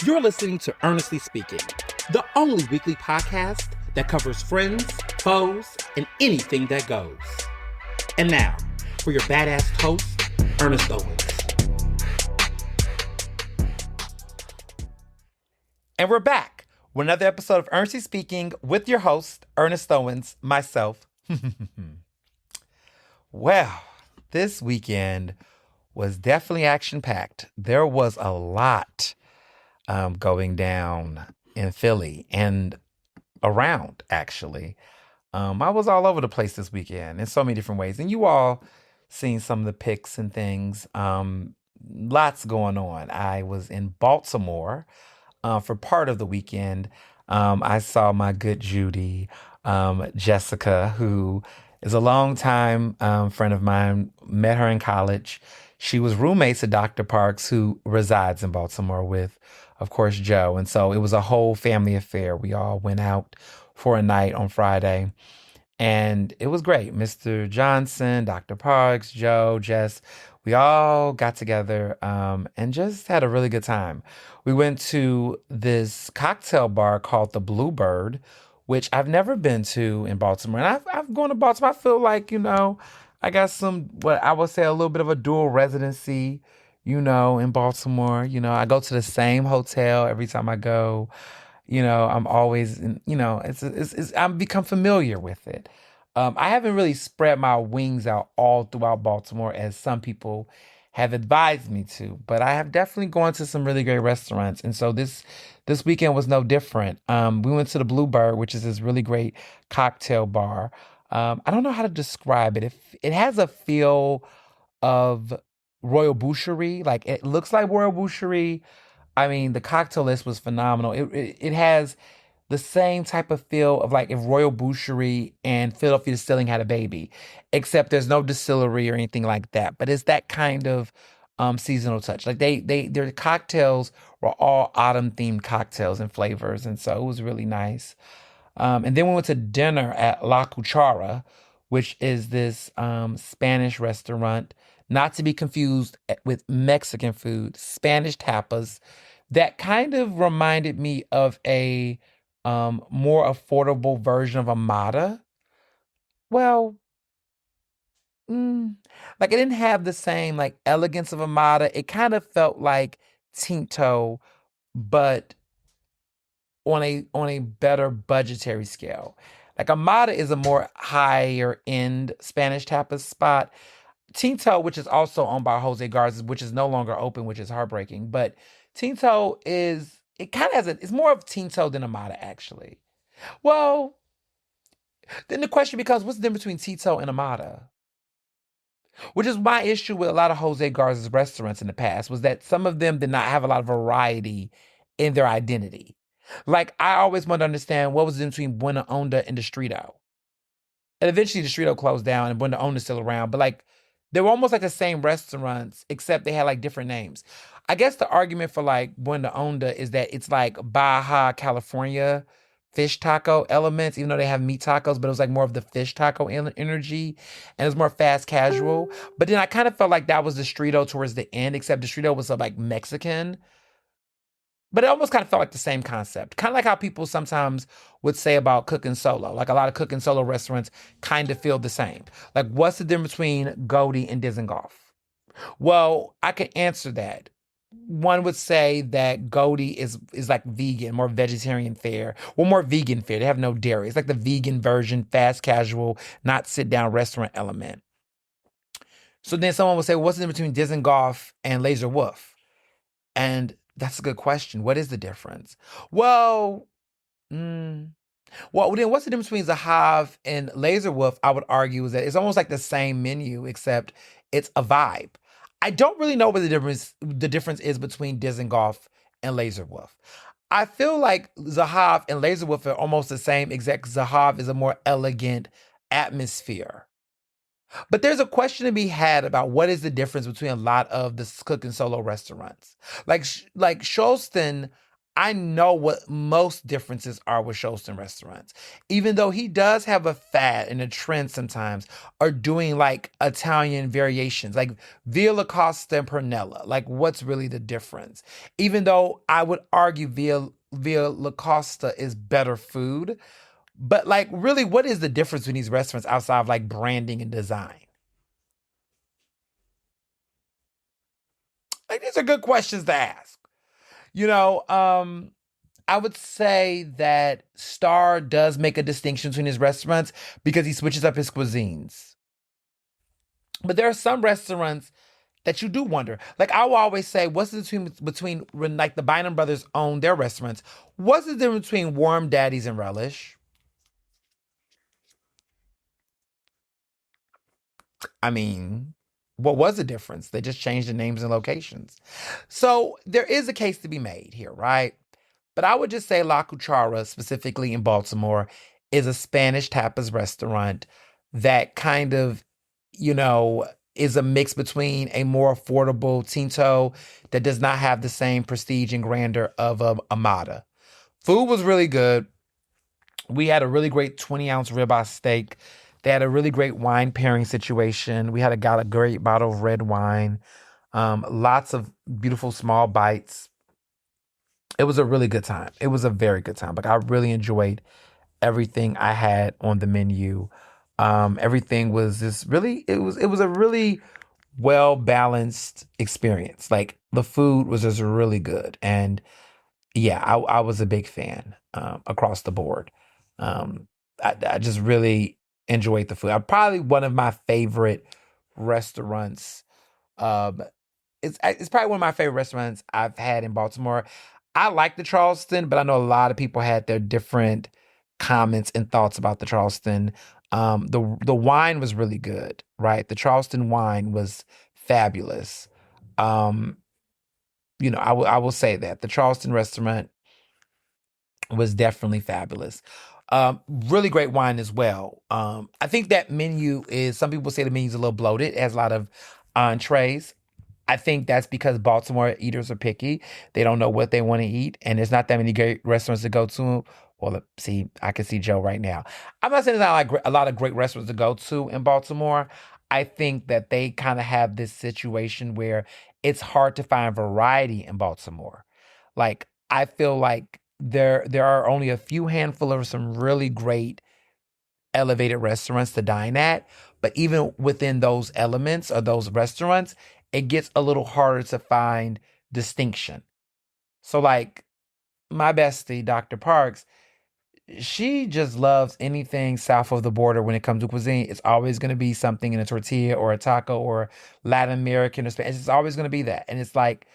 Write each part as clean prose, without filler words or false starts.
You're listening to Ernestly Speaking, the only weekly podcast that covers friends, foes, and anything that goes. And now, for your badass host, Ernest Owens. And we're back with another episode of Ernestly Speaking with your host, Ernest Owens, myself. Well, this weekend was definitely action-packed. There was a lot going down in Philly and around, actually. I was all over the place this weekend in so many different ways. And you all seen some of the pics and things. Lots going on. I was in Baltimore for part of the weekend. I saw my good Judy, Jessica, who is a longtime friend of mine. Met her in college. She was roommates at Dr. Parks, who resides in Baltimore with, of course, Joe. And so it was a whole family affair. We all went out for a night on Friday. And it was great. Mr. Johnson, Dr. Parks, Joe, Jess, we all got together and just had a really good time. We went to this cocktail bar called the Bluebird, which I've never been to in Baltimore. And I've gone to Baltimore. I feel like, I got what I would say a little bit of a dual residency, in Baltimore. I go to the same hotel every time I go. I'm always, I'm become familiar with it. I haven't really spread my wings out all throughout Baltimore as some people have advised me to, but I have definitely gone to some really great restaurants. And so this weekend was no different. We went to the Bluebird, which is this really great cocktail bar. I don't know how to describe it. It has a feel of Royal Boucherie. Like it looks like Royal Boucherie. I mean, the cocktail list was phenomenal. It has the same type of feel of like if Royal Boucherie and Philadelphia Distilling had a baby, except there's no distillery or anything like that. But it's that kind of seasonal touch. Like their cocktails were all autumn themed cocktails and flavors, and so it was really nice. And then we went to dinner at La Cuchara, which is this Spanish restaurant, not to be confused with Mexican food, Spanish tapas that kind of reminded me of a more affordable version of Amada. Well, like it didn't have the same like elegance of Amada. It kind of felt like Tinto, but on a better budgetary scale. Like Amada is a more higher end Spanish tapas spot. Tinto, which is also owned by Jose Garza, which is no longer open, which is heartbreaking. But Tinto it kind of it's more of Tinto than Amada, actually. Well, then the question becomes, what's the difference between Tinto and Amada? Which is my issue with a lot of Jose Garza's restaurants in the past, was that some of them did not have a lot of variety in their identity. Like, I always want to understand what was the difference between Buena Onda and Distrito. And eventually Distrito closed down and Buena Onda's still around, but like, they were almost like the same restaurants, except they had like different names. I guess the argument for like Buena Onda is that it's like Baja California fish taco elements, even though they have meat tacos, but it was like more of the fish taco energy, and it was more fast casual. But then I kind of felt like that was Distrito towards the end, except Distrito was like Mexican. But it almost kind of felt like the same concept. Kind of like how people sometimes would say about cooking solo. Like a lot of cooking solo restaurants kind of feel the same. Like, what's the difference between Goldie and Dizengoff? Well, I can answer that. One would say that Goldie is like vegan, more vegetarian fare. Well, more vegan fare. They have no dairy. It's like the vegan version, fast casual, not sit down restaurant element. So then someone would say, well, what's the difference between Dizengoff and Laser Wolf? And that's a good question. What is the difference? Well, then what's the difference between Zahav and Laser Wolf? I would argue is that it's almost like the same menu, except it's a vibe. I don't really know what the difference is between Dizengoff and Laser Wolf. I feel like Zahav and Laser Wolf are almost the same, except Zahav is a more elegant atmosphere. But there's a question to be had about what is the difference between a lot of the cooking solo restaurants. Like Scholston, I know what most differences are with Shoston restaurants. Even though he does have a fad and a trend sometimes, are doing like Italian variations, like Via La Costa and Pernella. Like, what's really the difference? Even though I would argue Via La Costa is better food, but like, really, what is the difference between these restaurants outside of like branding and design? Like, these are good questions to ask. You know, I would say that Star does make a distinction between his restaurants because he switches up his cuisines. But there are some restaurants that you do wonder. Like, I will always say, what's the difference between when like the Bynum brothers own their restaurants? What's the difference between Warm Daddies and Relish? I mean, what was the difference? They just changed the names and locations. So there is a case to be made here, right? But I would just say La Cuchara, specifically in Baltimore, is a Spanish tapas restaurant that kind of, you know, is a mix between a more affordable Tinto that does not have the same prestige and grandeur of a Amada. Food was really good. We had a really great 20-ounce ribeye steak. They had a really great wine pairing situation. We had got a great bottle of red wine. Lots of beautiful small bites. It was a really good time. It was a very good time. Like, I really enjoyed everything I had on the menu. Everything was just really, it was a really well balanced experience. Like, the food was just really good. And yeah, I was a big fan across the board. Um, I just really enjoyed the food. Probably one of my favorite restaurants. Um, it's probably one of my favorite restaurants I've had in Baltimore. I like the Charleston, but I know a lot of people had their different comments and thoughts about the Charleston. The wine was really good, right? The Charleston wine was fabulous. Um, I will say that the Charleston restaurant was definitely fabulous. Really great wine as well. I think that menu is, some people say the menu's a little bloated. It has a lot of entrees. I think that's because Baltimore eaters are picky. They don't know what they want to eat, and there's not that many great restaurants to go to. Well, see, I can see Joe right now. I'm not saying there's not like a lot of great restaurants to go to in Baltimore. I think that they kind of have this situation where it's hard to find variety in Baltimore. Like, I feel like there are only a few handful of some really great elevated restaurants to dine at, but even within those elements or those restaurants, it gets a little harder to find distinction. So, like, my bestie, Dr. Parks, she just loves anything south of the border when it comes to cuisine. It's always going to be something in a tortilla or a taco or Latin American or Spanish. It's always going to be that. And it's like,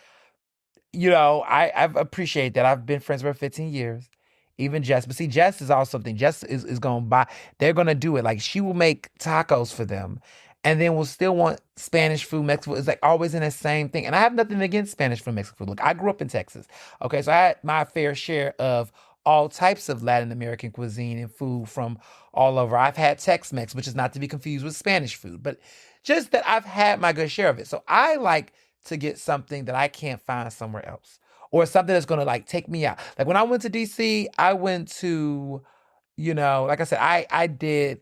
I've appreciate that. I've been friends with her 15 years. Even Jess. But see, Jess is also something. Jess is gonna buy, they're gonna do it. Like, she will make tacos for them and then will still want Spanish food, Mexican food. It's like always in the same thing. And I have nothing against Spanish food, Mexican food. Look, I grew up in Texas. Okay, so I had my fair share of all types of Latin American cuisine and food from all over. I've had Tex-Mex, which is not to be confused with Spanish food, but just that I've had my good share of it. So I like to get something that I can't find somewhere else, or something that's gonna like take me out. Like, when I went to DC, I went to, like I said, I did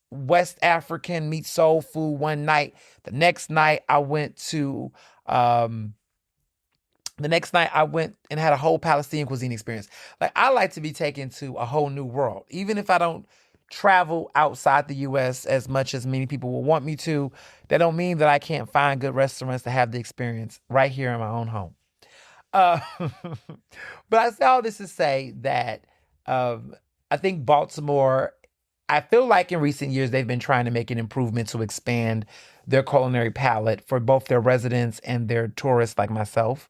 West African meet soul food one night. The next night I went to um the next night I went and had a whole Palestinian cuisine experience. Like, I like to be taken to a whole new world. Even if I don't travel outside the US as much as many people will want me to, that don't mean that I can't find good restaurants to have the experience right here in my own home. Uh, but I say all this to say that um, I think Baltimore, I feel like in recent years they've been trying to make an improvement to expand their culinary palette for both their residents and their tourists like myself.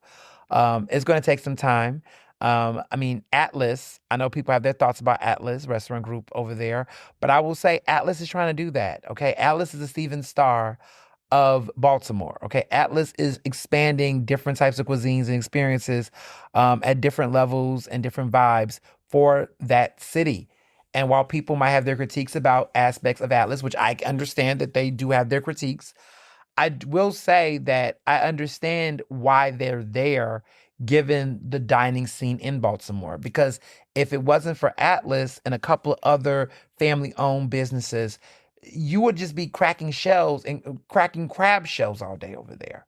It's going to take some time. I mean, Atlas, I know people have their thoughts about Atlas Restaurant Group over there, but I will say Atlas is trying to do that. Okay. Atlas is a Steven Starr of Baltimore. Okay. Atlas is expanding different types of cuisines and experiences at different levels and different vibes for that city. And while people might have their critiques about aspects of Atlas, which I understand that they do have their critiques, will say that I understand why they're there, given the dining scene in Baltimore. Because if it wasn't for Atlas and a couple of other family-owned businesses, you would just be cracking shells and cracking crab shells all day over there.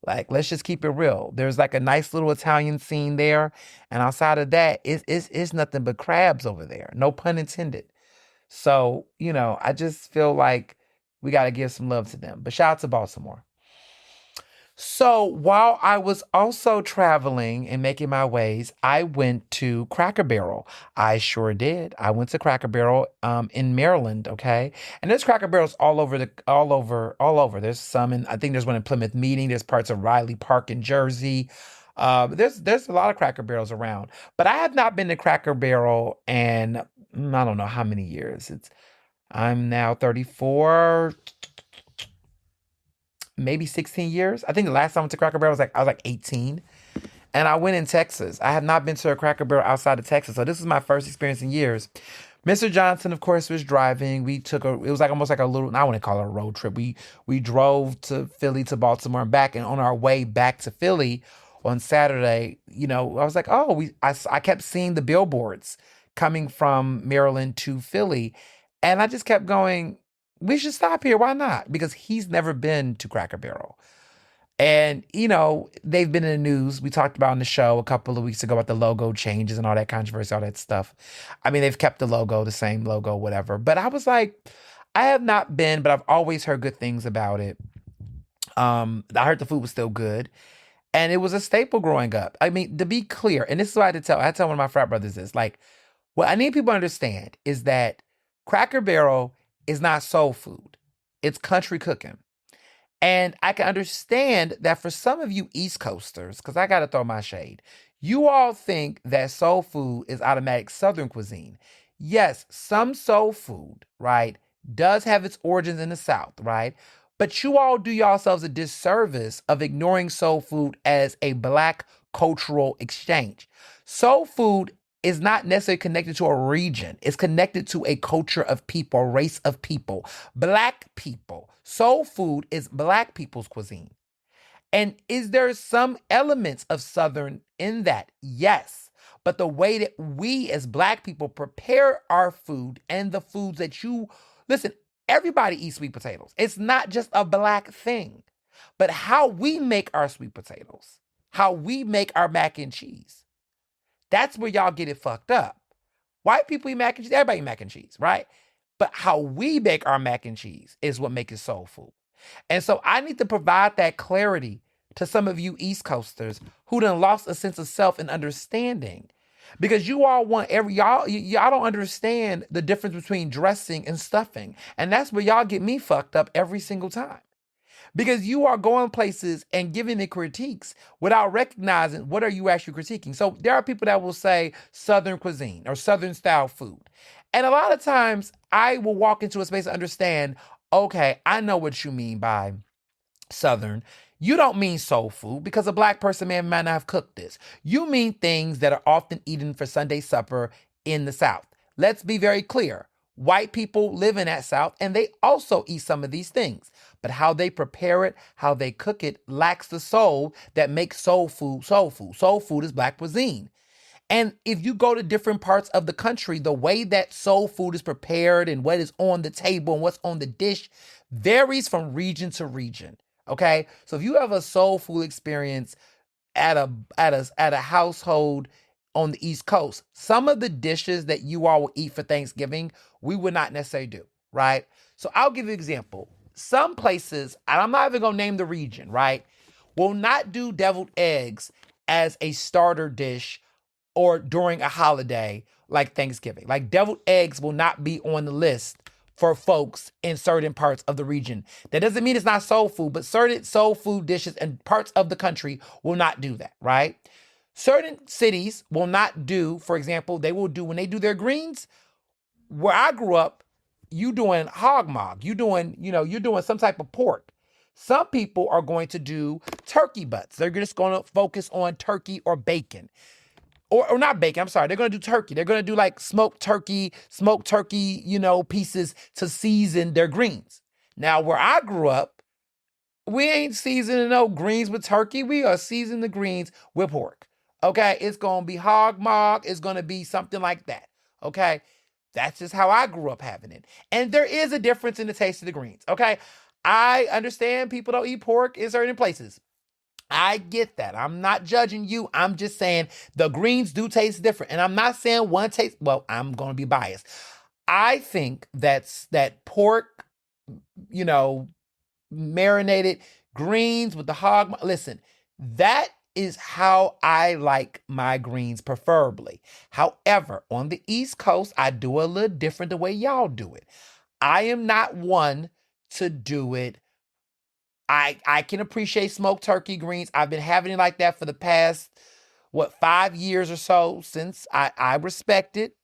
Like, let's just keep it real. There's like a nice little Italian scene there, and outside of that, it's nothing but crabs over there. No pun intended. So, I just feel like we got to give some love to them. But shout out to Baltimore. So while I was also traveling and making my ways, I went to Cracker Barrel. I sure did. I went to Cracker Barrel in Maryland, okay? And there's Cracker Barrels all over. There's some in, I think there's one in Plymouth Meeting, there's parts of Riley Park in Jersey. There's a lot of Cracker Barrels around. But I have not been to Cracker Barrel in I don't know how many years. I'm now 34, maybe 16 years. I think the last time I went to Cracker Barrel I was like 18. And I went in Texas. I have not been to a Cracker Barrel outside of Texas. So this is my first experience in years. Mr. Johnson, of course, was driving. It was like almost like a little, I wouldn't call it a road trip. We drove to Philly to Baltimore and back. And on our way back to Philly on Saturday, I was like, oh, I kept seeing the billboards coming from Maryland to Philly. And I just kept going, we should stop here. Why not? Because he's never been to Cracker Barrel. And, they've been in the news. We talked about on the show a couple of weeks ago about the logo changes and all that controversy, all that stuff. I mean, they've kept the logo, the same logo, whatever. But I was like, I have not been, but I've always heard good things about it. I heard the food was still good. And it was a staple growing up. I mean, to be clear, and this is what I had to tell one of my frat brothers this, like, what I need people to understand is that Cracker Barrel is not soul food. It's country cooking. And I can understand that for some of you East Coasters, because I got to throw my shade, you all think that soul food is automatic Southern cuisine. Yes, some soul food, right, does have its origins in the South, right? But you all do yourselves a disservice of ignoring soul food as a Black cultural exchange. Soul food is not necessarily connected to a region. It's connected to a culture of people, a race of people, Black people. Soul food is Black people's cuisine. And is there some elements of Southern in that? Yes. But the way that we as Black people prepare our food and the foods that listen, everybody eats sweet potatoes. It's not just a Black thing. But how we make our sweet potatoes, how we make our mac and cheese, that's where y'all get it fucked up. White people eat mac and cheese. Everybody eat mac and cheese, right? But how we make our mac and cheese is what makes it soul food. And so I need to provide that clarity to some of you East Coasters who done lost a sense of self and understanding. Because you all y'all don't understand the difference between dressing and stuffing. And that's where y'all get me fucked up every single time. Because you are going places and giving the critiques without recognizing what are you actually critiquing. So there are people that will say Southern cuisine or Southern style food. And a lot of times I will walk into a space and understand, okay, I know what you mean by Southern. You don't mean soul food because a Black person might not have cooked this. You mean things that are often eaten for Sunday supper in the South. Let's be very clear. White people live in that South and they also eat some of these things. But how they prepare it, how they cook it, lacks the soul that makes soul food soul food. Soul food is Black cuisine. And if you go to different parts of the country, the way that soul food is prepared and what is on the table and what's on the dish varies from region to region. Okay? So if you have a soul food experience at a household on the East Coast, some of the dishes that you all will eat for Thanksgiving, we would not necessarily do, right? So I'll give you an example. Some places, and I'm not even going to name the region, right, will not do deviled eggs as a starter dish or during a holiday like Thanksgiving. Like deviled eggs will not be on the list for folks in certain parts of the region. That doesn't mean it's not soul food, but certain soul food dishes and parts of the country will not do that, right? Certain cities will not do, for example, when they do their greens, where I grew up, you doing hog mog, you're doing some type of pork. Some people are going to do turkey butts. They're just going to focus on turkey or bacon. Or not bacon, I'm sorry. They're going to do turkey. They're going to do like smoked turkey, pieces to season their greens. Now, where I grew up, we ain't seasoning no greens with turkey. We are seasoning the greens with pork. Okay, it's going to be hog mog. It's going to be something like that. Okay, that's just how I grew up having it. And there is a difference in the taste of the greens. Okay, I understand people don't eat pork in certain places. I get that. I'm not judging you. I'm just saying the greens do taste different. And I'm not saying one tastes, well, I'm going to be biased. I think that pork, you know, marinated greens with the hog. Listen, that is how I like my greens preferably. However, on the East Coast, I do a little different the way y'all do it. I am not one to do it. I can appreciate smoked turkey greens. I've been having it like that for the past 5 years or so since I respect it.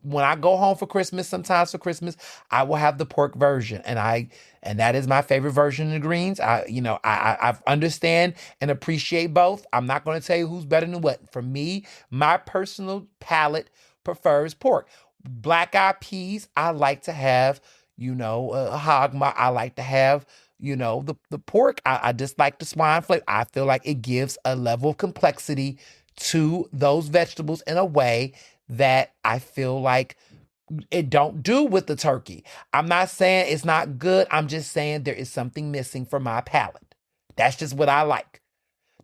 When I go home for Christmas, sometimes for Christmas, I will have the pork version, and that is my favorite version of the greens. I understand and appreciate both. I'm not going to tell you who's better than what. For me, my personal palate prefers pork. Black eyed peas, I like to have, a hog. I like to have, the pork. I just like the swine flavor. I feel like it gives a level of complexity to those vegetables in a way that I feel like it don't do with the turkey. I'm not saying it's not good. I'm just saying there is something missing for my palate. That's just what I like.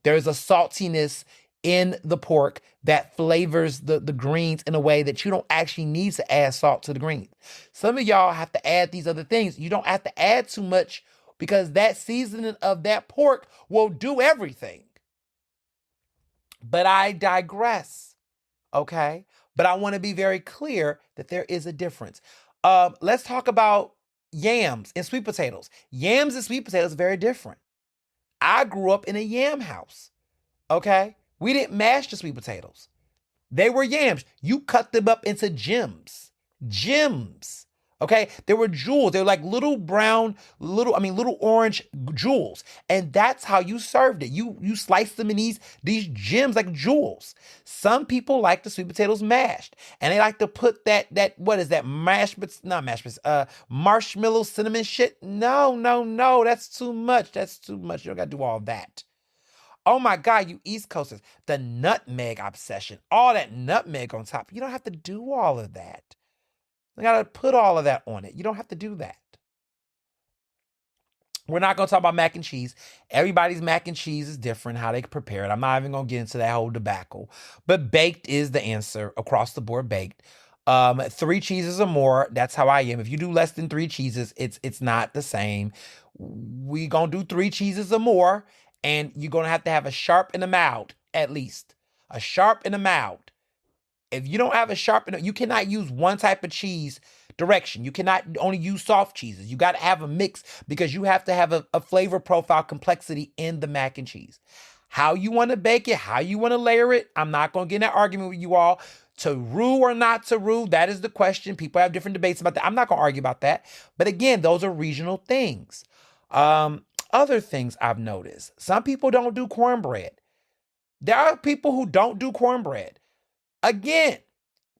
There's a saltiness in the pork that flavors the greens in a way that you don't actually need to add salt to the greens. Some of y'all have to add these other things. You don't have to add too much because that seasoning of that pork will do everything. But I digress. Okay? But I want to be very clear that there is a difference. Let's talk about yams and sweet potatoes. Yams and sweet potatoes are very different. I grew up in a yam house. Okay? We didn't mash the sweet potatoes. They were yams. You cut them up into gems. Gems. Okay? They were jewels. They were like little brown, little orange jewels. And that's how you served it. You sliced them in these gems like jewels. Some people like the sweet potatoes mashed. And they like to put that what is that? Marshmallow cinnamon shit. No. That's too much. That's too much. You don't gotta do all that. Oh my God, you East Coasters. The nutmeg obsession. All that nutmeg on top. You don't have to do all of that. You gotta put all of that on it. You don't have to do that. We're not gonna talk about mac and cheese. Everybody's mac and cheese is different, how they prepare it. I'm not even gonna get into that whole debacle. But baked is the answer, across the board baked. 3 cheeses or more, that's how I am. If you do less than 3 cheeses, it's not the same. We gonna do 3 cheeses or more, and you're gonna have to have a sharp and a mild, at least. A sharp and a mild. If you don't have a sharp enough, you cannot use one type of cheese direction. You cannot only use soft cheeses. You got to have a mix because you have to have a flavor profile complexity in the mac and cheese. How you want to bake it, how you want to layer it, I'm not going to get in that argument with you all. To roux or not to roux, that is the question. People have different debates about that. I'm not going to argue about that. But again, those are regional things. Other things I've noticed. Some people don't do cornbread. There are people who don't do cornbread. Again,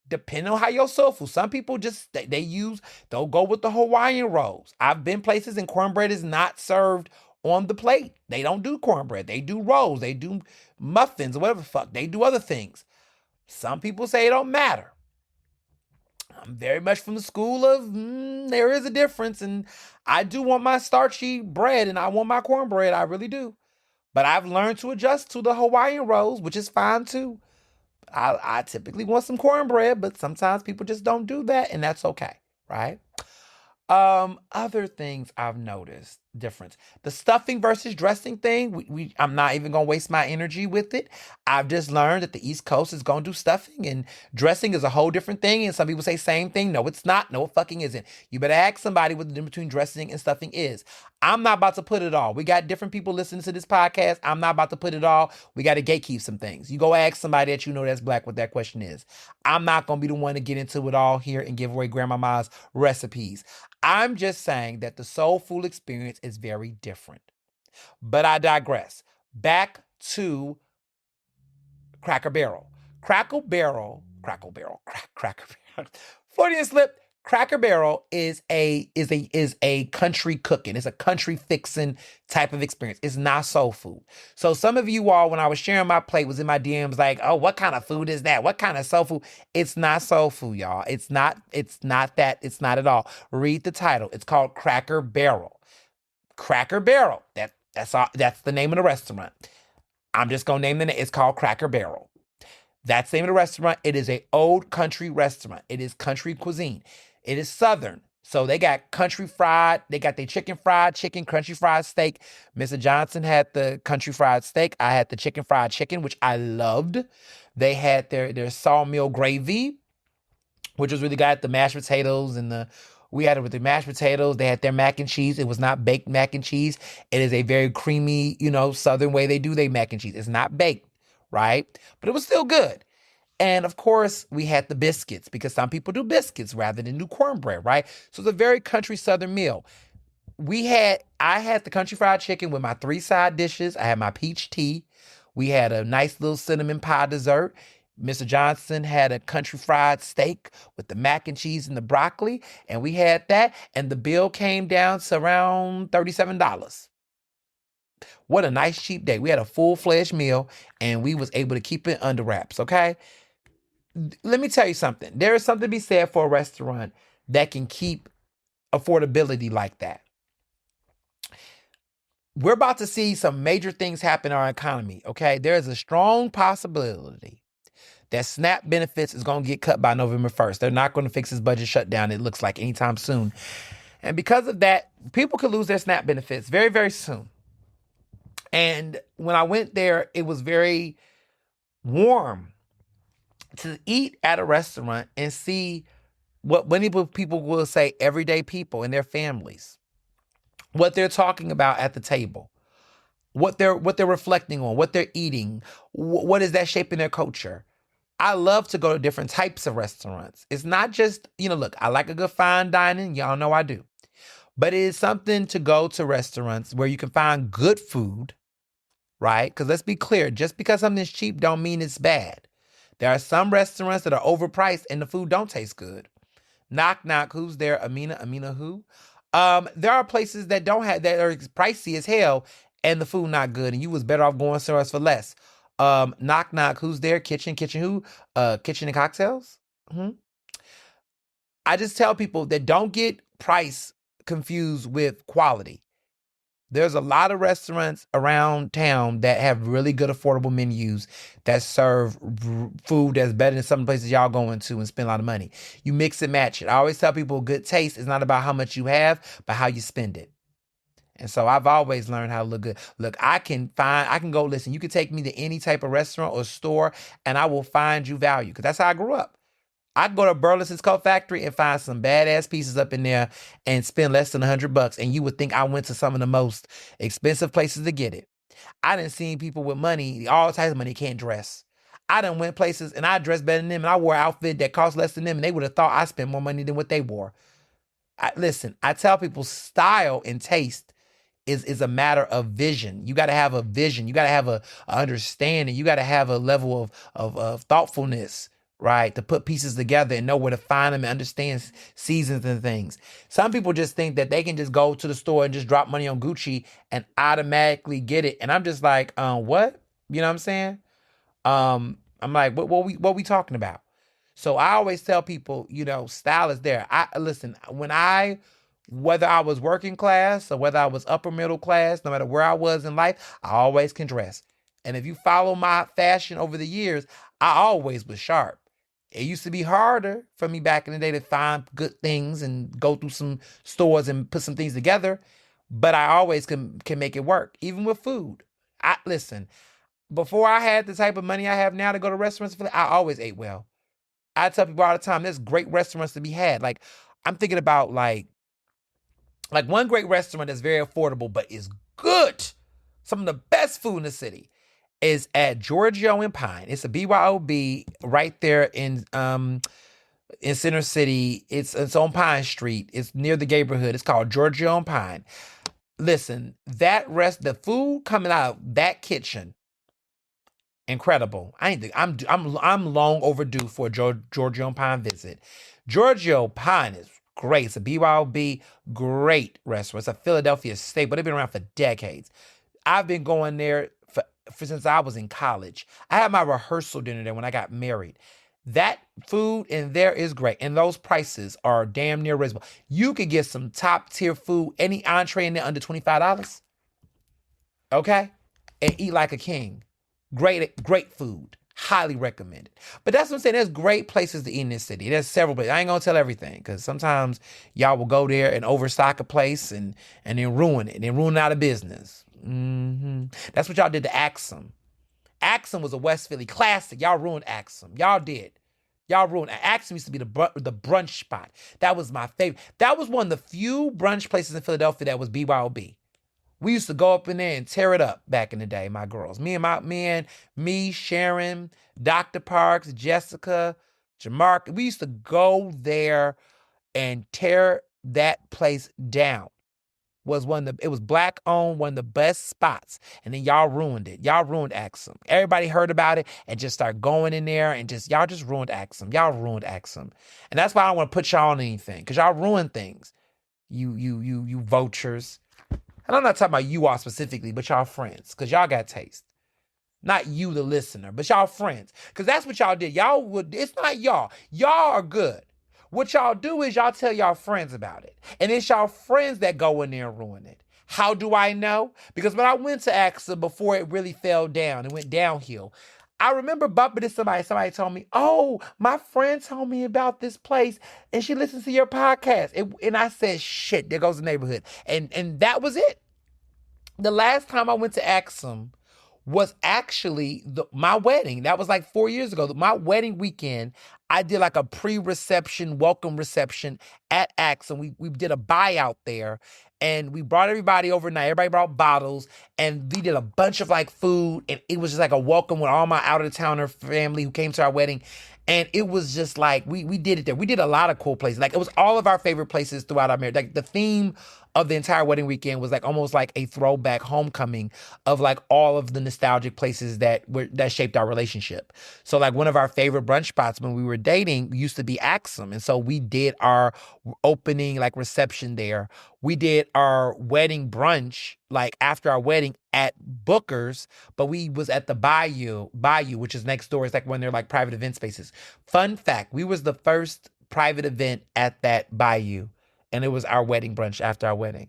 depending on how your soul food. Some people just they'll go with the Hawaiian rolls. I've been places and cornbread is not served on the plate. They don't do cornbread. They do rolls. They do muffins or whatever the fuck. They do other things. Some people say it don't matter. I'm very much from the school of there is a difference, and I do want my starchy bread and I want my cornbread. I really do. But I've learned to adjust to the Hawaiian rolls, which is fine too. I typically want some cornbread, but sometimes people just don't do that, and that's okay, right? Other things I've noticed difference. The stuffing versus dressing thing, I'm not even gonna waste my energy with it. I've just learned that the East Coast is gonna do stuffing and dressing is a whole different thing. And some people say same thing. No, it's not. No, it fucking isn't. You better ask somebody what the difference between dressing and stuffing is. I'm not about to put it all. We got different people listening to this podcast. I'm not about to put it all. We got to gatekeep some things. You go ask somebody that you know that's black what that question is. I'm not gonna be the one to get into it all here and give away grandmama's recipes. I'm just saying that the soul food experience is very different. But I digress. Back to Cracker Barrel. Cracker Barrel. Freudian slip. Cracker Barrel is a country cooking. It's a country fixing type of experience. It's not soul food. So some of you all, when I was sharing my plate, was in my DMs like, "Oh, what kind of food is that? What kind of soul food?" It's not soul food, y'all. It's not. It's not that. It's not at all. Read the title. It's called Cracker Barrel. Cracker Barrel. That's all. That's the name of the restaurant. I'm just gonna name the name. It's called Cracker Barrel. That's the name of the restaurant. It is a old country restaurant. It is country cuisine. It is Southern. So they got country fried. They got their chicken fried chicken, country fried steak. Mr. Johnson had the country fried steak. I had the chicken fried chicken, which I loved. They had their sawmill gravy, which was really good. The mashed potatoes and we had it with the mashed potatoes. They had their mac and cheese. It was not baked mac and cheese. It is a very creamy, Southern way they do their mac and cheese. It's not baked, right? But it was still good. And of course, we had the biscuits because some people do biscuits rather than do cornbread, right? So it's a very country Southern meal. I had the country fried chicken with my 3 side dishes. I had my peach tea. We had a nice little cinnamon pie dessert. Mr. Johnson had a country fried steak with the mac and cheese and the broccoli, and we had that, and the bill came down to around $37. What a nice cheap day. We had a full-fledged meal, and we was able to keep it under wraps, okay? Let me tell you something. There is something to be said for a restaurant that can keep affordability like that. We're about to see some major things happen in our economy, okay? There is a strong possibility that SNAP benefits is going to get cut by November 1st. They're not going to fix this budget shutdown, it looks like, anytime soon. And because of that, people could lose their SNAP benefits very, very soon. And when I went there, it was very warm to eat at a restaurant and see what many people will say everyday people and their families, what they're talking about at the table, what they're reflecting on, what they're eating, what is that shaping their culture. I love to go to different types of restaurants. It's not just, look, I like a good fine dining. Y'all know I do. But it is something to go to restaurants where you can find good food, right? Because let's be clear, just because something's cheap don't mean it's bad. There are some restaurants that are overpriced and the food don't taste good. Knock, knock, who's there? Amina who? There are places that that are pricey as hell and the food not good and you was better off going somewhere else for less. Knock, knock, who's there? Kitchen who? Kitchen and cocktails? Mm-hmm. I just tell people that don't get price confused with quality. There's a lot of restaurants around town that have really good affordable menus that serve food that's better than some places y'all going to and spend a lot of money. You mix and match it. I always tell people good taste is not about how much you have, but how you spend it. And so I've always learned how to look good. Look, I can go, listen, you can take me to any type of restaurant or store and I will find you value because that's how I grew up. I can go to Burleson's Coat Factory and find some badass pieces up in there and spend less than $100. And you would think I went to some of the most expensive places to get it. I done seen people with money, all types of money, can't dress. I done went places and I dressed better than them and I wore an outfit that cost less than them and they would have thought I spent more money than what they wore. Listen, I tell people style and taste is a matter of vision. You got to have a vision. You got to have a understanding. You got to have a level of thoughtfulness, right? To put pieces together and know where to find them and understand seasons and things. Some people just think that they can just go to the store and just drop money on Gucci and automatically get it. And I'm just like, what? You know what I'm saying? I'm like, what we talking about? So I always tell people, style is there. Listen, whether I was working class or whether I was upper middle class, no matter where I was in life, I always can dress. And if you follow my fashion over the years, I always was sharp. It used to be harder for me back in the day to find good things and go through some stores and put some things together, but I always can make it work, even with food. Listen, before I had the type of money I have now to go to restaurants, I always ate well. I tell people all the time, there's great restaurants to be had. Like, I'm thinking about like one great restaurant that's very affordable but is good. Some of the best food in the city is at Giorgio and Pine. It's a BYOB right there in Center City. It's on Pine Street. It's near the neighborhood. It's called Giorgio and Pine. Listen, the food coming out of that kitchen incredible. I'm long overdue for a Giorgio Pine visit. Giorgio Pine is great. It's a BYOB, great restaurant. It's a Philadelphia staple. They've been around for decades. I've been going there for since I was in college. I had my rehearsal dinner there when I got married. That food in there is great, and those prices are damn near reasonable. You could get some top tier food, any entree in there under $25. Okay, and eat like a king. Great food. Highly recommended. But that's what I'm saying. There's great places to eat in this city. There's several places. I ain't gonna tell everything because sometimes y'all will go there and overstock a place and then ruin it. And then ruin it out of business. That's what y'all did to Axum. Axum was a West Philly classic. Y'all ruined Axum. Y'all did. Y'all ruined it. Axum used to be the brunch spot. That was my favorite. That was one of the few brunch places in Philadelphia that was BYOB. We used to go up in there and tear it up back in the day, my girls. Me, Sharon, Dr. Parks, Jessica, Jamark. We used to go there and tear that place down. It was black owned, one of the best spots. And then y'all ruined it. Y'all ruined Axum. Everybody heard about it and just started going in there and y'all just ruined Axum. Y'all ruined Axum. And that's why I don't want to put y'all on anything, because y'all ruined things. You vultures. And I'm not talking about you all specifically, but y'all friends, because y'all got taste. Not you, the listener, but y'all friends. Because that's what y'all did. It's not y'all. Y'all are good. What y'all do is y'all tell y'all friends about it. And it's y'all friends that go in there and ruin it. How do I know? Because when I went to AXA before it really fell down and went downhill, I remember bumping into somebody. Somebody told me, oh, my friend told me about this place and she listens to your podcast. And I said, shit, there goes the neighborhood. And that was it. The last time I went to Axum was actually my wedding. That was like 4 years ago. My wedding weekend, I did like a pre-reception, welcome reception at Axum. We did a buyout there. And we brought everybody overnight. Everybody brought bottles. And we did a bunch of like food. And it was just like a welcome with all my out-of-towner family who came to our wedding. And it was just like, we did it there. We did a lot of cool places. Like, it was all of our favorite places throughout our marriage. Like, the theme of the entire wedding weekend was like almost like a throwback homecoming of like all of the nostalgic places that shaped our relationship. So like one of our favorite brunch spots when we were dating used to be Axum. And so we did our opening like reception there. We did our wedding brunch like after our wedding at Booker's, but we was at the Bayou, which is next door. It's like when they're like private event spaces. Fun fact, we was the first private event at that Bayou. And it was our wedding brunch after our wedding.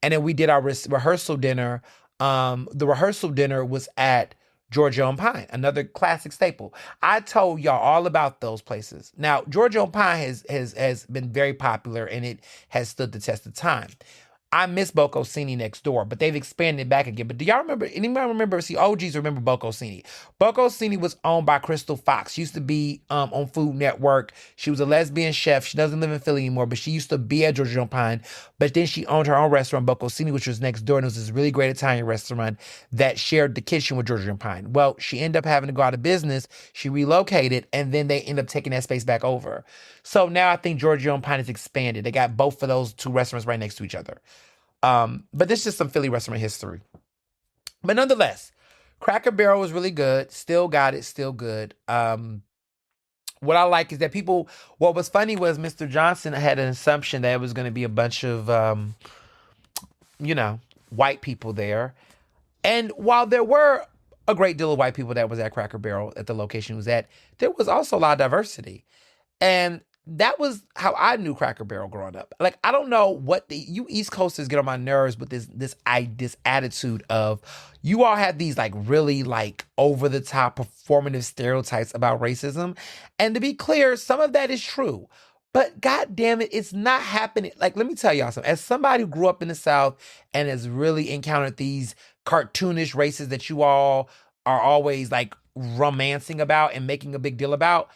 And then we did our rehearsal dinner. The rehearsal dinner was at Giorgio and Pine, another classic staple. I told y'all all about those places. Now, Giorgio and Pine has been very popular and it has stood the test of time. I miss Bocosini next door, but they've expanded back again. But do y'all remember, anybody remember, OGs remember Bocosini? Bocosini was owned by Crystal Fox. She used to be on Food Network. She was a lesbian chef. She doesn't live in Philly anymore, but she used to be at Giorgio and Pine. But then she owned her own restaurant, Bocosini, which was next door. And it was this really great Italian restaurant that shared the kitchen with Giorgio and Pine. Well, she ended up having to go out of business. She relocated, and then they ended up taking that space back over. So now I think Giorgio and Pine has expanded. They got both of those two restaurants right next to each other. But this is just some Philly restaurant history. But nonetheless, Cracker Barrel was really good. Still got it. Still good. What I like is that what was funny was Mr. Johnson had an assumption that it was going to be a bunch of, white people there. And while there were a great deal of white people that was at Cracker Barrel at the location it was at, there was also a lot of diversity. And that was how I knew Cracker Barrel growing up. Like, I don't know what you East Coasters get on my nerves with this attitude of you all have these like really like over the top performative stereotypes about racism. And to be clear, some of that is true. But God damn it, it's not happening. Like, let me tell y'all something. As somebody who grew up in the South and has really encountered these cartoonish races that you all are always like romancing about and making a big deal about,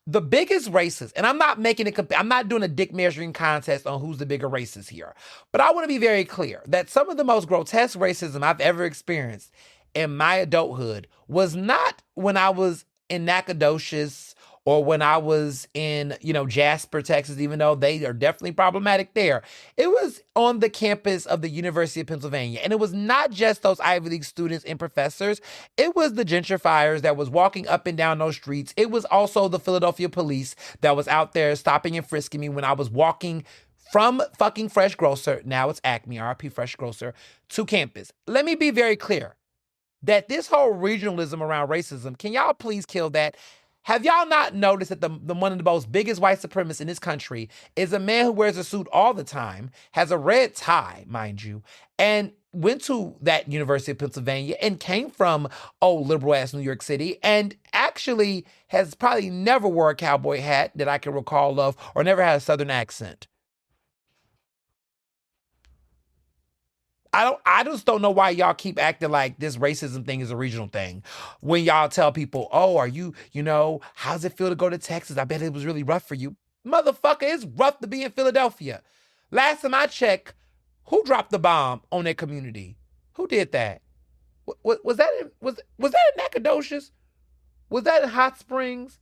the biggest racist, and I'm not doing a dick measuring contest on who's the bigger racist here, but I want to be very clear that some of the most grotesque racism I've ever experienced in my adulthood was not when I was in Nacogdoches or when I was in, Jasper, Texas, even though they are definitely problematic there. It was on the campus of the University of Pennsylvania. And it was not just those Ivy League students and professors. It was the gentrifiers that was walking up and down those streets. It was also the Philadelphia police that was out there stopping and frisking me when I was walking from fucking Fresh Grocer, now it's Acme, RP Fresh Grocer, to campus. Let me be very clear that this whole regionalism around racism, can y'all please kill that? Have y'all not noticed that the one of the most biggest white supremacists in this country is a man who wears a suit all the time, has a red tie, mind you, and went to that University of Pennsylvania and came from liberal ass New York City, and actually has probably never wore a cowboy hat that I can recall of, or never had a Southern accent. I just don't know why y'all keep acting like this racism thing is a regional thing. When y'all tell people, oh, are you, how's it feel to go to Texas? I bet it was really rough for you. Motherfucker, it's rough to be in Philadelphia. Last time I checked, who dropped the bomb on their community? Who did that? Was that in Nacogdoches? Was that in Hot Springs?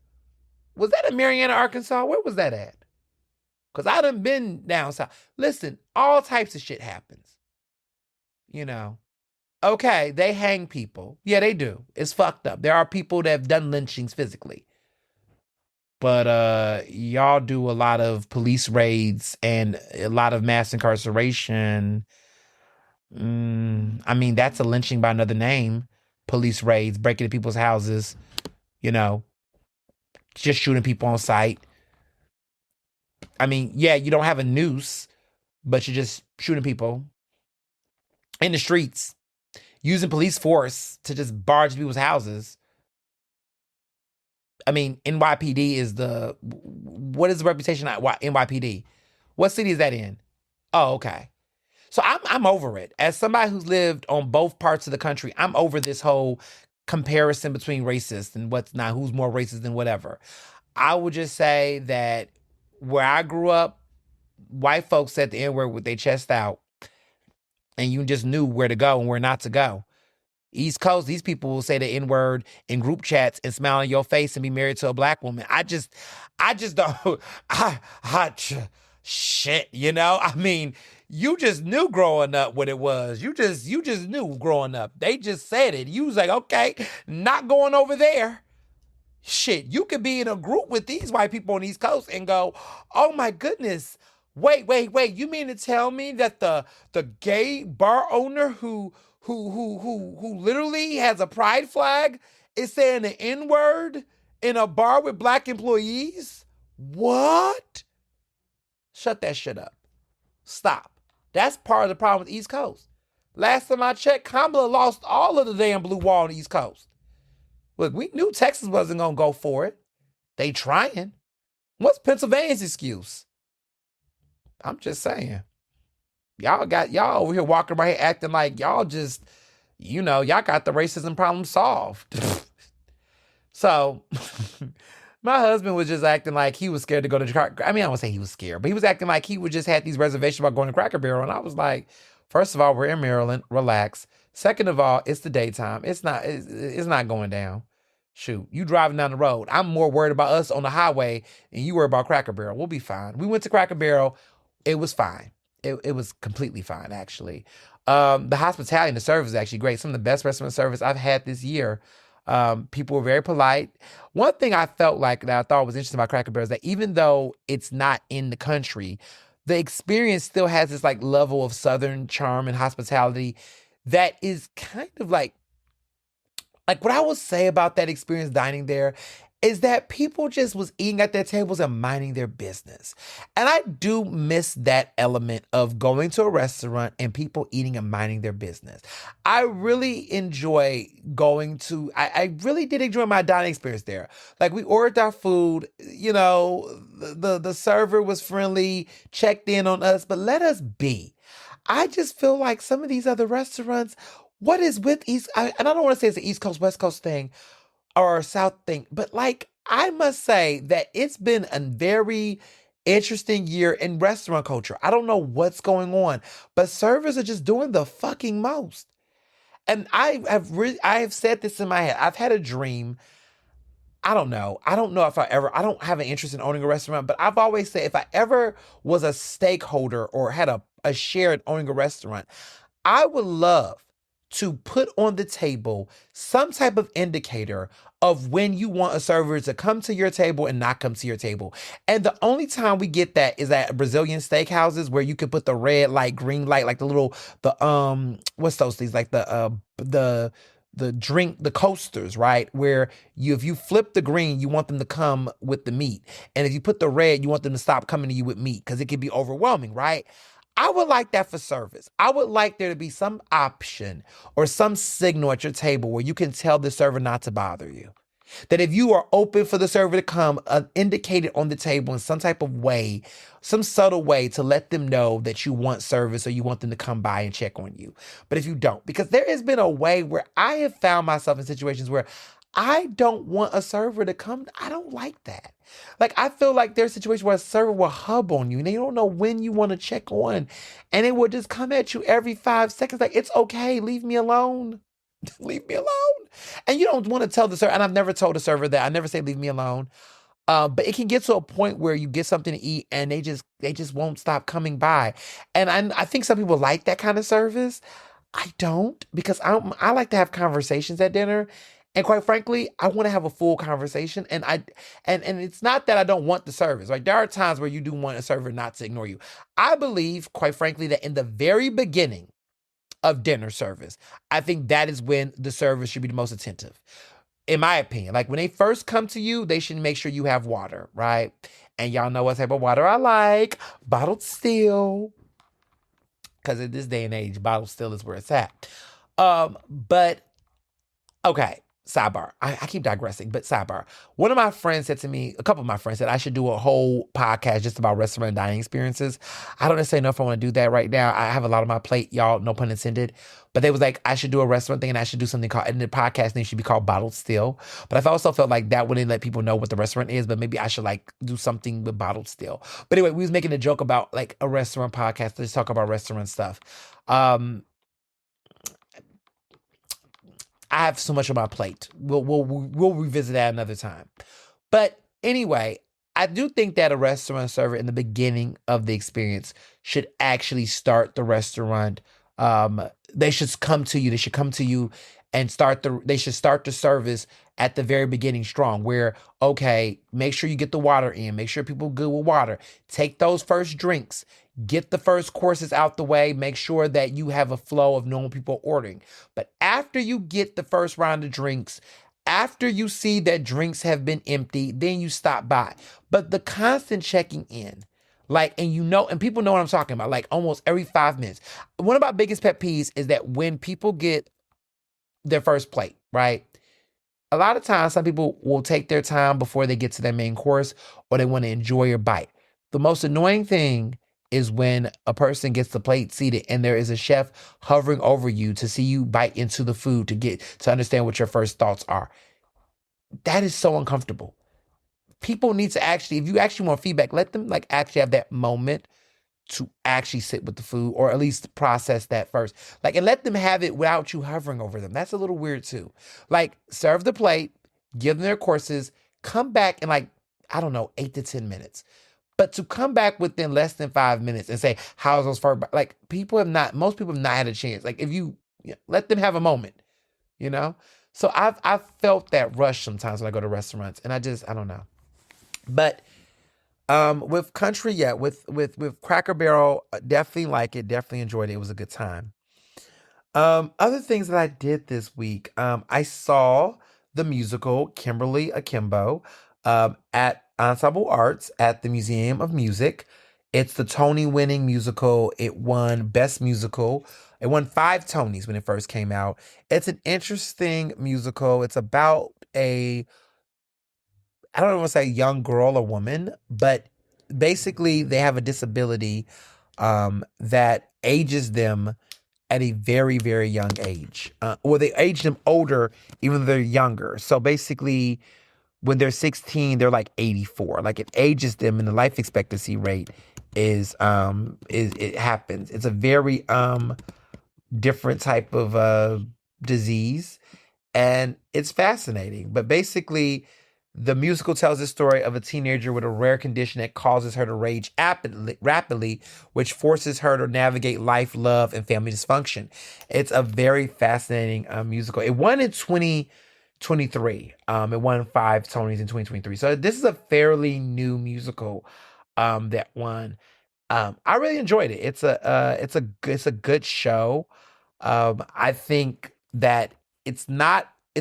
Was that in Marianna, Arkansas? Where was that at? Because I done been down south. Listen, all types of shit happens. Okay, they hang people. Yeah, they do. It's fucked up. There are people that have done lynchings physically. But y'all do a lot of police raids and a lot of mass incarceration. I mean, that's a lynching by another name. Police raids, breaking into people's houses, just shooting people on sight. I mean, yeah, you don't have a noose, but you're just shooting people in the streets, using police force to just barge people's houses. I mean, NYPD is what is the reputation of NYPD? What city is that in? Oh, okay. So I'm over it. As somebody who's lived on both parts of the country, I'm over this whole comparison between racists and what's not, who's more racist than whatever. I would just say that where I grew up, white folks said the N-word with their chest out, and you just knew where to go and where not to go. East Coast, these people will say the N-word in group chats and smile in your face and be married to a black woman. I just don't, shit, I mean, you just knew growing up what it was. You just knew growing up. They just said it. You was like, okay, not going over there. Shit, you could be in a group with these white people on the East Coast and go, oh my goodness, wait. You mean to tell me that the gay bar owner who literally has a pride flag is saying the N-word in a bar with black employees? What? Shut that shit up. Stop. That's part of the problem with East Coast. Last time I checked, Kamala lost all of the damn blue wall on the East Coast. Look, we knew Texas wasn't going to go for it. They trying. What's Pennsylvania's excuse? I'm just saying. Y'all over here walking around here acting like y'all just, y'all got the racism problem solved. So, my husband was just acting like he was scared to go to I mean, I won't say he was scared, but he was acting like he would just had these reservations about going to Cracker Barrel. And I was like, first of all, we're in Maryland. Relax. Second of all, it's the daytime. It's not going down. Shoot, you driving down the road. I'm more worried about us on the highway than you worry about Cracker Barrel. We'll be fine. We went to Cracker Barrel. It was fine. It was completely fine, actually. The hospitality and the service is actually great. Some of the best restaurant service I've had this year. People were very polite. One thing I felt like that I thought was interesting about Cracker Barrel is that even though it's not in the country, the experience still has this like level of Southern charm and hospitality that is kind of like what I would say about that experience dining there is that people just was eating at their tables and minding their business. And I do miss that element of going to a restaurant and people eating and minding their business. I really enjoy I really did enjoy my dining experience there. Like we ordered our food, the server was friendly, checked in on us, but let us be. I just feel like some of these other restaurants, what is with and I don't want to say it's an East Coast, West Coast thing, or South thing, but I must say that it's been a very interesting year in restaurant culture. I don't know what's going on, but servers are just doing the fucking most. And I have said this in my head. I've had a dream. I don't know. I don't know if I don't have an interest in owning a restaurant, but I've always said if I ever was a stakeholder or had a share in owning a restaurant, I would love to put on the table some type of indicator of when you want a server to come to your table and not come to your table. And the only time we get that is at Brazilian steakhouses where you could put the red light, green light, like the what's those things? Like the drink, the coasters, right? Where if you flip the green, you want them to come with the meat. And if you put the red, you want them to stop coming to you with meat because it can be overwhelming, right? I would like that for service. I would like there to be some option or some signal at your table where you can tell the server not to bother you. That if you are open for the server to come, indicate it on the table in some type of way, some subtle way to let them know that you want service or you want them to come by and check on you. But if you don't, because there has been a way where I have found myself in situations where I don't want a server to come. I don't like that. Like, I feel like there's situations where a server will hub on you and they don't know when you want to check on. And it will just come at you every 5 seconds. Like, it's okay. Leave me alone. Leave me alone. And you don't want to tell the server, and I've never told a server that. I never say leave me alone. But it can get to a point where you get something to eat and they just won't stop coming by. And I think some people like that kind of service. I don't, because I like to have conversations at dinner. And quite frankly, I want to have a full conversation. And it's not that I don't want the service. Like, there are times where you do want a server not to ignore you. I believe, quite frankly, that in the very beginning of dinner service, I think that is when the server should be the most attentive. In my opinion, like when they first come to you, they should make sure you have water, right? And y'all know what type of water I like, bottled still. Because in this day and age, bottled still is where it's at. But okay, sidebar. I keep digressing, but sidebar. One of my friends said to me, a couple of my friends said I should do a whole podcast just about restaurant dining experiences. I don't necessarily know if I want to do that right now. I have a lot on my plate, y'all, no pun intended. But they was like, I should do a restaurant thing and I should do something called, and the podcast name should be called Bottled Still. But I also felt like that wouldn't let people know what the restaurant is, but maybe I should like do something with Bottled Still. But anyway, we was making a joke about like a restaurant podcast. Let's talk about restaurant stuff. I have so much on my plate. We'll revisit that another time. But anyway, I do think that a restaurant server in the beginning of the experience should actually start the restaurant. They should come to you. They should come to you and they should start the service at the very beginning strong, where, okay, make sure you get the water in, make sure people are good with water, take those first drinks, get the first courses out the way, make sure that you have a flow of knowing people ordering. But after you get the first round of drinks, after you see that drinks have been emptied, then you stop by. But the constant checking in, like, and people know what I'm talking about, like almost every 5 minutes. One of my biggest pet peeves is that when people get their first plate, right? A lot of times, some people will take their time before they get to their main course, or they want to enjoy your bite. The most annoying thing is when a person gets the plate seated and there is a chef hovering over you to see you bite into the food to understand what your first thoughts are. That is so uncomfortable. People need to actually, if you actually want feedback, let them like actually have that moment to actually sit with the food, or at least process that first. Like, and let them have it without you hovering over them. That's a little weird too. Like, serve the plate, give them their courses, come back in like, I don't know, 8 to 10 minutes. But to come back within less than 5 minutes and say, how's those first, like most people have not had a chance. Like, if you let them have a moment, So I've felt that rush sometimes when I go to restaurants, and I don't know. But with country, with Cracker Barrel, definitely like it, definitely enjoyed it. It was a good time. Other things that I did this week, I saw the musical Kimberly Akimbo at Ensemble Arts at the Museum of Music. It's the Tony-winning musical. It won Best Musical. It won 5 Tonys when it first came out. It's an interesting musical. It's about I don't want to say young girl or woman, but basically they have a disability that ages them at a very, very young age. Or they age them older even though they're younger. So basically, when they're 16, they're like 84. Like, it ages them, and the life expectancy rate is it happens. It's a very different type of disease, and it's fascinating. But basically, The musical tells the story of a teenager with a rare condition that causes her to rage rapidly, which forces her to navigate life, love, and family dysfunction. It's a very fascinating musical. It won in 2023. It won 5 Tonys in 2023. So this is a fairly new musical that won. I really enjoyed it. It's a good show. I think that it's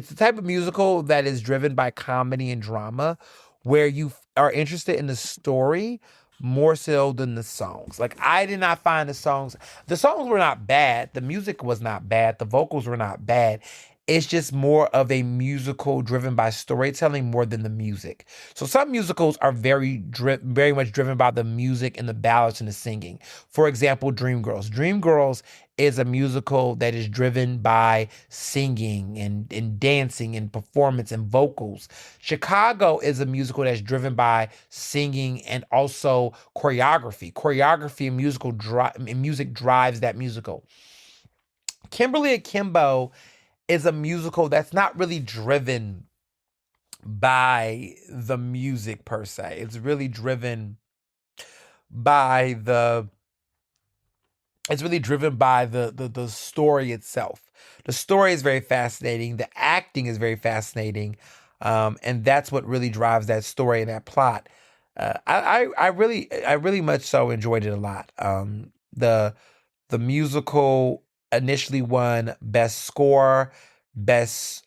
the type of musical that is driven by comedy and drama, where you are interested in the story more so than the songs. Like I did not find the songs were not bad, the music was not bad, the vocals were not bad. It's just more of a musical driven by storytelling more than the music. So some musicals are very much driven by the music and the ballads and the singing. For example, Dreamgirls. Dreamgirls is a musical that is driven by singing and dancing and performance and vocals. Chicago is a musical that's driven by singing and also choreography. Choreography and music drives that musical. Kimberly Akimbo is a musical that's not really driven by the music per se. It's really driven by the story itself. The story is very fascinating. The acting is very fascinating, and that's what really drives that story and that plot. I really much so enjoyed it a lot. The musical initially won best score, best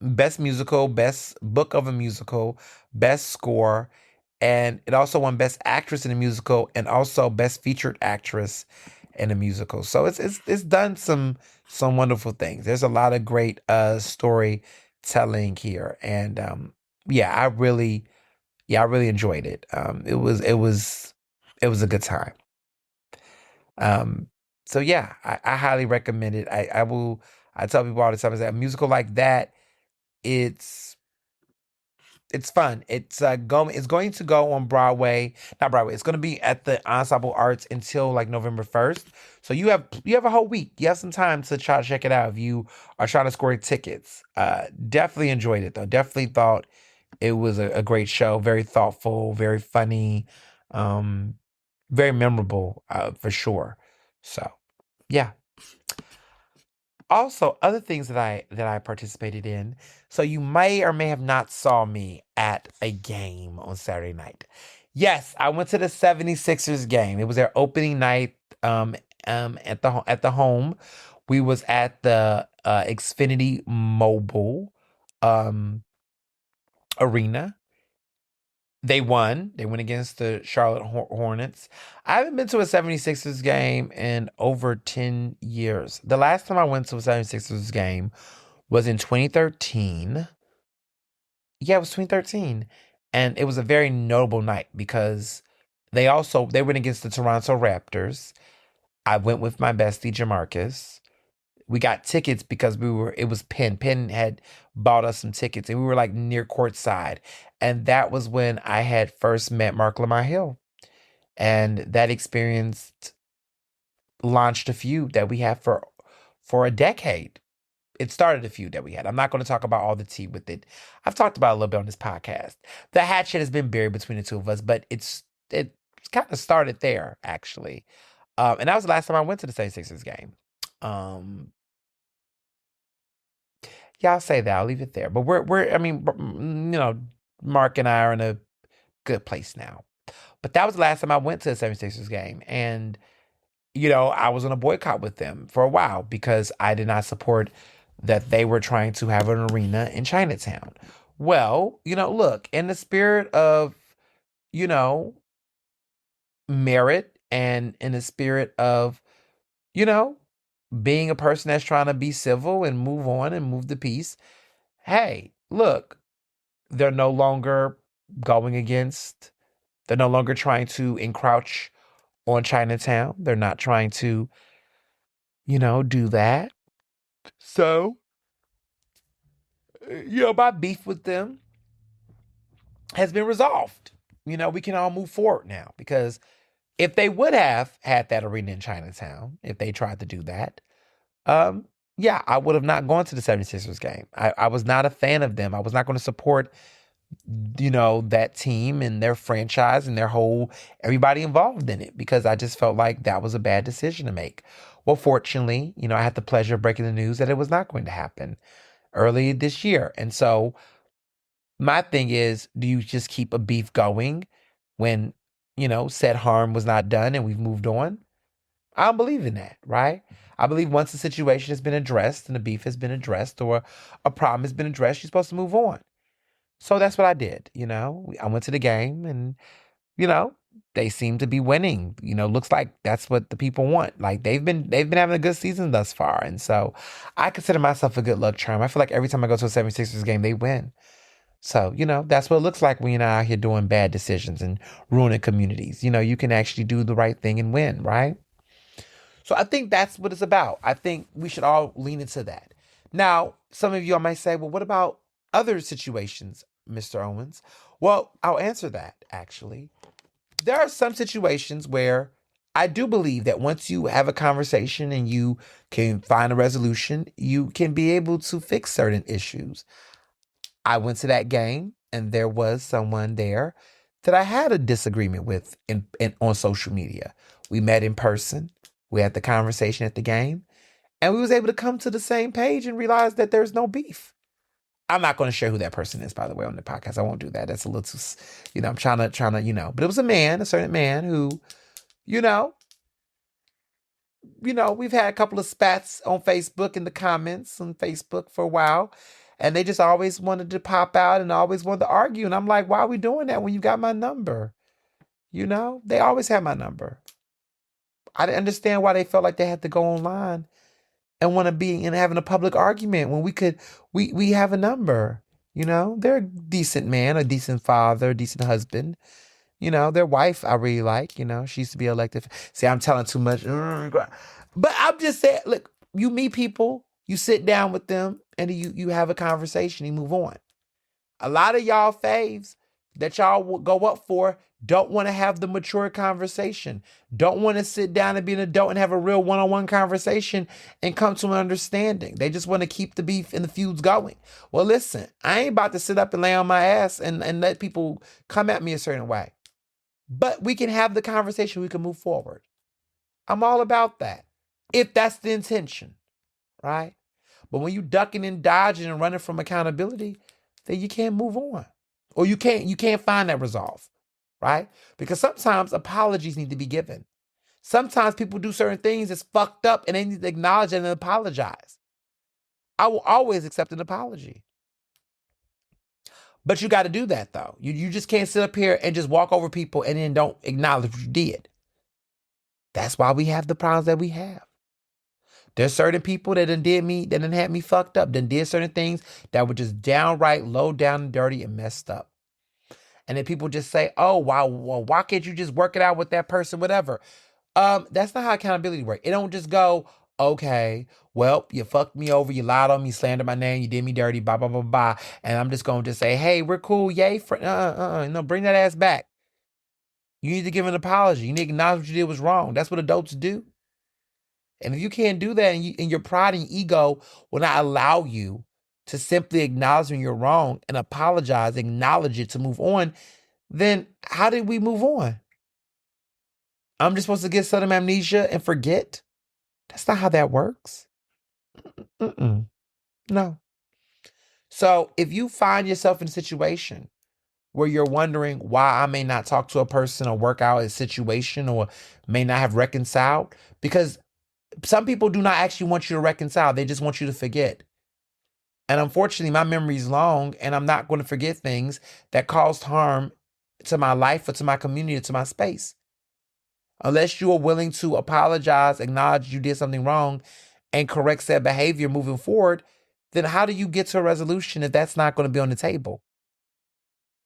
best musical, best book of a musical, best score, and it also won best actress in a musical and also best featured actress in a musical. So it's done some wonderful things. There's a lot of great storytelling here, and yeah, I really enjoyed it. It was a good time. Um, so yeah, I highly recommend it. I tell people all the time is that a musical like that, it's it's fun. It's going to go on Broadway, not Broadway. It's going to be at the Ensemble Arts until like November 1st. So you have a whole week. You have some time to try to check it out if you are trying to score tickets. Definitely enjoyed it though. Definitely thought it was a great show. Very thoughtful, very funny, um, very memorable for sure. So yeah. Also, other things that I participated in. So you may or may have not saw me at a game on Saturday night. Yes, I went to the 76ers game. It was their opening night at the home. We was at the Xfinity Mobile um arena. They won. They went against the Charlotte Hornets. I haven't been to a 76ers game in over 10 years. The last time I went to a 76ers game was in 2013. Yeah, it was 2013. And it was a very notable night because they went against the Toronto Raptors. I went with my bestie Jamarcus. We got tickets because it was Penn. Penn had bought us some tickets and we were like near courtside. And that was when I had first met Mark Lamar Hill. And that experience launched a feud that we have for a decade. It started a feud that we had. I'm not going to talk about all the tea with it. I've talked about it a little bit on this podcast. The hatchet has been buried between the two of us, but it kind of started there actually. And that was the last time I went to the 76ers game. Um, yeah, I'll say that. I'll leave it there. But I mean, Mark and I are in a good place now. But that was the last time I went to a 76ers game. And, I was on a boycott with them for a while because I did not support that they were trying to have an arena in Chinatown. Well, look, in the spirit of, you know, merit and in the spirit of, you know, being a person that's trying to be civil and move on and move the peace, hey, look, they're no longer going against, they're no longer trying to encroach on Chinatown. They're not trying to, do that. So, my beef with them has been resolved. We can all move forward now because if they would have had that arena in Chinatown, if they tried to do that, yeah, I would have not gone to the 76ers game. I was not a fan of them. I was not going to support, that team and their franchise and their whole, everybody involved in it, because I just felt like that was a bad decision to make. Well, fortunately, I had the pleasure of breaking the news that it was not going to happen early this year. And so my thing is, do you just keep a beef going when, said harm was not done and we've moved on? I don't believe in that, right? I believe once the situation has been addressed and the beef has been addressed or a problem has been addressed, you're supposed to move on. So that's what I did. I went to the game and, you know, they seem to be winning. Looks like that's what the people want. Like they've been having a good season thus far. And so I consider myself a good luck charm. I feel like every time I go to a 76ers game, they win. So, that's what it looks like when you're not out here doing bad decisions and ruining communities. You can actually do the right thing and win, right? So I think that's what it's about. I think we should all lean into that. Now, some of you all might say, well, what about other situations, Mr. Owens? Well, I'll answer that actually. There are some situations where I do believe that once you have a conversation and you can find a resolution, you can be able to fix certain issues. I went to that game and there was someone there that I had a disagreement with on social media. We met in person. We had the conversation at the game and we was able to come to the same page and realize that there's no beef. I'm not going to share who that person is, by the way, on the podcast. I won't do that. That's a little too, I'm trying to, but it was a certain man who, you know, we've had a couple of spats on Facebook in the comments on Facebook for a while. And they just always wanted to pop out and always wanted to argue. And I'm like, why are we doing that when you got my number? They always had my number. I didn't understand why they felt like they had to go online and want to be and having a public argument when we have a number. They're a decent man, a decent father, a decent husband. Their wife I really like. She used to be elected. See, I'm telling too much. But I'm just saying, look, you meet people, you sit down with them, and you have a conversation, you move on. A lot of y'all faves that y'all will go up for don't want to have the mature conversation, don't want to sit down and be an adult and have a real one-on-one conversation and come to an understanding. They just want to keep the beef and the feuds going. Well, listen, I ain't about to sit up and lay on my ass and let people come at me a certain way. But we can have the conversation, we can move forward. I'm all about that, if that's the intention, right? But when you ducking and dodging and running from accountability, then you can't move on. Or you can't find that resolve, right? Because sometimes apologies need to be given. Sometimes people do certain things that's fucked up and they need to acknowledge it and apologize. I will always accept an apology. But you got to do that though. You just can't sit up here and just walk over people and then don't acknowledge what you did. That's why we have the problems that we have. There's certain people that done had me fucked up, did certain things that were just downright low down and dirty and messed up. And then people just say, oh, wow, well, why can't you just work it out with that person, whatever? That's not how accountability works. It don't just go, okay, well, you fucked me over, you lied on me, slandered my name, you did me dirty, blah, blah, blah, blah. And I'm just going to just say, hey, we're cool, yay, no, bring that ass back. You need to give an apology. You need to acknowledge what you did was wrong. That's what adults do. And if you can't do that and your pride and ego will not allow you to simply acknowledge when you're wrong and apologize, acknowledge it to move on, then how did we move on? I'm just supposed to get sudden amnesia and forget? That's not how that works. No. So if you find yourself in a situation where you're wondering why I may not talk to a person or work out a situation or may not have reconciled, because some people do not actually want you to reconcile. They just want you to forget. And unfortunately, my memory is long and I'm not going to forget things that caused harm to my life or to my community or to my space. Unless you are willing to apologize, acknowledge you did something wrong, and correct said behavior moving forward, then how do you get to a resolution if that's not going to be on the table?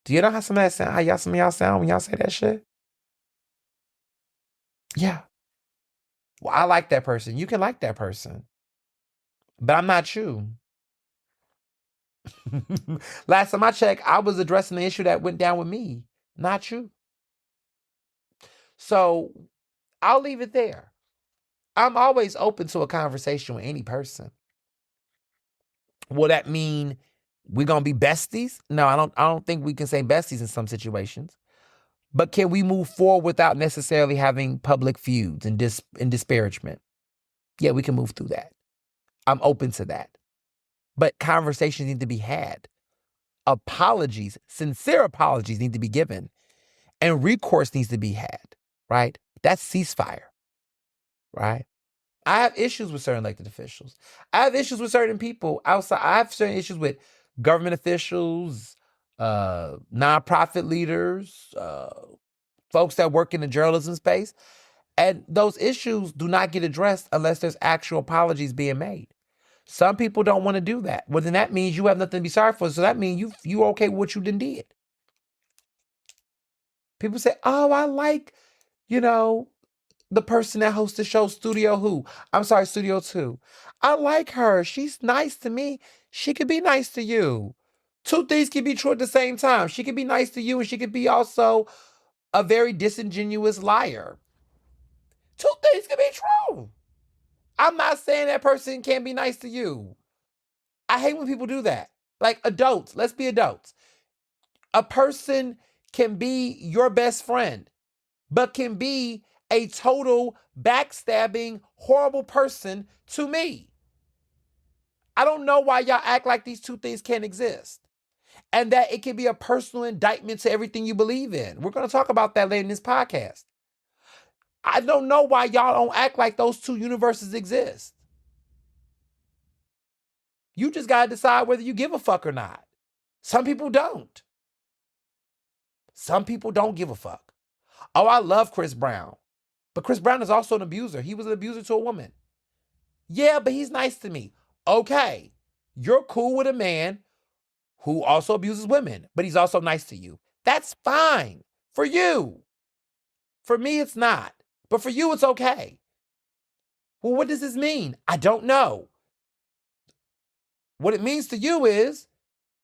Do you know how some of y'all sound when y'all say that shit? Yeah. Well, I like that person. You can like that person. But I'm not you. Last time I checked, I was addressing the issue that went down with me, not you. So I'll leave it there. I'm always open to a conversation with any person. Will that mean we're gonna be besties? No, I don't think we can say besties in some situations. But can we move forward without necessarily having public feuds and disparagement? Yeah, we can move through that. I'm open to that. But conversations need to be had. Apologies, sincere apologies need to be given. And recourse needs to be had, right? That's ceasefire, right? I have issues with certain elected officials. I have issues with certain people outside. I have certain issues with government officials, nonprofit leaders, folks that work in the journalism space. And those issues do not get addressed unless there's actual apologies being made. Some people don't want to do that. Well, then that means you have nothing to be sorry for. So that means you okay with what you did. People say, oh, I like, the person that hosts the show, Studio 2. I like her. She's nice to me. She could be nice to you. Two things can be true at the same time. She could be nice to you and she could be also a very disingenuous liar. Two things can be true. I'm not saying that person can't be nice to you. I hate when people do that. Like adults, let's be adults. A person can be your best friend, but can be a total backstabbing, horrible person to me. I don't know why y'all act like these two things can't exist. And that it can be a personal indictment to everything you believe in. We're going to talk about that later in this podcast. I don't know why y'all don't act like those two universes exist. You just got to decide whether you give a fuck or not. Some people don't. Some people don't give a fuck. Oh, I love Chris Brown. But Chris Brown is also an abuser. He was an abuser to a woman. Yeah, but he's nice to me. Okay. You're cool with a man who also abuses women, but he's also nice to you. That's fine for you. For me, it's not. But for you, it's okay. Well, what does this mean? I don't know. What it means to you is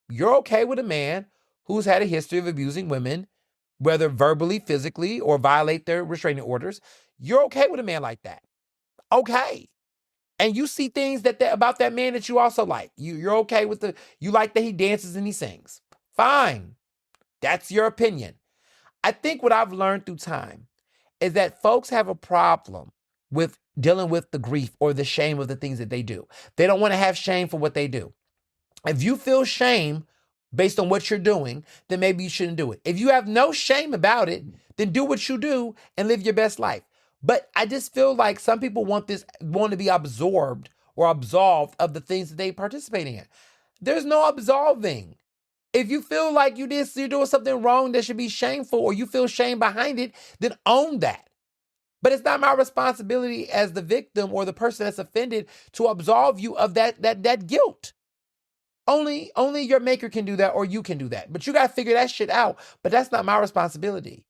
you're okay with a man who's had a history of abusing women, whether verbally, physically, or violate their restraining orders. You're okay with a man like that. Okay. And you see things that about that man that you also like. You're okay with you like that he dances and he sings. Fine. That's your opinion. I think what I've learned through time is that folks have a problem with dealing with the grief or the shame of the things that they do. They don't want to have shame for what they do. If you feel shame based on what you're doing, then maybe you shouldn't do it. If you have no shame about it, then do what you do and live your best life. But I just feel like some people want to be absorbed or absolved of the things that they participate in. There's no absolving. If you feel like you're doing something wrong that should be shameful, or you feel shame behind it, then own that. But it's not my responsibility as the victim or the person that's offended to absolve you of that guilt. Only your maker can do that, or you can do that. But you got to figure that shit out. But that's not my responsibility.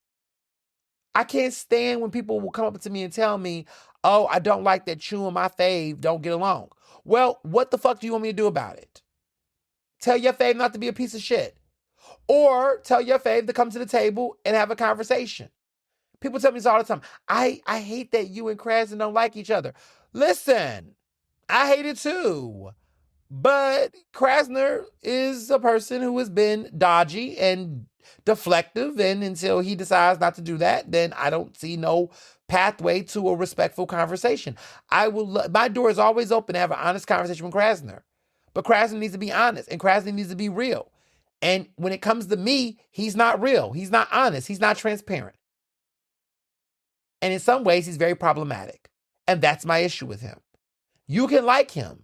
I can't stand when people will come up to me and tell me, oh, I don't like that you and my fave don't get along. Well, what the fuck do you want me to do about it? Tell your fave not to be a piece of shit. Or tell your fave to come to the table and have a conversation. People tell me this all the time. I hate that you and Krasner don't like each other. Listen, I hate it too. But Krasner is a person who has been dodgy and deflective, and until he decides not to do that, then I don't see no pathway to a respectful conversation. My door is always open to have an honest conversation with Krasner. But Krasner needs to be honest, and Krasner needs to be real. And when it comes to me, he's not real. He's not honest. He's not transparent. And in some ways, he's very problematic. And that's my issue with him. You can like him.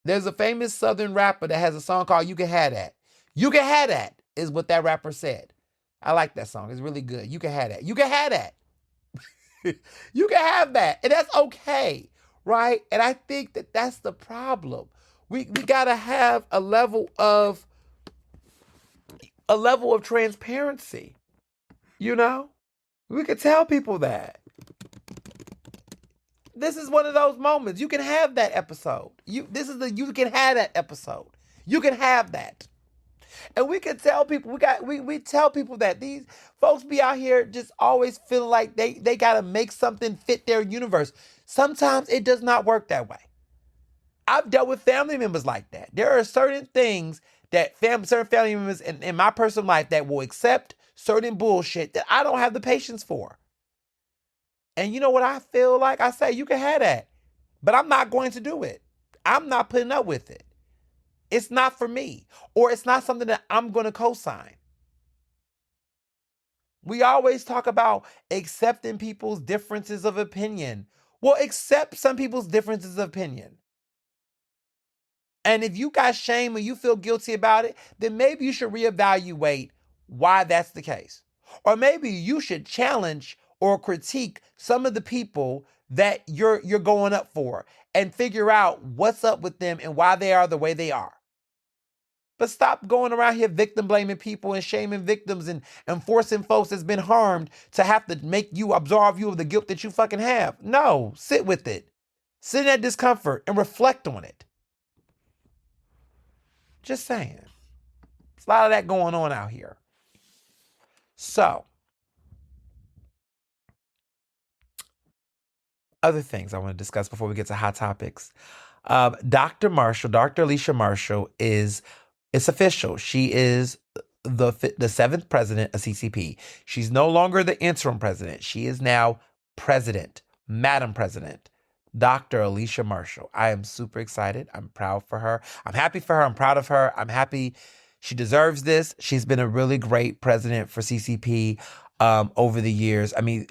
There's a famous Southern rapper that has a song called You Can Have That. You can have that is what that rapper said. I like that song. It's really good. You can have that. You can have that. You can have that. And that's okay, right? And I think that that's the problem. We got to have a level of transparency. You know? We could tell people that. This is one of those moments. You can have that episode. You can have that episode. You can have that. And we can tell people, we tell people that these folks be out here just always feeling like they gotta make something fit their universe. Sometimes it does not work that way. I've dealt with family members like that. There are certain things that certain family members in my personal life that will accept certain bullshit that I don't have the patience for. And you know what I feel like? I say, you can have that, but I'm not going to do it. I'm not putting up with it. It's not for me, or it's not something that I'm going to co-sign. We always talk about accepting people's differences of opinion. Well, accept some people's differences of opinion. And if you got shame or you feel guilty about it, then maybe you should reevaluate why that's the case. Or maybe you should challenge or critique some of the people that you're going up for and figure out what's up with them and why they are the way they are. But stop going around here victim blaming people and shaming victims and forcing folks that's been harmed to have to make you absolve you of the guilt that you fucking have. No, sit with it. Sit in that discomfort and reflect on it. Just saying. There's a lot of that going on out here. So, other things I want to discuss before we get to hot topics. Dr. Alicia Marshall it's official. She is the seventh president of CCP. She's no longer the interim president. She is now president, Madam President, Dr. Alicia Marshall. I am super excited. I'm proud for her. I'm happy for her. I'm proud of her. I'm happy she deserves this. She's been a really great president for CCP over the years. I mean,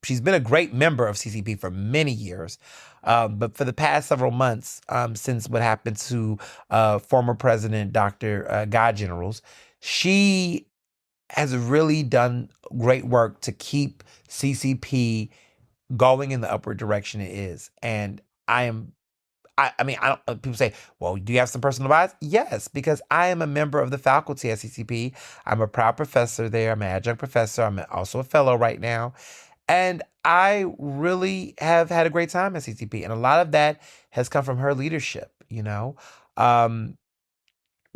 she's been a great member of CCP for many years. But for the past several months, since what happened to former President Dr. Guy Generals, she has really done great work to keep CCP going in the upward direction it is. And I mean, people say, well, do you have some personal bias? Yes, because I am a member of the faculty at CCP. I'm a proud professor there. I'm an adjunct professor. I'm also a fellow right now. And I really have had a great time at CCP. And a lot of that has come from her leadership, you know.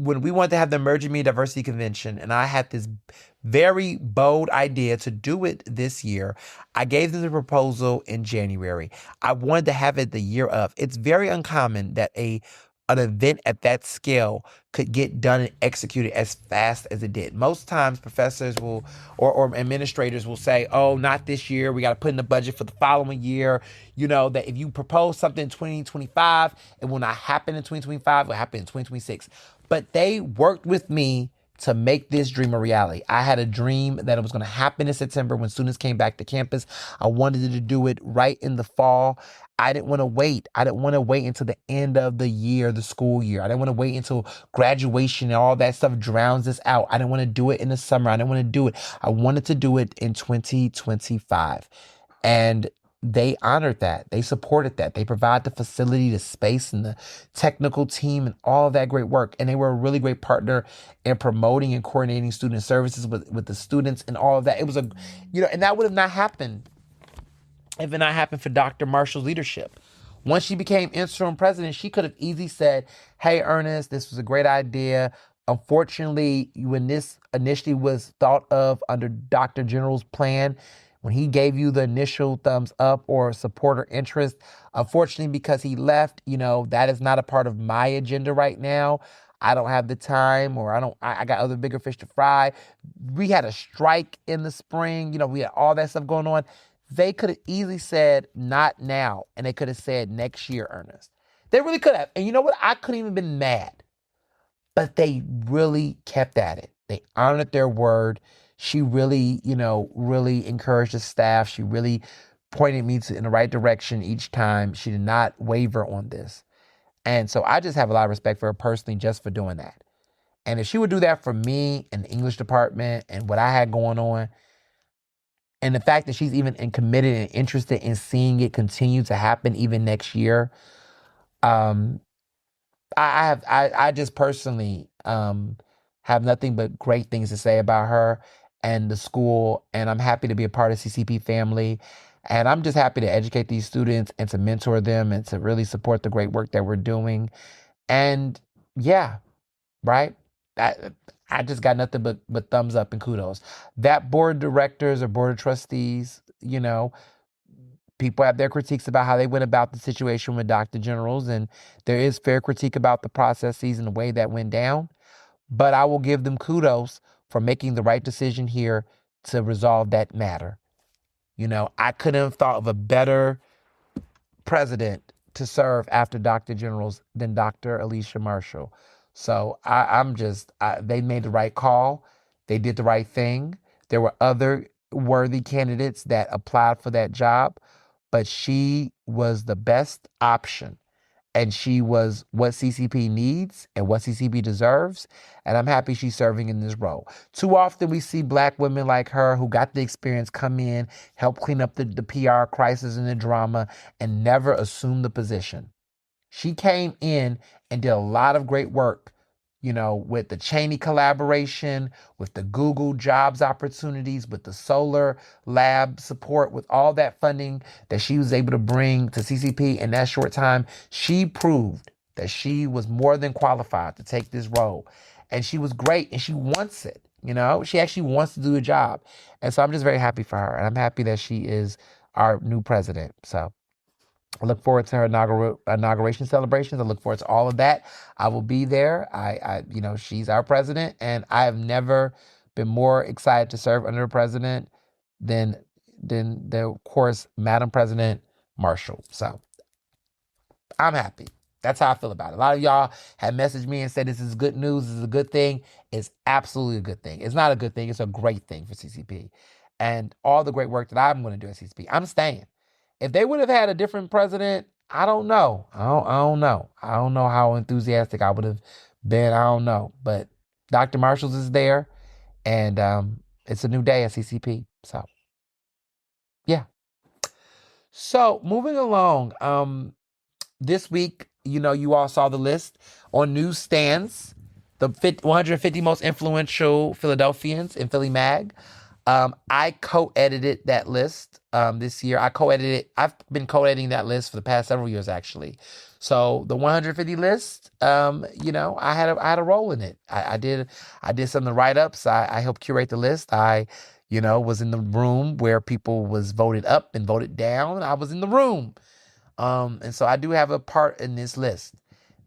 When we wanted to have the Emerging Media Diversity Convention, and I had this very bold idea to do it this year, I gave them the proposal in January. I wanted to have it the year of. It's very uncommon that an event at that scale could get done and executed as fast as it did. Most times professors will or administrators will say, oh, not this year. We got to put in the budget for the following year. You know, that if you propose something in 2025, it will not happen in 2025. It will happen in 2026. But they worked with me to make this dream a reality. I had a dream that it was going to happen in September when students came back to campus. I wanted to do it right in the fall. I didn't want to wait. I didn't want to wait until the end of the year, the school year. I didn't want to wait until graduation and all that stuff drowns us out. I didn't want to do it in the summer. I didn't want to do it. I wanted to do it in 2025. And they honored that. They supported that. They provide the facility, the space, and the technical team and all of that great work. And they were a really great partner in promoting and coordinating student services with the students and all of that. It was and that would have not happened if it not happened for Dr. Marshall's leadership. Once she became interim president, she could have easily said, hey, Ernest, this was a great idea. Unfortunately, when this initially was thought of under Dr. General's plan, when he gave you the initial thumbs up or support or interest, unfortunately, because he left, that is not a part of my agenda right now. I don't have the time, or I got other bigger fish to fry. We had a strike in the spring. We had all that stuff going on. They could have easily said, not now. And they could have said next year, Ernest. They really could have. And you know what? I couldn't even been mad. But they really kept at it. They honored their word. She really, really encouraged the staff. She really pointed me in the right direction each time. She did not waver on this. And so I just have a lot of respect for her personally just for doing that. And if she would do that for me and the English department and what I had going on, and the fact that she's even committed and interested in seeing it continue to happen even next year, I just personally have nothing but great things to say about her and the school, and I'm happy to be a part of CCP family, and I'm just happy to educate these students and to mentor them and to really support the great work that we're doing. And yeah, right? I just got nothing but thumbs up and kudos. That board of directors or board of trustees, people have their critiques about how they went about the situation with Dr. Generals, and there is fair critique about the processes and the way that went down. But I will give them kudos for making the right decision here to resolve that matter. I couldn't have thought of a better president to serve after Dr. Generals than Dr. Alicia Marshall. So they made the right call. They did the right thing. There were other worthy candidates that applied for that job, but she was the best option. And she was what CCP needs and what CCP deserves. And I'm happy she's serving in this role. Too often we see Black women like her who got the experience come in, help clean up the PR crisis and the drama, and never assume the position. She came in and did a lot of great work, with the Cheney collaboration, with the Google jobs opportunities, with the solar lab support, with all that funding that she was able to bring to CCP in that short time. She proved that she was more than qualified to take this role. And she was great, and she wants it. She actually wants to do the job. And so I'm just very happy for her. And I'm happy that she is our new president. So I look forward to her inauguration celebrations. I look forward to all of that. I will be there. She's our president, and I have never been more excited to serve under a president than of course, Madam President Marshall. So I'm happy. That's how I feel about it. A lot of y'all have messaged me and said this is good news, this is a good thing. It's absolutely a good thing. It's not a good thing. It's a great thing for CCP. And all the great work that I'm going to do at CCP, I'm staying. If they would have had a different president, I don't know. I don't know. I don't know how enthusiastic I would have been. I don't know. But Dr. Marshall's is there, and it's a new day at CCP. So, yeah. So, moving along, this week, you all saw the list on newsstands, the 150 most influential Philadelphians in Philly Mag. I co-edited that list this year. I've been co-editing that list for the past several years, actually. So the 150 list, I had a role in it. I did some of the write-ups. I helped curate the list. I was in the room where people was voted up and voted down. I was in the room. And so I do have a part in this list.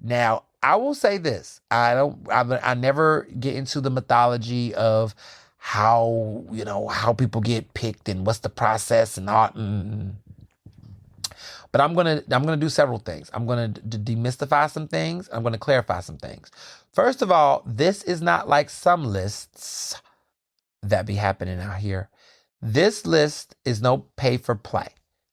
Now, I will say this. I never get into the mythology of how people get picked and what's the process and all. But I'm gonna do several things. I'm gonna demystify some things. I'm gonna clarify some things. First of all, this is not like some lists that be happening out here. This list is no pay for play.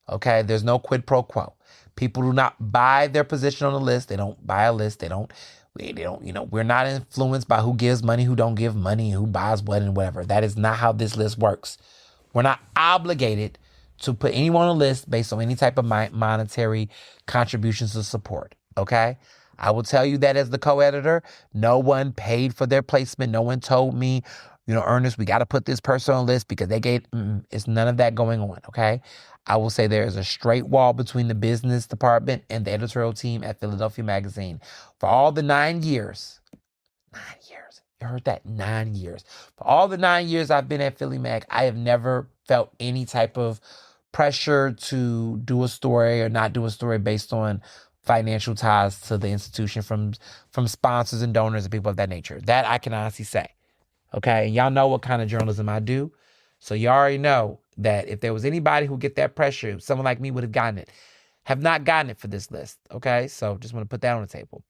Okay, there's no quid pro quo. People do not buy their position on the list. They don't buy a list. They don't, we're not influenced by who gives money, who don't give money, who buys what and whatever. That is not how this list works. We're not obligated to put anyone on a list based on any type of monetary contributions to support. Okay? I will tell you that as the co-editor, no one paid for their placement. No one told me, Ernest, we got to put this person on a list because they gave, it's none of that going on. Okay? I will say there is a straight wall between the business department and the editorial team at Philadelphia Magazine. For all the 9 years, you heard that, 9 years. For all the 9 years I've been at Philly Mag, I have never felt any type of pressure to do a story or not do a story based on financial ties to the institution from sponsors and donors and people of that nature. That I can honestly say. Okay, and y'all know what kind of journalism I do. So you already know that if there was anybody who get that pressure, someone like me would have gotten it. Have not gotten it for this list. Okay, so just want to put that on the table.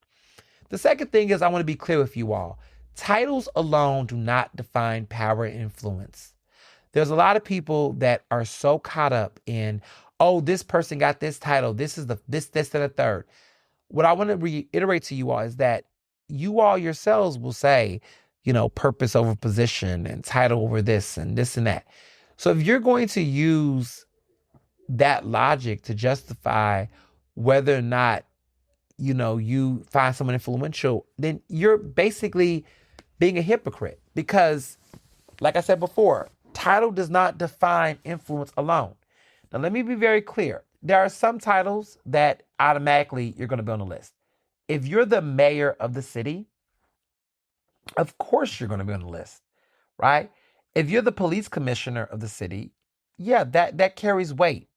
The second thing is I want to be clear with you all. Titles alone do not define power and influence. There's a lot of people that are so caught up in, oh, this person got this title. This is this, and the third. What I want to reiterate to you all is that you all yourselves will say, purpose over position and title over this and that. So if you're going to use that logic to justify whether or not, you find someone influential, then you're basically being a hypocrite because, like I said before, title does not define influence alone. Now, let me be very clear. There are some titles that automatically you're going to be on the list. If you're the mayor of the city, of course you're going to be on the list, right? If you're the police commissioner of the city, yeah, that carries weight.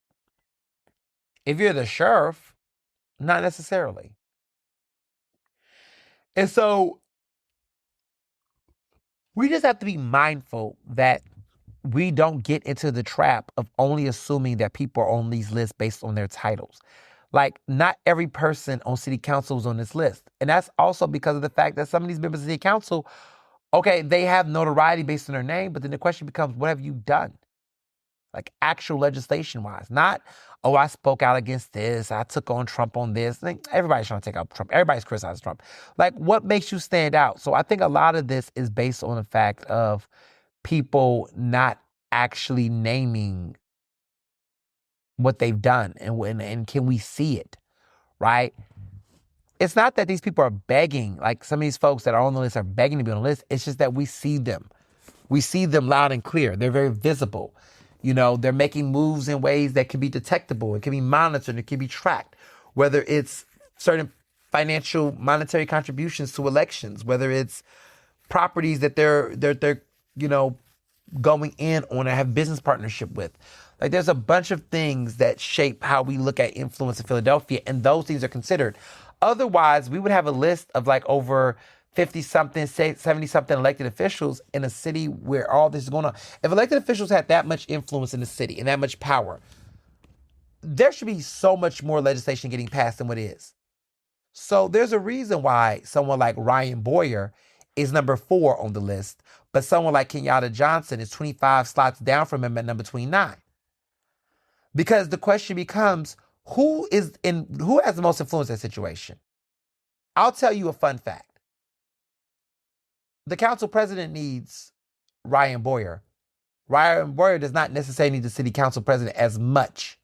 If you're the sheriff, not necessarily. And so we just have to be mindful that we don't get into the trap of only assuming that people are on these lists based on their titles. Like, not every person on city council is on this list. And that's also because of the fact that some of these members of city council, okay, they have notoriety based on their name, but then the question becomes, what have you done? Like, actual legislation-wise. Not, oh, I spoke out against this, I took on Trump on this. Like, everybody's trying to take out Trump. Everybody's criticizing Trump. Like, what makes you stand out? So I think a lot of this is based on the fact of people not actually naming what they've done and can we see it, right? It's not that these people are begging, like some of these folks that are on the list are begging to be on the list. It's just that we see them. We see them loud and clear. They're very visible. You know, they're making moves in ways that can be detectable. It can be monitored. It can be tracked. Whether it's certain financial monetary contributions to elections, whether it's properties that they're you know, going in on or have business partnership with. Like, there's a bunch of things that shape how we look at influence in Philadelphia, and those things are considered. Otherwise, we would have a list of like over 50-something, 70-something elected officials in a city where all this is going on. If elected officials had that much influence in the city and that much power, there should be so much more legislation getting passed than what is. So there's a reason why someone like Ryan Boyer is number 4 on the list, but someone like Kenyatta Johnson is 25 slots down from him at number 29. Because the question becomes, who has the most influence in that situation? I'll tell you a fun fact. The council president needs Ryan Boyer. Ryan Boyer does not necessarily need the city council president as much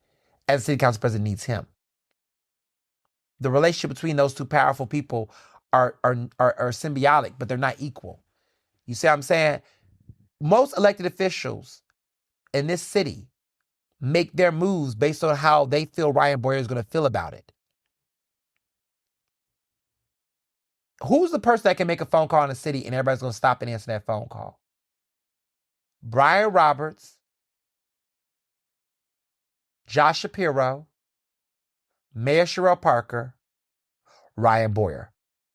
as the city council president needs him. The relationship between those two powerful people are symbiotic, but they're not equal. You see what I'm saying? Most elected officials in this city make their moves based on how they feel Ryan Boyer is going to feel about it. Who's the person that can make a phone call in the city and everybody's going to stop and answer that phone call? Brian Roberts, Josh Shapiro, Mayor Sherelle Parker, Ryan Boyer.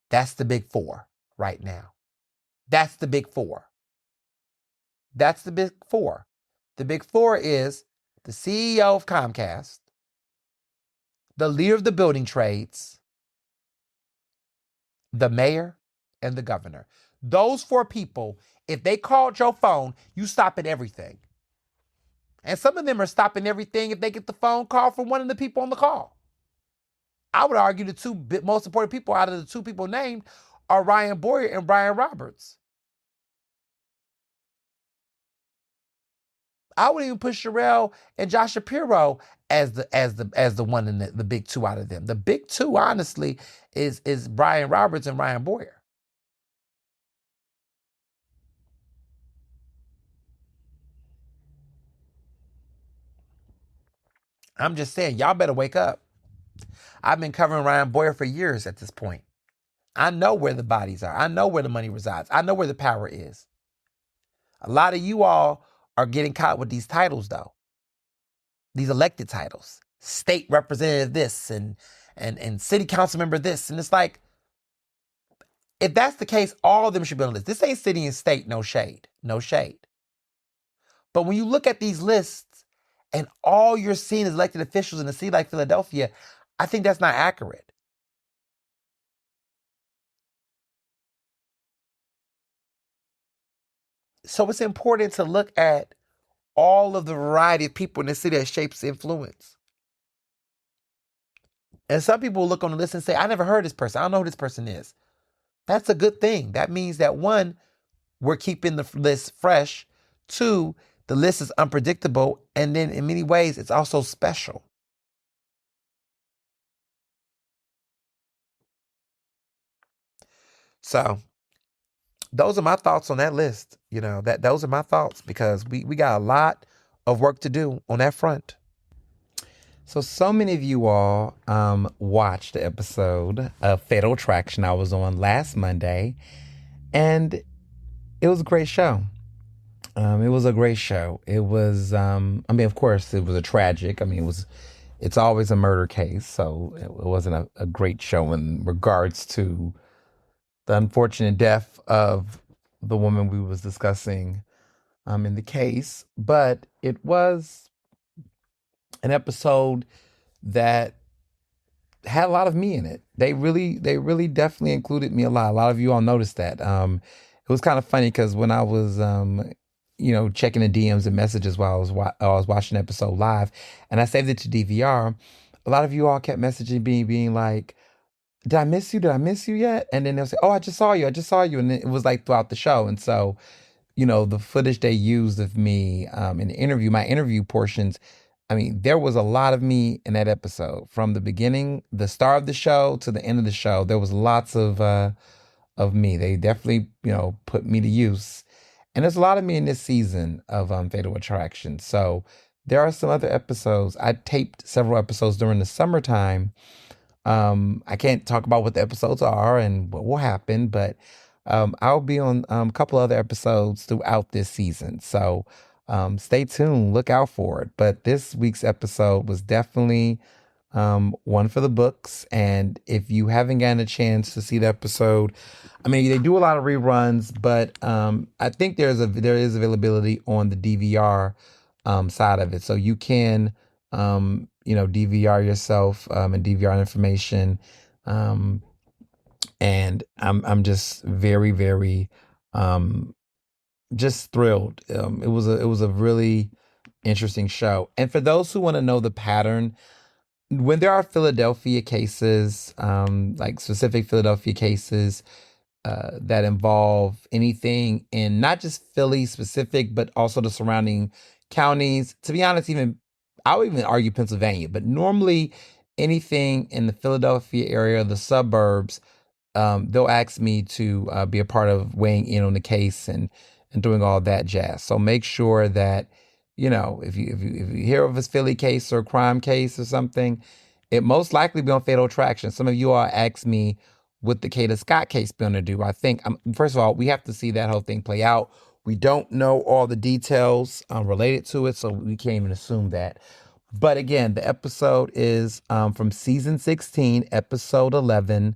That's the big 4 right now. That's the big 4. That's the big 4. The big 4 is the CEO of Comcast, the leader of the building trades, the mayor, and the governor. Those 4 people, if they called your phone, you stopping everything. And some of them are stopping everything if they get the phone call from one of the people on the call. I would argue the 2 most important people out of the 2 people named are Ryan Boyer and Brian Roberts. I would even put Sherelle and Josh Shapiro as the one in the big 2 out of them. The big 2, honestly, is Brian Roberts and Ryan Boyer. I'm just saying, y'all better wake up. I've been covering Ryan Boyer for years at this point. I know where the bodies are. I know where the money resides. I know where the power is. A lot of you all are getting caught with these titles, though. These elected titles. State representative this and city council member this. And it's like, if that's the case, all of them should be on the list. This ain't city and state, no shade. No shade. But when you look at these lists and all you're seeing is elected officials in a city like Philadelphia, I think that's not accurate. So it's important to look at all of the variety of people in the city that shapes influence. And some people will look on the list and say, I never heard this person. I don't know who this person is. That's a good thing. That means that 1, we're keeping the list fresh. 2, the list is unpredictable. And then in many ways, it's also special. So those are my thoughts on that list. You know, those are my thoughts because we got a lot of work to do on that front. So many of you all watched the episode of Fatal Attraction I was on last Monday, and it was a great show. It was a great show. It was, of course, it was a tragic. It it's always a murder case, so it wasn't a great show in regards to the unfortunate death of the woman we was discussing in the case. But it was an episode that had a lot of me in it. They really definitely included me a lot. A lot of you all noticed that. It was kind of funny because when I was checking the DMs and messages while I was watching the episode live, and I saved it to DVR. A lot of you all kept messaging me, being like, "Did I miss you? Did I miss you yet?" And then they'll say, "Oh, I just saw you. I just saw you." And it was like throughout the show, and so the footage they used of me in the interview, my interview portions, I mean, there was a lot of me in that episode from the beginning, the start of the show to the end of the show. There was lots of me. They definitely, put me to use. And there's a lot of me in this season of Fatal Attraction. So there are some other episodes. I taped several episodes during the summertime. I can't talk about what the episodes are and what will happen, but I'll be on a couple other episodes throughout this season. So stay tuned, look out for it. But this week's episode was definitely one for the books. And if you haven't gotten a chance to see the episode, I mean, they do a lot of reruns, but I think there is availability on the DVR side of it, so you can DVR yourself and DVR information. And I'm just very, very just thrilled. It was a really interesting show. And for those who want to know the pattern, when there are Philadelphia cases, like specific Philadelphia cases that involve anything in not just Philly specific, but also the surrounding counties. To be honest, I would even argue Pennsylvania, but normally anything in the Philadelphia area, the suburbs, they'll ask me to be a part of weighing in on the case and doing all that jazz. So make sure that if you hear of a Philly case or a crime case or something, it most likely be on Fatal Attraction. Some of you all asked me what the Kada Scott case going to do. I think first of all, we have to see that whole thing play out. We don't know all the details related to it, so we can't even assume that. But again, the episode is from season 16, episode 11,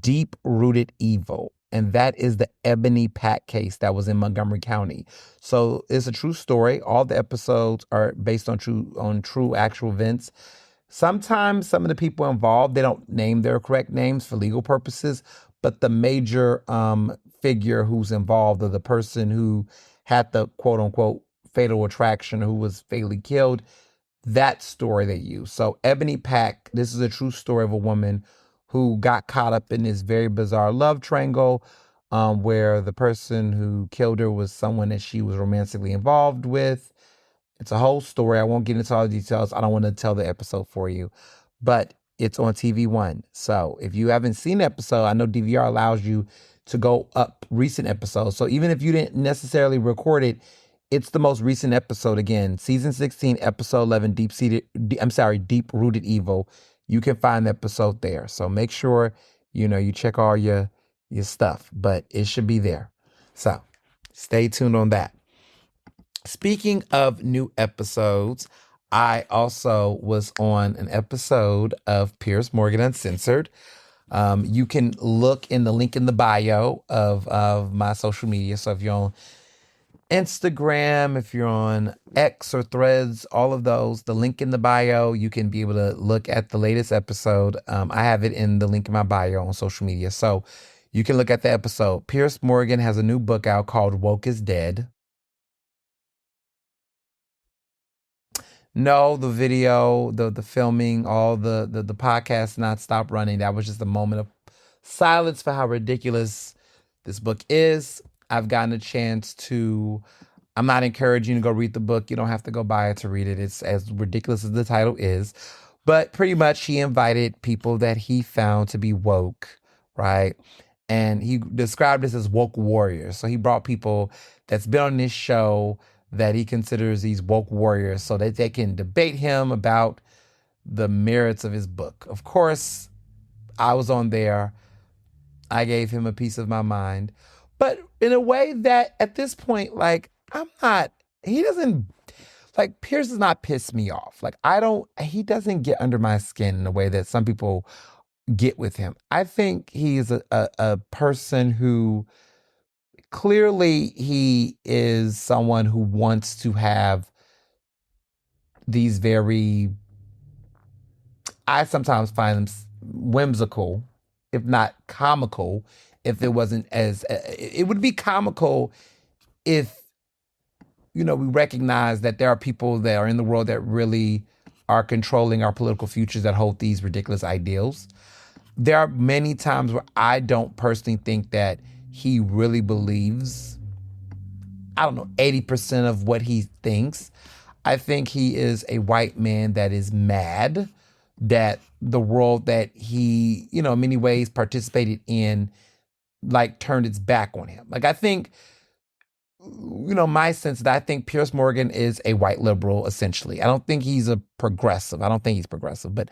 Deep Rooted Evil. And that is the Ebony Pack case that was in Montgomery County. So it's a true story. All the episodes are based on true actual events. Sometimes some of the people involved, they don't name their correct names for legal purposes, but the major figure who's involved, or the person who had the quote unquote fatal attraction, who was fatally killed, that story they use. So Ebony Pack, this is a true story of a woman who got caught up in this very bizarre love triangle, where the person who killed her was someone that she was romantically involved with. It's a whole story. I won't get into all the details. I don't want to tell the episode for you, but it's on TV One. So if you haven't seen the episode, I know DVR allows you to go up recent episodes. So even if you didn't necessarily record it, it's the most recent episode. Again, season 16, episode 11, Deep Rooted Evil. You can find the episode there. So make sure, you check all your stuff, but it should be there. So stay tuned on that. Speaking of new episodes, I also was on an episode of Piers Morgan Uncensored. You can look in the link in the bio of my social media. So if you're on Instagram, if you're on X or Threads, all of those, the link in the bio, you can be able to look at the latest episode. I have it in the link in my bio on social media. So you can look at the episode. Piers Morgan has a new book out called Woke is Dead. No, the video, the filming, all the podcast not stop running. That was just a moment of silence for how ridiculous this book is. I've gotten a chance to, I'm not encouraging you to go read the book. You don't have to go buy it to read it. It's as ridiculous as the title is. But pretty much he invited people that he found to be woke, right? And he described this as woke warriors. So he brought people that's been on this show that he considers these woke warriors so that they can debate him about the merits of his book. Of course, I was on there. I gave him a piece of my mind, but in a way that at this point, like, he doesn't, like Pierce does not piss me off. Like he doesn't get under my skin in the way that some people get with him. I think he's a person who clearly he is someone who wants to have these very, I sometimes find them whimsical, if not comical, if it wasn't as, it would be comical if, we recognize that there are people that are in the world that really are controlling our political futures that hold these ridiculous ideals. There are many times where I don't personally think that he really believes, 80% of what he thinks. I think he is a white man that is mad that the world that he, in many ways participated in, like turned its back on him. Like I think, my sense that I think Piers Morgan is a white liberal, essentially. I don't think he's a progressive. I don't think he's progressive, but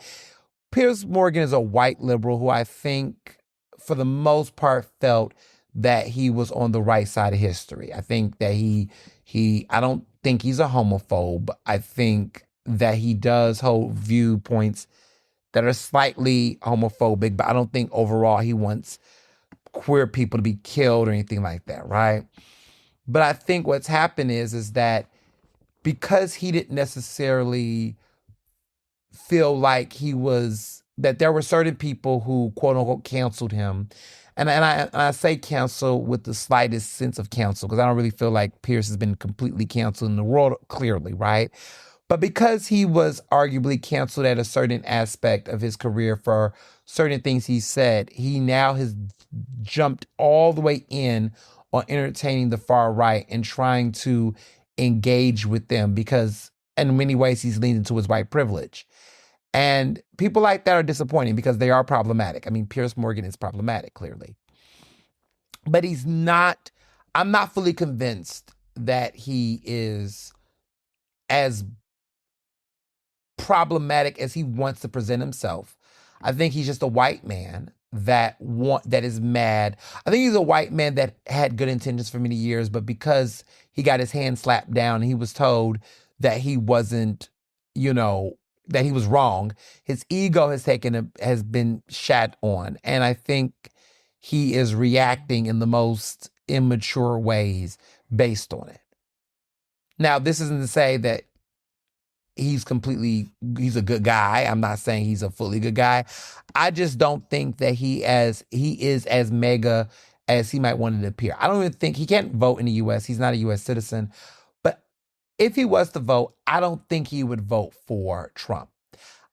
Piers Morgan is a white liberal who I think, for the most part, felt that he was on the right side of history. I think that I don't think he's a homophobe. I think that he does hold viewpoints that are slightly homophobic, but I don't think overall he wants queer people to be killed or anything like that, right? But I think what's happened is that because he didn't necessarily feel like that there were certain people who quote unquote canceled him. And I say cancel with the slightest sense of cancel because I don't really feel like Pierce has been completely canceled in the world, clearly, right? But because he was arguably canceled at a certain aspect of his career for certain things he said, he now has jumped all the way in on entertaining the far right and trying to engage with them because in many ways he's leaned into his white privilege. And people like that are disappointing because they are problematic. I mean, Piers Morgan is problematic, clearly. But I'm not fully convinced that he is as problematic as he wants to present himself. I think he's just a white man that is mad. I think he's a white man that had good intentions for many years, but because he got his hand slapped down and he was told that he wasn't, that he was wrong, his ego has been shat on. And I think he is reacting in the most immature ways based on it. Now, this isn't to say that he's a good guy. I'm not saying he's a fully good guy. I just don't think that he is as mega as he might want to appear. I don't even think he can't vote in the U.S. He's not a U.S. citizen. But if he was to vote, I don't think he would vote for Trump.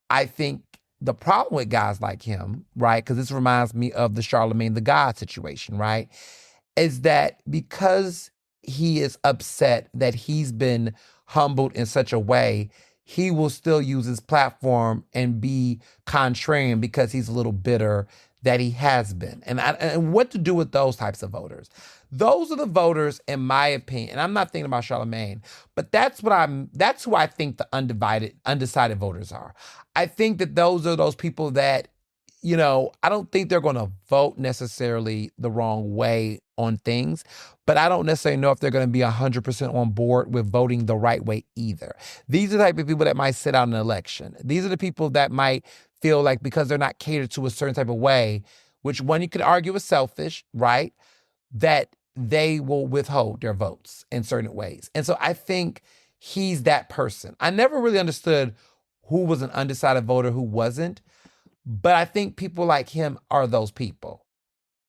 I think the problem with guys like him, right, because this reminds me of the Charlemagne the God situation, right, is that because he is upset that he's been humbled in such a way, he will still use his platform and be contrarian because he's a little bitter that he has been. And what to do with those types of voters? Those are the voters, in my opinion, and I'm not thinking about Charlemagne, but that's who I think the undecided voters are. I think that those are those people that, I don't think they're going to vote necessarily the wrong way on things, but I don't necessarily know if they're going to be 100% on board with voting the right way either. These are the type of people that might sit out an election. These are the people that might feel like because they're not catered to a certain type of way, which one you could argue is selfish, right, that they will withhold their votes in certain ways. And so I think he's that person. I never really understood who was an undecided voter, who wasn't. But I think people like him are those people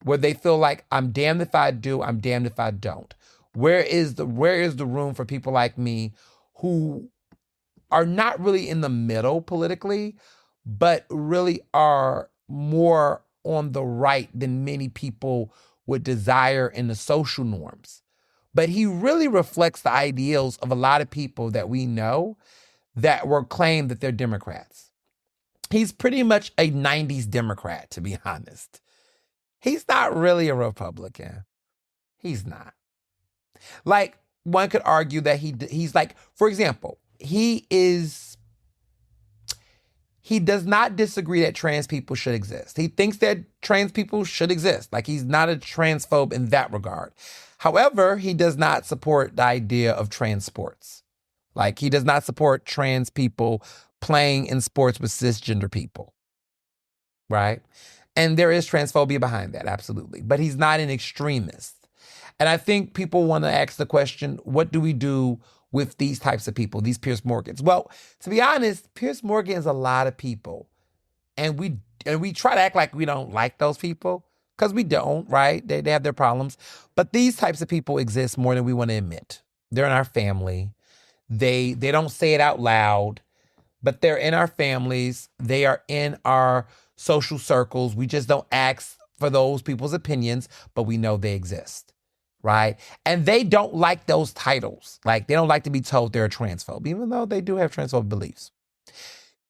where they feel like I'm damned if I do, I'm damned if I don't. Where is the room for people like me who are not really in the middle politically, but really are more on the right than many people would desire in the social norms. But he really reflects the ideals of a lot of people that we know that were claimed that they're Democrats. He's pretty much a 90s Democrat, to be honest. He's not really a Republican. He's not. Like, one could argue that he's like, for example, he does not disagree that trans people should exist. He thinks that trans people should exist. Like, he's not a transphobe in that regard. However, he does not support the idea of trans sports. Like, he does not support trans people playing in sports with cisgender people, right? And there is transphobia behind that, absolutely. But he's not an extremist. And I think people want to ask the question, what do we do with these types of people, these Piers Morgans? Well, to be honest, Piers Morgan is a lot of people. And we try to act like we don't like those people, because we don't, right? They have their problems. But these types of people exist more than we want to admit. They're in our family. They don't say it out loud, but they're in our families. They are in our social circles. We just don't ask for those people's opinions, but we know they exist, right? And they don't like those titles. Like, they don't like to be told they're a transphobe, even though they do have transphobic beliefs.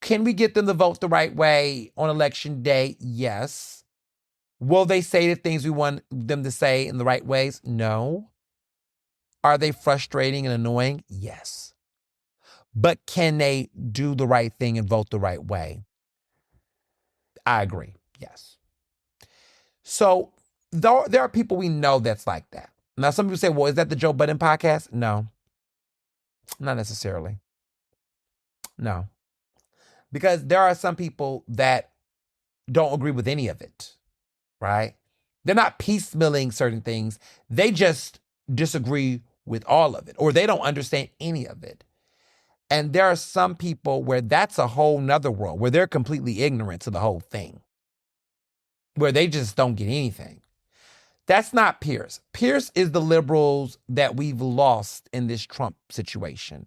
Can we get them to vote the right way on election day? Yes. Will they say the things we want them to say in the right ways? No. Are they frustrating and annoying? Yes. But can they do the right thing and vote the right way? I agree. Yes. So there are people we know that's like that. Now, some people say, well, is that the Joe Budden podcast? No, not necessarily. No. Because there are some people that don't agree with any of it, right? They're not piecemealing certain things. They just disagree with all of it, or they don't understand any of it. And there are some people where that's a whole nother world, where they're completely ignorant to the whole thing, where they just don't get anything. That's not Piers. Piers is the liberals that we've lost in this Trump situation.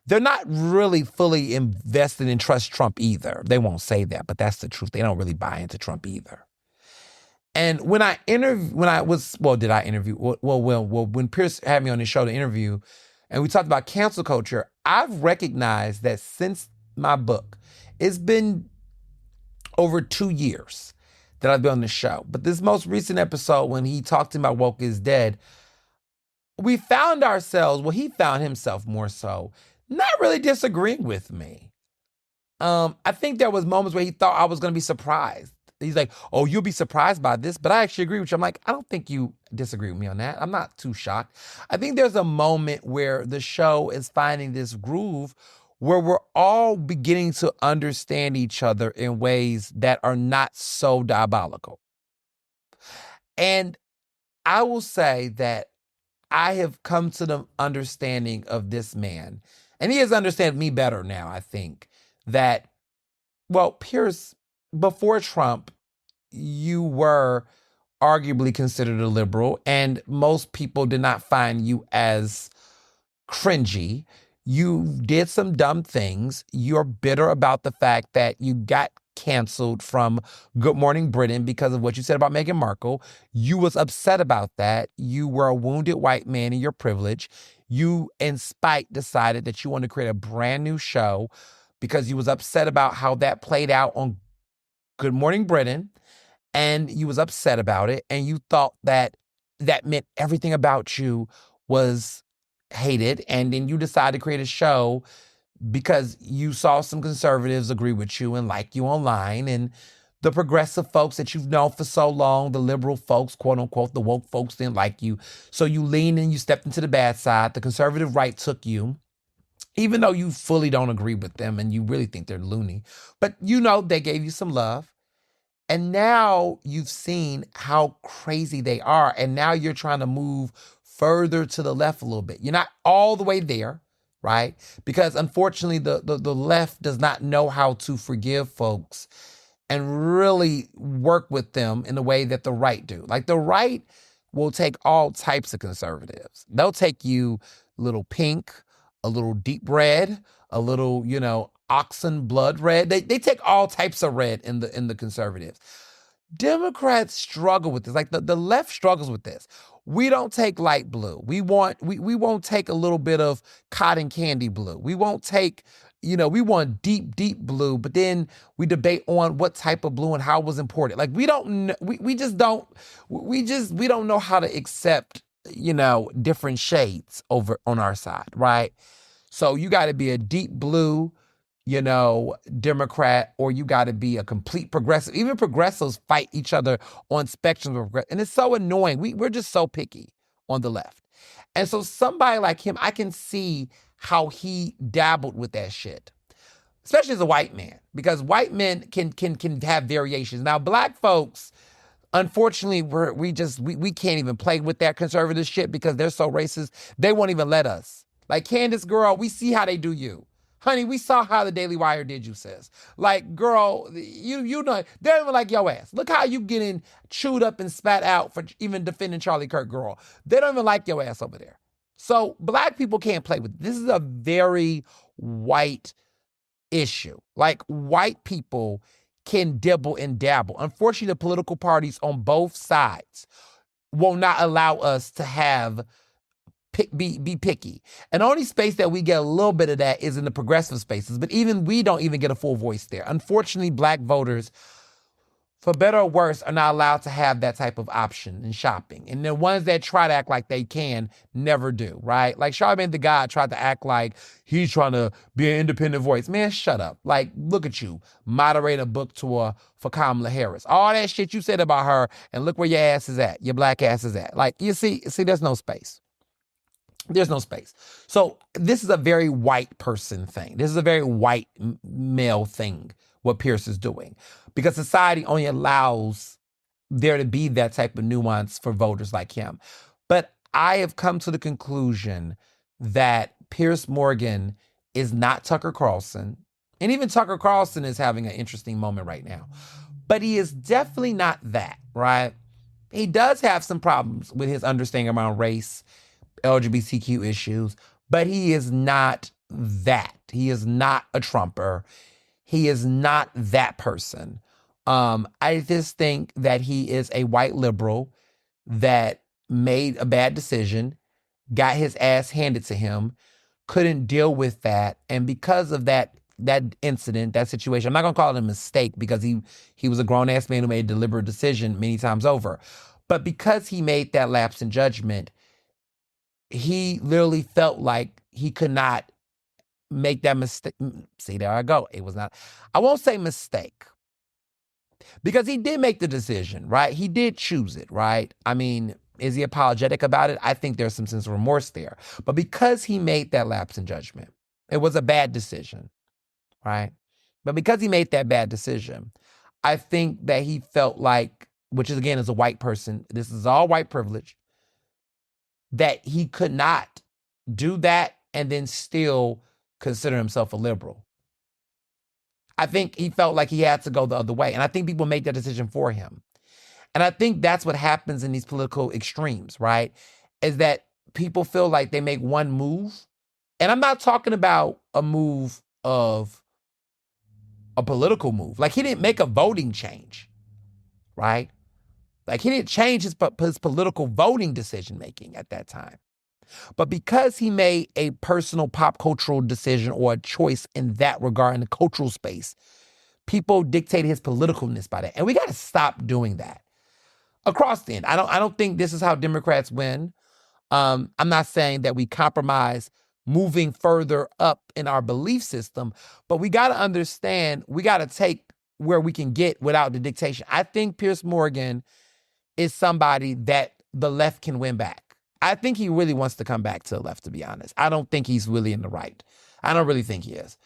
They're not really fully invested in trust Trump either. They won't say that, but that's the truth. They don't really buy into Trump either. And when Piers had me on his show to interview, and we talked about cancel culture, I've recognized that since my book, it's been over 2 years that I've been on the show. But this most recent episode, when he talked about Woke is Dead, we found ourselves, well, he found himself more so, not really disagreeing with me. I think there was moments where he thought I was going to be surprised. He's like, oh, you'll be surprised by this, but I actually agree with you. I'm like, I don't think you disagree with me on that. I'm not too shocked. I think there's a moment where the show is finding this groove where we're all beginning to understand each other in ways that are not so diabolical. And I will say that I have come to the understanding of this man, and he has understood me better now, I think, that, well, Piers, before Trump, you were arguably considered a liberal, and most people did not find you as cringy. You did some dumb things. You're bitter about the fact that you got canceled from Good Morning Britain because of what you said about Meghan Markle. You was upset about that. You were a wounded white man in your privilege. You, in spite, decided that you wanted to create a brand new show because you was upset about how that played out on Good Morning Britain, and you was upset about it, and you thought that that meant everything about you was hated, and then you decided to create a show because you saw some conservatives agree with you and like you online, and the progressive folks that you've known for so long, the liberal folks, quote unquote, the woke folks didn't like you. So you leaned and you stepped into the bad side. The conservative right took you, even though you fully don't agree with them and you really think they're loony. But you know they gave you some love. And now you've seen how crazy they are. And now you're trying to move further to the left a little bit. You're not all the way there, right? Because unfortunately, the left does not know how to forgive folks and really work with them in the way that the right do. Like, the right will take all types of conservatives. They'll take you a little pink, a little deep red, a little, oxen blood red. They take all types of red in the conservatives. Democrats struggle with this. Like, the left struggles with this. We don't take light blue. We won't take a little bit of cotton candy blue. We won't take, we want deep, deep blue, but then we debate on what type of blue and how it was imported. Like, we don't, we don't know how to accept, different shades over on our side, right? So you got to be a deep blue, Democrat, or you got to be a complete progressive. Even progressives fight each other on spectrums of progressive. And it's so annoying. We're just so picky on the left. And so somebody like him, I can see how he dabbled with that shit, especially as a white man, because white men can have variations. Now, black folks, unfortunately, we can't even play with that conservative shit because they're so racist. They won't even let us. Like, Candace, girl, we see how they do you. Honey, we saw how the Daily Wire did you, sis. Like, girl, you know, they don't even like your ass. Look how you getting chewed up and spat out for even defending Charlie Kirk, girl. They don't even like your ass over there. So black people can't play with it. This is a very white issue. Like, white people can dibble and dabble. Unfortunately, the political parties on both sides will not allow us to have be picky. And the only space that we get a little bit of that is in the progressive spaces, but even we don't even get a full voice there. Unfortunately, black voters, for better or worse, are not allowed to have that type of option in shopping. And the ones that try to act like they can never do, right? Like Charlamagne the God tried to act like he's trying to be an independent voice. Man, shut up. Like, look at you, moderate a book tour for Kamala Harris. All that shit you said about her, and look where your ass is at, your black ass is at. Like, you see, there's no space. There's no space. So this is a very white person thing. This is a very white male thing, what Pierce is doing. Because society only allows there to be that type of nuance for voters like him. But I have come to the conclusion that Pierce Morgan is not Tucker Carlson. And even Tucker Carlson is having an interesting moment right now. But he is definitely not that, right? He does have some problems with his understanding around race, LGBTQ issues, but he is not that. He is not a Trumper. He is not that person. I just think that he is a white liberal that made a bad decision, got his ass handed to him, couldn't deal with that, and because of that incident, that situation, I'm not gonna call it a mistake because he was a grown ass man who made a deliberate decision many times over, but because he made that lapse in judgment, he literally felt like he could not make that mistake. See, there I go. It was not, I won't say mistake, because he did make the decision, right? He did choose it, right? I mean, is he apologetic about it? I think there's some sense of remorse there. But because he made that lapse in judgment, it was a bad decision, right? But because he made that bad decision, I think that he felt like, which is again, as a white person, this is all white privilege, that he could not do that and then still consider himself a liberal. I think he felt like he had to go the other way. And I think people make that decision for him. And I think that's what happens in these political extremes, right? Is that people feel like they make one move. And I'm not talking about a move of a political move. Like, he didn't make a voting change, right? Like, he didn't change his political voting decision-making at that time. But because he made a personal pop cultural decision or a choice in that regard in the cultural space, people dictate his politicalness by that. And we got to stop doing that across the end. I don't think this is how Democrats win. I'm not saying that we compromise moving further up in our belief system, but we got to understand, we got to take where we can get without the dictation. I think Pierce Morgan is somebody that the left can win back. I think he really wants to come back to the left, to be honest. I don't think he's really in the right. I don't really think he is.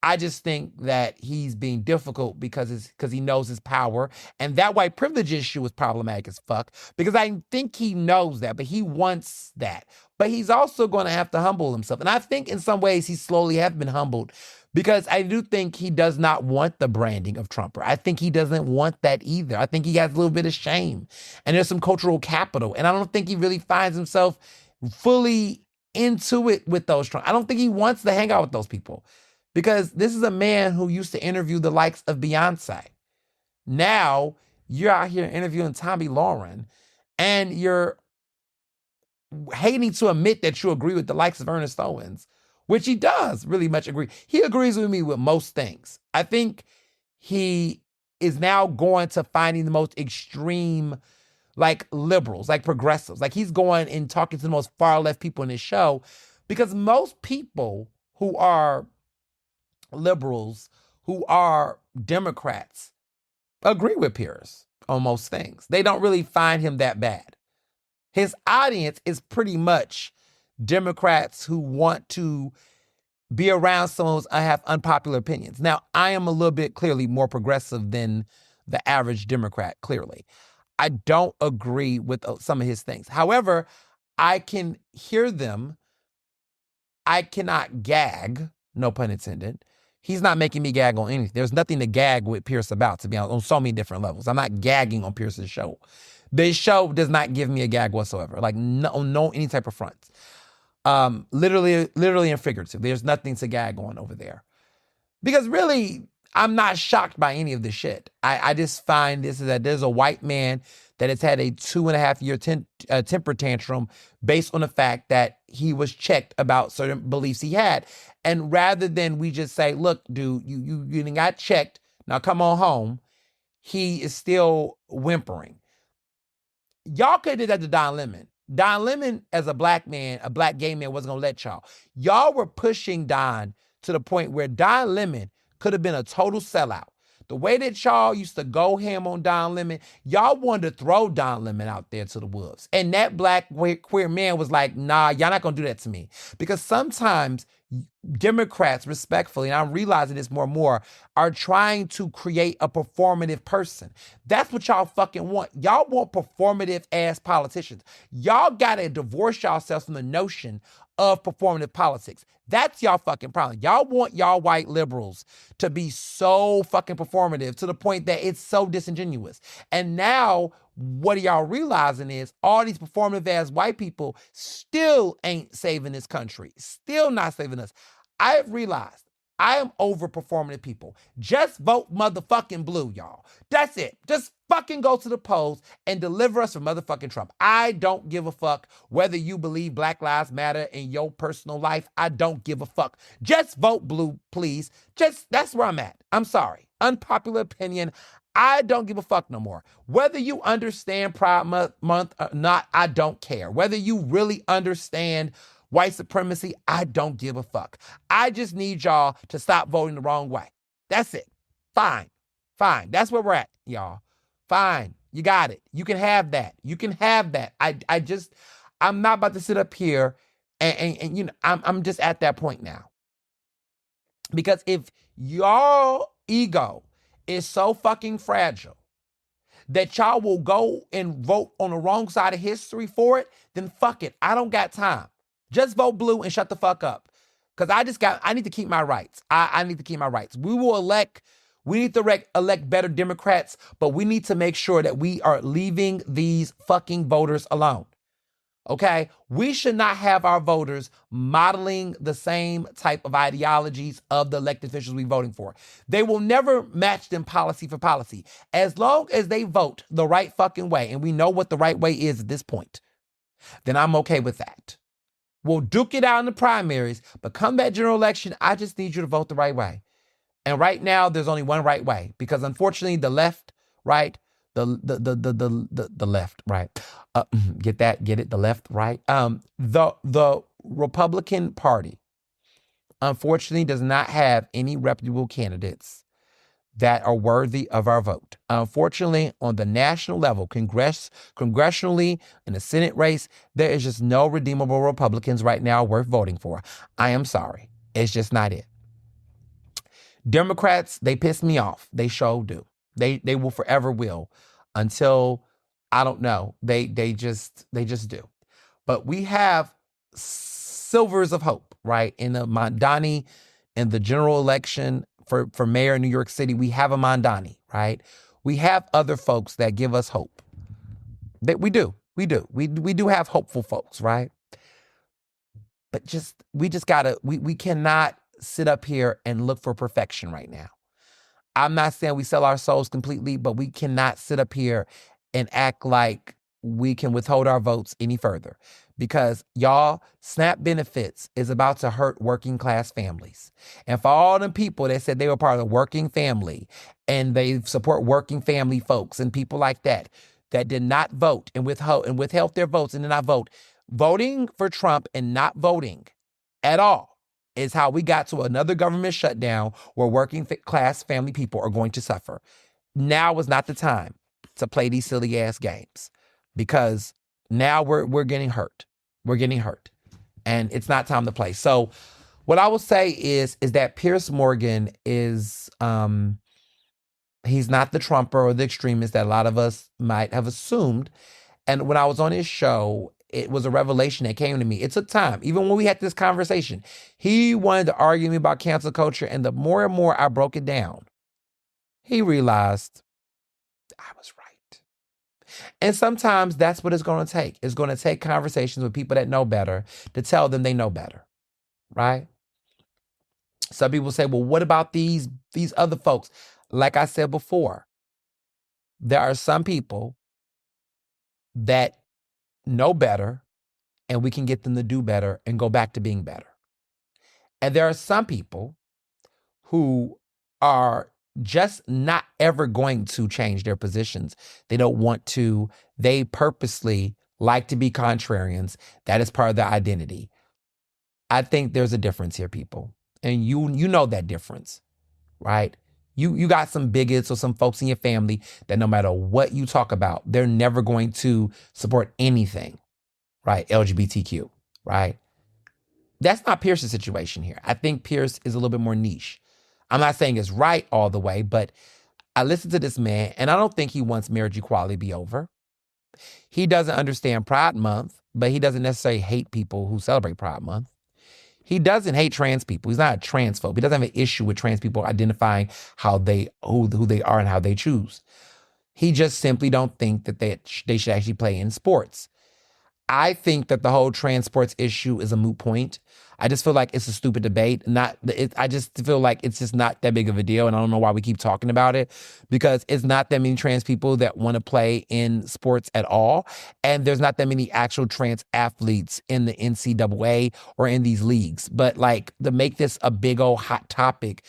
I just think that he's being difficult because he knows his power. And that white privilege issue is problematic as fuck, because I think he knows that, but he wants that. But he's also going to have to humble himself. And I think in some ways he slowly have been humbled, because I do think he does not want the branding of Trumper. I think he doesn't want that either. I think he has a little bit of shame. And there's some cultural capital. And I don't think he really finds himself fully into it with those Trump. I don't think he wants to hang out with those people, because this is a man who used to interview the likes of Beyonce. Now you're out here interviewing Tommy Lauren, and you're hating to admit that you agree with the likes of Ernest Owens, which he does really much agree. He agrees with me with most things. I think he is now going to finding the most extreme, like, liberals, like progressives. Like, he's going and talking to the most far left people in his show, because most people who are liberals, who are Democrats, agree with Pierce on most things. They don't really find him that bad. His audience is pretty much Democrats who want to be around someone who have unpopular opinions. Now, I am a little bit clearly more progressive than the average Democrat, clearly. I don't agree with some of his things. However, I can hear them. I cannot gag, no pun intended. He's not making me gag on anything. There's nothing to gag with Pierce about, to be honest, on so many different levels. I'm not gagging on Pierce's show. This show does not give me a gag whatsoever, like no any type of fronts. Literally and figurative. There's nothing to gag on over there. Because really, I'm not shocked by any of this shit. I just find this is that there's a white man that has had a 2.5-year temper tantrum based on the fact that he was checked about certain beliefs he had. And rather than we just say, look, dude, you got checked, now come on home, he is still whimpering. Y'all could have did that to Don Lemon. Don Lemon, as a black man, a black gay man, wasn't going to let y'all. Y'all were pushing Don to the point where Don Lemon could have been a total sellout. The way that y'all used to go ham on Don Lemon, y'all wanted to throw Don Lemon out there to the wolves. And that black queer man was like, nah, y'all not going to do that to me. Because sometimes Democrats, respectfully, and I'm realizing this more and more, are trying to create a performative person. That's what y'all fucking want. Y'all want performative ass politicians. Y'all gotta divorce yourselves from the notion of performative politics. That's y'all fucking problem. Y'all want y'all white liberals to be so fucking performative to the point that it's so disingenuous. And now what y'all realizing is all these performative ass white people still ain't saving this country. Still not saving us. I have realized I am over performative people. Just vote motherfucking blue, y'all. That's it. Just fucking go to the polls and deliver us from motherfucking Trump. I don't give a fuck whether you believe Black Lives Matter in your personal life. I don't give a fuck. Just vote blue, please. That's where I'm at. I'm sorry. Unpopular opinion. I don't give a fuck no more. Whether you understand Pride Month or not, I don't care. Whether you really understand white supremacy, I don't give a fuck. I just need y'all to stop voting the wrong way. That's it. Fine. That's where we're at, y'all. Fine. You got it. You can have that. I'm not about to sit up here and you know, I'm just at that point now. Because if your ego is so fucking fragile that y'all will go and vote on the wrong side of history for it, then fuck it. I don't got time. Just vote blue and shut the fuck up. Because I need to keep my rights. I need to keep my rights. We need to elect better Democrats, but we need to make sure that we are leaving these fucking voters alone. Okay? We should not have our voters modeling the same type of ideologies of the elected officials we're voting for. They will never match them policy for policy. As long as they vote the right fucking way, and we know what the right way is at this point, then I'm okay with that. We'll duke it out in the primaries, but come that general election, I just need you to vote the right way. And right now, there's only one right way, because unfortunately, the left, right, the left, right, get it, the left, right, the Republican Party, unfortunately, does not have any reputable candidates that are worthy of our vote. Unfortunately, on the national level, congressionally, in the Senate race, there is just no redeemable Republicans right now worth voting for. I am sorry. It's just not it. Democrats, they piss me off. They sure do. They will forever will until, I don't know, they just do. But we have silvers of hope, right? In the Mondani, in the general election for mayor in New York City, we have a Mondani, right? We have other folks that give us hope. We do have hopeful folks, right? But we cannot sit up here and look for perfection right now. I'm not saying we sell our souls completely, but we cannot sit up here and act like we can withhold our votes any further. Because y'all, SNAP benefits is about to hurt working class families. And for all the people that said they were part of the working family and they support working family folks and people like that did not vote and withheld their votes and did not vote, voting for Trump and not voting at all is how we got to another government shutdown where working class family people are going to suffer. Now is not the time to play these silly ass games, because now we're getting hurt. We're getting hurt. and it's not time to play. So what I will say is that Pierce Morgan is he's not the Trumper or the extremist that a lot of us might have assumed. And when I was on his show, it was a revelation that came to me. It took time. Even when we had this conversation, he wanted to argue me about cancel culture. And the more and more I broke it down, he realized I was right. And sometimes that's what it's going to take. It's going to take conversations with people that know better to tell them they know better, right? Some people say, well, what about these other folks? Like I said before, there are some people that know better and we can get them to do better and go back to being better. And there are some people who are just not ever going to change their positions. They don't want to. They purposely like to be contrarians. That is part of their identity. I think there's a difference here, people. And you know that difference, right? You got some bigots or some folks in your family that no matter what you talk about, they're never going to support anything, right? LGBTQ, right? That's not Pierce's situation here. I think Pierce is a little bit more niche. I'm not saying it's right all the way, but I listened to this man and I don't think he wants marriage equality to be over. He doesn't understand Pride Month, but he doesn't necessarily hate people who celebrate Pride Month. He doesn't hate trans people. He's not a transphobe. He doesn't have an issue with trans people identifying who they are and how they choose. He just simply don't think that they should actually play in sports. I think that the whole trans sports issue is a moot point. I just feel like it's a stupid debate. I just feel like it's just not that big of a deal, and I don't know why we keep talking about it, because it's not that many trans people that want to play in sports at all, and there's not that many actual trans athletes in the NCAA or in these leagues. But like, to make this a big old hot topic,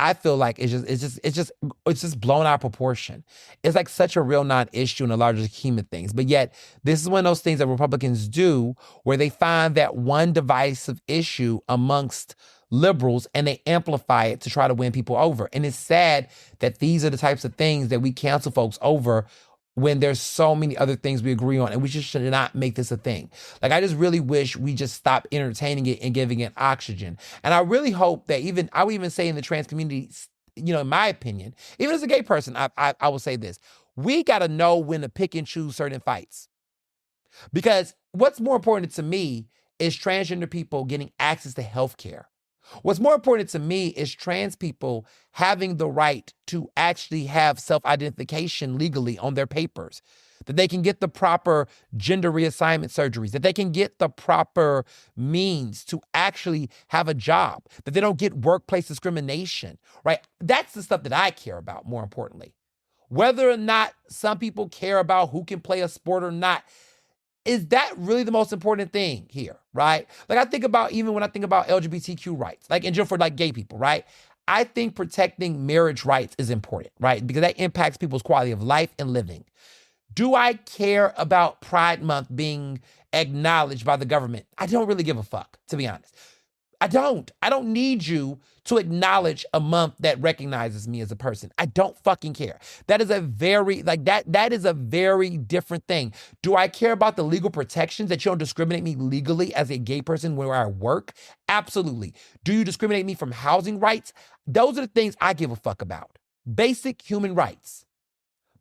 I feel like it's just blown out of proportion. It's like such a real non-issue in the larger scheme of things. But yet, this is one of those things that Republicans do where they find that one divisive issue amongst liberals and they amplify it to try to win people over. And it's sad that these are the types of things that we cancel folks over when there's so many other things we agree on, and we just should not make this a thing. Like, I just really wish we just stop entertaining it and giving it oxygen. And I really hope that I would even say in the trans community, in my opinion, even as a gay person, I will say this: we got to know when to pick and choose certain fights. Because what's more important to me is transgender people getting access to health care. What's more important to me is trans people having the right to actually have self-identification legally on their papers, that they can get the proper gender reassignment surgeries, that they can get the proper means to actually have a job, that they don't get workplace discrimination, right? That's the stuff that I care about, more importantly. Whether or not some people care about who can play a sport or not, is that really the most important thing here, right? Like, I think about, even when I think about LGBTQ rights, like in general for like gay people, right? I think protecting marriage rights is important, right? Because that impacts people's quality of life and living. Do I care about Pride Month being acknowledged by the government? I don't really give a fuck, to be honest. I don't need you to acknowledge a month that recognizes me as a person. I don't fucking care. That is a very, that is a very different thing. Do I care about the legal protections that you don't discriminate me legally as a gay person where I work? Absolutely. Do you discriminate me from housing rights? Those are the things I give a fuck about. Basic human rights.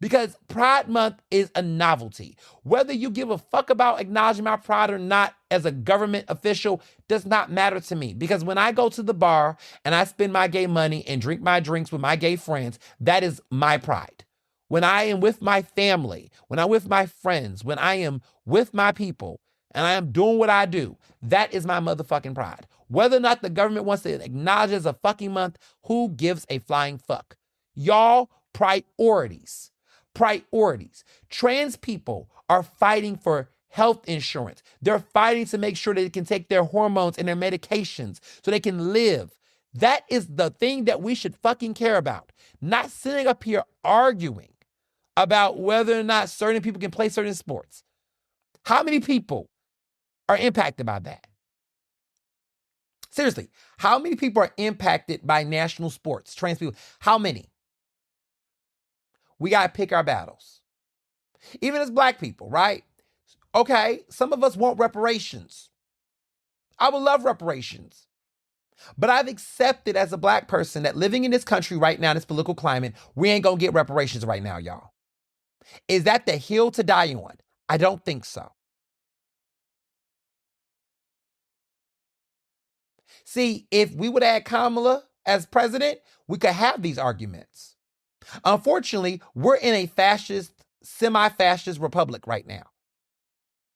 Because Pride Month is a novelty. Whether you give a fuck about acknowledging my pride or not as a government official does not matter to me. Because when I go to the bar and I spend my gay money and drink my drinks with my gay friends, that is my pride. When I am with my family, when I'm with my friends, when I am with my people, and I am doing what I do, that is my motherfucking pride. Whether or not the government wants to acknowledge it as a fucking month, who gives a flying fuck? Y'all, priorities. Priorities. Trans people are fighting for health insurance. They're fighting to make sure that they can take their hormones and their medications so they can live. That is the thing that we should fucking care about. Not sitting up here arguing about whether or not certain people can play certain sports. How many people are impacted by that? Seriously, how many people are impacted by national sports, trans people? How many? We got to pick our battles. Even as black people, right? Okay, some of us want reparations. I would love reparations. But I've accepted as a black person that living in this country right now, in this political climate, we ain't gonna get reparations right now, y'all. Is that the hill to die on? I don't think so. See, if we would add Kamala as president, we could have these arguments. Unfortunately, we're in a fascist, semi-fascist republic right now,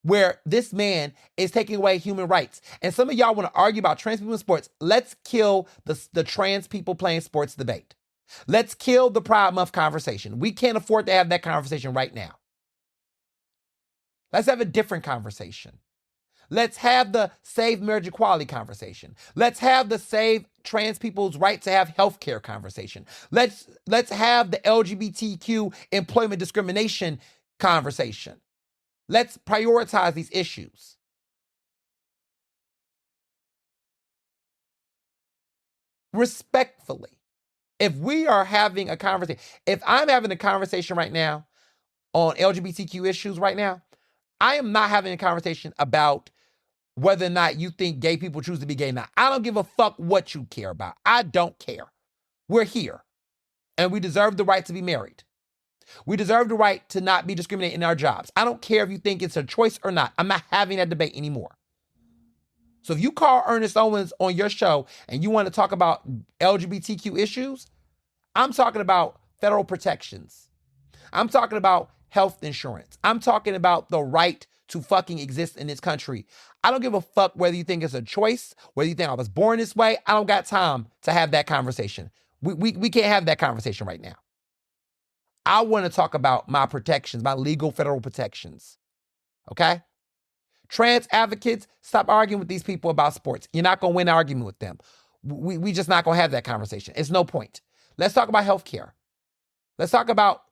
where this man is taking away human rights. And some of y'all want to argue about trans people in sports. Let's kill the trans people playing sports debate. Let's kill the Pride Month conversation. We can't afford to have that conversation right now. Let's have a different conversation. Let's have the save marriage equality conversation. Let's have the save trans people's right to have health care conversation. Let's have the LGBTQ employment discrimination conversation. Let's prioritize these issues. Respectfully, if we are having a conversation, if I'm having a conversation right now on LGBTQ issues right now, I am not having a conversation about whether or not you think gay people choose to be gay now. I don't give a fuck what you care about. I don't care. We're here, and we deserve the right to be married. We deserve the right to not be discriminated in our jobs. I don't care if you think it's a choice or not. I'm not having that debate anymore. So if you call Ernest Owens on your show and you want to talk about LGBTQ issues, I'm talking about federal protections. I'm talking about health insurance. I'm talking about the right to fucking exist in this country. I don't give a fuck whether you think it's a choice, whether you think I was born this way. I don't got time to have that conversation. We can't have that conversation right now. I want to talk about my protections, my legal federal protections. Okay? Trans advocates, stop arguing with these people about sports. You're not going to win an argument with them. We just not going to have that conversation. It's no point. Let's talk about healthcare. Let's talk about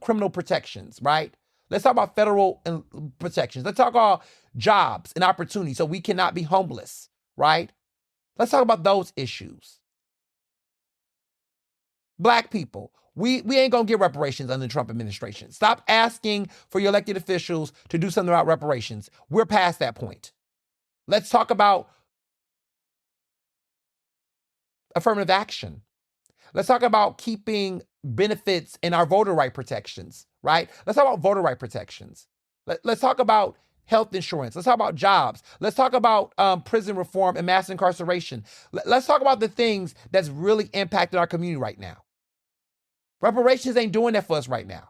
criminal protections, right? Let's talk about federal protections. Let's talk about jobs and opportunities so we cannot be homeless, right? Let's talk about those issues. Black people, we ain't going to get reparations under the Trump administration. Stop asking for your elected officials to do something about reparations. We're past that point. Let's talk about affirmative action. Let's talk about keeping benefits in our voter right protections, right? Let's talk about voter right protections. Let's talk about health insurance. Let's talk about jobs. Let's talk about prison reform and mass incarceration. Let's talk about the things that's really impacted our community right now. Reparations ain't doing that for us right now.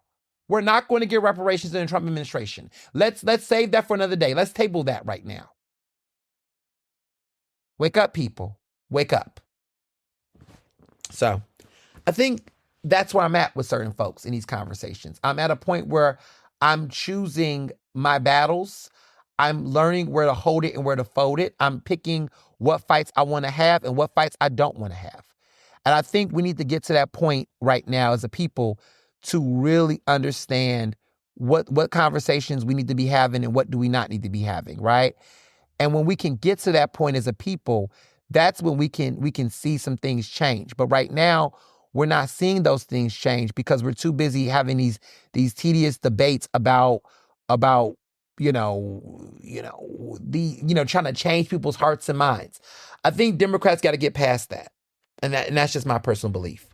We're not going to get reparations in the Trump administration. Let's save that for another day. Let's table that right now. Wake up, people. Wake up. So I think that's where I'm at with certain folks in these conversations. I'm at a point where I'm choosing my battles. I'm learning where to hold it and where to fold it. I'm picking what fights I want to have and what fights I don't want to have. And I think we need to get to that point right now as a people to really understand what conversations we need to be having and what do we not need to be having, right? And when we can get to that point as a people, that's when we can see some things change. But right now, we're not seeing those things change because we're too busy having these tedious debates about trying to change people's hearts and minds. I think Democrats got to get past that. And that's just my personal belief.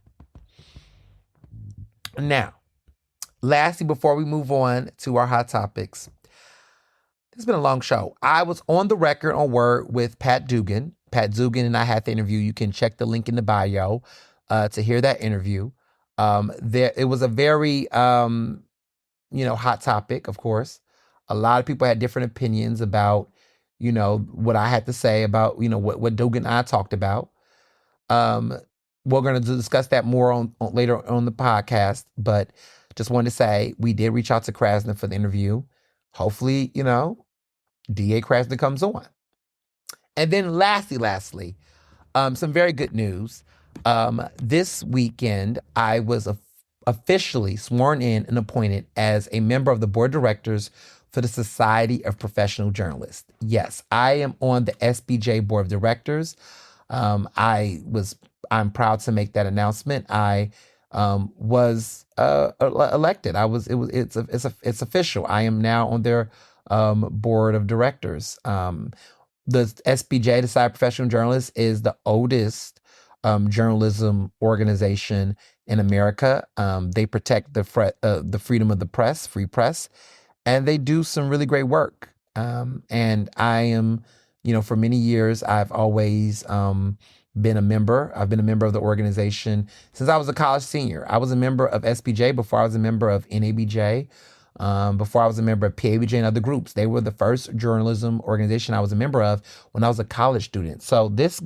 Now, lastly, before we move on to our hot topics, it's been a long show. I was on the record on Word with Pat Dugan. Pat Dugan and I had the interview. You can check the link in the bio to hear that interview. It was a very, hot topic, of course. A lot of people had different opinions about, what I had to say about, what Dugan and I talked about. We're going to discuss that more on later on the podcast, but just wanted to say we did reach out to Krasner for the interview. Hopefully, DA Krasner comes on. And then lastly, some very good news. This weekend, I was officially sworn in and appointed as a member of the board of directors for the Society of Professional Journalists. Yes, I am on the SBJ board of directors. I'm proud to make that announcement. I was elected. It's official. I am now on their board of directors. the SPJ, the Society of Professional Journalists, is the oldest journalism organization in America. They protect the freedom of the press, free press, and they do some really great work. And I am, for many years, I've always been a member. I've been a member of the organization since I was a college senior. I was a member of SPJ before I was a member of NABJ. Before I was a member of PABJ and other groups. They were the first journalism organization I was a member of when I was a college student. So this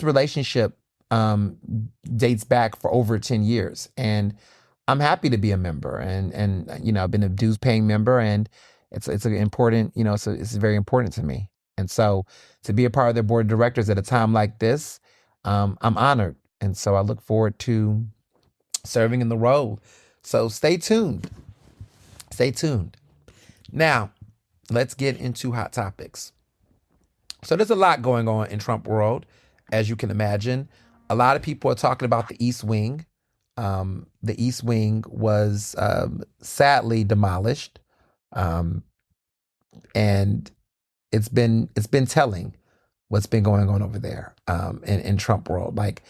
relationship dates back for over 10 years. And I'm happy to be a member. And I've been a dues paying member, and it's an important, it's very important to me. And so to be a part of their board of directors at a time like this, I'm honored. And so I look forward to serving in the role. So stay tuned. Stay tuned. Now, let's get into hot topics. So there's a lot going on in Trump world, as you can imagine. A lot of people are talking about the East Wing. The East Wing was sadly demolished, and it's been telling what's been going on over there in Trump world. Like,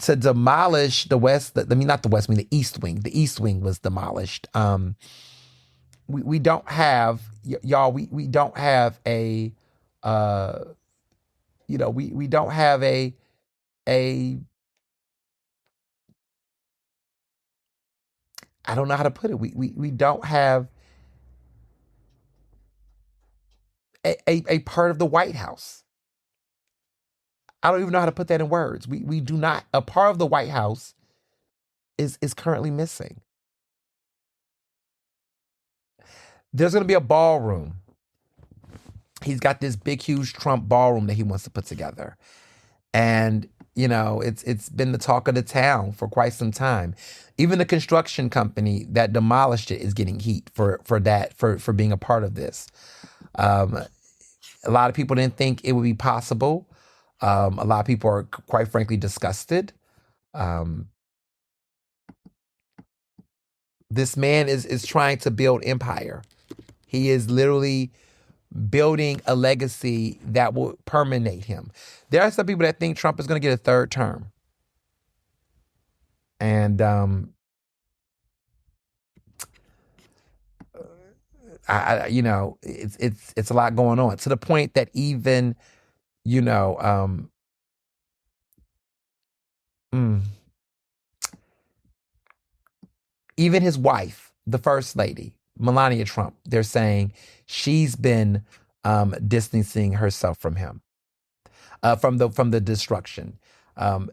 to demolish the West, not the West Wing, the East Wing. The East Wing was demolished. We don't have, y'all, we don't have a, we don't have a I don't know how to put it. We don't have a part of the White House. I don't even know how to put that in words. We do not, a part of the White House is currently missing. There's going to be a ballroom. He's got this big, huge Trump ballroom that he wants to put together. And, it's been the talk of the town for quite some time. Even the construction company that demolished it is getting heat for being a part of this. A lot of people didn't think it would be possible. A lot of people are, quite frankly, disgusted. This man is trying to build empire. He is literally building a legacy that will permeate him. There are some people that think Trump is going to get a third term. And it's a lot going on, to the point that even, even his wife, the first lady, Melania Trump, they're saying she's been distancing herself from him, from the destruction.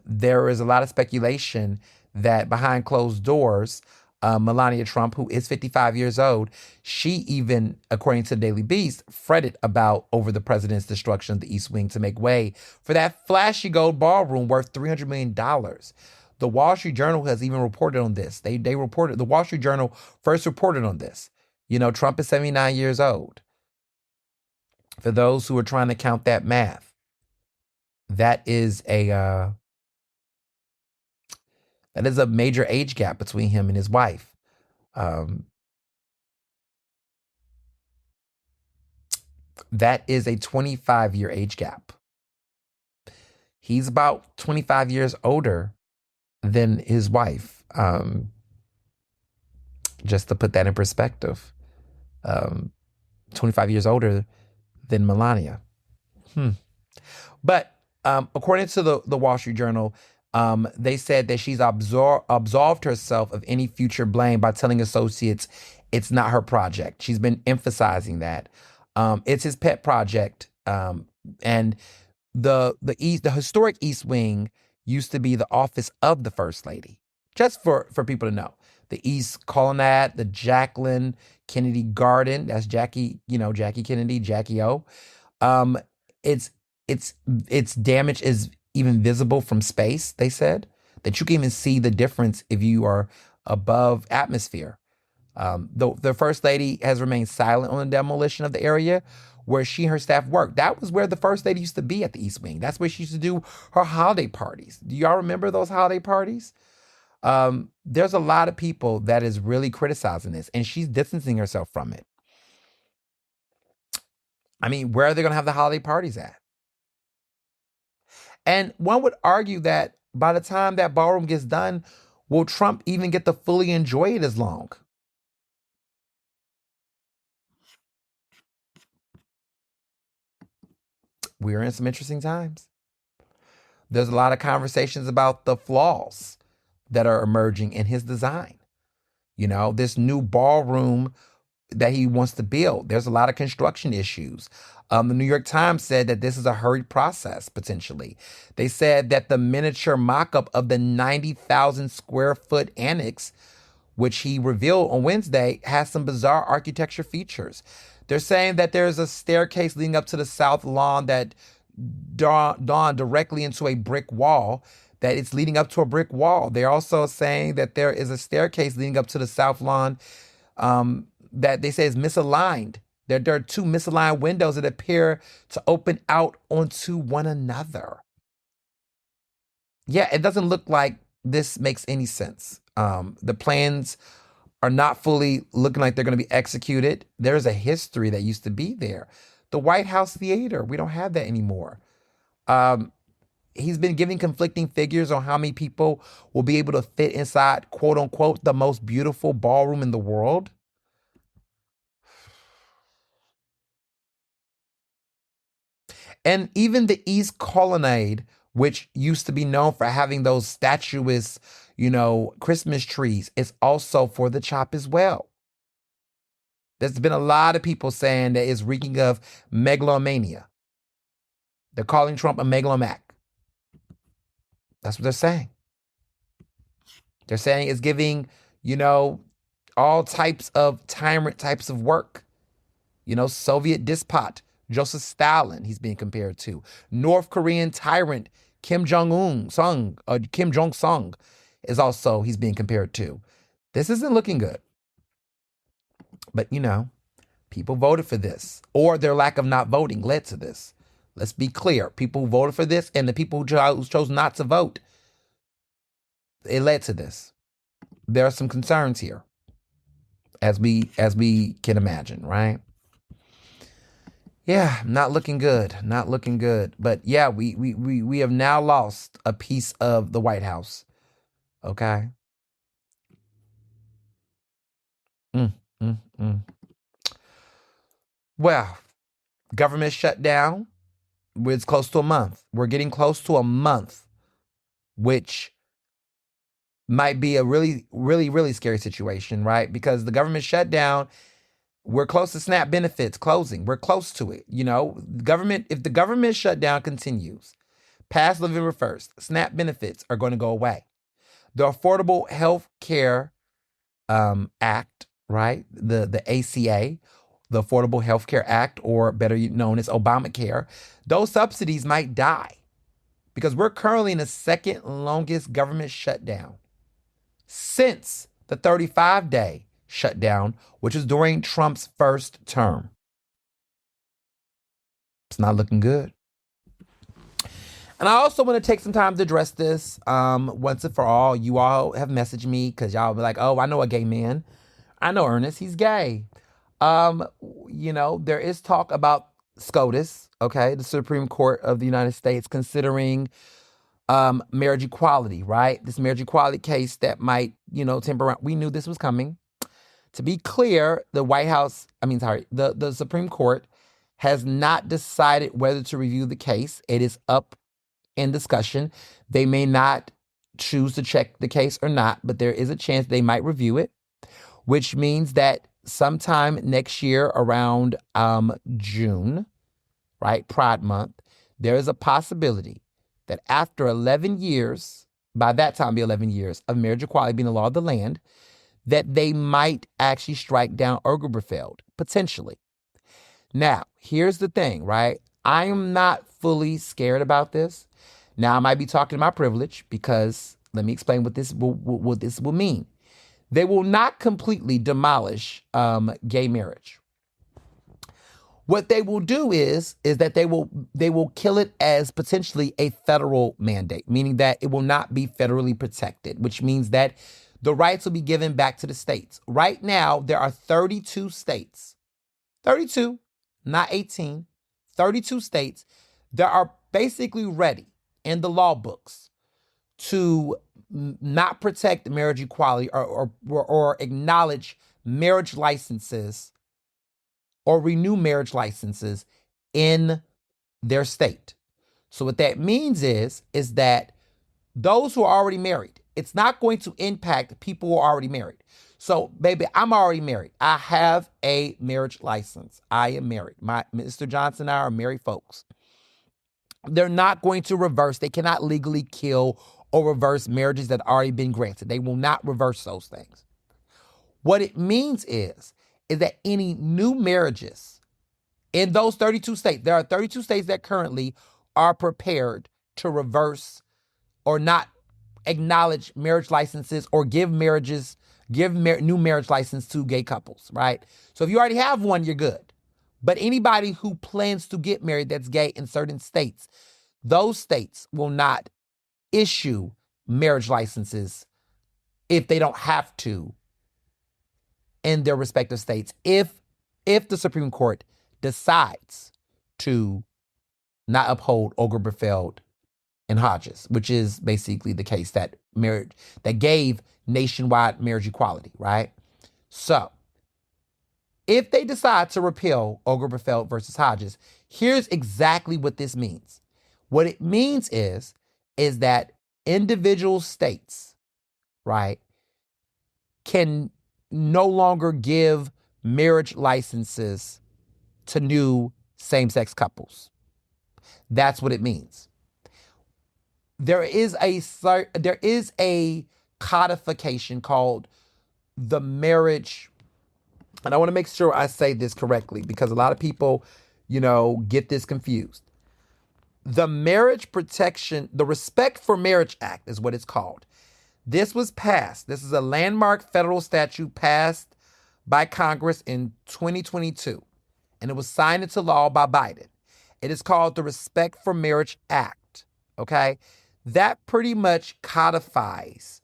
There is a lot of speculation that behind closed doors, Melania Trump, who is 55 years old, she even, according to the Daily Beast, fretted about over the president's destruction of the East Wing to make way for that flashy gold ballroom worth $300 million. The Wall Street Journal has even reported on this. They reported, the Wall Street Journal first reported on this. Trump is 79 years old. For those who are trying to count that math, that is a major age gap between him and his wife. That is a 25-year age gap. He's about 25 years older than his wife. Just to put that in perspective. 25 years older than Melania. But according to the Wall Street Journal, they said that she's absolved herself of any future blame by telling associates it's not her project. She's been emphasizing that. It's his pet project. And the historic East Wing used to be the office of the First Lady. Just for people to know. The East Colonnade, the Jacqueline Kennedy Garden, that's Jackie Kennedy, Jackie O. Its damage is even visible from space, they said, that you can even see the difference if you are above atmosphere. The First Lady has remained silent on the demolition of the area where she and her staff worked. That was where the First Lady used to be, at the East Wing. That's where she used to do her holiday parties. Do y'all remember those holiday parties? There's a lot of people that is really criticizing this, and she's distancing herself from it. I mean, where are they going to have the holiday parties at? And one would argue that by the time that ballroom gets done, will Trump even get to fully enjoy it as long? We're in some interesting times. There's a lot of conversations about the flaws that are emerging in his design. You know, this new ballroom that he wants to build, there's a lot of construction issues. The New York Times said that this is a hurried process, potentially. They said that the miniature mock-up of the 90,000 square foot annex, which he revealed on Wednesday, has some bizarre architecture features. They're saying that there's a staircase leading up to the south lawn that dawn directly into a brick wall, that it's leading up to a brick wall. They're also saying that there is a staircase leading up to the south lawn that they say is misaligned. There are two misaligned windows that appear to open out onto one another. Yeah, it doesn't look like this makes any sense. The plans are not fully looking like they're going to be executed. There's a history that used to be there. The White House Theater, we don't have that anymore. He's been giving conflicting figures on how many people will be able to fit inside, quote unquote, the most beautiful ballroom in the world. And even the East Colonnade, which used to be known for having those statuesque, Christmas trees, is also for the chop as well. There's been a lot of people saying that it's reeking of megalomania. They're calling Trump a megalomac. That's what they're saying. They're saying it's giving, all types of tyrant types of work. Soviet despot Joseph Stalin, he's being compared to. North Korean tyrant Kim Jong-sung is also he's being compared to. This isn't looking good. But, people voted for this, or their lack of not voting led to this. Let's be clear. People who voted for this and the people who chose not to vote, it led to this. There are some concerns here, as we can imagine, right? Yeah, not looking good. Not looking good. But yeah, we have now lost a piece of the White House. Okay. Mm, mm, mm. Well, government shut down. It's close to a month. We're getting close to a month, which might be a really, really, really scary situation, right? Because the government shut down. We're close to SNAP benefits closing. We're close to it. If the government shutdown continues, past November 1st, SNAP benefits are going to go away. The Affordable Health Care Act, right? The ACA, the Affordable Health Care Act, or better known as Obamacare, those subsidies might die because we're currently in the second longest government shutdown since the 35-day shutdown, which was during Trump's first term. It's not looking good. And I also want to take some time to address this once and for all. You all have messaged me because y'all be like, oh, I know a gay man. I know Ernest, he's gay. There is talk about SCOTUS, okay, the Supreme Court of the United States, considering marriage equality, right? This marriage equality case that might, temper around. We knew this was coming. To be clear, the Supreme Court has not decided whether to review the case. It is up in discussion. They may not choose to check the case or not, but there is a chance they might review it, which means that sometime next year around June, right, Pride Month, there is a possibility that after 11 years, by that time be 11 years, of marriage equality being the law of the land, that they might actually strike down Obergefell, potentially. Now, here's the thing, right? I am not fully scared about this. Now, I might be talking to my privilege because let me explain what this will mean. They will not completely demolish gay marriage. What they will do is that they will kill it as potentially a federal mandate, meaning that it will not be federally protected, which means that the rights will be given back to the states. Right now, there are 32 states, 32, not 18, 32 states that are basically ready in the law books to not protect marriage equality or acknowledge marriage licenses or renew marriage licenses in their state. So what that means is that those who are already married, it's not going to impact people who are already married. So, baby, I'm already married. I have a marriage license. I am married. Mr. Johnson and I are married folks. They're not going to reverse. They cannot legally kill or reverse marriages that have already been granted. They will not reverse those things. What it means is that any new marriages in those 32 states, there are 32 states that currently are prepared to reverse or not acknowledge marriage licenses or give new marriage license to gay couples, right? So if you already have one, you're good. But anybody who plans to get married that's gay in certain states, those states will not issue marriage licenses if they don't have to in their respective states. If the Supreme Court decides to not uphold Obergefell and Hodges, which is basically the case that gave nationwide marriage equality, right? So, if they decide to repeal Obergefell versus Hodges, here's exactly what this means. What it means is that individual states, right, can no longer give marriage licenses to new same-sex couples. That's what it means. There is a codification called the marriage, and I want to make sure I say this correctly because a lot of people, get this confused. The Marriage Protection, the Respect for Marriage Act is what it's called. This was passed. This is a landmark federal statute passed by Congress in 2022, and it was signed into law by Biden. It is called the Respect for Marriage Act, okay? That pretty much codifies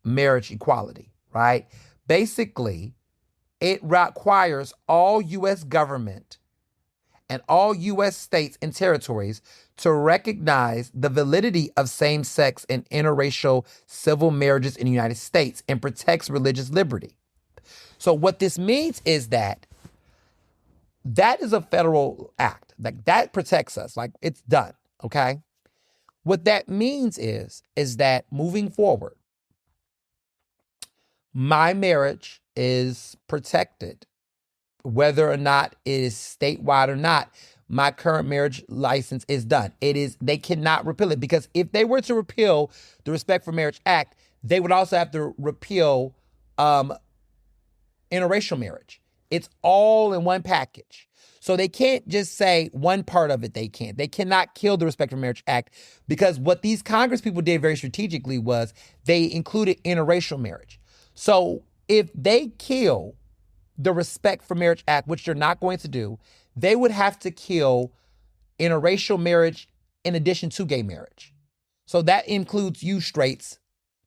marriage equality, right? Basically, it requires all U.S. government and all U.S. states and territories to recognize the validity of same-sex and interracial civil marriages in the United States and protects religious liberty. So what this means is that is a federal act. Like, that protects us. Like, it's done, okay? What that means is that moving forward, my marriage is protected, whether or not it is statewide or not. My current marriage license is done. They cannot repeal it, because if they were to repeal the Respect for Marriage Act, they would also have to repeal interracial marriage. It's all in one package. So they can't just say one part of it they can't. They cannot kill the Respect for Marriage Act, because what these Congress people did very strategically was they included interracial marriage. So if they kill the Respect for Marriage Act, which they're not going to do, they would have to kill interracial marriage in addition to gay marriage. So that includes you straights.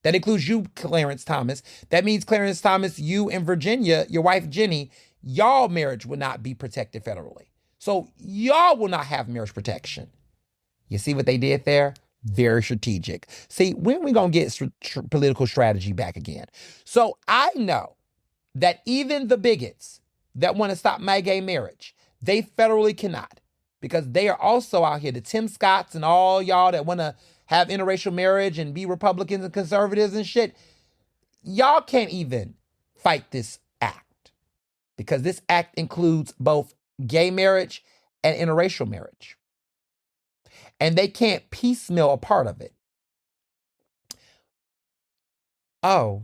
That includes you, Clarence Thomas. That means, Clarence Thomas, you and Virginia, your wife Jenny, y'all marriage will not be protected federally. So y'all will not have marriage protection. You see what they did there? Very strategic. See, when we going to get political strategy back again? So I know that even the bigots that want to stop my gay marriage, they federally cannot, because they are also out here, the Tim Scotts and all y'all that want to have interracial marriage and be Republicans and conservatives and shit. Y'all can't even fight this act, because this act includes both gay marriage and interracial marriage. And they can't piecemeal a part of it. Oh,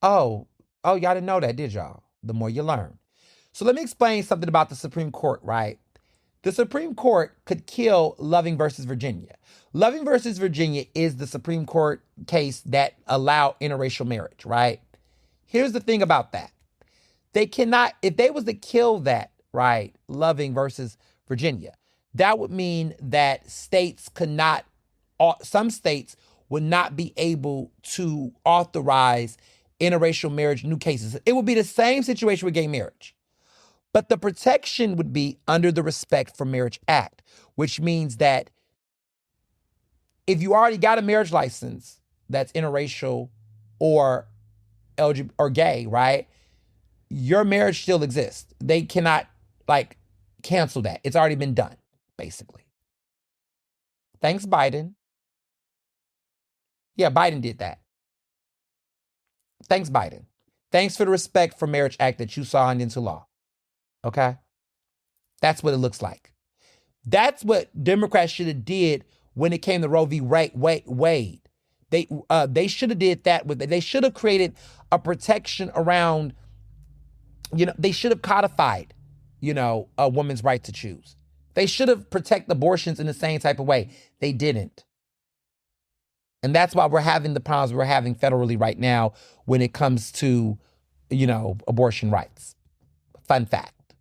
y'all didn't know that, did y'all? The more you learn. So let me explain something about the Supreme Court, right? The Supreme Court could kill Loving versus Virginia. Loving versus Virginia is the Supreme Court case that allowed interracial marriage, right? Here's the thing about that. They cannot, if they was to kill that, right, Loving versus Virginia, that would mean that states could not, some states would not be able to authorize interracial marriage in new cases. It would be the same situation with gay marriage. But the protection would be under the Respect for Marriage Act, which means that if you already got a marriage license that's interracial or LGBT or gay, right? Your marriage still exists. They cannot cancel that. It's already been done, basically. Thanks, Biden. Yeah, Biden did that. Thanks, Biden. Thanks for the Respect for Marriage Act that you signed into law. Okay? That's what it looks like. That's what Democrats should have did when it came to Roe v. Wade. They should have did that with it. They should have created a protection around, they should have codified, a woman's right to choose. They should have protected abortions in the same type of way. They didn't. And that's why we're having the problems we're having federally right now when it comes to, abortion rights. Fun fact.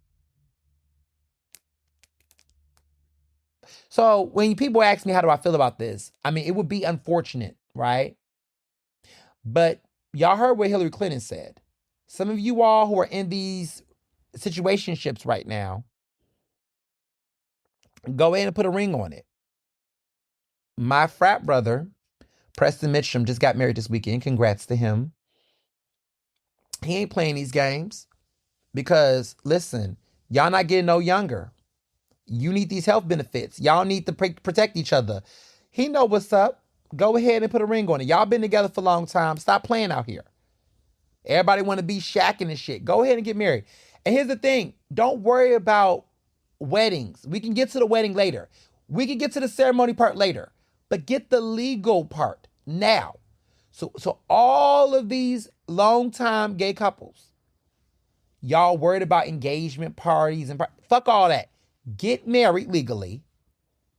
So when people ask me, how do I feel about this? I mean, it would be unfortunate, right? But y'all heard what Hillary Clinton said. Some of you all who are in these situationships right now, go in and put a ring on it. My frat brother, Preston Mitchum, just got married this weekend. Congrats to him. He ain't playing these games because, listen, y'all not getting no younger. You need these health benefits. Y'all need to protect each other. He know what's up. Go ahead and put a ring on it. Y'all been together for a long time. Stop playing out here. Everybody want to be shacking and shit. Go ahead and get married. And here's the thing. Don't worry about weddings. We can get to the wedding later. We can get to the ceremony part later. But get the legal part now. So all of these long-time gay couples, y'all worried about engagement parties and fuck all that. Get married legally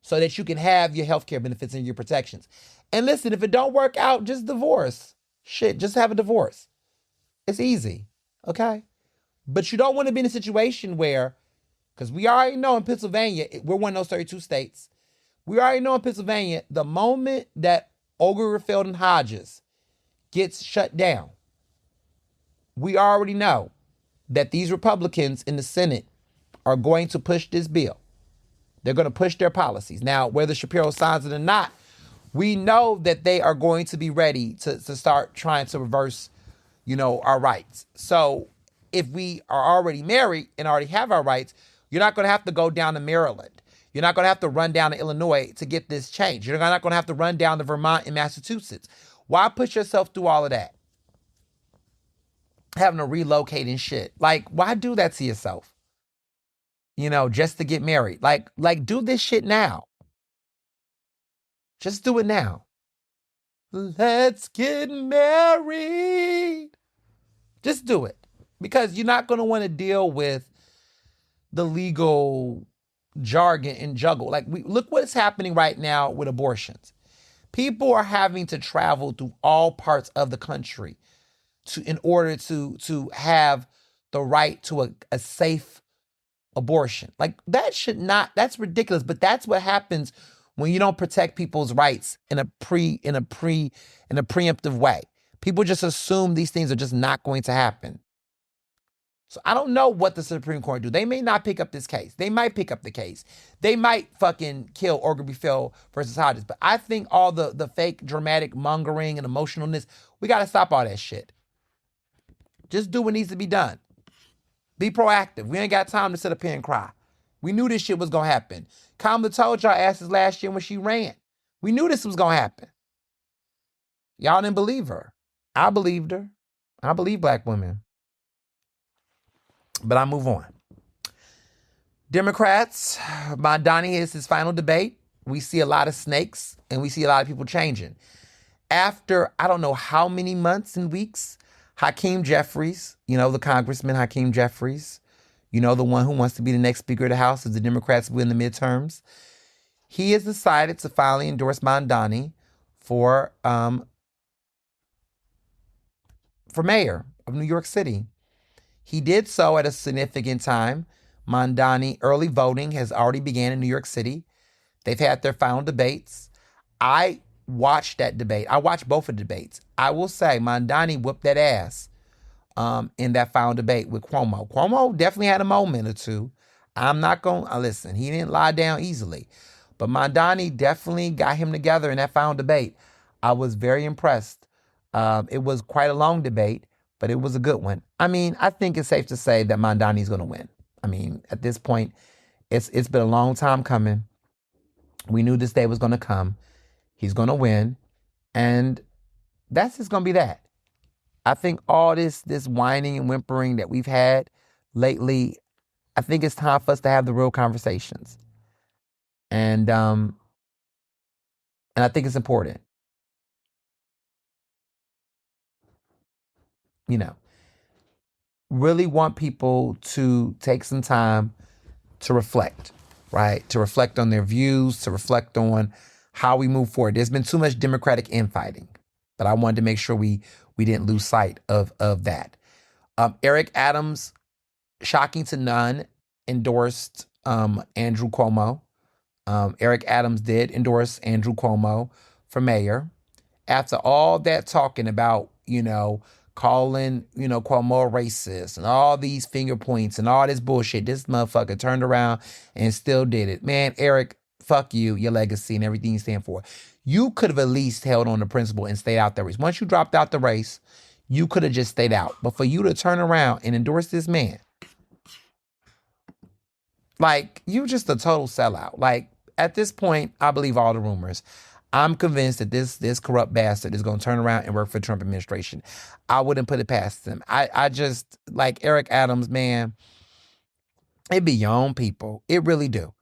so that you can have your healthcare benefits and your protections. And listen, if it don't work out, just divorce. Shit, just have a divorce. It's easy, okay? But you don't want to be in a situation where, because we already know in Pennsylvania, we're one of those 32 states. We already know in Pennsylvania, the moment that Obergefell and Hodges gets shut down, we already know that these Republicans in the Senate are going to push this bill. They're going to push their policies. Now, whether Shapiro signs it or not, we know that they are going to be ready to start trying to reverse, our rights. So if we are already married and already have our rights, you're not going to have to go down to Maryland. You're not going to have to run down to Illinois to get this changed. You're not going to have to run down to Vermont and Massachusetts. Why put yourself through all of that? Having to relocate and shit. Why do that to yourself? Just to get married. Do this shit now. Just do it now. Let's get married. Just do it. Because you're not going to want to deal with the legal jargon and juggle. Look what's happening right now with abortions. People are having to travel through all parts of the country in order to have the right to a safe abortion. That's ridiculous, but that's what happens when you don't protect people's rights in a preemptive way. People just assume these things are just not going to happen. So I don't know what the Supreme Court do. They may not pick up this case. They might pick up the case. They might fucking kill Obergefell versus Hodges. But I think all the fake dramatic mongering and emotionalness, we got to stop all that shit. Just do what needs to be done. Be proactive. We ain't got time to sit up here and cry. We knew this shit was going to happen. Kamala told y'all asses last year when she ran. We knew this was going to happen. Y'all didn't believe her. I believed her. I believe black women. But I move on. Democrats, Mondani is his final debate. We see a lot of snakes and we see a lot of people changing. After I don't know how many months and weeks, Hakeem Jeffries, the Congressman Hakeem Jeffries, the one who wants to be the next Speaker of the House if the Democrats win the midterms, he has decided to finally endorse Mondani for mayor of New York City. He did so at a significant time. Mondani, early voting has already began in New York City. They've had their final debates. I watched that debate. I watched both of the debates. I will say Mondani whooped that ass in that final debate with Cuomo. Cuomo definitely had a moment or two. I'm not going to listen. He didn't lie down easily. But Mondani definitely got him together in that final debate. I was very impressed. It was quite a long debate, but it was a good one. I mean, I think it's safe to say that Mondani's going to win. I mean, at this point, it's been a long time coming. We knew this day was going to come. He's going to win. And that's just going to be that. I think all this whining and whimpering that we've had lately, I think it's time for us to have the real conversations. And I think it's important. You know, really want people to take some time to reflect, right? To reflect on their views, to reflect on how we move forward. There's been too much Democratic infighting, but I wanted to make sure we didn't lose sight of that. Eric Adams, shocking to none, endorsed Andrew Cuomo. Eric Adams did endorse Andrew Cuomo for mayor. After all that talking about, calling, Cuomo a racist and all these finger points and all this bullshit, this motherfucker turned around and still did it. Man, Eric, fuck you, your legacy and everything you stand for. You could have at least held on the principle and stayed out the race. Once you dropped out the race, you could have just stayed out. But for you to turn around and endorse this man, like, you just a total sellout. Like, at this point, I believe all the rumors. I'm convinced that this corrupt bastard is going to turn around and work for the Trump administration. I wouldn't put it past him. I just, like Eric Adams, man, it be your own people. It really do.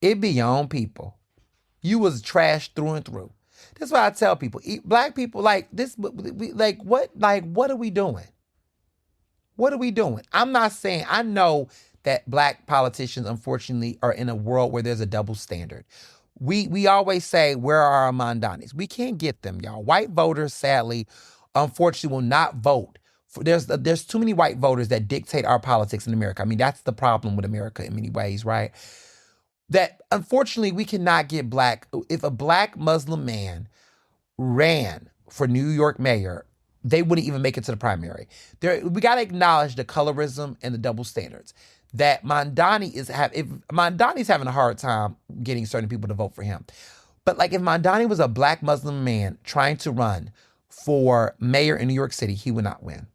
It be your own people. You was trash through and through. That's why I tell people, black people, like this, what are we doing? What are we doing? I'm not saying, I know that black politicians, unfortunately, are in a world where there's a double standard. We always say, where are our Mondanis? We can't get them, y'all. White voters, sadly, unfortunately, will not vote. There's too many white voters that dictate our politics in America. I mean, that's the problem with America in many ways, right? That, unfortunately, we cannot get black. If a black Muslim man ran for New York mayor, they wouldn't even make it to the primary. We got to acknowledge the colorism and the double standards. That Mondani's having a hard time getting certain people to vote for him. But like, if Mondani was a black Muslim man trying to run for mayor in New York City, he would not win.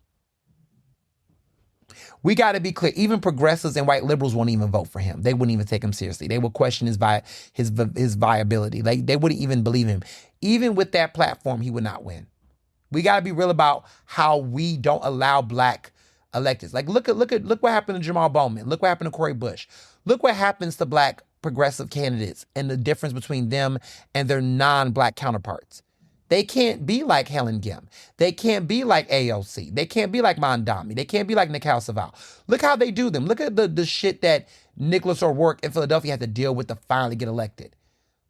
We got to be clear. Even progressives and white liberals won't even vote for him. They wouldn't even take him seriously. They will question his viability. They wouldn't even believe him. Even with that platform, he would not win. We got to be real about how we don't allow black electeds. Like, look what happened to Jamal Bowman. Look what happened to Cori Bush. Look what happens to black progressive candidates and the difference between them and their non-black counterparts. They can't be like Helen Gim. They can't be like AOC. They can't be like Mondami. They can't be like Nikal Saval. Look how they do them. Look at the shit that Nicholas O'Rourke in Philadelphia had to deal with to finally get elected.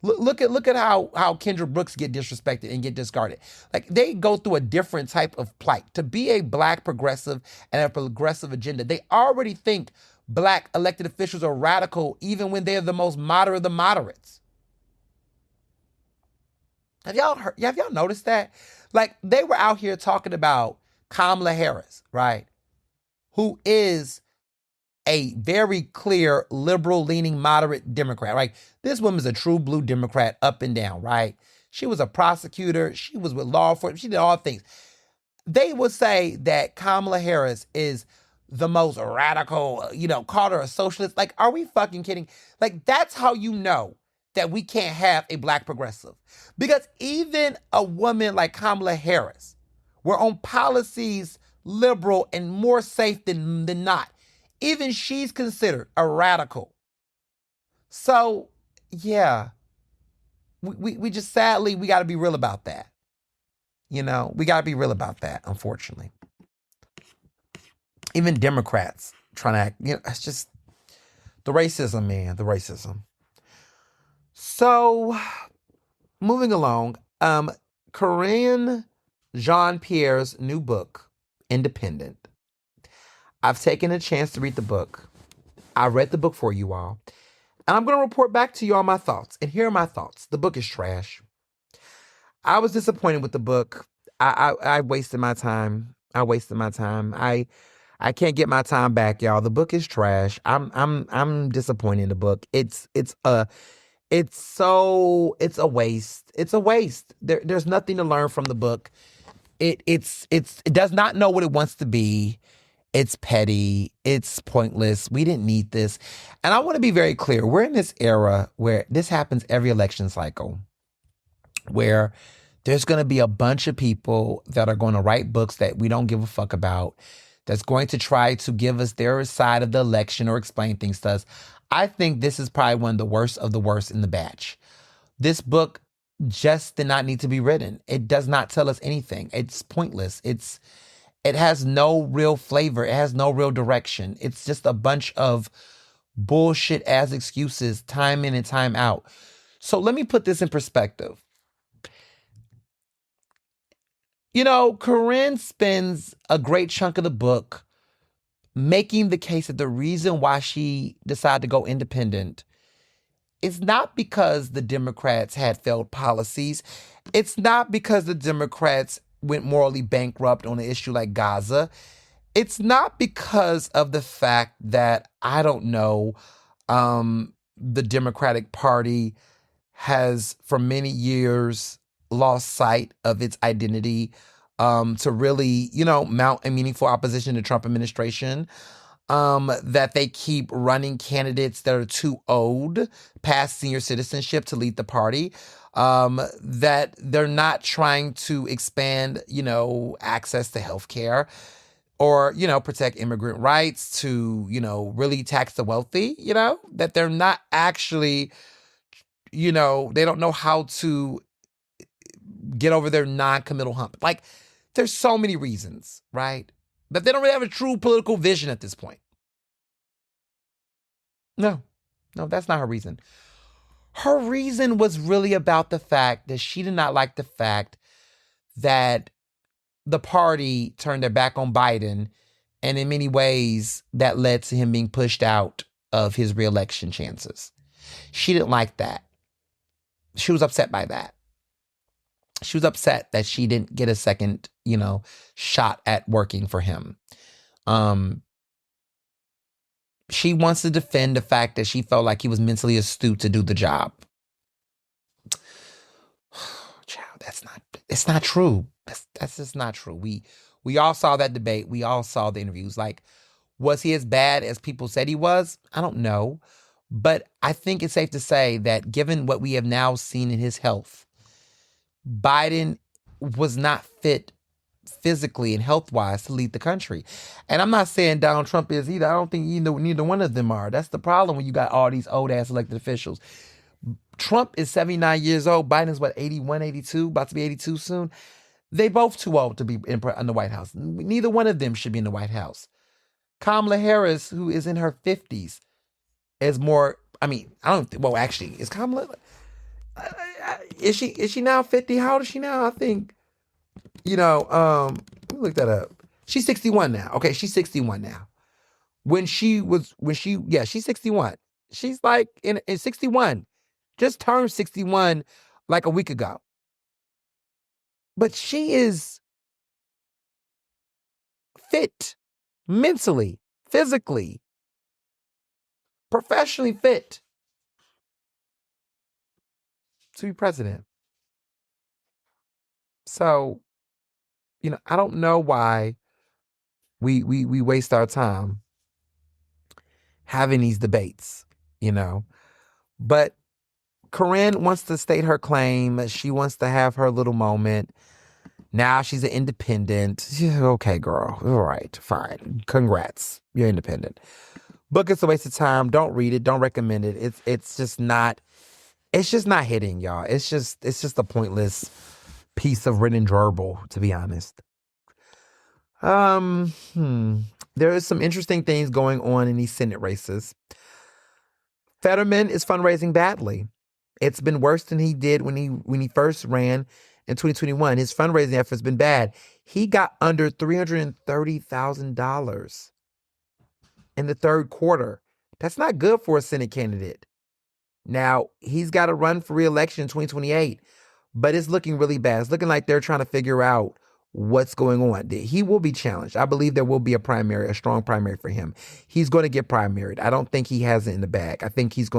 Look at how Kendra Brooks get disrespected and get discarded. Like, they go through a different type of plight. To be a black progressive and a progressive agenda, they already think black elected officials are radical even when they're the most moderate of the moderates. Have y'all noticed that? Like, they were out here talking about Kamala Harris, right? Who is a very clear liberal-leaning moderate Democrat, right? This woman's a true blue Democrat up and down, right? She was a prosecutor. She was with law enforcement. She did all things. They would say that Kamala Harris is the most radical, called her a socialist. Like, are we fucking kidding? Like, that's how you know that we can't have a black progressive. Because even a woman like Kamala Harris, were on policies liberal and more safe than not, even she's considered a radical. So, yeah, we just, sadly, we got to be real about that. We got to be real about that, unfortunately. Even Democrats trying to act, it's just the racism, man, the racism. So, moving along, Karine Jean-Pierre's new book, Independent. I've taken a chance to read the book. I read the book for you all. And I'm going to report back to you all my thoughts. And here are my thoughts. The book is trash. I was disappointed with the book. I wasted my time. I wasted my time. I can't get my time back, y'all. The book is trash. I'm disappointed in the book. It's a waste. It's a waste. There's nothing to learn from the book. It does not know what it wants to be. It's petty. It's pointless. We didn't need this. And I want to be very clear. We're in this era where this happens every election cycle, where there's going to be a bunch of people that are going to write books that we don't give a fuck about, that's going to try to give us their side of the election or explain things to us. I think this is probably one of the worst in the batch. This book just did not need to be written. It does not tell us anything. It's pointless. It has no real flavor. It has no real direction. It's just a bunch of bullshit ass excuses, time in and time out. So let me put this in perspective. You know, Karine spends a great chunk of the book making the case that the reason why she decided to go independent is not because the Democrats had failed policies. It's not because the Democrats went morally bankrupt on an issue like Gaza. It's not because of the fact that, I don't know, the Democratic Party has for many years lost sight of its identity to really, mount a meaningful opposition to the Trump administration. That they keep running candidates that are too old, past senior citizenship, to lead the party. That they're not trying to expand, access to health care or, protect immigrant rights, to, really tax the wealthy, that they're not actually, they don't know how to get over their non-committal hump. Like, there's so many reasons, right? That they don't really have a true political vision at this point. No, that's not her reason. Her reason was really about the fact that she did not like the fact that the party turned their back on Biden, and in many ways that led to him being pushed out of his reelection chances. She didn't like that. She was upset by that. She was upset that she didn't get a second, shot at working for him. She wants to defend the fact that she felt like he was mentally astute to do the job. Child, it's not true. That's just not true. We all saw that debate. We all saw the interviews. Like, was he as bad as people said he was? I don't know. But I think it's safe to say that given what we have now seen in his health, Biden was not fit physically and health-wise to lead the country. And I'm not saying Donald Trump is either. I don't think neither one of them are. That's the problem when you got all these old-ass elected officials. Trump is 79 years old. Biden's, 81, 82, about to be 82 soon. They both too old to be in the White House. Neither one of them should be in the White House. Kamala Harris, who is in her 50s, is more, actually, is Kamala... Is she now 50? How old is she now? I think, let me look that up. She's 61 now. Okay, she's 61 now. She's 61. She's like in 61. Just turned 61 like a week ago. But she is fit, mentally, physically, professionally fit to be president. So, I don't know why we waste our time having these debates, But Karine wants to state her claim. She wants to have her little moment. Now she's an independent. Okay, girl. All right, fine. Congrats. You're independent. Book is a waste of time. Don't read it. Don't recommend it. It's just not hitting, y'all. It's just a pointless piece of written gerbil, to be honest. There is some interesting things going on in these Senate races. Fetterman is fundraising badly. It's been worse than he did when he first ran in 2021. His fundraising effort's been bad. He got under $330,000 in the third quarter. That's not good for a Senate candidate. Now, he's got to run for re-election in 2028, but it's looking really bad. It's looking like they're trying to figure out what's going on. He will be challenged. I believe there will be a strong primary for him. He's going to get primaried. I don't think he has it in the bag. I think he's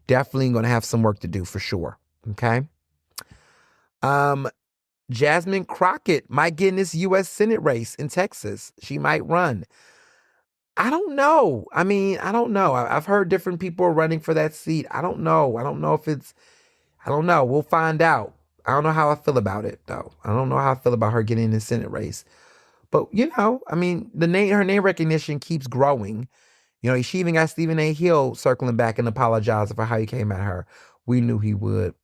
definitely going to have some work to do for sure. Okay. Jasmine Crockett might get in this U.S. Senate race in Texas. She might run. I don't know. I mean, I don't know. I've heard different people are running for that seat. I don't know. I don't know. We'll find out. I don't know how I feel about it, though. I don't know how I feel about her getting in the Senate race. But, I mean, her name recognition keeps growing. She even got Stephen A. Hill circling back and apologizing for how he came at her. We knew he would.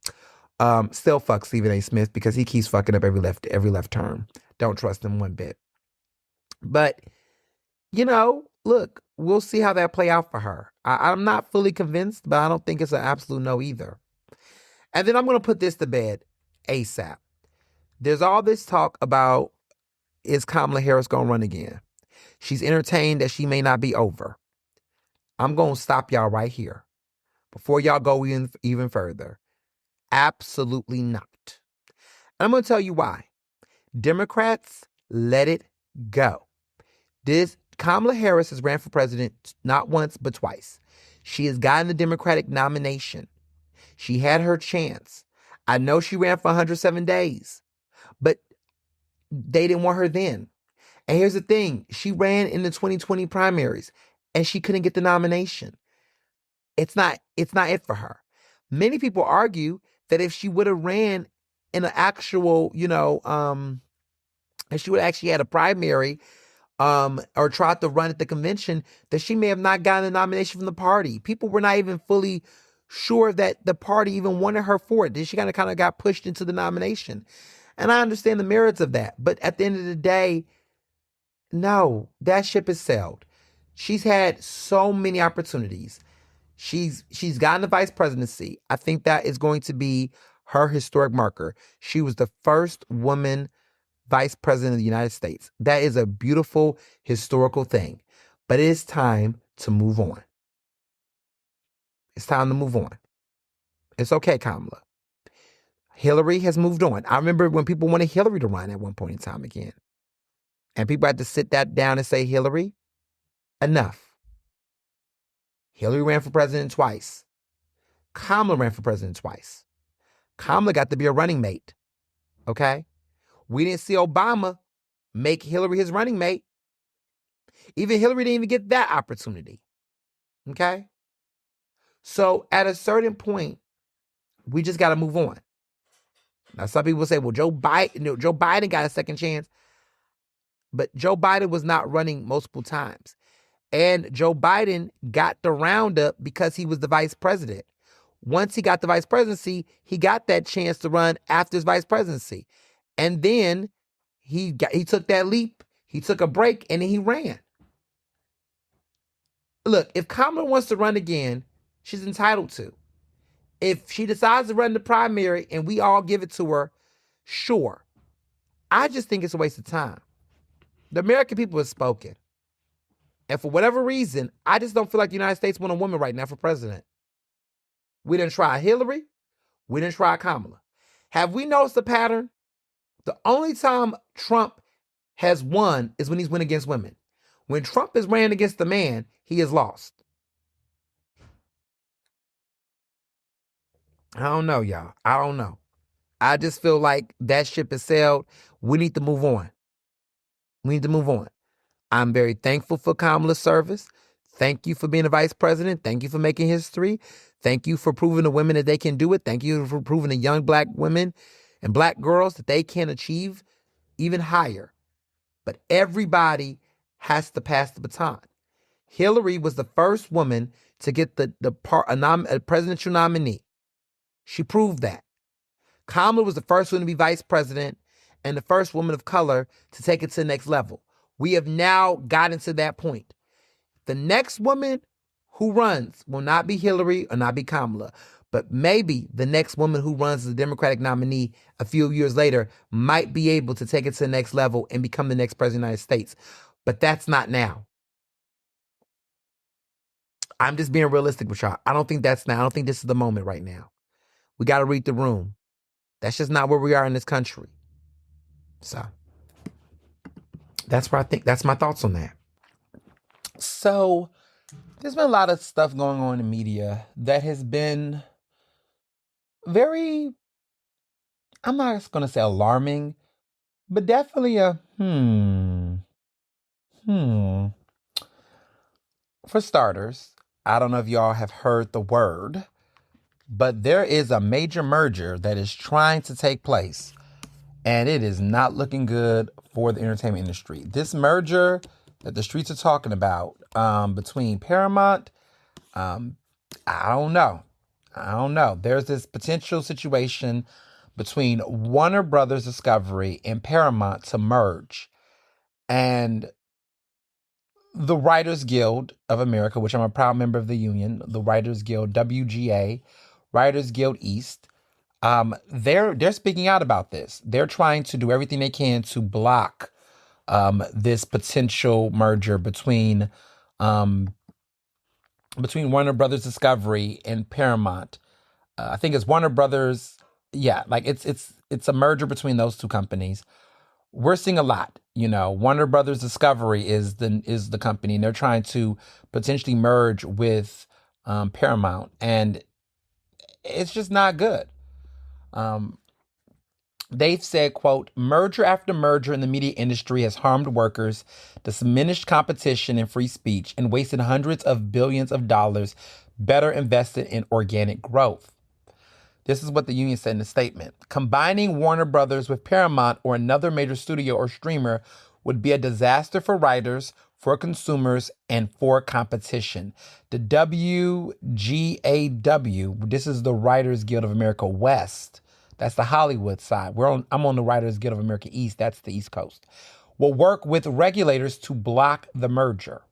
Still fuck Stephen A. Smith because he keeps fucking up every left turn. Don't trust him one bit. But, look, we'll see how that play out for her. I'm not fully convinced, but I don't think it's an absolute no either. And then I'm going to put this to bed ASAP. There's all this talk about, is Kamala Harris going to run again? She's entertained that she may not be over. I'm going to stop y'all right here before y'all go even further. Absolutely not. And I'm going to tell you why. Democrats, let it go. Kamala Harris has ran for president not once, but twice. She has gotten the Democratic nomination. She had her chance. I know she ran for 107 days, but they didn't want her then. And here's the thing. She ran in the 2020 primaries and she couldn't get the nomination. It's not it for her. Many people argue that if she would have ran in an actual, if she would have actually had a primary, or tried to run at the convention, that she may have not gotten a nomination from the party. People were not even fully sure that the party even wanted her for it. She kind of got pushed into the nomination. And I understand the merits of that. But at the end of the day, no, that ship is sailed. She's had so many opportunities. She's gotten the vice presidency. I think that is going to be her historic marker. She was the first woman vice president of the United States. That is a beautiful historical thing. But it is time to move on. It's time to move on. It's okay, Kamala. Hillary has moved on. I remember when people wanted Hillary to run at one point in time again. And people had to sit that down and say, Hillary, enough. Hillary ran for president twice. Kamala ran for president twice. Kamala got to be a running mate. Okay? We didn't see Obama make Hillary his running mate. Even Hillary didn't even get that opportunity. Okay? So at a certain point, we just got to move on. Now, some people say, well, Joe Biden got a second chance. But Joe Biden was not running multiple times. And Joe Biden got the roundup because he was the vice president. Once he got the vice presidency, he got that chance to run after his vice presidency. And then he took that leap, he took a break, and then he ran. Look, if Kamala wants to run again, she's entitled to. If she decides to run the primary and we all give it to her, sure. I just think it's a waste of time. The American people have spoken. And for whatever reason, I just don't feel like the United States want a woman right now for president. We didn't try Hillary. We didn't try Kamala. Have we noticed a pattern? The only time Trump has won is when he's won against women. When Trump has ran against the man, he has lost. I don't know, y'all. I don't know. I just feel like that ship has sailed. We need to move on. I'm very thankful for Kamala's service. Thank you for being a vice president. Thank you for making history. Thank you for proving to women that they can do it. Thank you for proving to young black women and black girls that they can achieve even higher. But everybody has to pass the baton. Hillary was the first woman to get a presidential nominee. She proved that. Kamala was the first one to be vice president and the first woman of color to take it to the next level. We have now gotten to that point. The next woman who runs will not be Hillary or not be Kamala, but maybe the next woman who runs as the Democratic nominee a few years later might be able to take it to the next level and become the next president of the United States. But that's not now. I'm just being realistic with y'all. I don't think that's now. I don't think this is the moment right now. We got to read the room. That's just not where we are in this country. So, That's where I think that's my thoughts on that. So there's been a lot of stuff going on in media that has been very, I'm not going to say alarming, but definitely a hmm. For starters, I don't know if y'all have heard the word, but there is a major merger that is trying to take place, and it is not looking good for the entertainment industry. This merger that the streets are talking about between Paramount, um, I don't know. I don't know. There's this potential situation between Warner Brothers Discovery and Paramount to merge. And the Writers Guild of America, which I'm a proud member of the union, the Writers Guild, WGA, Writers Guild East, they're speaking out about this. They're trying to do everything they can to block this potential merger um, between Warner Brothers Discovery and Paramount. I think it's Warner Brothers. Yeah, like it's a merger between those two companies. We're seeing a lot. Warner Brothers Discovery is the company, and they're trying to potentially merge with Paramount, and it's just not good. Um, they've said, "quote Merger after merger in the media industry has harmed workers, diminished competition and free speech, and wasted hundreds of billions of dollars better invested in organic growth." This is what the union said in the statement. Combining Warner Brothers with Paramount or another major studio or streamer would be a disaster for writers, for consumers, and for competition. The WGAW, this is the Writers Guild of America West. That's the Hollywood side. I'm on the Writers Guild of America East. That's the East Coast. Will work with regulators to block the merger.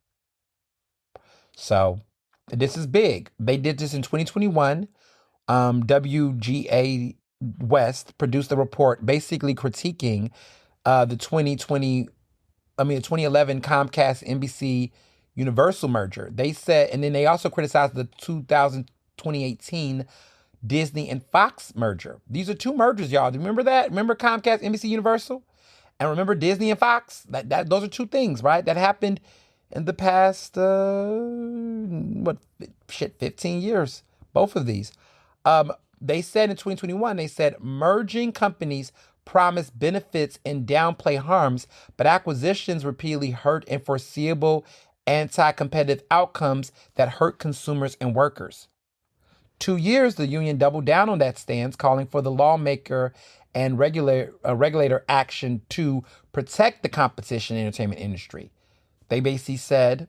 So this is big. They did this in 2021. WGA West produced a report basically critiquing the 2011 Comcast NBC Universal merger. They said, and then they also criticized the 2018 Disney and Fox merger. These are two mergers, y'all. Do you remember that? Remember Comcast, NBC Universal? And remember Disney and Fox? That those are two things, right? That happened in the past 15 years. Both of these. They said in 2021, they said merging companies promise benefits and downplay harms, but acquisitions repeatedly hurt and foreseeable anti-competitive outcomes that hurt consumers and workers. 2 years, the union doubled down on that stance, calling for the lawmaker and regulator action to protect the competition entertainment industry. They basically said,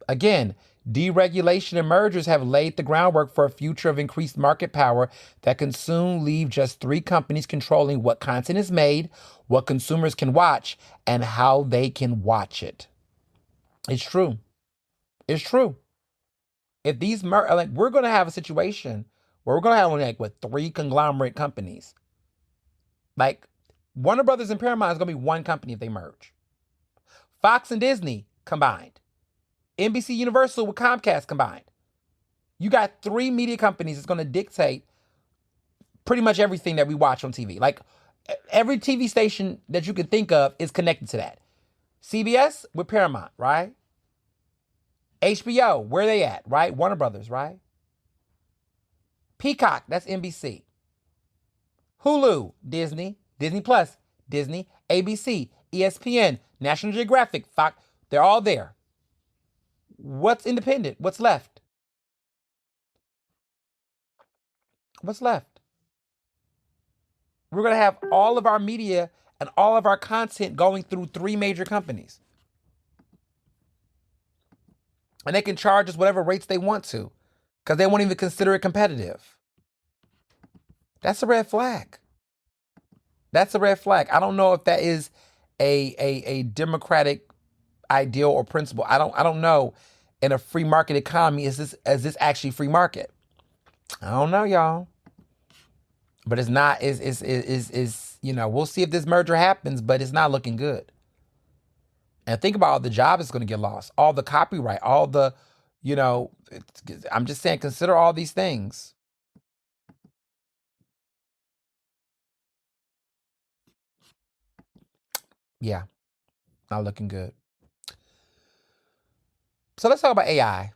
again, deregulation and mergers have laid the groundwork for a future of increased market power that can soon leave just three companies controlling what content is made, what consumers can watch, and how they can watch it. It's true. It's true. If these we're going to have a situation where we're going to have only three conglomerate companies. Like Warner Brothers and Paramount is going to be one company if they merge. Fox and Disney combined. NBC Universal with Comcast combined. You got three media companies that's going to dictate pretty much everything that we watch on TV. Like every TV station that you can think of is connected to that. CBS with Paramount, right? HBO, where they at, right? Warner Brothers, right? Peacock, that's NBC. Hulu, Disney. Disney Plus, Disney. ABC, ESPN, National Geographic, Fox. They're all there. What's independent? What's left? What's left? We're going to have all of our media and all of our content going through three major companies. And they can charge us whatever rates they want to because they won't even consider it competitive. That's a red flag. That's a red flag. I don't know if that is a democratic ideal or principle. I don't know. In a free market economy, is this actually free market? I don't know, y'all. But it's not. Is we'll see if this merger happens, but it's not looking good. And think about all the jobs that's going to get lost, all the copyright, all the, I'm just saying, consider all these things. Yeah. Not looking good. So let's talk about AI.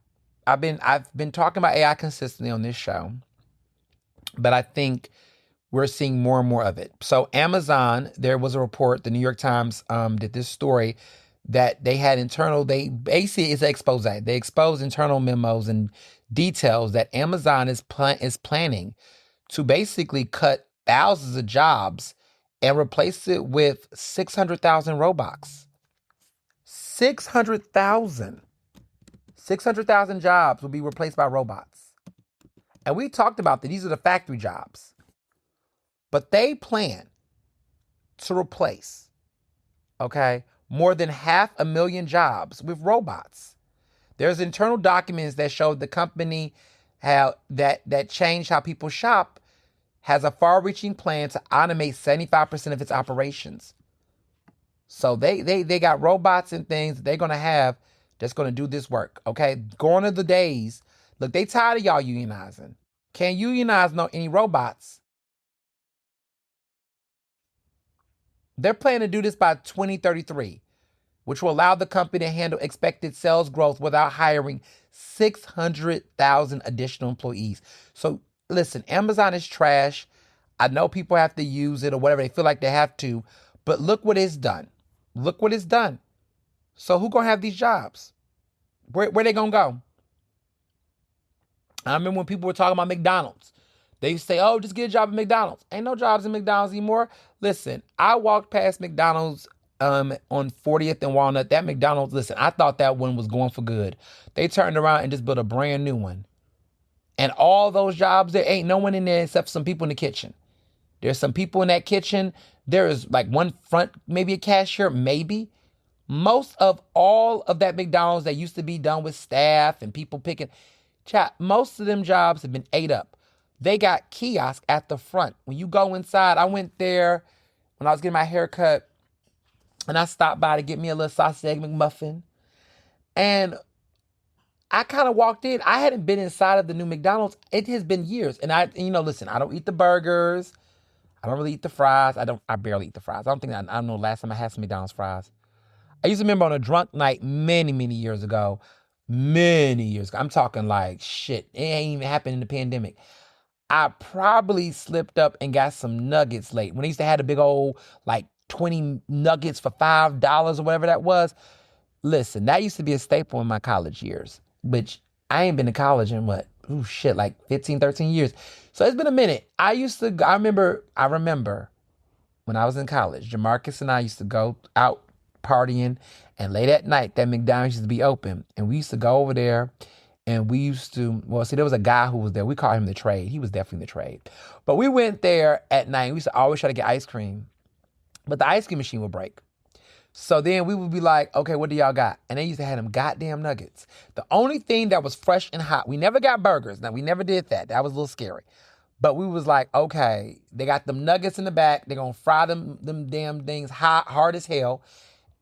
I've been talking about AI consistently on this show, but I think we're seeing more and more of it. So Amazon, there was a report, the New York Times did this story that they had they basically it's an expose. They exposed internal memos and details that Amazon is planning to basically cut thousands of jobs and replace it with 600,000 robots. 600,000. 600,000 jobs will be replaced by robots. And we talked about that these are the factory jobs. But they plan to replace, more than 500,000 jobs with robots. There's internal documents that show the company that changed how people shop has a far-reaching plan to automate 75% of its operations. So they got robots and things that they're gonna have that's gonna do this work. Okay, going to the days. Look, they tired of y'all unionizing. Can't unionize any robots. They're planning to do this by 2033, which will allow the company to handle expected sales growth without hiring 600,000 additional employees. So listen, Amazon is trash. I know people have to use it or whatever they feel like they have to, but look what it's done. Look what it's done. So who gonna have these jobs? Where they gonna go? I remember when people were talking about McDonald's. They used to say, oh, just get a job at McDonald's. Ain't no jobs in McDonald's anymore. Listen, I walked past McDonald's on 40th and Walnut. That McDonald's, listen, I thought that one was going for good. They turned around and just built a brand new one. And all those jobs, there ain't no one in there except some people in the kitchen. There's some people in that kitchen. There is like one front, maybe a cashier, maybe. Most of all of that McDonald's that used to be done with staff and people picking, most of them jobs have been ate up. They got kiosks at the front. When you go inside, I went there when I was getting my hair cut, and I stopped by to get me a little sausage egg McMuffin. And I kind of walked in. I hadn't been inside of the new McDonald's. It has been years. And listen, I don't eat the burgers. I don't really eat the fries. I barely eat the fries. I don't know last time I had some McDonald's fries. I used to remember on a drunk night many, many years ago. Many years ago. I'm talking like shit. It ain't even happened in the pandemic. I probably slipped up and got some nuggets late. When they used to have a big old, like 20 nuggets for $5 or whatever that was. Listen, that used to be a staple in my college years, which I ain't been to college in like 15, 13 years. So it's been a minute. I remember when I was in college, Jamarcus and I used to go out partying, and late at night, that McDonald's used to be open. And we used to go over there. And we used to, there was a guy who was there. We called him the trade. He was definitely the trade. But we went there at night. We used to always try to get ice cream. But the ice cream machine would break. So then we would be like, okay, what do y'all got? And they used to have them goddamn nuggets. The only thing that was fresh and hot, we never got burgers. Now, we never did that. That was a little scary. But we was like, okay, they got them nuggets in the back. They're going to fry them damn things hot, hard as hell.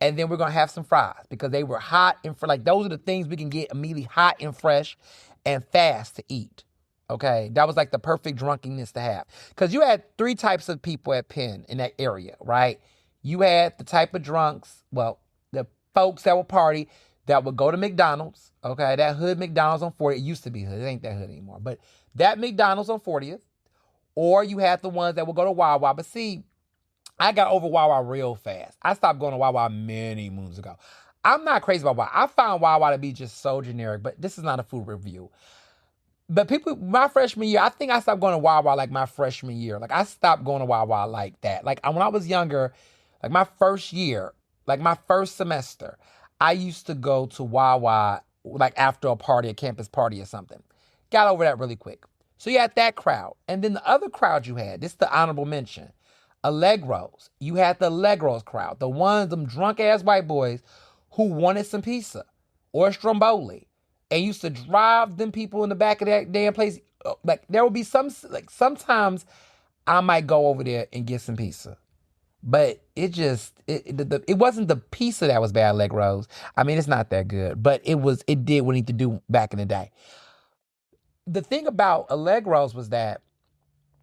And then we're going to have some fries because they were hot and like those are the things we can get immediately hot and fresh and fast to eat. Okay. That was like the perfect drunkenness to have. Because you had 3 types of people at Penn in that area, right? You had the type of drunks, the folks that would party that would go to McDonald's. Okay. That hood McDonald's on 40th. It used to be hood. It ain't that hood anymore. But that McDonald's on 40th. Or you had the ones that would go to Wawa. But see, I got over Wawa real fast. I stopped going to Wawa many moons ago. I'm not crazy about Wawa. I found Wawa to be just so generic, but this is not a food review. But my freshman year, I think I stopped going to Wawa like my freshman year. Like I stopped going to Wawa like that. Like when I was younger, like my first year, like my first semester, I used to go to Wawa like after a party, a campus party or something. Got over that really quick. So you had that crowd. And then the other crowd you had, this is the honorable mention. Allegros. You had the Allegros crowd, them drunk ass white boys who wanted some pizza or stromboli and used to drive them people in the back of that damn place. Like there would be sometimes I might go over there and get some pizza, but it wasn't the pizza that was bad, Allegros. I mean, it's not that good, but it did what it needed to do back in the day. The thing about Allegros was that,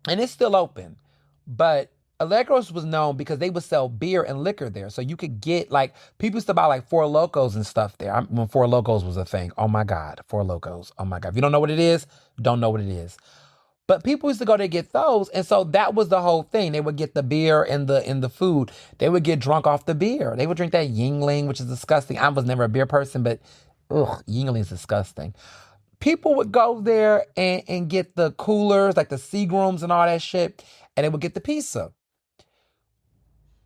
and it's still open, but Allegros was known because they would sell beer and liquor there. So you could get, like, people used to buy like Four Locos and stuff there. When Four Locos was a thing. Oh my God, Four Locos. Oh my God. If you don't know what it is, don't know what it is. But people used to go to get those, and so that was the whole thing. They would get the beer and the food. They would get drunk off the beer. They would drink that Yingling, which is disgusting. I was never a beer person, but ugh, Yingling is disgusting. People would go there and get the coolers, like the Seagrams and all that shit, and they would get the pizza.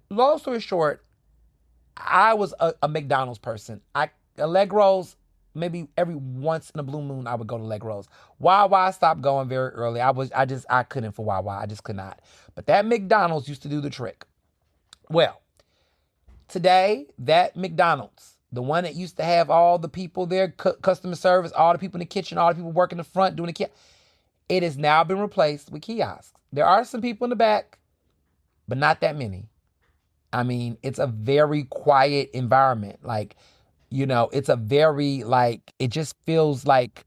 Long story short, I was a McDonald's person. Allegros, maybe every once in a blue moon, I would go to Allegros. Wawa, I stopped going very early. I couldn't for Wawa. I just could not. But that McDonald's used to do the trick. Well, today, that McDonald's, the one that used to have all the people there, customer service, all the people in the kitchen, all the people working the front, doing the kiosk, it has now been replaced with kiosks. There are some people in the back, but not that many. I mean, it's a very quiet environment. Like, it's a very, like, it just feels like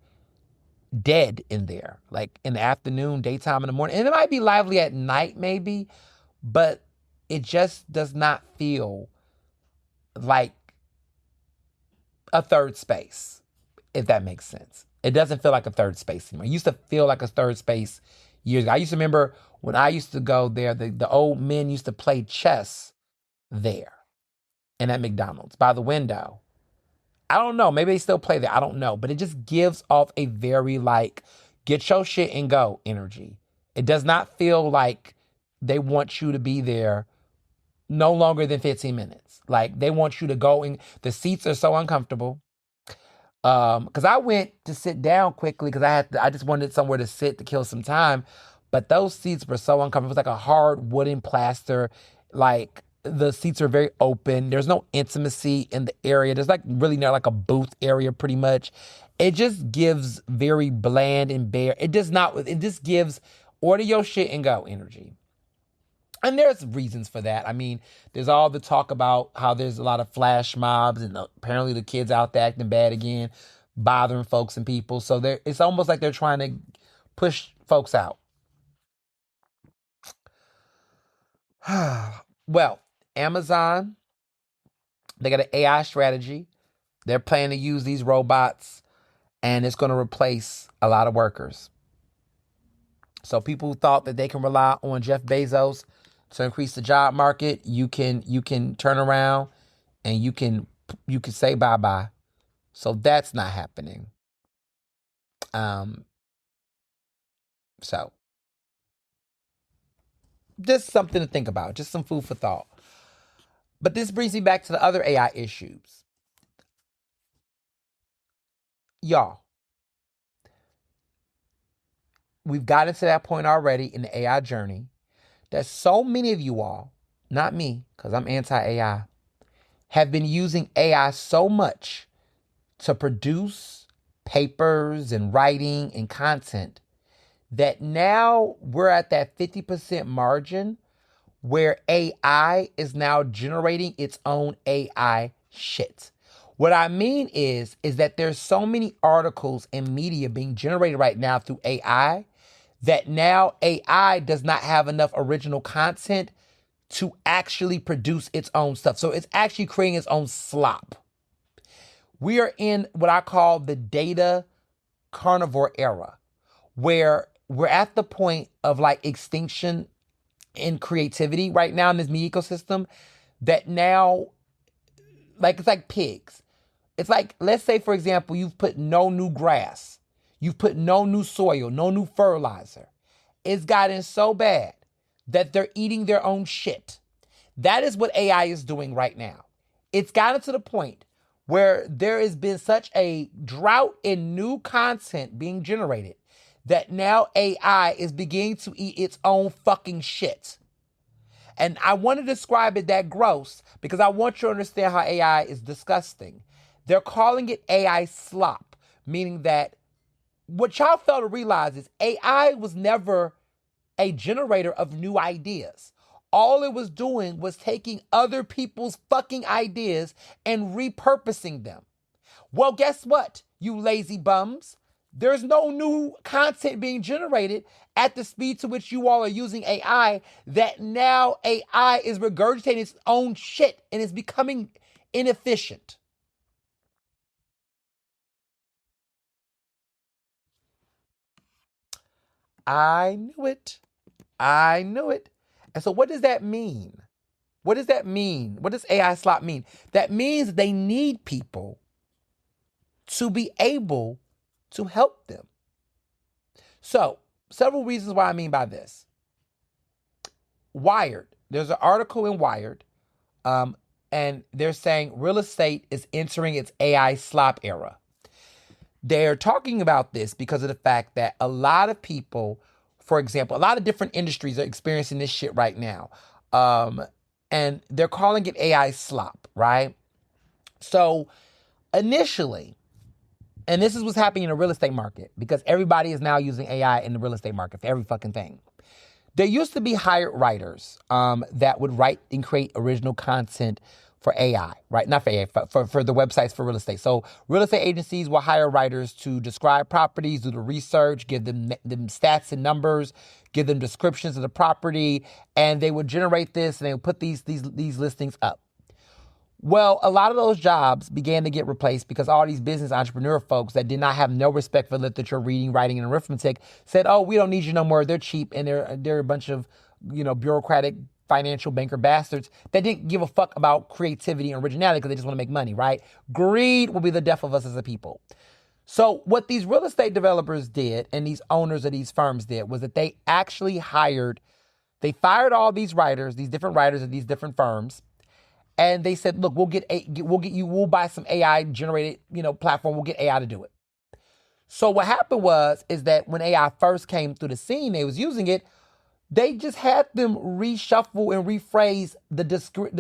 dead in there. Like in the afternoon, daytime, in the morning. And it might be lively at night, maybe, but it just does not feel like a third space, if that makes sense. It doesn't feel like a third space anymore. It used to feel like a third space years ago. I used to remember when I used to go there, the old men used to play chess there and at McDonald's by the window. I don't know. Maybe they still play there. I don't know. But it just gives off a very, like, get your shit and go energy. It does not feel like they want you to be there no longer than 15 minutes. Like, they want you to go in. The seats are so uncomfortable. Because I went to sit down quickly because I just wanted somewhere to sit to kill some time. But those seats were so uncomfortable. It was like a hard wooden plaster. Like, the seats are very open. There's no intimacy in the area. There's like really not like a booth area pretty much. It just gives very bland and bare. It just gives order your shit and go energy. And there's reasons for that. I mean, there's all the talk about how there's a lot of flash mobs and apparently the kids out there acting bad again, bothering folks and people. So it's almost like they're trying to push folks out. Well, Amazon, they got an AI strategy. They're planning to use these robots, and it's going to replace a lot of workers. So people who thought that they can rely on Jeff Bezos to increase the job market, you can turn around and you can say bye-bye. So that's not happening. So just something to think about, just some food for thought. But this brings me back to the other AI issues. Y'all, we've gotten to that point already in the AI journey that so many of you all, not me, because I'm anti-AI, have been using AI so much to produce papers and writing and content that now we're at that 50% margin where AI is now generating its own AI shit. What I mean is that there's so many articles and media being generated right now through AI that now AI does not have enough original content to actually produce its own stuff. So it's actually creating its own slop. We are in what I call the data carnivore era, where we're at the point of like extinction in creativity right now in this media ecosystem that now, like, it's like pigs. It's like, let's say, for example, you've put no new grass. You've put no new soil, no new fertilizer. It's gotten so bad that they're eating their own shit. That is what AI is doing right now. It's gotten to the point where there has been such a drought in new content being generated that now AI is beginning to eat its own fucking shit. And I want to describe it that gross because I want you to understand how AI is disgusting. They're calling it AI slop, meaning that what y'all fail to realize is AI was never a generator of new ideas. All it was doing was taking other people's fucking ideas and repurposing them. Well, guess what, you lazy bums? There's no new content being generated at the speed to which you all are using AI, that now AI is regurgitating its own shit and is becoming inefficient. I knew it. I knew it. And so what does that mean? What does that mean? What does AI slop mean? That means they need people to be able to help them. So, several reasons why I mean by this. Wired. There's an article in Wired, and they're saying real estate is entering its AI slop era. They're talking about this because of the fact that a lot of people, for example, a lot of different industries are experiencing this shit right now. And they're calling it AI slop, right? So initially, and this is what's happening in the real estate market, because everybody is now using AI in the real estate market for every fucking thing. There used to be hired writers that would write and create original content for AI, right? Not for AI, for the websites for real estate. So real estate agencies will hire writers to describe properties, do the research, give them stats and numbers, give them descriptions of the property, and they would generate this and they would put these listings up. Well, a lot of those jobs began to get replaced because all these business entrepreneur folks that did not have no respect for literature, reading, writing, and arithmetic said, "Oh, we don't need you no more. They're cheap and they're a bunch of, bureaucratic financial banker bastards that didn't give a fuck about creativity and originality because they just want to make money, right? Greed will be the death of us as a people." So what these real estate developers did and these owners of these firms did was that they actually fired all these writers, these different writers of these different firms. And they said, "Look, we'll buy some AI generated, platform. We'll get AI to do it." So what happened is that when AI first came through the scene, they was using it. They just had them reshuffle and rephrase the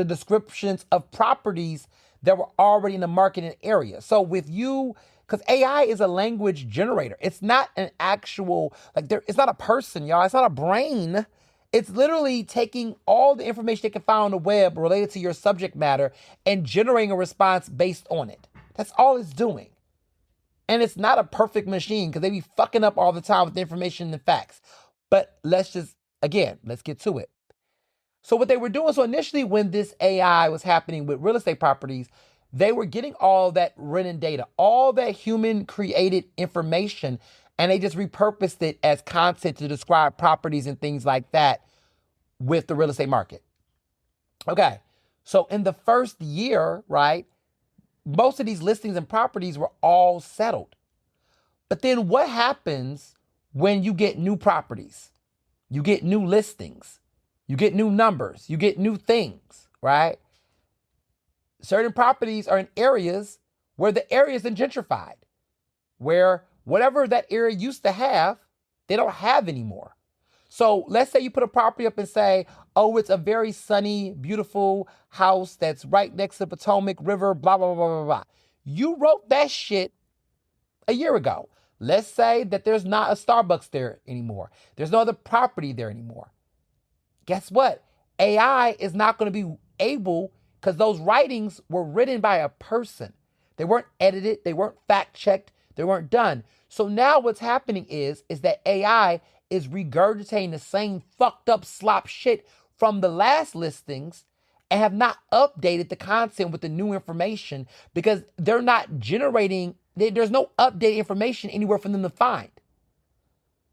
descriptions of properties that were already in the marketing area. So because AI is a language generator. It's not an actual, it's not a person, y'all. It's not a brain. It's literally taking all the information they can find on the web related to your subject matter and generating a response based on it. That's all it's doing. And it's not a perfect machine because they be fucking up all the time with the information and the facts. But let's get to it. So what they were doing, so initially when this AI was happening with real estate properties, they were getting all that written data, all that human created information, and they just repurposed it as content to describe properties and things like that with the real estate market. Okay, so in the first year, right, most of these listings and properties were all settled. But then what happens when you get new properties? You get new listings. You get new numbers. You get new things, right? Certain properties are in areas where the area is gentrified, where whatever that area used to have, they don't have anymore. So let's say you put a property up and say, "Oh, it's a very sunny, beautiful house that's right next to the Potomac River, blah, blah, blah, blah, blah." You wrote that shit a year ago. Let's say that there's not a Starbucks there anymore. There's no other property there anymore. Guess what? AI is not going to be able, because those writings were written by a person. They weren't edited. They weren't fact-checked. They weren't done. So now what's happening is that AI is regurgitating the same fucked up slop shit from the last listings and have not updated the content with the new information because they're not generating, there's no updated information anywhere for them to find.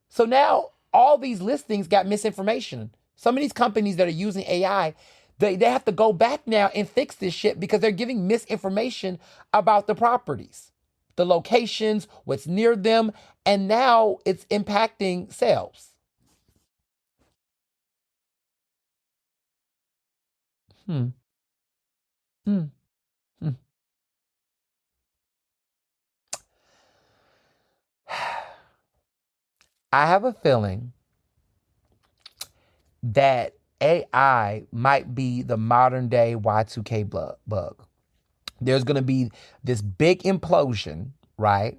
So now all these listings got misinformation. Some of these companies that are using AI, they have to go back now and fix this shit because they're giving misinformation about the properties, the locations, what's near them, and now it's impacting sales. Hmm. Hmm. Hmm. I have a feeling that AI might be the modern day Y2K bug. There's going to be this big implosion, right?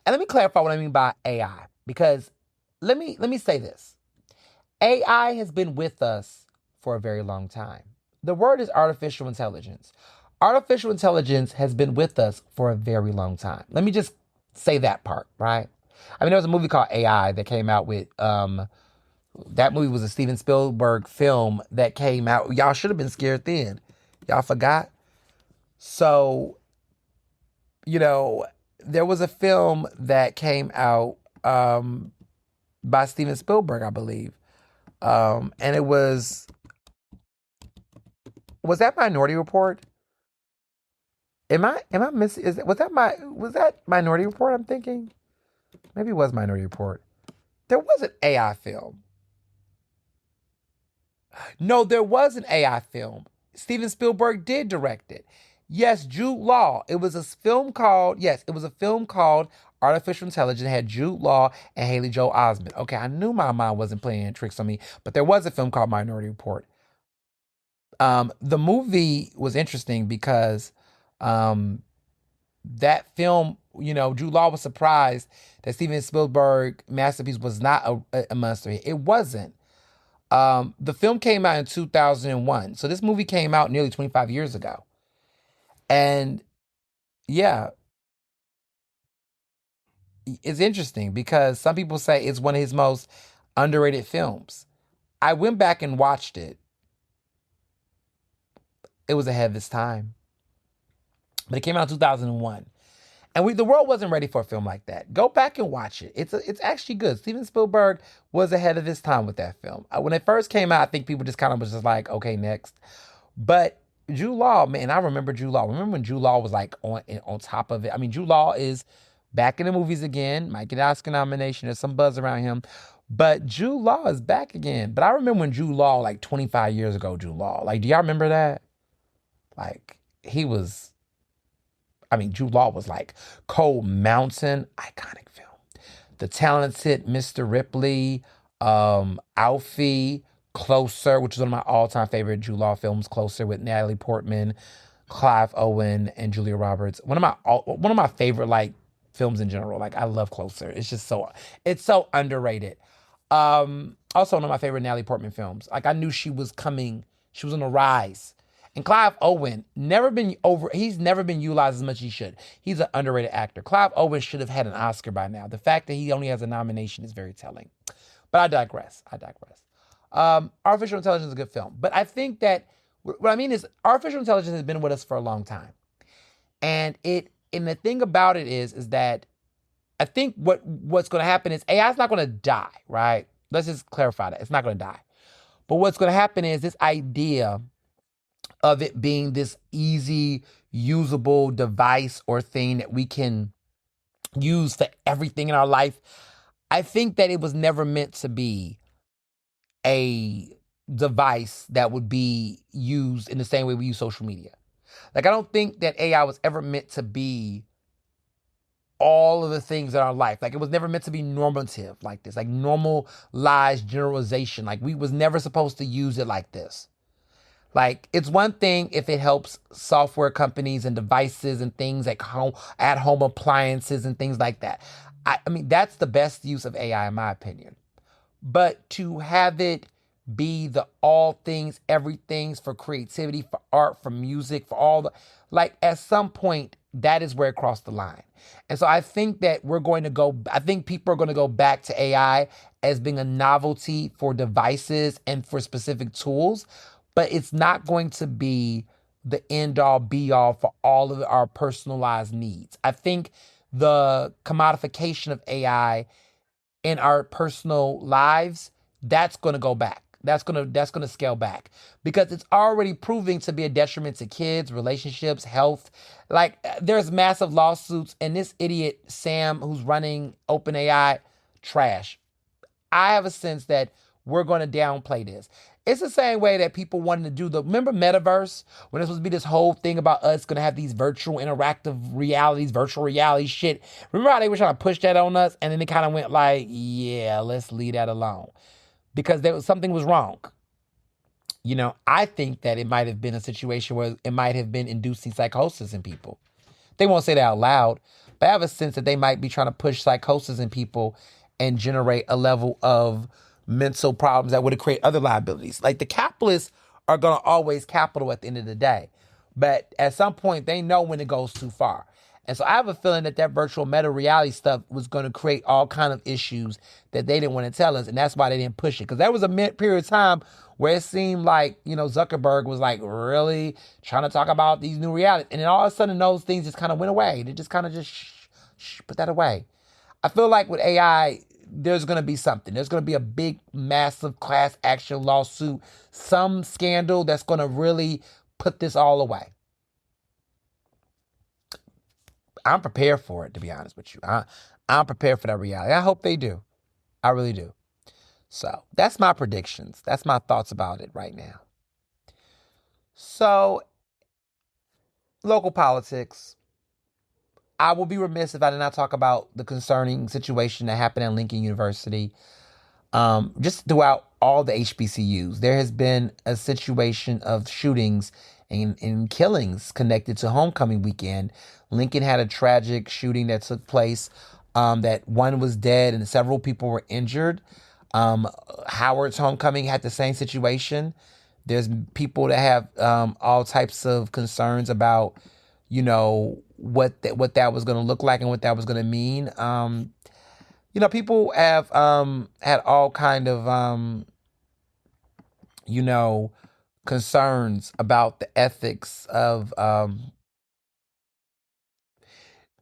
And let me clarify what I mean by AI, because let me say this. AI has been with us for a very long time. The word is artificial intelligence. Artificial intelligence has been with us for a very long time. Let me just say that part, right? I mean, there was a movie called AI that came out with that movie was a Steven Spielberg film that came out. Y'all should have been scared then. Y'all forgot. So, you know, there was a film that came out by Steven Spielberg, I believe. And it was that Minority Report? Am I missing? Was that Minority Report? I'm thinking maybe it was Minority Report. There was an AI film. No, there was an AI film. Steven Spielberg did direct it. Yes, Jude Law. It was a film called Artificial Intelligence. It had Jude Law and Haley Joel Osment. Okay, I knew my mind wasn't playing tricks on me, but there was a film called Minority Report. The movie was interesting because that film, Jude Law was surprised that Steven Spielberg masterpiece was not a monster hit. It wasn't. The film came out in 2001. So this movie came out nearly 25 years ago. And yeah, it's interesting because some people say it's one of his most underrated films. I went back and watched it. It was ahead of its time. But it came out in 2001. And the world wasn't ready for a film like that. Go back and watch it. It's actually good. Steven Spielberg was ahead of his time with that film. When it first came out, I think people just kind of was just like, okay, next. But Jude Law, man, I remember Jude Law. Remember when Jude Law was like on top of it? I mean, Jude Law is back in the movies again. Might get an Oscar nomination. There's some buzz around him. But Jude Law is back again. But I remember when Jude Law, like 25 years ago, Jude Law. Like, do y'all remember that? Like, Jude Law was like Cold Mountain, iconic film. The Talented Mr. Ripley, Alfie, Closer, which is one of my all-time favorite Jude Law films, Closer with Natalie Portman, Clive Owen, and Julia Roberts. One of my favorite like films in general. Like I love Closer. It's so underrated. Also one of my favorite Natalie Portman films. Like I knew she was coming. She was on the rise. And Clive Owen, he's never been utilized as much as he should. He's an underrated actor. Clive Owen should have had an Oscar by now. The fact that he only has a nomination is very telling. But I digress. Artificial Intelligence is a good film. But I think that, what I mean is, artificial intelligence has been with us for a long time. And the thing about it is that I think what's going to happen is AI is not going to die, right? Let's just clarify that. It's not going to die. But what's going to happen is this idea of it being this easy, usable device or thing that we can use for everything in our life. I think that it was never meant to be a device that would be used in the same way we use social media. Like, I don't think that AI was ever meant to be all of the things in our life. Like, it was never meant to be normative like this, like normalized generalization. Like, we was never supposed to use it like this. Like, it's one thing if it helps software companies and devices and things like at-home appliances and things like that. I mean, that's the best use of AI in my opinion. But to have it be the all things, everything's for creativity, for art, for music, for all the, like at some point, that is where it crossed the line. And so I think that I think people are going to go back to AI as being a novelty for devices and for specific tools. But it's not going to be the end all be all for all of our personalized needs. I think the commodification of AI in our personal lives, that's going to go back. That's going to scale back because it's already proving to be a detriment to kids, relationships, health. Like there's massive lawsuits and this idiot Sam who's running OpenAI, trash. I have a sense that we're going to downplay this. It's the same way that people wanted to do remember Metaverse? When it was supposed to be this whole thing about us going to have these virtual interactive realities, virtual reality shit. Remember how they were trying to push that on us? And then it kind of went like, yeah, let's leave that alone. Because something was wrong. I think that it might have been a situation where it might have been inducing psychosis in people. They won't say that out loud, but I have a sense that they might be trying to push psychosis in people and generate a level of mental problems that would create other liabilities. Like the capitalists are going to always capital at the end of the day. But at some point, they know when it goes too far. And so I have a feeling that virtual meta reality stuff was going to create all kind of issues that they didn't want to tell us, and that's why they didn't push it. Because there was a period of time where it seemed like, Zuckerberg was like really trying to talk about these new realities, and then all of a sudden those things just kind of went away. They just kind of just put that away. I feel like with AI, there's going to be something. There's going to be a big, massive class action lawsuit, some scandal that's going to really put this all away. I'm prepared for it, to be honest with you. I'm prepared for that reality. I hope they do. I really do. So that's my predictions. That's my thoughts about it right now. So, local politics. I will be remiss if I did not talk about the concerning situation that happened at Lincoln University. Just throughout all the HBCUs, there has been a situation of shootings and killings connected to homecoming weekend. Lincoln had a tragic shooting that took place, that one was dead and several people were injured. Howard's homecoming had the same situation. There's people that have all types of concerns about, what that was going to look like and what that was going to mean. People have had all kind of concerns about the ethics of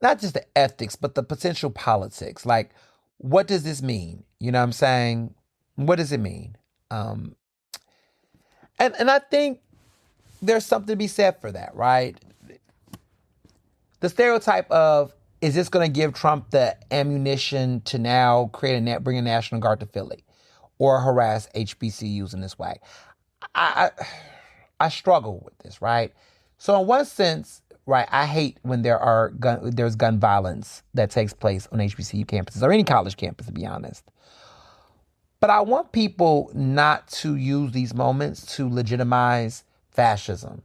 not just the ethics, but the potential politics. Like, what does this mean? You know what I'm saying? What does it mean? And I think there's something to be said for that, right? The stereotype of, is this going to give Trump the ammunition to now bring a National Guard to Philly or harass HBCUs in this way? I struggle with this, right? So in one sense, right, I hate when there's gun violence that takes place on HBCU campuses or any college campus, to be honest. But I want people not to use these moments to legitimize fascism.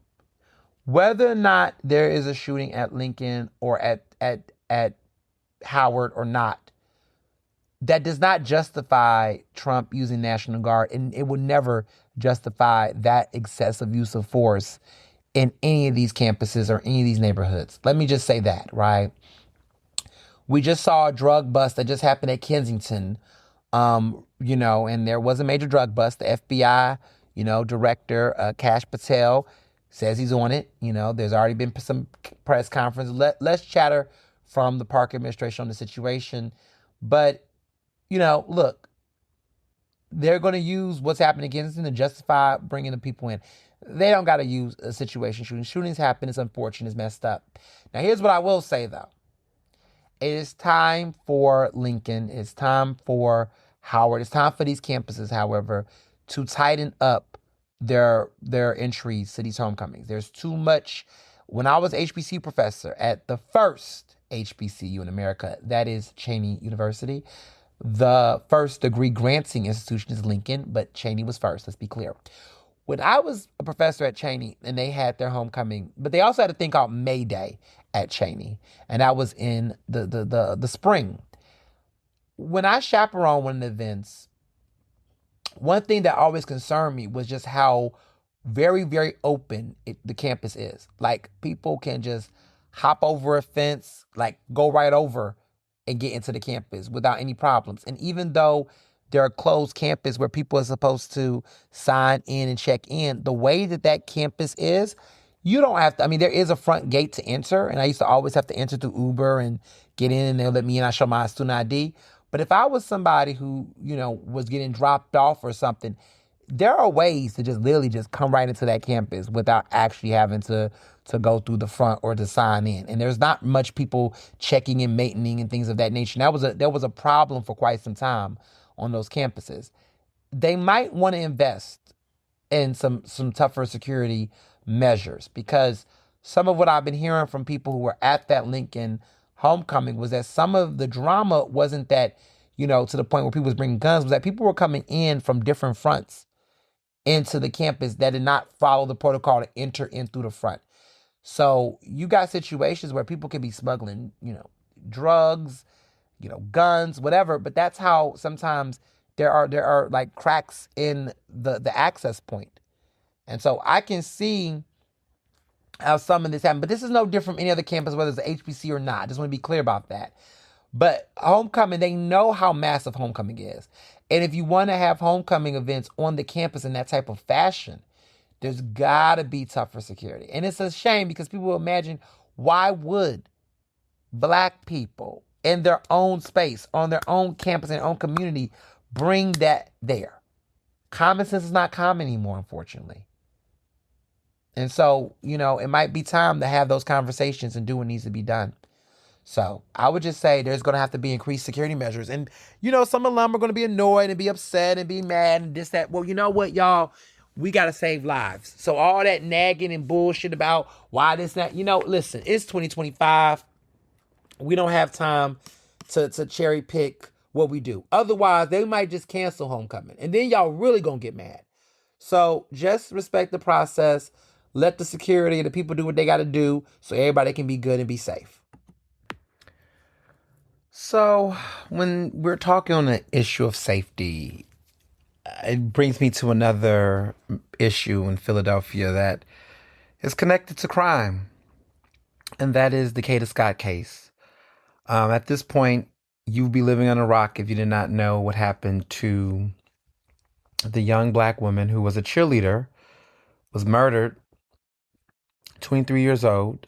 Whether or not there is a shooting at Lincoln or at Howard or not, that does not justify Trump using National Guard, and it will never justify that excessive use of force in any of these campuses or any of these neighborhoods. Let me just say that, right? We just saw a drug bust that just happened at Kensington, and there was a major drug bust. The FBI, director, Kash Patel, says he's on it. There's already been some press conference. Less chatter from the Park administration on the situation. But, look, they're going to use what's happening in Kensington to justify bringing the people in. They don't got to use a situation shooting. Shootings happen. It's unfortunate. It's messed up. Now, here's what I will say, though. It is time for Lincoln. It's time for Howard. It's time for these campuses, however, to tighten up their entries to these homecomings. There's too much. When I was HBCU professor at the first HBCU in America, that is Cheyney University, the first degree granting institution is Lincoln, but Cheyney was first, let's be clear. When I was a professor at Cheyney and they had their homecoming, but they also had a thing called May Day at Cheyney, and that was in the spring. When I chaperoned one of the events, one thing that always concerned me was just how very, very open the campus is. Like, people can just hop over a fence, like go right over and get into the campus without any problems. And even though they're a closed campus where people are supposed to sign in and check in, the way that campus is, you don't have to, there is a front gate to enter, and I used to always have to enter through Uber and get in, and they'll let me in, I show my student ID. But if I was somebody who, was getting dropped off or something, there are ways to just literally just come right into that campus without actually having to go through the front or to sign in. And there's not much people checking and maintaining and things of that nature. And that was a problem for quite some time on those campuses. They might want to invest in some tougher security measures, because some of what I've been hearing from people who were at that Lincoln homecoming was that some of the drama wasn't that, to the point where people was bringing guns, was that people were coming in from different fronts into the campus that did not follow the protocol to enter in through the front. So you got situations where people can be smuggling, drugs, guns, whatever. But that's how sometimes there are like cracks in the access point. And so I can see how some of this happened. But this is no different from any other campus, whether it's a HBC or not. I just want to be clear about that. But homecoming, they know how massive homecoming is. And if you want to have homecoming events on the campus in that type of fashion, there's got to be tougher security. And it's a shame because people will imagine, why would Black people in their own space, on their own campus, in their own community, bring that there? Common sense is not common anymore, unfortunately. And so, it might be time to have those conversations and do what needs to be done. So I would just say there's going to have to be increased security measures. And, some alum are going to be annoyed and be upset and be mad and this, that. Well, you know what, y'all? We got to save lives. So all that nagging and bullshit about why this, that, listen, it's 2025. We don't have time to cherry pick what we do. Otherwise, they might just cancel homecoming. And then y'all really going to get mad. So just respect the process. Let the security and the people do what they got to do so everybody can be good and be safe. So when we're talking on the issue of safety, it brings me to another issue in Philadelphia that is connected to crime, and that is the Kada Scott case. At this point, you'd be living on a rock if you did not know what happened to the young Black woman who was a cheerleader, was murdered, 23 years old.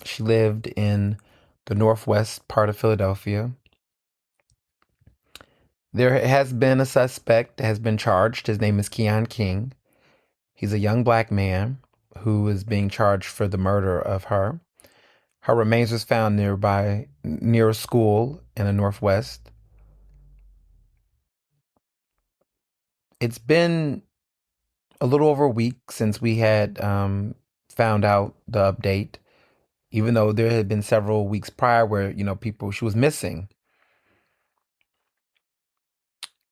She lived in the northwest part of Philadelphia. There has been a suspect that has been charged. His name is Keon King. He's a young Black man who is being charged for the murder of her. Her remains was found near a school in the northwest. It's been a little over a week since we had found out the update, even though there had been several weeks prior where, she was missing.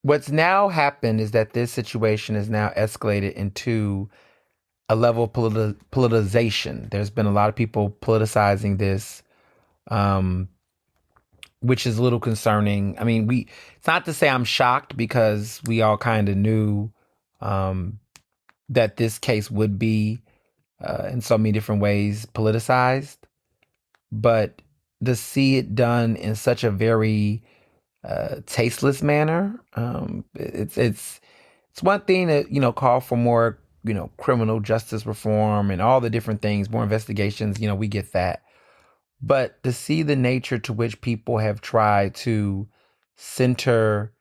What's now happened is that this situation is now escalated into a level of politicization. There's been a lot of people politicizing this, which is a little concerning. I mean, it's not to say I'm shocked because we all kind of knew that this case would be in so many different ways politicized, but to see it done in such a very tasteless manner, it's one thing to call for more criminal justice reform and all the different things, more investigations. We get that, but to see the nature to which people have tried to center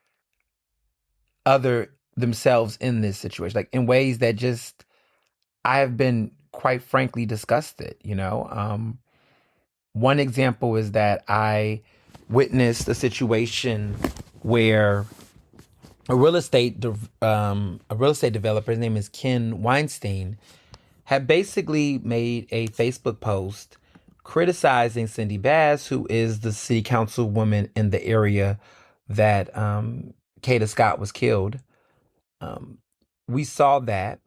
themselves in this situation, like in ways that just I have been quite frankly disgusted. One example is that I witnessed a situation where a real estate developer, his name is Ken Weinstein, had basically made a Facebook post criticizing Cindy Bass, who is the city councilwoman in the area that Kada Scott was killed. We saw that,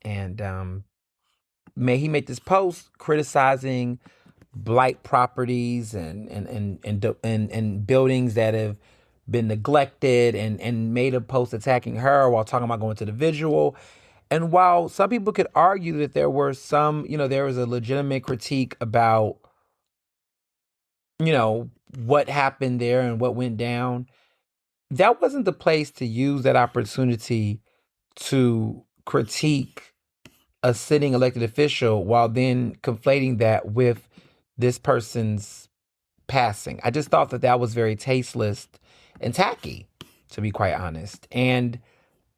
and he made this post criticizing blight properties and buildings that have been neglected, and made a post attacking her while talking about going to the vigil. And while some people could argue that there were there was a legitimate critique about, what happened there and what went down, that wasn't the place to use that opportunity to critique a sitting elected official while then conflating that with this person's passing. I just thought that was very tasteless and tacky, to be quite honest. And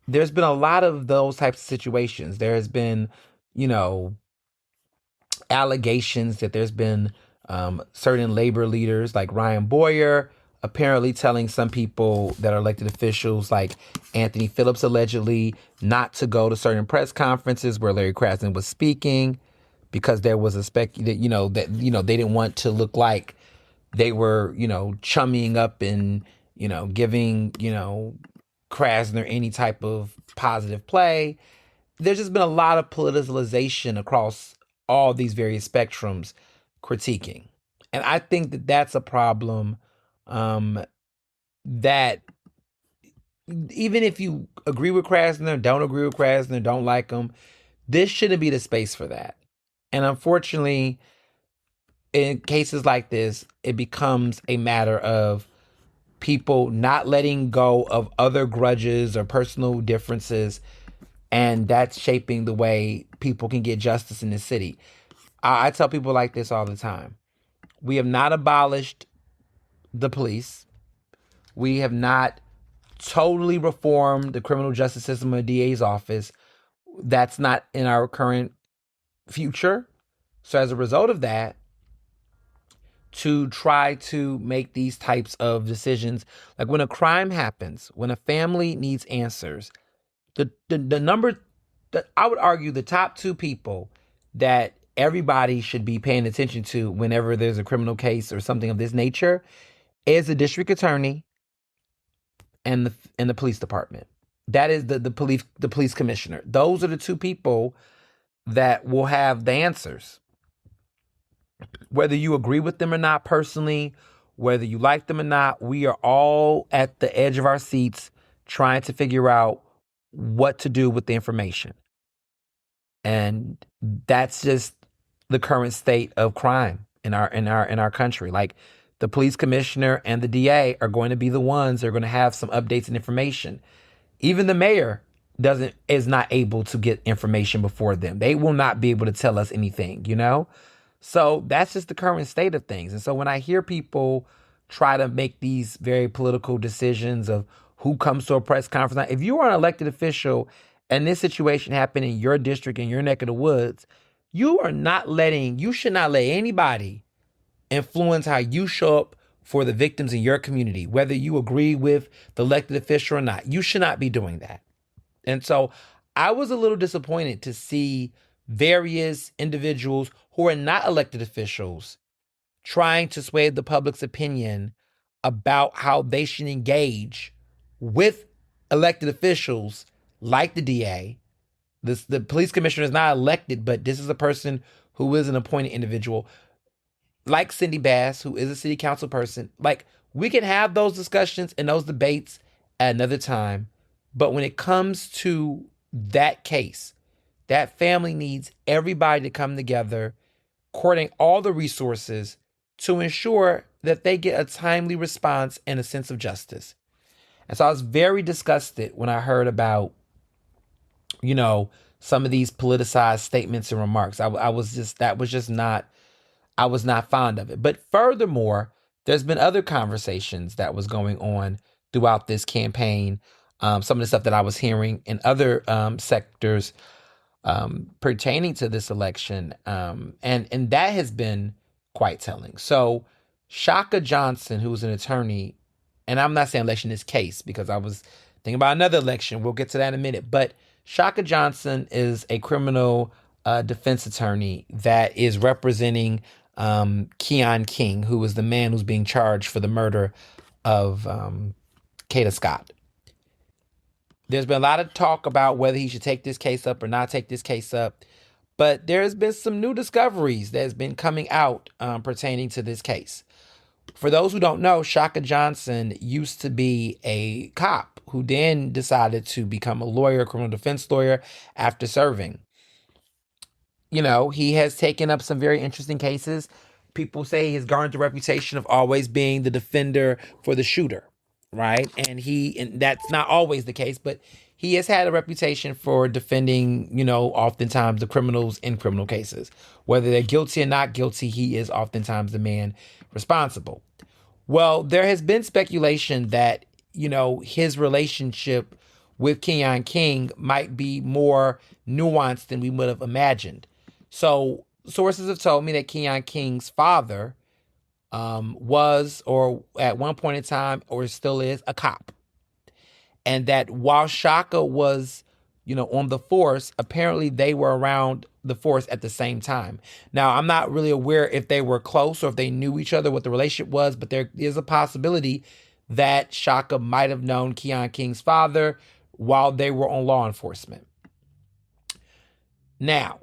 there's been a lot of those types of situations. There has been, allegations that there's been certain labor leaders like Ryan Boyer apparently telling some people that are elected officials like Anthony Phillips allegedly not to go to certain press conferences where Larry Krasner was speaking because there was a that they didn't want to look like they were, chummying up and, giving, Krasner any type of positive play. There's just been a lot of politicization across all these various spectrums critiquing. And I think that that's a problem that even if you agree with Krasner, don't agree with Krasner, don't like him, this shouldn't be the space for that. And unfortunately, in cases like this, it becomes a matter of people not letting go of other grudges or personal differences, and that's shaping the way people can get justice in the city. I tell people like this all the time. We have not abolished the police. We have not totally reformed the criminal justice system or DA's office. That's not in our current future. So as a result of that, to try to make these types of decisions, like when a crime happens, when a family needs answers, the number that I would argue the top two people that everybody should be paying attention to whenever there's a criminal case or something of this nature is the district attorney and the police department. That is the police commissioner. Those are the two people that will have the answers. Whether you agree with them or not personally, whether you like them or not, we are all at the edge of our seats trying to figure out what to do with the information. And that's just the current state of crime in our country. Like the police commissioner and the DA are going to be the ones that are going to have some updates and information. Even the mayor is not able to get information before them. They will not be able to tell us anything, you know? So that's just the current state of things. And so when I hear people try to make these very political decisions of who comes to a press conference, if you are an elected official and this situation happened in your district, in your neck of the woods, you should not let anybody influence how you show up for the victims in your community, whether you agree with the elected official or not. You should not be doing that. And so I was a little disappointed to see various individuals who are not elected officials trying to sway the public's opinion about how they should engage with elected officials like the DA. The police commissioner is not elected, but this is a person who is an appointed individual, like Cindy Bass, who is a city council person. Like, we can have those discussions and those debates at another time. But when it comes to that case, that family needs everybody to come together, coordinate all the resources to ensure that they get a timely response and a sense of justice. And so I was very disgusted when I heard about, some of these politicized statements and remarks. I was not fond of it. But furthermore, there's been other conversations that was going on throughout this campaign. Some of the stuff that I was hearing in other sectors pertaining to this election. And that has been quite telling. So Shaka Johnson, who's an attorney, and I'm not saying election is case because I was thinking about another election. We'll get to that in a minute. But Shaka Johnson is a criminal defense attorney that is representing Keon King, who is the man who's being charged for the murder of Kada Scott. There's been a lot of talk about whether he should take this case up or not take this case up. But there's been some new discoveries that's been coming out pertaining to this case. For those who don't know, Shaka Johnson used to be a cop who then decided to become a lawyer, a criminal defense lawyer, after serving. He has taken up some very interesting cases. People say he has garnered the reputation of always being the defender for the shooter, right? And that's not always the case, but he has had a reputation for defending, oftentimes the criminals in criminal cases. Whether they're guilty or not guilty, he is oftentimes the man responsible. Well, there has been speculation that, his relationship with Keon King might be more nuanced than we would have imagined. So sources have told me that Keon King's father was, or at one point in time, or still is, a cop. And that while Shaka was, on the force, apparently they were around the force at the same time. Now, I'm not really aware if they were close or if they knew each other, what the relationship was, but there is a possibility that Shaka might have known Keon King's father while they were on law enforcement. Now,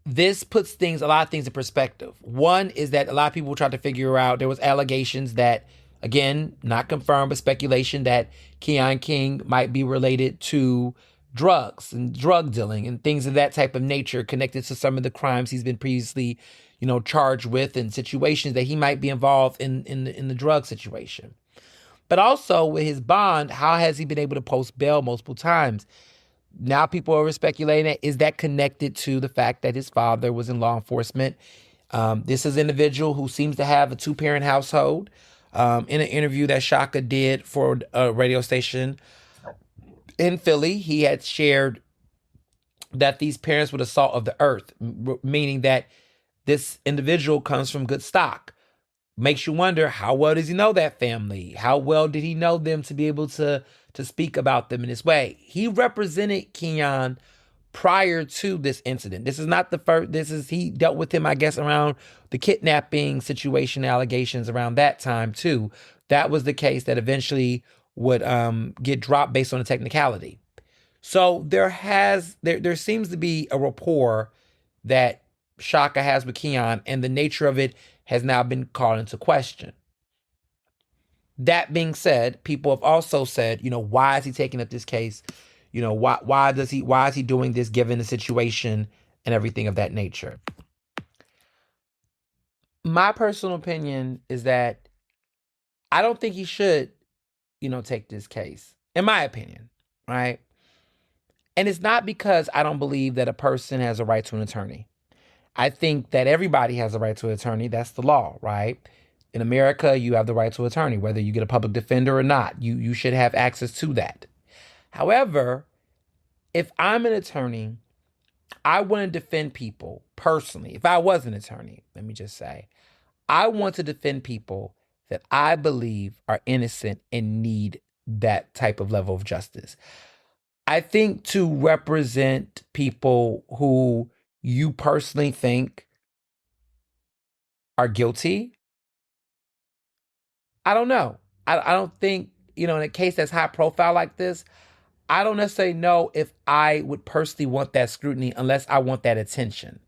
this puts a lot of things in perspective. One is that a lot of people tried to figure out, there was allegations that, again, not confirmed, but speculation that Keon King might be related to drugs and drug dealing and things of that type of nature connected to some of the crimes he's been previously, charged with, and situations that he might be involved in the drug situation. But also with his bond, how has he been able to post bail multiple times? Now people are speculating, is that connected to the fact that his father was in law enforcement? This is an individual who seems to have a two-parent household. In an interview that Shaka did for a radio station in Philly, he had shared that these parents were the salt of the earth, meaning that this individual comes from good stock. Makes you wonder, how well does he know that family? How well did he know them to be able to speak about them in this way? He represented Keon prior to this incident. This is not the first. He dealt with him, I guess, around the kidnapping situation, allegations around that time too. That was the case that eventually would get dropped based on a technicality. So there seems to be a rapport that Shaka has with Keon, and the nature of it has now been called into question. That being said, people have also said, why is he taking up this case? Why is he doing this given the situation and everything of that nature? My personal opinion is that I don't think he should, take this case, in my opinion, right? And it's not because I don't believe that a person has a right to an attorney. I think that everybody has a right to an attorney. That's the law, right? In America, you have the right to an attorney, whether you get a public defender or not. You should have access to that. However, if I'm an attorney, I want to defend people personally. If I was an attorney, let me just say, I want to defend people that I believe are innocent and need that type of level of justice. I think to represent people who you personally think are guilty, I don't know. I don't think, in a case that's high profile like this, I don't necessarily know if I would personally want that scrutiny unless I want that attention.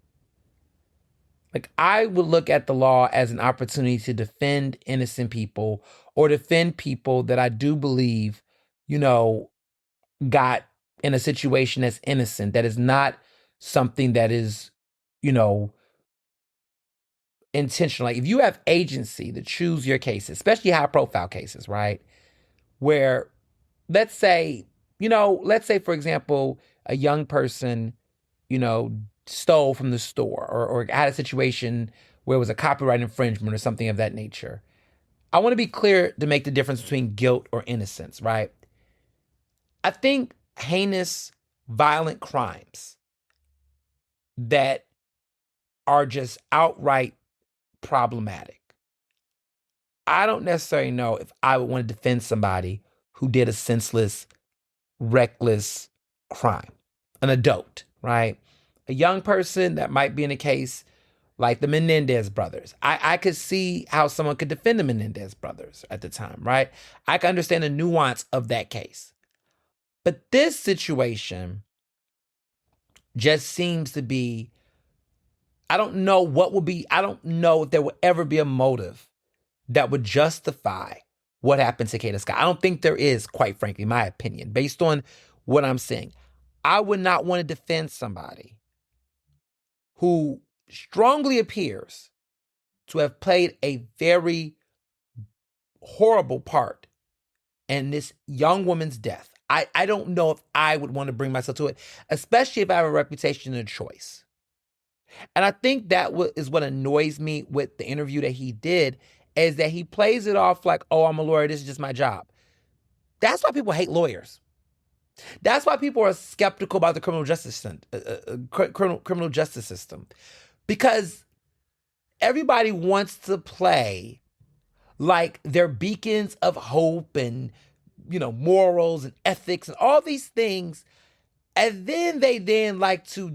Like, I would look at the law as an opportunity to defend innocent people or defend people that I do believe, got in a situation that's innocent, that is not something that is, intentional. Like, if you have agency to choose your cases, especially high profile cases, right? Where let's say, for example, a young person, stole from the store or had a situation where it was a copyright infringement or something of that nature. I want to be clear to make the difference between guilt or innocence, right? I think heinous, violent crimes that are just outright problematic, I don't necessarily know if I would want to defend somebody who did a senseless, reckless crime, an adult, right? A young person that might be in a case like the Menendez brothers. I could see how someone could defend the Menendez brothers at the time, right? I can understand the nuance of that case. But this situation just seems to be, I don't know if there will ever be a motive that would justify what happened to Kada Scott. I don't think there is, quite frankly, in my opinion, based on what I'm seeing. I would not want to defend somebody who strongly appears to have played a very horrible part in this young woman's death. I don't know if I would want to bring myself to it, especially if I have a reputation and a choice. And I think that is what annoys me with the interview that he did, is that he plays it off like, oh, I'm a lawyer, this is just my job. That's why people hate lawyers. That's why people are skeptical about the criminal justice system, because everybody wants to play like they're beacons of hope and, morals and ethics and all these things. And then they like to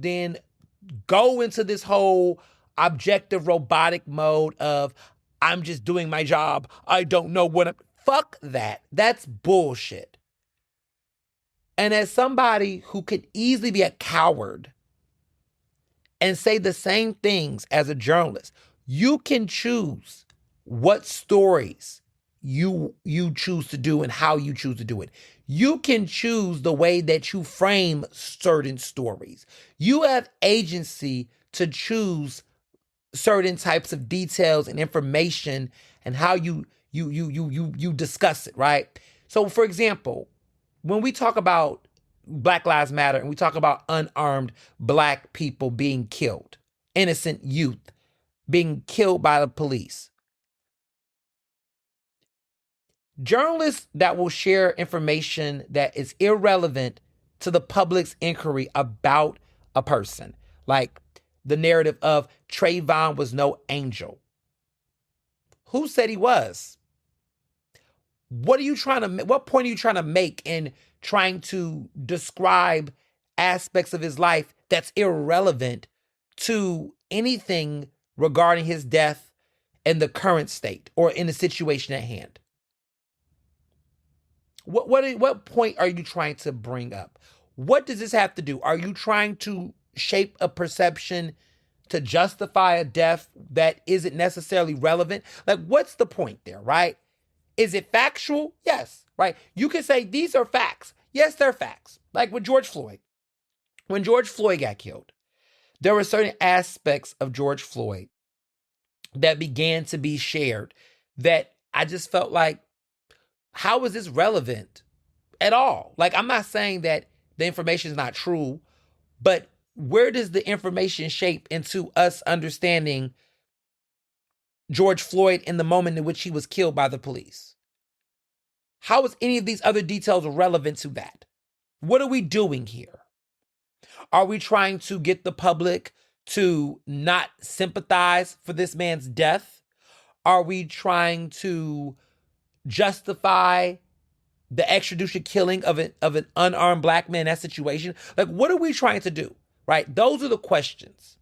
go into this whole objective robotic mode of, I'm just doing my job. I don't know what fuck that. That's bullshit. And as somebody who could easily be a coward and say the same things as a journalist, you can choose what stories you choose to do and how you choose to do it. You can choose the way that you frame certain stories. You have agency to choose certain types of details and information and how you discuss it, right? So for example, when we talk about Black Lives Matter and we talk about unarmed Black people being killed, innocent youth being killed by the police, journalists that will share information that is irrelevant to the public's inquiry about a person, like the narrative of Trayvon was no angel. Who said he was? What point are you trying to make in trying to describe aspects of his life that's irrelevant to anything regarding his death in the current state or in the situation at hand? What point are you trying to bring up? What does this have to do? Are you trying to shape a perception to justify a death that isn't necessarily relevant? Like, what's the point there, right? Is it factual? Yes, right? You can say these are facts. Yes, they're facts. Like with George Floyd. When George Floyd got killed, there were certain aspects of George Floyd that began to be shared that I just felt like, how is this relevant at all? Like, I'm not saying that the information is not true, but where does the information shape into us understanding George Floyd in the moment in which he was killed by the police? How is any of these other details relevant to that? What are we doing here? Are we trying to get the public to not sympathize for this man's death? Are we trying to justify the extrajudicial killing of an unarmed Black man in that situation? Like, what are we trying to do, right? Those are the questions.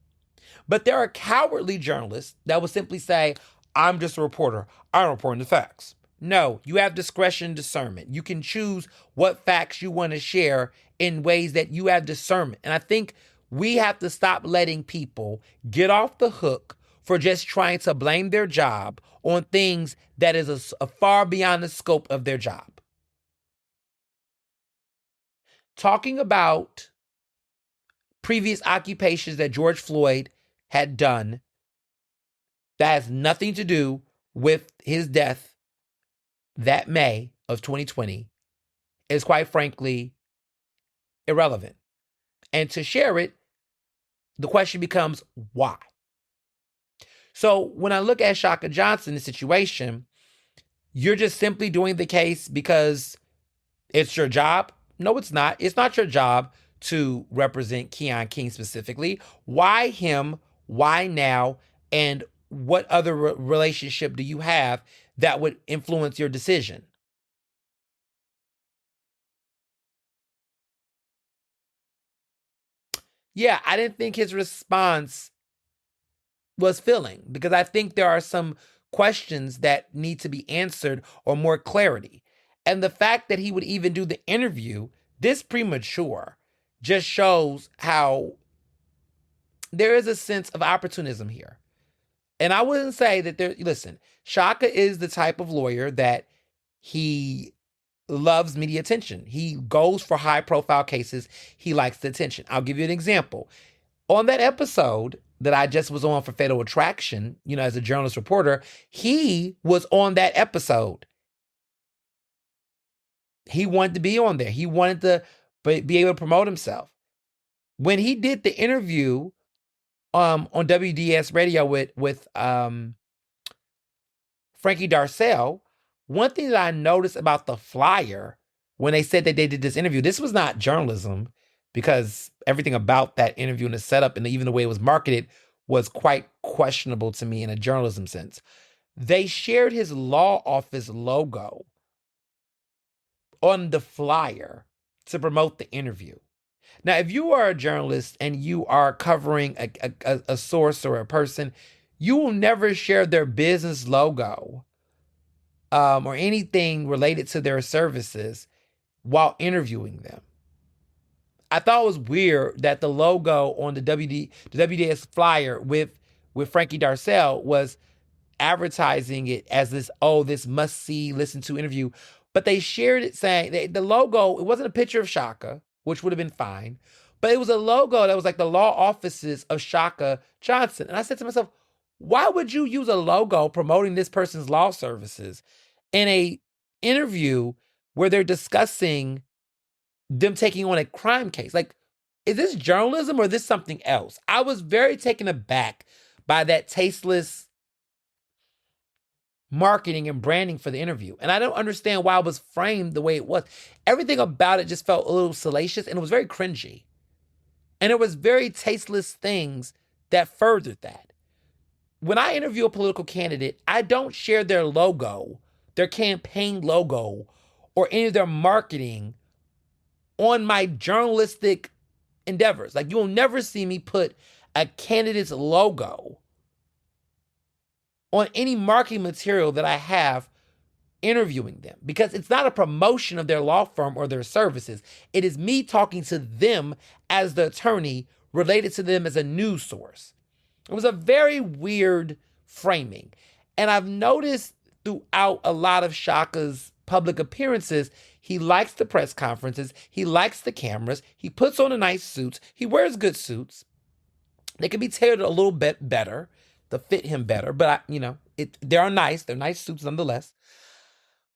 But there are cowardly journalists that will simply say, I'm just a reporter. I'm reporting the facts. No, you have discretion and discernment. You can choose what facts you want to share in ways that you have discernment. And I think we have to stop letting people get off the hook for just trying to blame their job on things that is a far beyond the scope of their job. Talking about previous occupations that George Floyd had done that has nothing to do with his death that May of 2020 is quite frankly irrelevant. And to share it, the question becomes why? So when I look at Shaka Johnson's situation, you're just simply doing the case because it's your job? No, it's not. It's not your job to represent Keon King specifically. Why him? Why now? And what other relationship do you have that would influence your decision? Yeah, I didn't think his response was filling because I think there are some questions that need to be answered or more clarity. And the fact that he would even do the interview this premature just shows how there is a sense of opportunism here. And I wouldn't say that listen, Shaka is the type of lawyer that he loves media attention. He goes for high profile cases. He likes the attention. I'll give you an example. On that episode that I just was on for Fatal Attraction, as a journalist reporter, he was on that episode. He wanted to be on there. He wanted to be able to promote himself. When he did the interview on WDS radio with Frankie Darcell, one thing that I noticed about the flyer when they said that they did this interview, this was not journalism because everything about that interview and the setup and even the way it was marketed was quite questionable to me in a journalism sense. They shared his law office logo on the flyer to promote the interview. Now, if you are a journalist and you are covering a source or a person, you will never share their business logo or anything related to their services while interviewing them. I thought it was weird that the logo on the WDS flyer with Frankie Darcell was advertising it as this must-see, listen-to interview. But they shared it saying, the logo, it wasn't a picture of Shaka, which would have been fine, but it was a logo that was like the law offices of Shaka Johnson. And I said to myself, why would you use a logo promoting this person's law services in a interview where they're discussing them taking on a crime case? Like, is this journalism or is this something else? I was very taken aback by that tasteless marketing and branding for the interview. And I don't understand why it was framed the way it was. Everything about it just felt a little salacious and it was very cringy. And it was very tasteless things that furthered that. When I interview a political candidate, I don't share their logo, their campaign logo, or any of their marketing on my journalistic endeavors. Like, you will never see me put a candidate's logo on any marketing material that I have interviewing them, because it's not a promotion of their law firm or their services. It is me talking to them as the attorney related to them as a news source. It was a very weird framing. And I've noticed throughout a lot of Shaka's public appearances, he likes the press conferences, he likes the cameras, he puts on a nice suits, he wears good suits. They can be tailored a little bit better to fit him better, but they're nice suits nonetheless.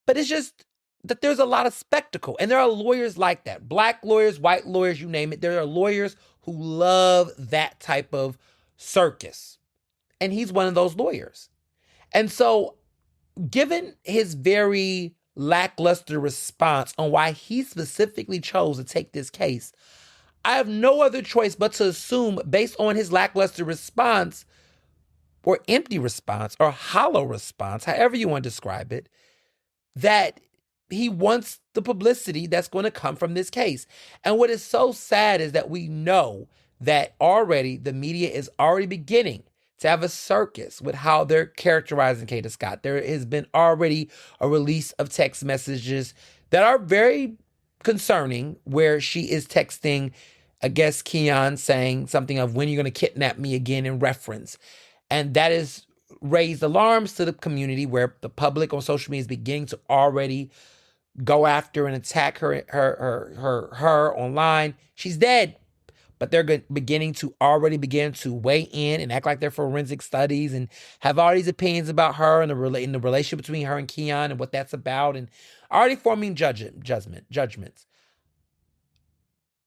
But it's just that there's a lot of spectacle, and there are lawyers like that. Black lawyers, white lawyers, you name it. There are lawyers who love that type of circus, and he's one of those lawyers. And so, given his very lackluster response on why he specifically chose to take this case, I have no other choice but to assume, based on his lackluster response, or empty response, or hollow response, however you want to describe it, that he wants the publicity that's going to come from this case. And what is so sad is that we know that already the media is already beginning to have a circus with how they're characterizing Kada Scott. There has been already a release of text messages that are very concerning, where she is texting, I guess, Keon, saying something of, when you're going to kidnap me again, in reference. And that is raised alarms to the community, where the public on social media is beginning to already go after and attack her online. She's dead, but they're beginning to weigh in and act like they're forensic studies and have all these opinions about her and the relationship between her and Keon and what that's about, and already forming judgments.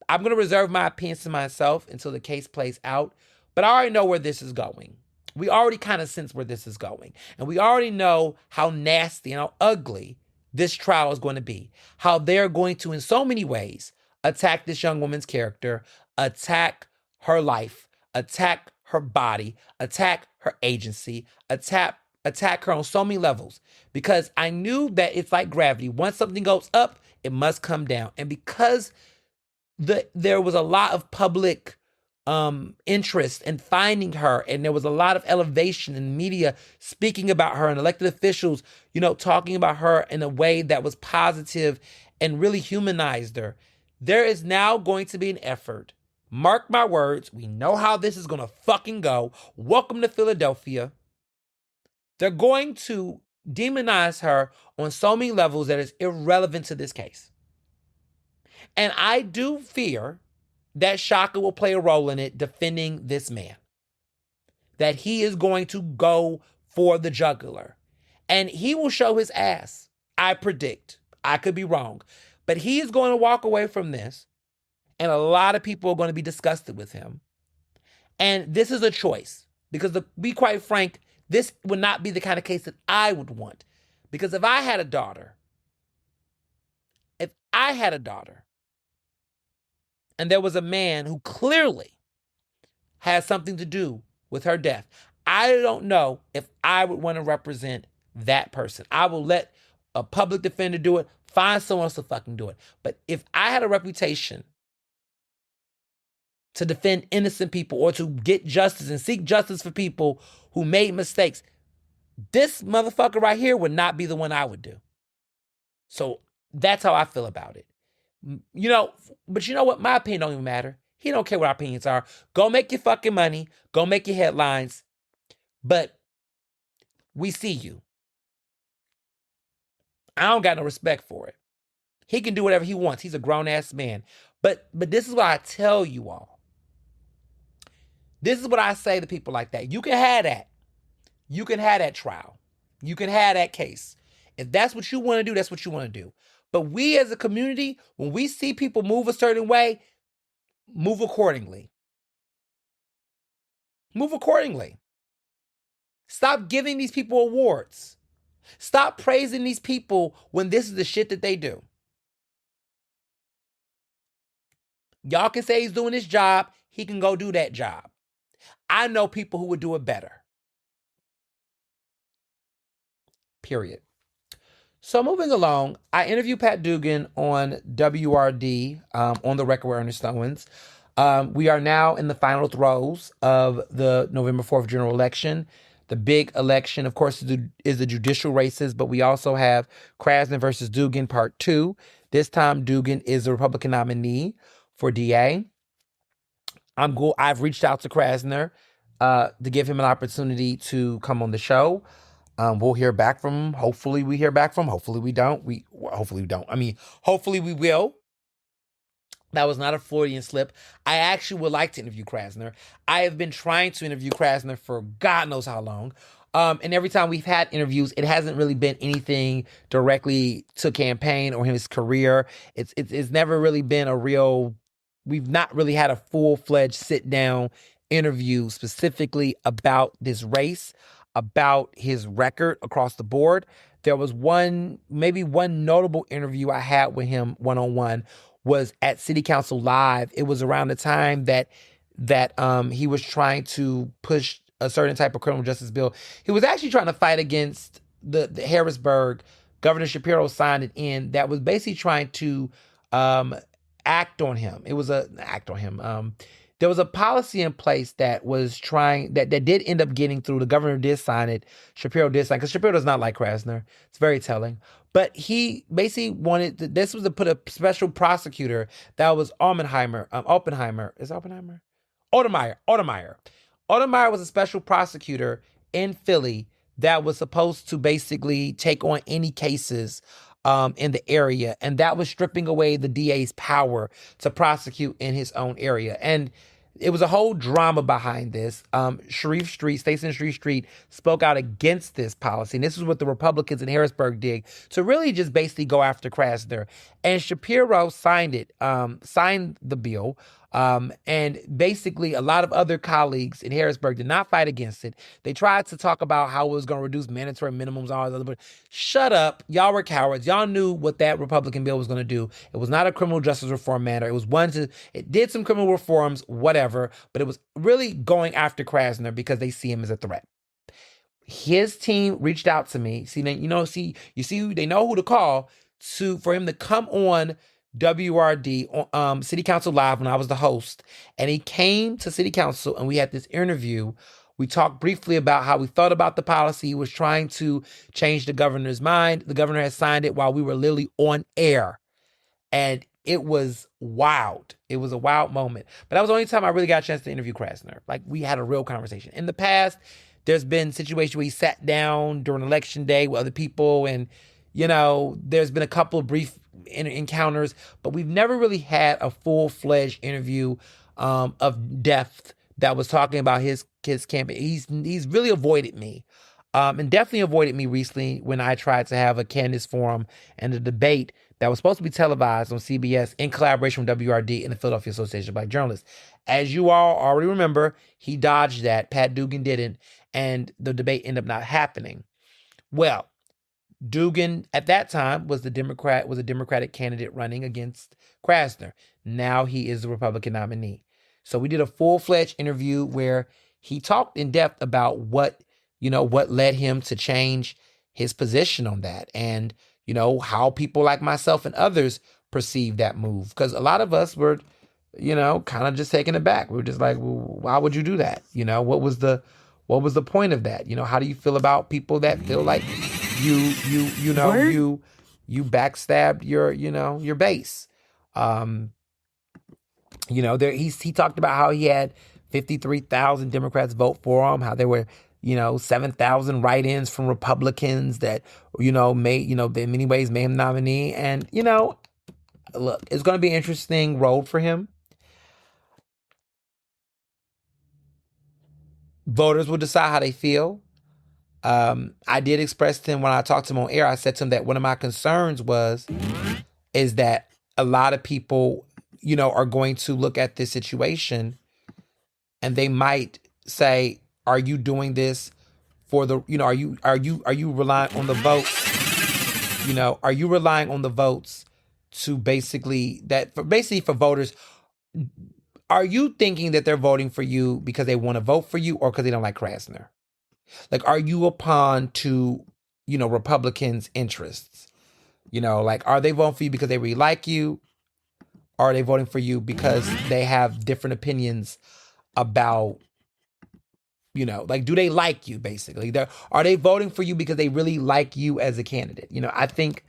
I'm going to reserve my opinions to myself until the case plays out, but I already know where this is going. We already kind of sense where this is going. And we already know how nasty and how ugly this trial is going to be. How they're going to, in so many ways, attack this young woman's character, attack her life, attack her body, attack her agency, attack her on so many levels. Because I knew that it's like gravity. Once something goes up, it must come down. And because there was a lot of public interest in finding her, and there was a lot of elevation in media speaking about her, and elected officials, talking about her in a way that was positive and really humanized her. There is now going to be an effort. Mark my words, we know how this is going to fucking go. Welcome to Philadelphia. They're going to demonize her on so many levels that is irrelevant to this case. And I do fear that Shaka will play a role in it, defending this man. That he is going to go for the jugular. And he will show his ass, I predict. I could be wrong. But he is going to walk away from this, and a lot of people are going to be disgusted with him. And this is a choice. Because to be quite frank, this would not be the kind of case that I would want. Because if I had a daughter, and there was a man who clearly has something to do with her death, I don't know if I would want to represent that person. I will let a public defender do it, find someone else to fucking do it. But if I had a reputation to defend innocent people, or to get justice and seek justice for people who made mistakes, this motherfucker right here would not be the one I would do. So that's how I feel about it. But you know what? My opinion don't even matter. He don't care what our opinions are. Go make your fucking money. Go make your headlines. But we see you. I don't got no respect for it. He can do whatever he wants. He's a grown-ass man. But this is what I tell you all. This is what I say to people like that. You can have that. You can have that trial. You can have that case. If that's what you want to do, that's what you want to do. But we as a community, when we see people move a certain way, move accordingly. Move accordingly. Stop giving these people awards. Stop praising these people when this is the shit that they do. Y'all can say he's doing his job. He can go do that job. I know people who would do it better. Period. So moving along, I interviewed Pat Dugan on WRD, on the record with Ernest Owens. We are now in the final throes of the November 4th general election. The big election, of course, is the judicial races, but we also have Krasner versus Dugan Part 2. This time, Dugan is the Republican nominee for DA. I've reached out to Krasner to give him an opportunity to come on the show. We'll hear back from him. Hopefully we hear back from him. Hopefully we don't. Hopefully we don't. I mean, hopefully we will. That was not a Freudian slip. I actually would like to interview Krasner. I have been trying to interview Krasner for God knows how long. And every time we've had interviews, it hasn't really been anything directly to campaign or his career. It's never really been a real, we've not really had a full-fledged sit-down interview specifically about this race, about his record across the board. There was maybe one notable interview I had with him one-on-one was at City Council Live. It was around the time that he was trying to push a certain type of criminal justice bill. He was actually trying to fight against the Harrisburg. Governor Shapiro signed it in that was basically trying to act on him. It was act on him. There was a policy in place that was trying, that did end up getting through. The governor did sign it. Shapiro did sign it, because Shapiro does not like Krasner. It's very telling. But he basically wanted, this was to put a special prosecutor, that was Oppenheimer. Is Oppenheimer? Odemeyer. Odemeyer was a special prosecutor in Philly that was supposed to basically take on any cases in the area. And that was stripping away the DA's power to prosecute in his own area. And it was a whole drama behind this. Stacey and Sharif Street spoke out against this policy. And this is what the Republicans in Harrisburg did to really just basically go after Krasner. And Shapiro signed the bill. And basically a lot of other colleagues in Harrisburg did not fight against it. They tried to talk about how it was going to reduce mandatory minimums, all that other, shut up. Y'all were cowards. Y'all knew what that Republican bill was going to do. It was not a criminal justice reform matter. It was it did some criminal reforms, whatever, but it was really going after Krasner because they see him as a threat. His team reached out to me. They know who to call for him to come on WRD, City Council Live, when I was the host. And he came to City Council and we had this interview. We talked briefly about how we thought about the policy. He was trying to change the governor's mind. The governor had signed it while we were literally on air. And it was wild. It was a wild moment. But that was the only time I really got a chance to interview Krasner. Like, we had a real conversation. In the past, there's been situations where he sat down during election day with other people, and there's been a couple of brief encounters, but we've never really had a full-fledged interview of depth that was talking about his campaign. He's really avoided me, and definitely avoided me recently when I tried to have a candidates forum and a debate that was supposed to be televised on CBS in collaboration with WRD and the Philadelphia Association of Black Journalists. As you all already remember, he dodged that. Pat Dugan didn't, and the debate ended up not happening. Well, Dugan at that time was a Democratic candidate running against Krasner. Now he is the Republican nominee. So we did a full-fledged interview where he talked in depth about what led him to change his position on that, and how people like myself and others perceived that move. Because a lot of us were, kind of just taken aback. We were just like, well, why would you do that? What was the point of that? How do you feel about people that feel like you backstabbed your base? He talked about how he had 53,000 Democrats vote for him, how there were 7,000 write-ins from Republicans that, made, in many ways made him nominee. And, look, it's going to be an interesting road for him. Voters will decide how they feel. I did express to him when I talked to him on air, I said to him that one of my concerns is that a lot of people, are going to look at this situation and they might say, are you doing this for the, are you relying on the votes? Are you relying on the votes to basically for voters, are you thinking that they're voting for you because they want to vote for you or because they don't like Krasner? Like, are you a pawn to, Republicans' interests? Are they voting for you because they really like you? Or are they voting for you because they have different opinions about, do they like you, basically? Are they voting for you because they really like you as a candidate? I think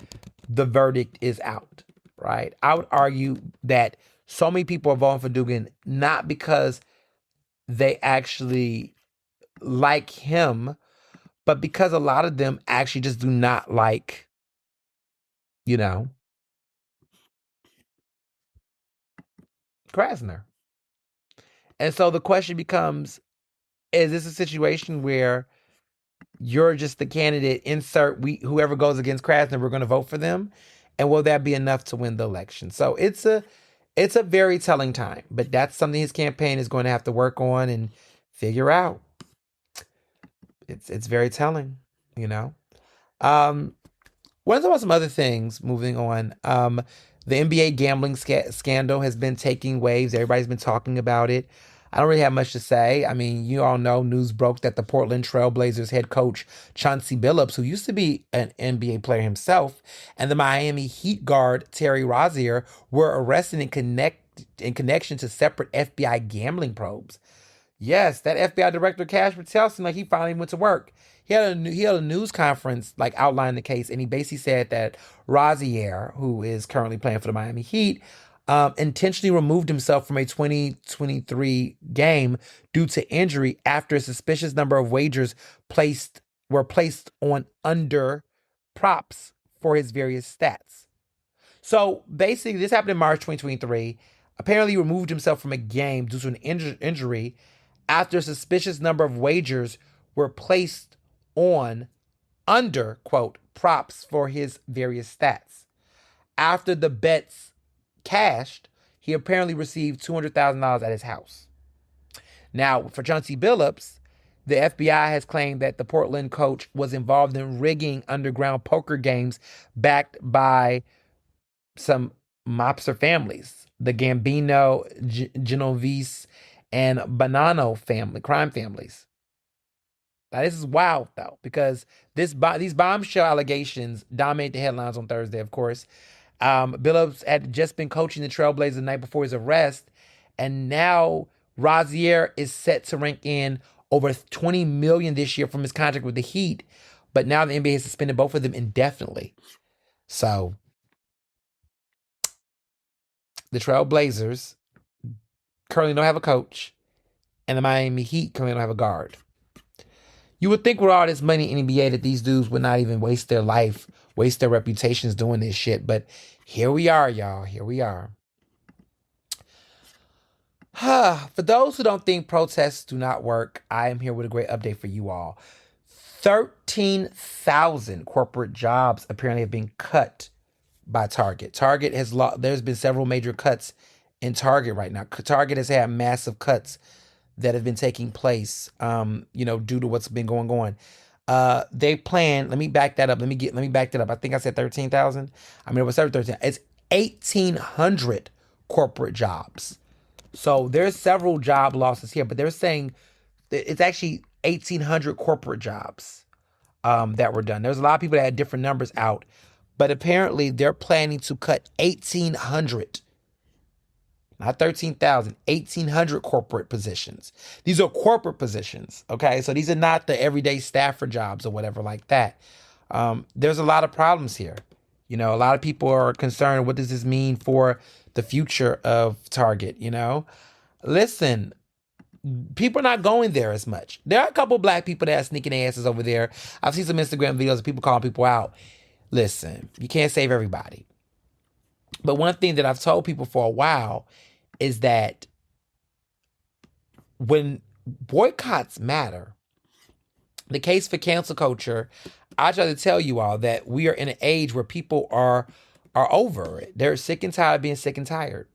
the verdict is out, right? I would argue that so many people are voting for Dugan not because they actually like him, but because a lot of them actually just do not like, Krasner. And so the question becomes, is this a situation where you're just the candidate, insert whoever goes against Krasner, we're going to vote for them? And will that be enough to win the election? So it's a very telling time, but that's something his campaign is going to have to work on and figure out. It's very telling, Want to talk about some other things, moving on. The NBA gambling scandal has been taking waves. Everybody's been talking about it. I don't really have much to say. I mean, you all know news broke that the Portland Trail Blazers head coach Chauncey Billups, who used to be an NBA player himself, and the Miami Heat guard Terry Rozier were arrested in connection to separate FBI gambling probes. Yes, that FBI director Cash Patel seemed like he finally went to work. He had a news conference outlining the case, and he basically said that Rozier, who is currently playing for the Miami Heat, intentionally removed himself from a 2023 game due to injury after a suspicious number of wagers were placed on under props for his various stats. So basically, this happened in March 2023. Apparently, he removed himself from a game due to an injury after a suspicious number of wagers were placed on under, quote, props for his various stats. After the bets cashed, he apparently received $200,000 at his house. Now, for Chauncey Billups, the FBI has claimed that the Portland coach was involved in rigging underground poker games backed by some mobster families, the Gambino, Genovese, and Bonanno crime families. Now, this is wild, though, because these bombshell allegations dominate the headlines on Thursday, of course. Billups had just been coaching the Trailblazers the night before his arrest, and now Rozier is set to rank in over $20 million this year from his contract with the Heat, but now the NBA has suspended both of them indefinitely. So the Trailblazers currently don't have a coach, and the Miami Heat currently don't have a guard. You would think with all this money in NBA that these dudes would not even waste their life, waste their reputations doing this shit. But here we are, y'all. Here we are. For those who don't think protests do not work, I am here with a great update for you all. 13,000 corporate jobs apparently have been cut by Target. Target has there's been several major cuts in Target right now. Target has had massive cuts that have been taking place, due to what's been going on. They plan, let me back that up. Let me back that up. I think I said 13,000. I mean, it was 13. It's 1,800 corporate jobs. So there's several job losses here, but they're saying it's actually 1,800 corporate jobs that were done. There's a lot of people that had different numbers out, but apparently they're planning to cut 1,800. Not 13,000, 1,800 corporate positions. These are corporate positions, okay? So these are not the everyday staffer jobs or whatever like that. There's a lot of problems here. A lot of people are concerned, what does this mean for the future of Target, Listen, People are not going there as much. There are a couple black people that are sneaking their asses over there. I've seen some Instagram videos of people calling people out. Listen, you can't save everybody. But one thing that I've told people for a while is that when boycotts matter, the case for cancel culture, I try to tell you all that we are in an age where people are over it. They're sick and tired of being sick and tired.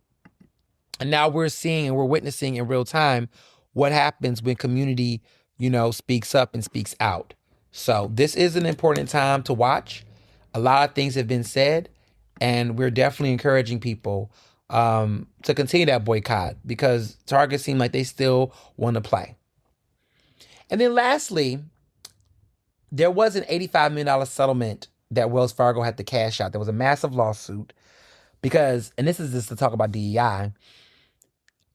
And now we're seeing and we're witnessing in real time what happens when community, speaks up and speaks out. So this is an important time to watch. A lot of things have been said, and we're definitely encouraging people to continue that boycott because Target seem like they still want to play. And then lastly, there was an $85 million settlement that Wells Fargo had to cash out. There was a massive lawsuit because, and this is just to talk about DEI,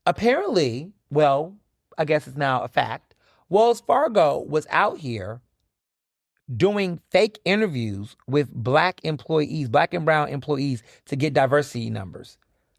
apparently, well, I guess it's now a fact, Wells Fargo was out here doing fake interviews with black employees, black and brown employees, to get diversity numbers.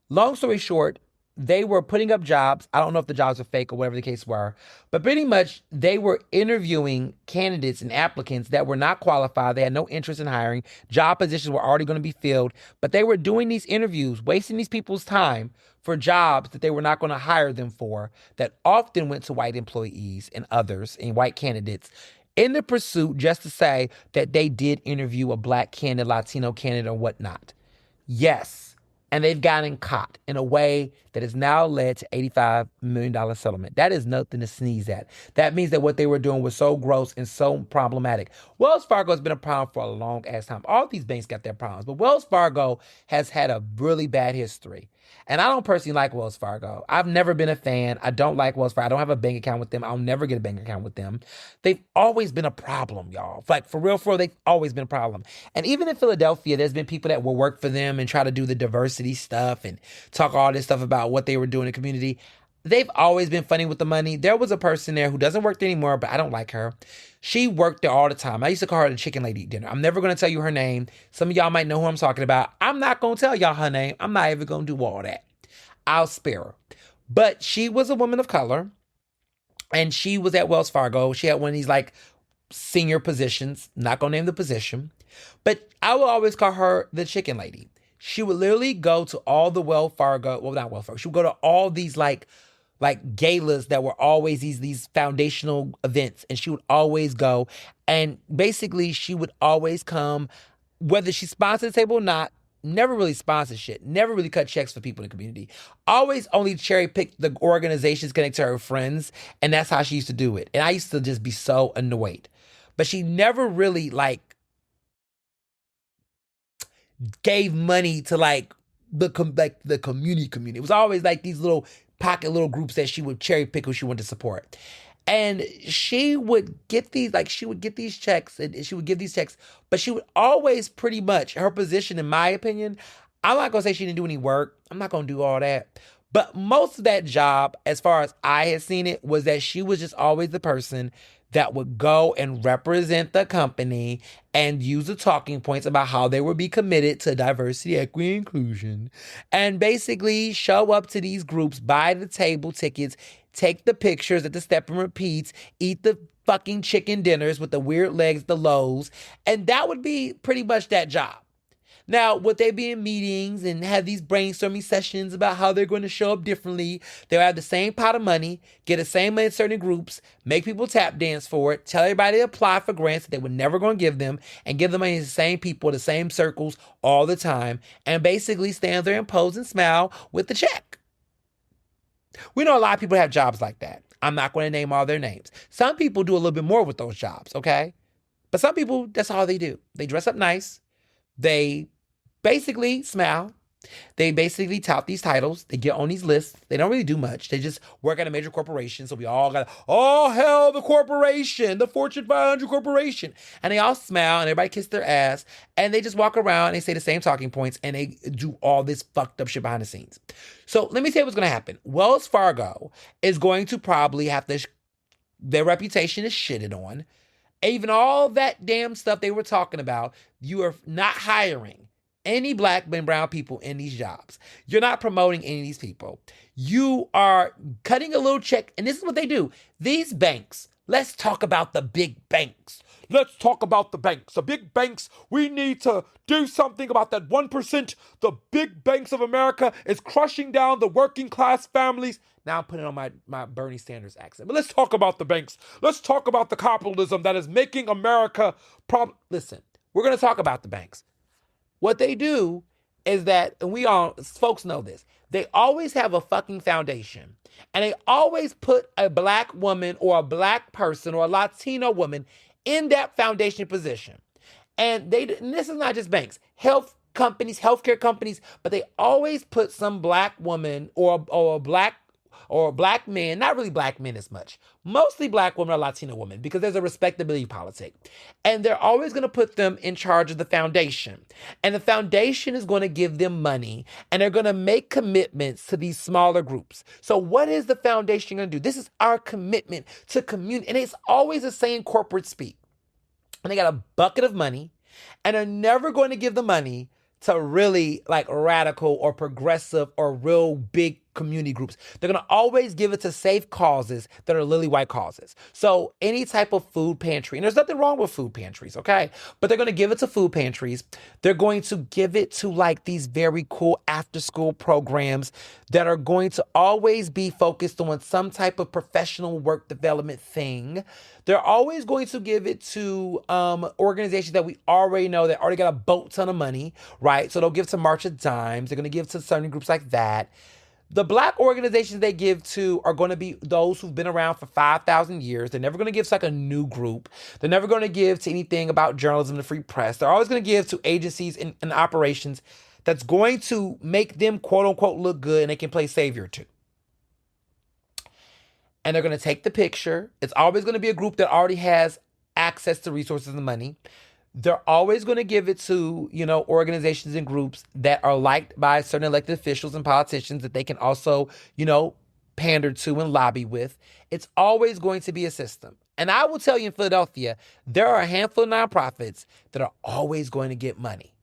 Long story short, they were putting up jobs. I don't know if the jobs were fake or whatever the case were, but pretty much they were interviewing candidates and applicants that were not qualified. They had no interest in hiring. Job positions were already going to be filled, but they were doing these interviews, wasting these people's time for jobs that they were not going to hire them for, that often went to white employees and others and white candidates in the pursuit just to say that they did interview a black candidate, Latino candidate, or whatnot. Yes. And they've gotten caught in a way that has now led to $85 million settlement. That is nothing to sneeze at. That means that what they were doing was so gross and so problematic. Wells Fargo has been a problem for a long ass time. All these banks got their problems, but Wells Fargo has had a really bad history. And I don't personally like Wells Fargo. I've never been a fan. I don't like Wells Fargo. I don't have a bank account with them. I'll never get a bank account with them. They've always been a problem, y'all. Like, for real, they've always been a problem. And even in Philadelphia, there's been people that will work for them and try to do the diversity stuff and talk all this stuff about what they were doing in the community. They've always been funny with the money. There was a person there who doesn't work there anymore, but I don't like her. She worked there all the time. I used to call her the chicken lady at dinner. I'm never going to tell you her name. Some of y'all might know who I'm talking about. I'm not going to tell y'all her name. I'm not even going to do all that. I'll spare her. But she was a woman of color, and she was at Wells Fargo. She had one of these like senior positions. Not going to name the position. But I will always call her the chicken lady. She would literally go to all the Wells Fargo, well, not Wells Fargo. She would go to all these like galas that were always these foundational events, and she would always go, and basically she would always come, whether she sponsored the table or not. Never really sponsored shit, never really cut checks for people in the community, always only cherry picked the organizations connected to her friends, and that's how she used to do it. And I used to just be so annoyed, but she never really like gave money to like the community. It was always like these little pocket little groups that she would cherry pick who she wanted to support. And she would get these, checks, and she would give these checks, but she would always pretty much, her position, in my opinion, I'm not going to say she didn't do any work. I'm not going to do all that. But most of that job, as far as I had seen it, was that she was just always the person that would go and represent the company and use the talking points about how they would be committed to diversity, equity, inclusion, and basically show up to these groups, buy the table tickets, take the pictures at the step and repeats, eat the fucking chicken dinners with the weird legs, the loaves, and that would be pretty much that job. Now, would they be in meetings and have these brainstorming sessions about how they're going to show up differently? They'll have the same pot of money, get the same money in certain groups, make people tap dance for it, tell everybody to apply for grants that they were never going to give them, and give the money to the same people, the same circles all the time, and basically stand there and pose and smile with the check. We know a lot of people have jobs like that. I'm not going to name all their names. Some people do a little bit more with those jobs, okay? But some people, that's all they do. They dress up nice. They basically smile. They basically tout these titles. They get on these lists. They don't really do much. They just work at a major corporation. So we all got, oh, hell, the corporation, the Fortune 500 corporation. And they all smile and everybody kiss their ass. And they just walk around and they say the same talking points and they do all this fucked up shit behind the scenes. So let me tell you what's going to happen. Wells Fargo is going to probably have to, their reputation is shitted on. Even all that damn stuff they were talking about, you are not hiring any black and brown people in these jobs. You're not promoting any of these people. You are cutting a little check, and this is what they do. These banks, let's talk about the big banks. Let's talk about the banks. The big banks, we need to do something about that 1%. The big banks of America is crushing down the working class families. Now I'm putting on my Bernie Sanders accent. But let's talk about the banks. Let's talk about the capitalism that is making America Listen, we're going to talk about the banks. What they do is that, and we all, folks know this, they always have a fucking foundation. And they always put a black woman or a black person or a Latino woman in that foundation position. And this is not just banks, health companies, healthcare companies, but they always put some black woman or black men, not really black men as much, mostly black women or Latino women, because there's a respectability politic. And they're always going to put them in charge of the foundation. And the foundation is going to give them money, and they're going to make commitments to these smaller groups. So what is the foundation going to do? This is our commitment to community. And it's always the same corporate speak. And they got a bucket of money, and they're never going to give the money to really like radical or progressive or real big community groups. They're going to always give it to safe causes that are lily white causes. So any type of food pantry, and there's nothing wrong with food pantries, okay? But they're going to give it to food pantries. They're going to give it to like these very cool after school programs that are going to always be focused on some type of professional work development thing. They're always going to give it to organizations that we already know that already got a boat ton of money, right? So they'll give to March of Dimes. They're going to give to certain groups like that. The black organizations they give to are going to be those who've been around for 5,000 years. They're never going to give to like a new group. They're never going to give to anything about journalism and the free press. They're always going to give to agencies and operations that's going to make them quote unquote look good and they can play savior to. And they're going to take the picture. It's always going to be a group that already has access to resources and money. They're always going to give it to, organizations and groups that are liked by certain elected officials and politicians that they can also, pander to and lobby with. It's always going to be a system. And I will tell you in Philadelphia, there are a handful of nonprofits that are always going to get money.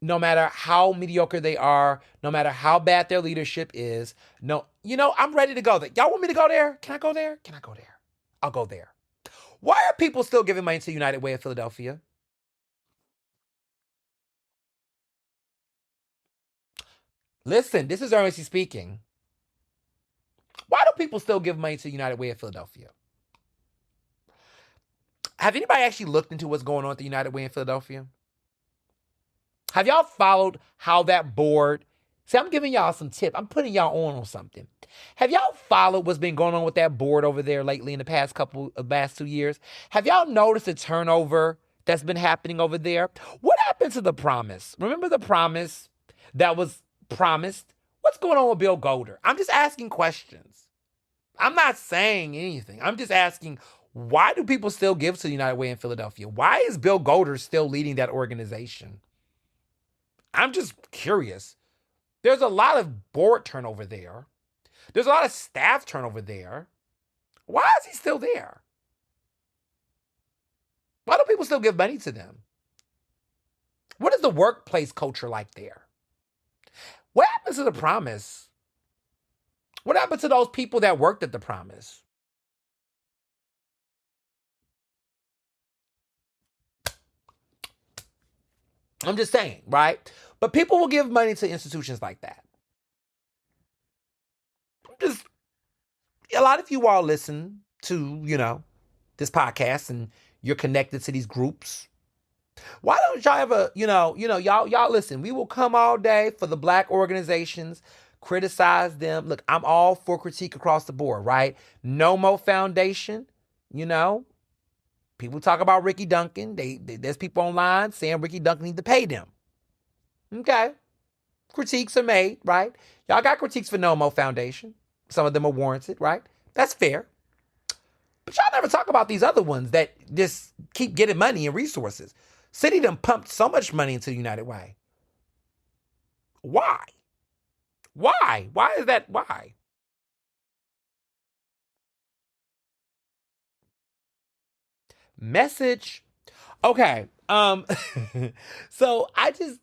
No matter how mediocre they are, no matter how bad their leadership is. No, I'm ready to go there. Y'all want me to go there? Can I go there? Can I go there? I'll go there. Why are people still giving money to United Way of Philadelphia? Listen, this is Ernestly speaking. Why do people still give money to United Way of Philadelphia? Have anybody actually looked into what's going on at the United Way in Philadelphia? Have y'all followed how that board... See, I'm giving y'all some tip. I'm putting y'all on something. Have y'all followed what's been going on with that board over there lately in the last 2 years? Have y'all noticed the turnover that's been happening over there? What happened to the promise? Remember the promise that was promised? What's going on with Bill Golder? I'm just asking questions. I'm not saying anything. I'm just asking, why do people still give to the United Way in Philadelphia? Why is Bill Golder still leading that organization? I'm just curious. There's a lot of board turnover there. There's a lot of staff turnover there. Why is he still there? Why do people still give money to them? What is the workplace culture like there? What happened to the promise? What happened to those people that worked at the promise? I'm just saying, right? But people will give money to institutions like that. A lot of you all listen to, this podcast and you're connected to these groups. Why don't y'all ever, y'all listen, we will come all day for the black organizations, criticize them. Look, I'm all for critique across the board, right? No Mo Foundation, people talk about Ricky Duncan. There's people online saying Ricky Duncan need to pay them. Okay. Critiques are made, right? Y'all got critiques for No Mo Foundation. Some of them are warranted, right? That's fair. But y'all never talk about these other ones that just keep getting money and resources. City done pumped so much money into the United Way. Why? Why? Why is that? Why? Message. Okay. So I just,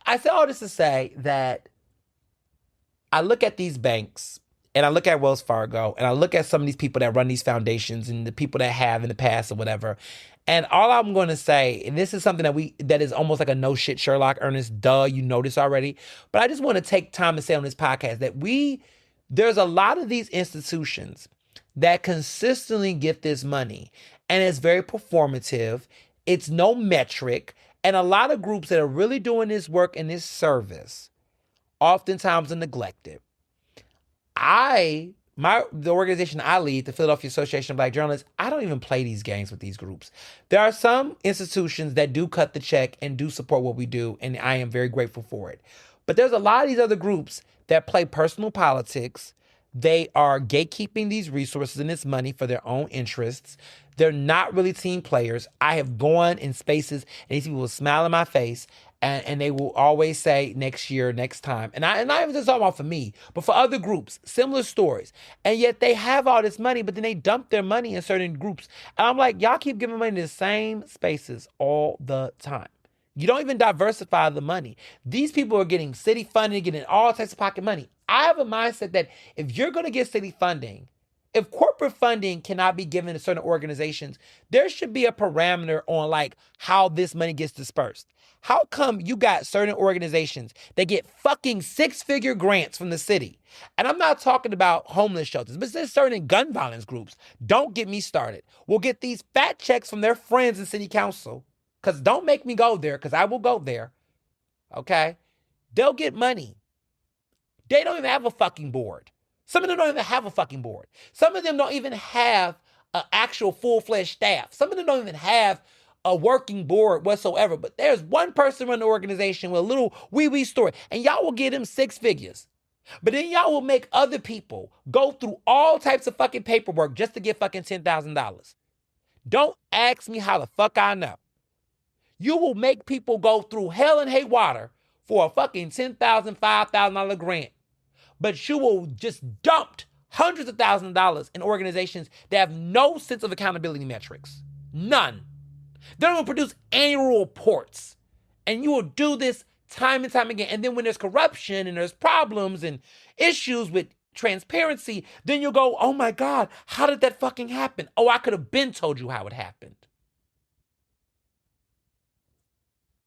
I say all this to say that I look at these banks and I look at Wells Fargo and I look at some of these people that run these foundations and the people that have in the past or whatever. And all I'm going to say, and this is something that is almost like a no shit Sherlock Ernest, duh, you know this already. But I just want to take time to say on this podcast that there's a lot of these institutions that consistently get this money and it's very performative. It's no metric. And a lot of groups that are really doing this work and this service oftentimes are neglected. The organization I lead, the Philadelphia Association of Black Journalists, I don't even play these games with these groups. There are some institutions that do cut the check and do support what we do, and I am very grateful for it. But there's a lot of these other groups that play personal politics. They are gatekeeping these resources and this money for their own interests. They're not really team players. I have gone in spaces and these people will smile in my face and they will always say next year, next time. And I even just talking about for me, but for other groups, similar stories. And yet they have all this money, but then they dump their money in certain groups. And I'm like, y'all keep giving money to the same spaces all the time. You don't even diversify the money. These people are getting city funding, getting all types of pocket money. I have a mindset that if you're going to get city funding, if corporate funding cannot be given to certain organizations, there should be a parameter on like how this money gets dispersed. How come you got certain organizations that get fucking 6-figure grants from the city? And I'm not talking about homeless shelters, but there's certain gun violence groups. Don't get me started. Will get these fat checks from their friends in city council. Because don't make me go there, because I will go there. Okay? They'll get money. They don't even have a fucking board. Some of them don't even have a fucking board. Some of them don't even have an actual full-fledged staff. Some of them don't even have a working board whatsoever. But there's one person running the organization with a little wee story. And y'all will give them 6 figures. But then y'all will make other people go through all types of fucking paperwork just to get fucking $10,000. Don't ask me how the fuck I know. You will make people go through hell and hate water for a fucking $10,000, $5,000 grant. But you will just dump hundreds of thousands of dollars in organizations that have no sense of accountability metrics. None. They don't even produce annual reports. And you will do this time and time again. And then when there's corruption and there's problems and issues with transparency, then you'll go, oh my God, how did that fucking happen? Oh, I could have been told you how it happened.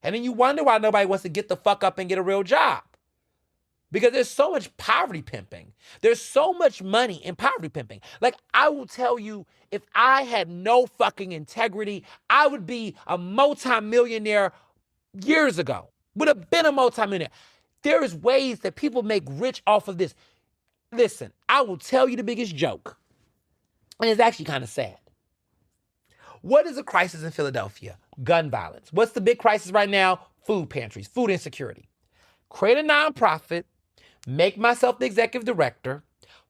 And then you wonder why nobody wants to get the fuck up and get a real job. Because there's so much poverty pimping. There's so much money in poverty pimping. Like, I will tell you, if I had no fucking integrity, I would be a multimillionaire years ago. Would have been a multimillionaire. There is ways that people make rich off of this. Listen, I will tell you the biggest joke. And it's actually kind of sad. What is a crisis in Philadelphia? Gun violence. What's the big crisis right now? Food pantries, food insecurity. Create a nonprofit, make myself the executive director,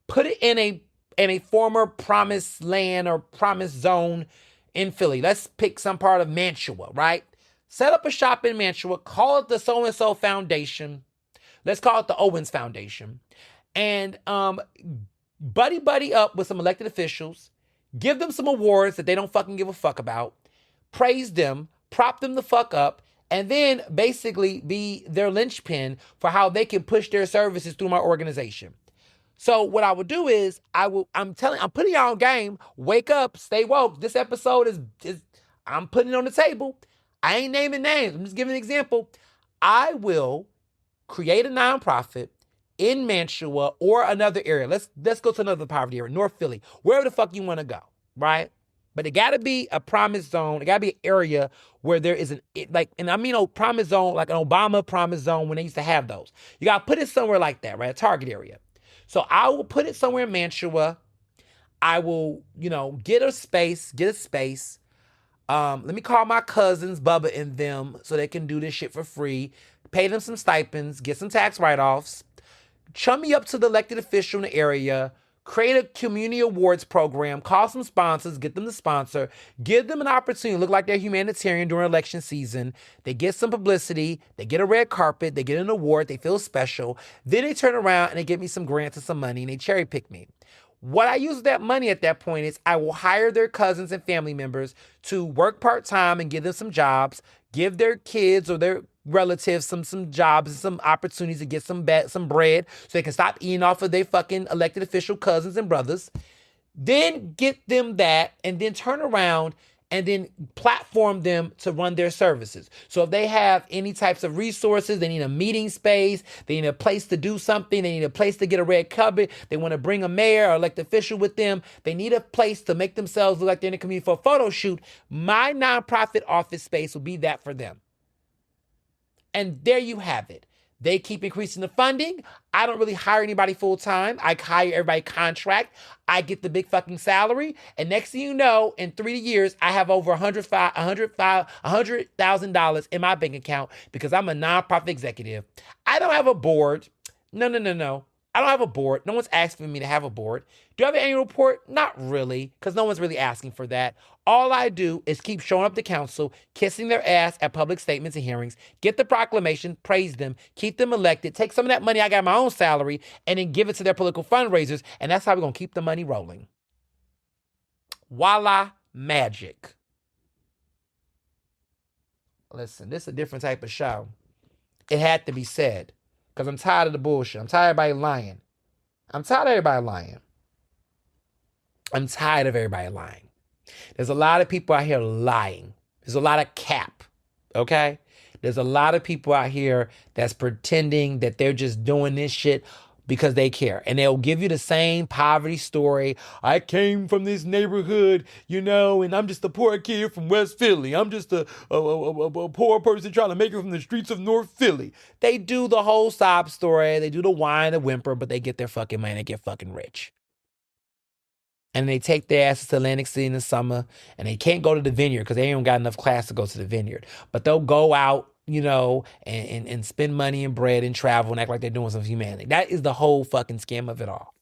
put it in a former promised land or promised zone in Philly. Let's pick some part of Mantua, right? Set up a shop in Mantua, call it the so-and-so foundation. Let's call it the Owens Foundation. And buddy up with some elected officials, give them some awards that they don't fucking give a fuck about, praise them, prop them the fuck up, and then basically be their linchpin for how they can push their services through my organization. So what I would do is I'm putting y'all on game. Wake up, stay woke. This episode is I'm putting it on the table. I ain't naming names. I'm just giving an example. I will create a nonprofit in Mantua or another area. Let's go to another poverty area, North Philly, wherever the fuck you want to go, right? But it got to be a promise zone. It got to be an area where there is promise zone, like an Obama promise zone when they used to have those. You got to put it somewhere like that, right? A target area. So I will put it somewhere in Mantua. I will, get a space. Let me call my cousins, Bubba and them, so they can do this shit for free. Pay them some stipends, get some tax write-offs. Chum me up to the elected official in the area. Create a community awards program, call some sponsors, get them to sponsor, give them an opportunity to look like they're humanitarian during election season. They get some publicity, they get a red carpet, they get an award, they feel special. Then they turn around and they give me some grants and some money and they cherry pick me. What I use that money at that point is I will hire their cousins and family members to work part-time and give them some jobs, give their kids or their relatives some jobs and some opportunities to get some bread so they can stop eating off of their fucking elected official cousins and brothers. Then get them that, and then turn around and then platform them to run their services. So if they have any types of resources, they need a meeting space, they need a place to do something, they need a place to get a red carpet, they want to bring a mayor or elected official with them, they need a place to make themselves look like they're in the community for a photo shoot, my nonprofit office space will be that for them. And there you have it. They keep increasing the funding. I don't really hire anybody full time. I hire everybody contract. I get the big fucking salary. And next thing you know, in 3 years, I have over $100,000 in my bank account because I'm a nonprofit executive. I don't have a board. No. I don't have a board. No one's asking me to have a board. Do I have an annual report? Not really, because no one's really asking for that. All I do is keep showing up to council, kissing their ass at public statements and hearings, get the proclamation, praise them, keep them elected, take some of that money I got in my own salary, and then give it to their political fundraisers, and that's how we're going to keep the money rolling. Voila, magic. Listen, this is a different type of show. It had to be said. Because I'm tired of the bullshit. I'm tired of everybody lying. I'm tired of everybody lying. There's a lot of people out here lying. There's a lot of cap, okay? There's a lot of people out here that's pretending that they're just doing this shit because they care. And they'll give you the same poverty story. I came from this neighborhood, and I'm just a poor kid from West Philly. I'm just a poor person trying to make it from the streets of North Philly. They do the whole sob story. They do the whine and whimper, but they get their fucking money. They get fucking rich. And they take their asses to Atlantic City in the summer, and they can't go to the vineyard because they ain't got enough class to go to the vineyard. But they'll go out, and spend money and bread and travel and act like they're doing some humanity. That is the whole fucking scam of it all.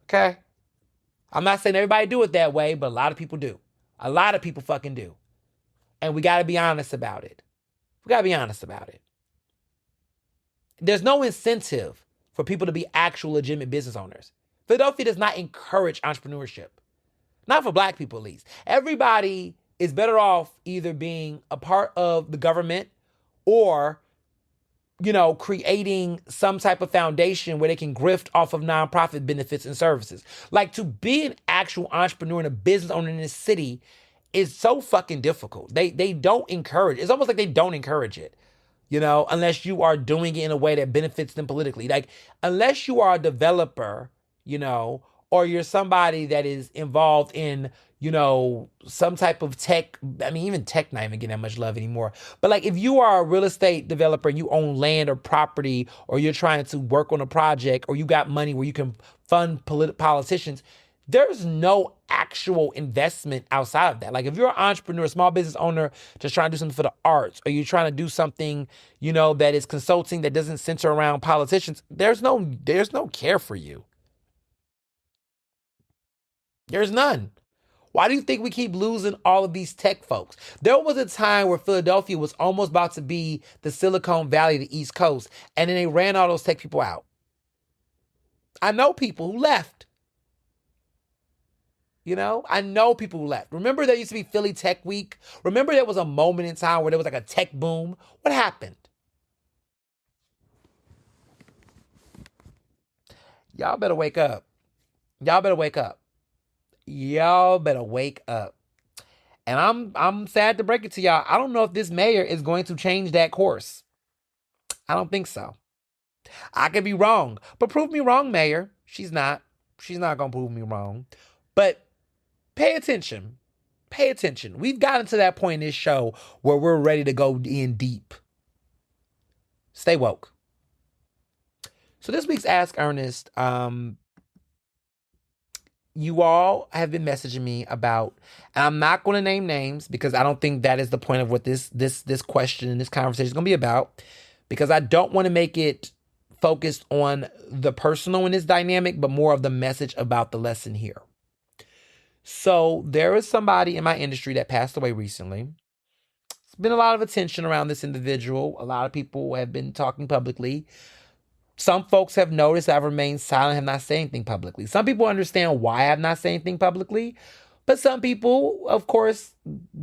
Okay? I'm not saying everybody do it that way, but a lot of people do. A lot of people fucking do. And we got to be honest about it. There's no incentive for people to be actual legitimate business owners. Philadelphia does not encourage entrepreneurship. Not for black people, at least. Everybody is better off either being a part of the government or, creating some type of foundation where they can grift off of nonprofit benefits and services. Like, to be an actual entrepreneur and a business owner in this city is so fucking difficult. They don't encourage. It's almost like they don't encourage it, unless you are doing it in a way that benefits them politically. Like, unless you are a developer, or you're somebody that is involved in, some type of tech. I mean, even tech not even getting that much love anymore. But like, if you are a real estate developer and you own land or property, or you're trying to work on a project, or you got money where you can fund politicians, there's no actual investment outside of that. Like, if you're an entrepreneur, a small business owner, just trying to do something for the arts, or you're trying to do something, that is consulting that doesn't center around politicians, there's no care for you. There's none. Why do you think we keep losing all of these tech folks? There was a time where Philadelphia was almost about to be the Silicon Valley of the East Coast, and then they ran all those tech people out. I know people who left. I know people who left. Remember there used to be Philly Tech Week? Remember there was a moment in time where there was like a tech boom? What happened? Y'all better wake up. And I'm sad to break it to y'all. I don't know if this mayor is going to change that course. I don't think so. I could be wrong, but prove me wrong, mayor. She's not going to prove me wrong. But pay attention. We've gotten to that point in this show where we're ready to go in deep. Stay woke. So this week's Ask Ernest, you all have been messaging me about, and I'm not going to name names because I don't think that is the point of what this question and this conversation is going to be about, because I don't want to make it focused on the personal in this dynamic, but more of the message about the lesson here. So there is somebody in my industry that passed away recently. There's been a lot of attention around this individual. A lot of people have been talking publicly. Some folks have noticed I've remained silent, have not said anything publicly. Some people understand why I have not said anything publicly. But some people, of course,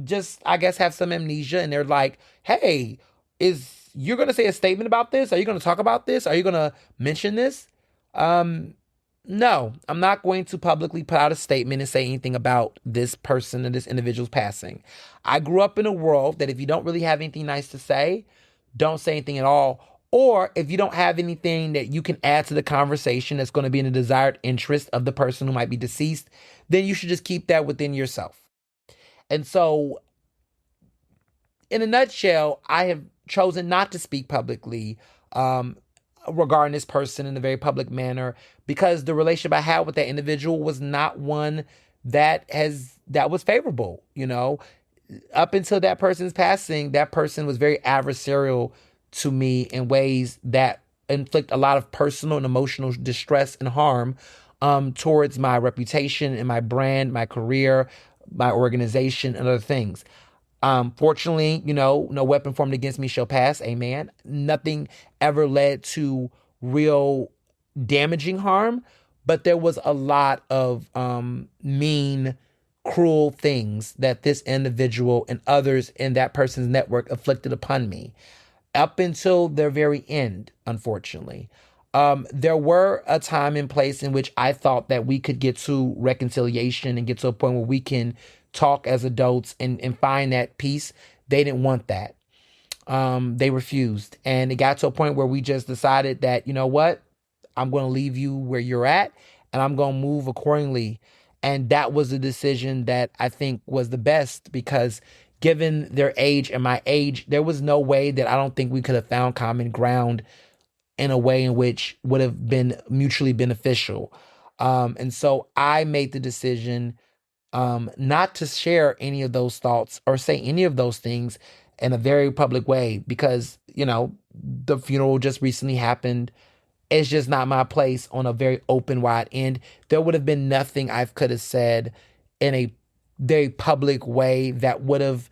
just, I guess, have some amnesia, and they're like, hey, you're going to say a statement about this? Are you going to talk about this? Are you going to mention this? Um, no, I'm not going to publicly put out a statement and say anything about this person and this individual's passing. I grew up in a world that if you don't really have anything nice to say, don't say anything at all. Or if you don't have anything that you can add to the conversation that's going to be in the desired interest of the person who might be deceased, then you should just keep that within yourself. And so, in a nutshell, I have chosen not to speak publicly um, regarding this person in a very public manner because the relationship I had with that individual was not one that was favorable. Up until that person's passing, that person was very adversarial to me in ways that inflict a lot of personal and emotional distress and harm towards my reputation and my brand, my career, my organization, and other things. Fortunately, no weapon formed against me shall pass. Amen. Nothing ever led to real damaging harm, but there was a lot of mean, cruel things that this individual and others in that person's network inflicted upon me up until their very end, unfortunately. There were a time and place in which I thought that we could get to reconciliation and get to a point where we can talk as adults and find that peace. They didn't want that. They refused. And it got to a point where we just decided that, you know what? I'm going to leave you where you're at and I'm going to move accordingly. And that was the decision that I think was the best because given their age and my age, there was no way that I don't think we could have found common ground in a way in which would have been mutually beneficial. And so I made the decision not to share any of those thoughts or say any of those things in a very public way because, the funeral just recently happened. It's just not my place on a very open, wide end. There would have been nothing I could have said in a very public way that would have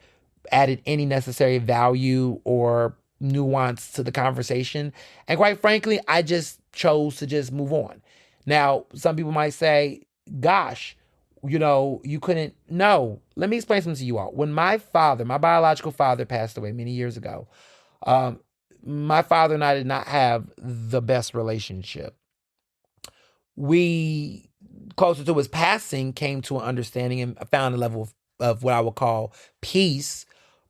added any necessary value or nuance to the conversation. And quite frankly, I just chose to just move on. Now, some people might say, gosh, you couldn't. No, let me explain something to you all. When my biological father passed away many years ago, um, my father and I did not have the best relationship. We, closer to his passing, came to an understanding and found a level of what I would call peace,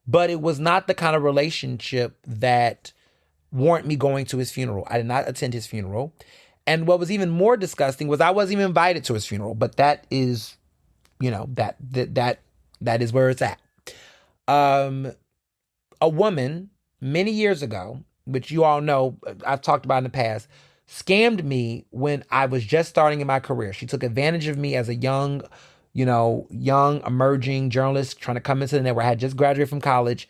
but it was not the kind of relationship that warrant me going to his funeral. I did not attend his funeral. And what was even more disgusting was I wasn't even invited to his funeral, but that is, that is where it's at. A woman many years ago, which you all know, I've talked about in the past, scammed me when I was just starting in my career. She took advantage of me as a young emerging journalist trying to come into the network. I had just graduated from college,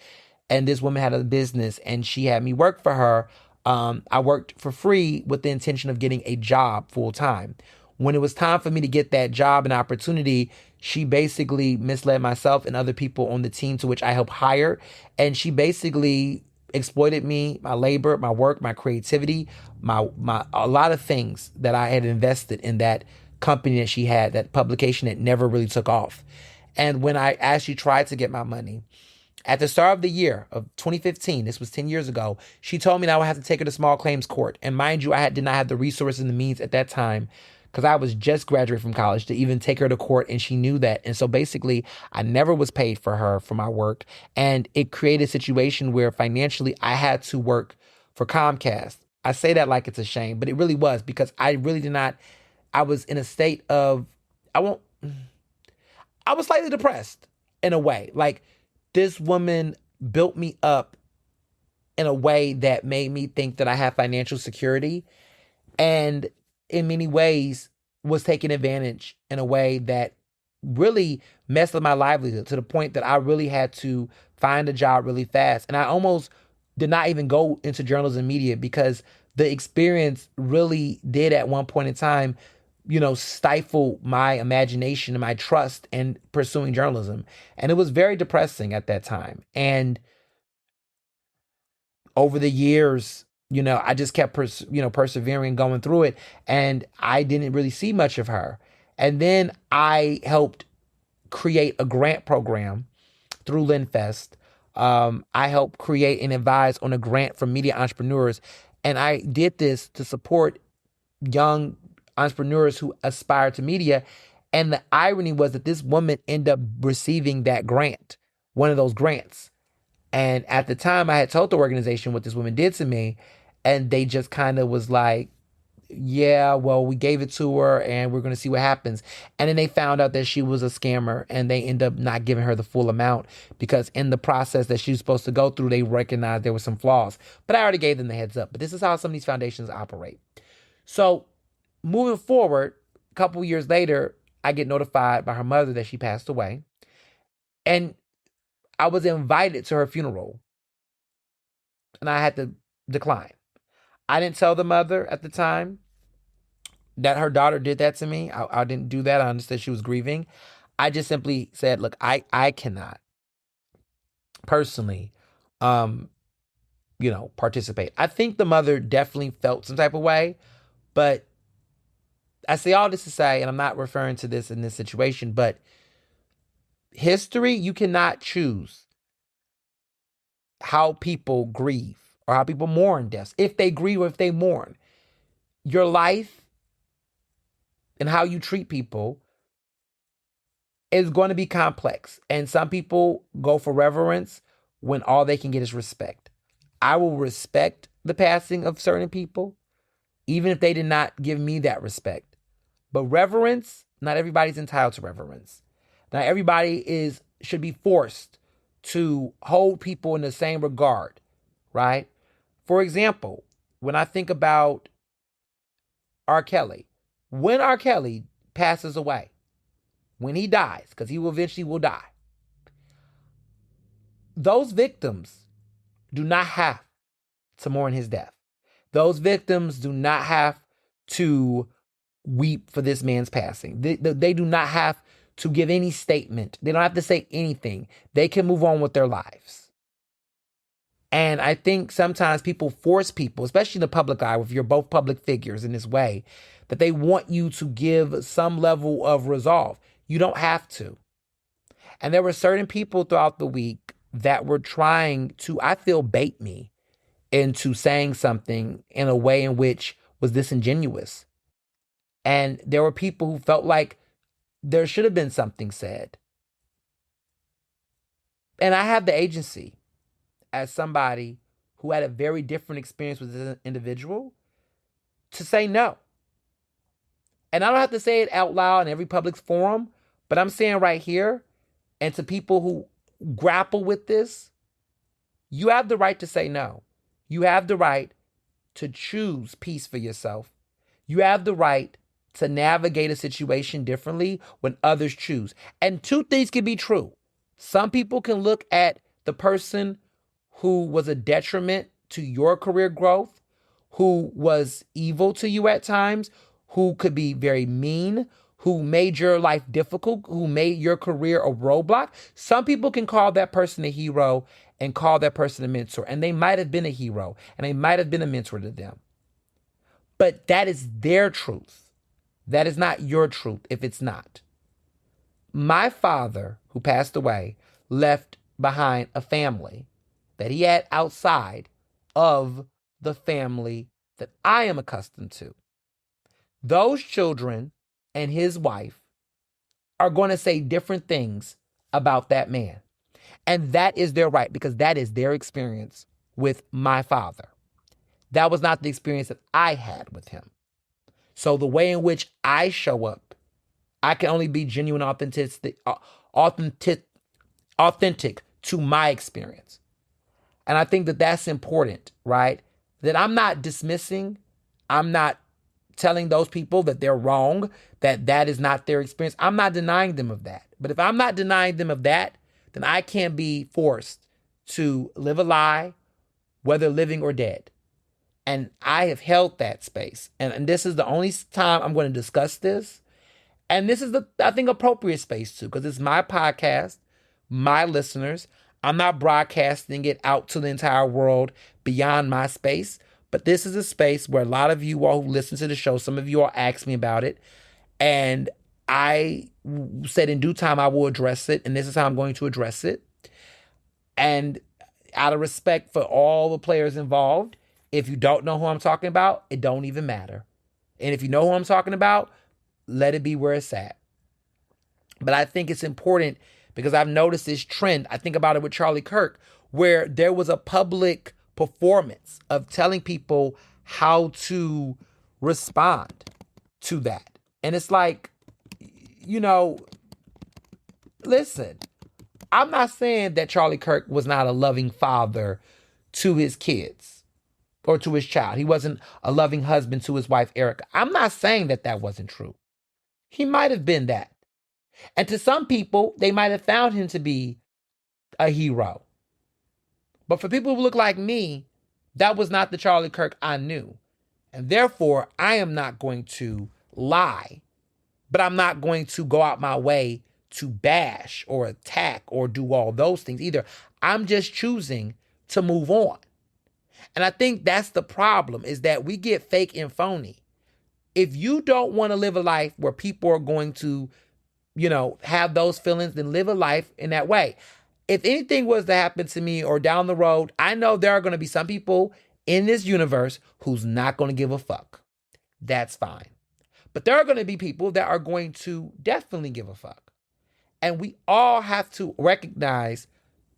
and this woman had a business, and she had me work for her. I worked for free with the intention of getting a job full time. When it was time for me to get that job and opportunity, she basically misled myself and other people on the team to which I helped hire. And she basically exploited me, my labor, my work, my creativity, my a lot of things that I had invested in that company that she had, that publication that never really took off. And when I actually tried to get my money, at the start of the year of 2015, this was 10 years ago, she told me that I would have to take her to small claims court. And mind you, did not have the resources and the means at that time because I was just graduating from college to even take her to court, and she knew that. And so basically, I never was paid for her for my work, and it created a situation where financially I had to work for Comcast. I say that like it's a shame, but it really was because I really did not. I was in a state of I was slightly depressed in a way. Like this woman built me up in a way that made me think that I had financial security, and in many ways was taking advantage in a way that really messed with my livelihood to the point that I really had to find a job really fast. And I almost did not even go into journalism media because the experience really did at one point in time, stifle my imagination and my trust in pursuing journalism. And it was very depressing at that time. And over the years, I just kept, persevering and going through it. And I didn't really see much of her. And then I helped create a grant program through LinFest I help create and advise on a grant for media entrepreneurs. And I did this to support young entrepreneurs who aspire to media. And the irony was that this woman ended up receiving that grant, one of those grants. And at the time, I had told the organization what this woman did to me, and they just kind of was like, yeah, well, we gave it to her and we're going to see what happens. And then they found out that she was a scammer, and they ended up not giving her the full amount because in the process that she was supposed to go through, they recognized there were some flaws. But I already gave them the heads up. But this is how some of these foundations operate. So moving forward, a couple years later, I get notified by her mother that she passed away. And I was invited to her funeral, and I had to decline. I didn't tell the mother at the time that her daughter did that to me. I didn't do that. I understood she was grieving. I just simply said, look, I cannot personally, participate. I think the mother definitely felt some type of way, but I say all this to say, and I'm not referring to this in this situation, but history, you cannot choose how people grieve or how people mourn deaths, if they grieve or if they mourn. Your life and how you treat people is going to be complex. And some people go for reverence when all they can get is respect. I will respect the passing of certain people, even if they did not give me that respect. But reverence, not everybody's entitled to reverence. Not everybody should be forced to hold people in the same regard, right? For example, when I think about R. Kelly, when R. Kelly passes away, when he dies, because he will eventually die, those victims do not have to mourn his death. Those victims do not have to weep for this man's passing. They do not have to give any statement. They don't have to say anything. They can move on with their lives. And I think sometimes people force people, especially in the public eye, if you're both public figures in this way, that they want you to give some level of resolve. You don't have to. And there were certain people throughout the week that were trying to, I feel, bait me into saying something in a way in which was disingenuous. And there were people who felt like there should have been something said. And I have the agency as somebody who had a very different experience with this individual to say no. And I don't have to say it out loud in every public forum, but I'm saying right here, and to people who grapple with this, you have the right to say no. You have the right to choose peace for yourself. You have the right to navigate a situation differently when others choose. And two things can be true. Some people can look at the person who was a detriment to your career growth, who was evil to you at times, who could be very mean, who made your life difficult, who made your career a roadblock. Some people can call that person a hero and call that person a mentor. And they might have been a hero and they might have been a mentor to them. But that is their truth. That is not your truth if it's not. My father, who passed away, left behind a family that he had outside of the family that I am accustomed to. Those children and his wife are going to say different things about that man. And that is their right, because that is their experience with my father. That was not the experience that I had with him. So the way in which I show up, I can only be genuine, authentic to my experience. And I think that that's important, right? That I'm not dismissing, I'm not telling those people that they're wrong, that is not their experience. I'm not denying them of that. But if I'm not denying them of that, then I can't be forced to live a lie, whether living or dead. And I have held that space. And this is the only time I'm going to discuss this. And this is the, I think, appropriate space too, because it's my podcast, my listeners. I'm not broadcasting it out to the entire world beyond my space. But this is a space where a lot of you all who listen to the show, some of you all asked me about it. And I said in due time I will address it. And this is how I'm going to address it. And out of respect for all the players involved, if you don't know who I'm talking about, it don't even matter. And if you know who I'm talking about, let it be where it's at. But I think it's important because I've noticed this trend. I think about it with Charlie Kirk, where there was a public performance of telling people how to respond to that. And it's like, you know, listen, I'm not saying that Charlie Kirk was not a loving father to his kids or to his child. He wasn't a loving husband to his wife, Erica. I'm not saying that that wasn't true. He might have been that. And to some people, they might have found him to be a hero. But for people who look like me, that was not the Charlie Kirk I knew. And therefore, I am not going to lie, but I'm not going to go out my way to bash or attack or do all those things either. I'm just choosing to move on. And I think that's the problem, is that we get fake and phony. If you don't want to live a life where people are going to, have those feelings, then live a life in that way. If anything was to happen to me or down the road, I know there are going to be some people in this universe who's not going to give a fuck. That's fine. But there are going to be people that are going to definitely give a fuck. And we all have to recognize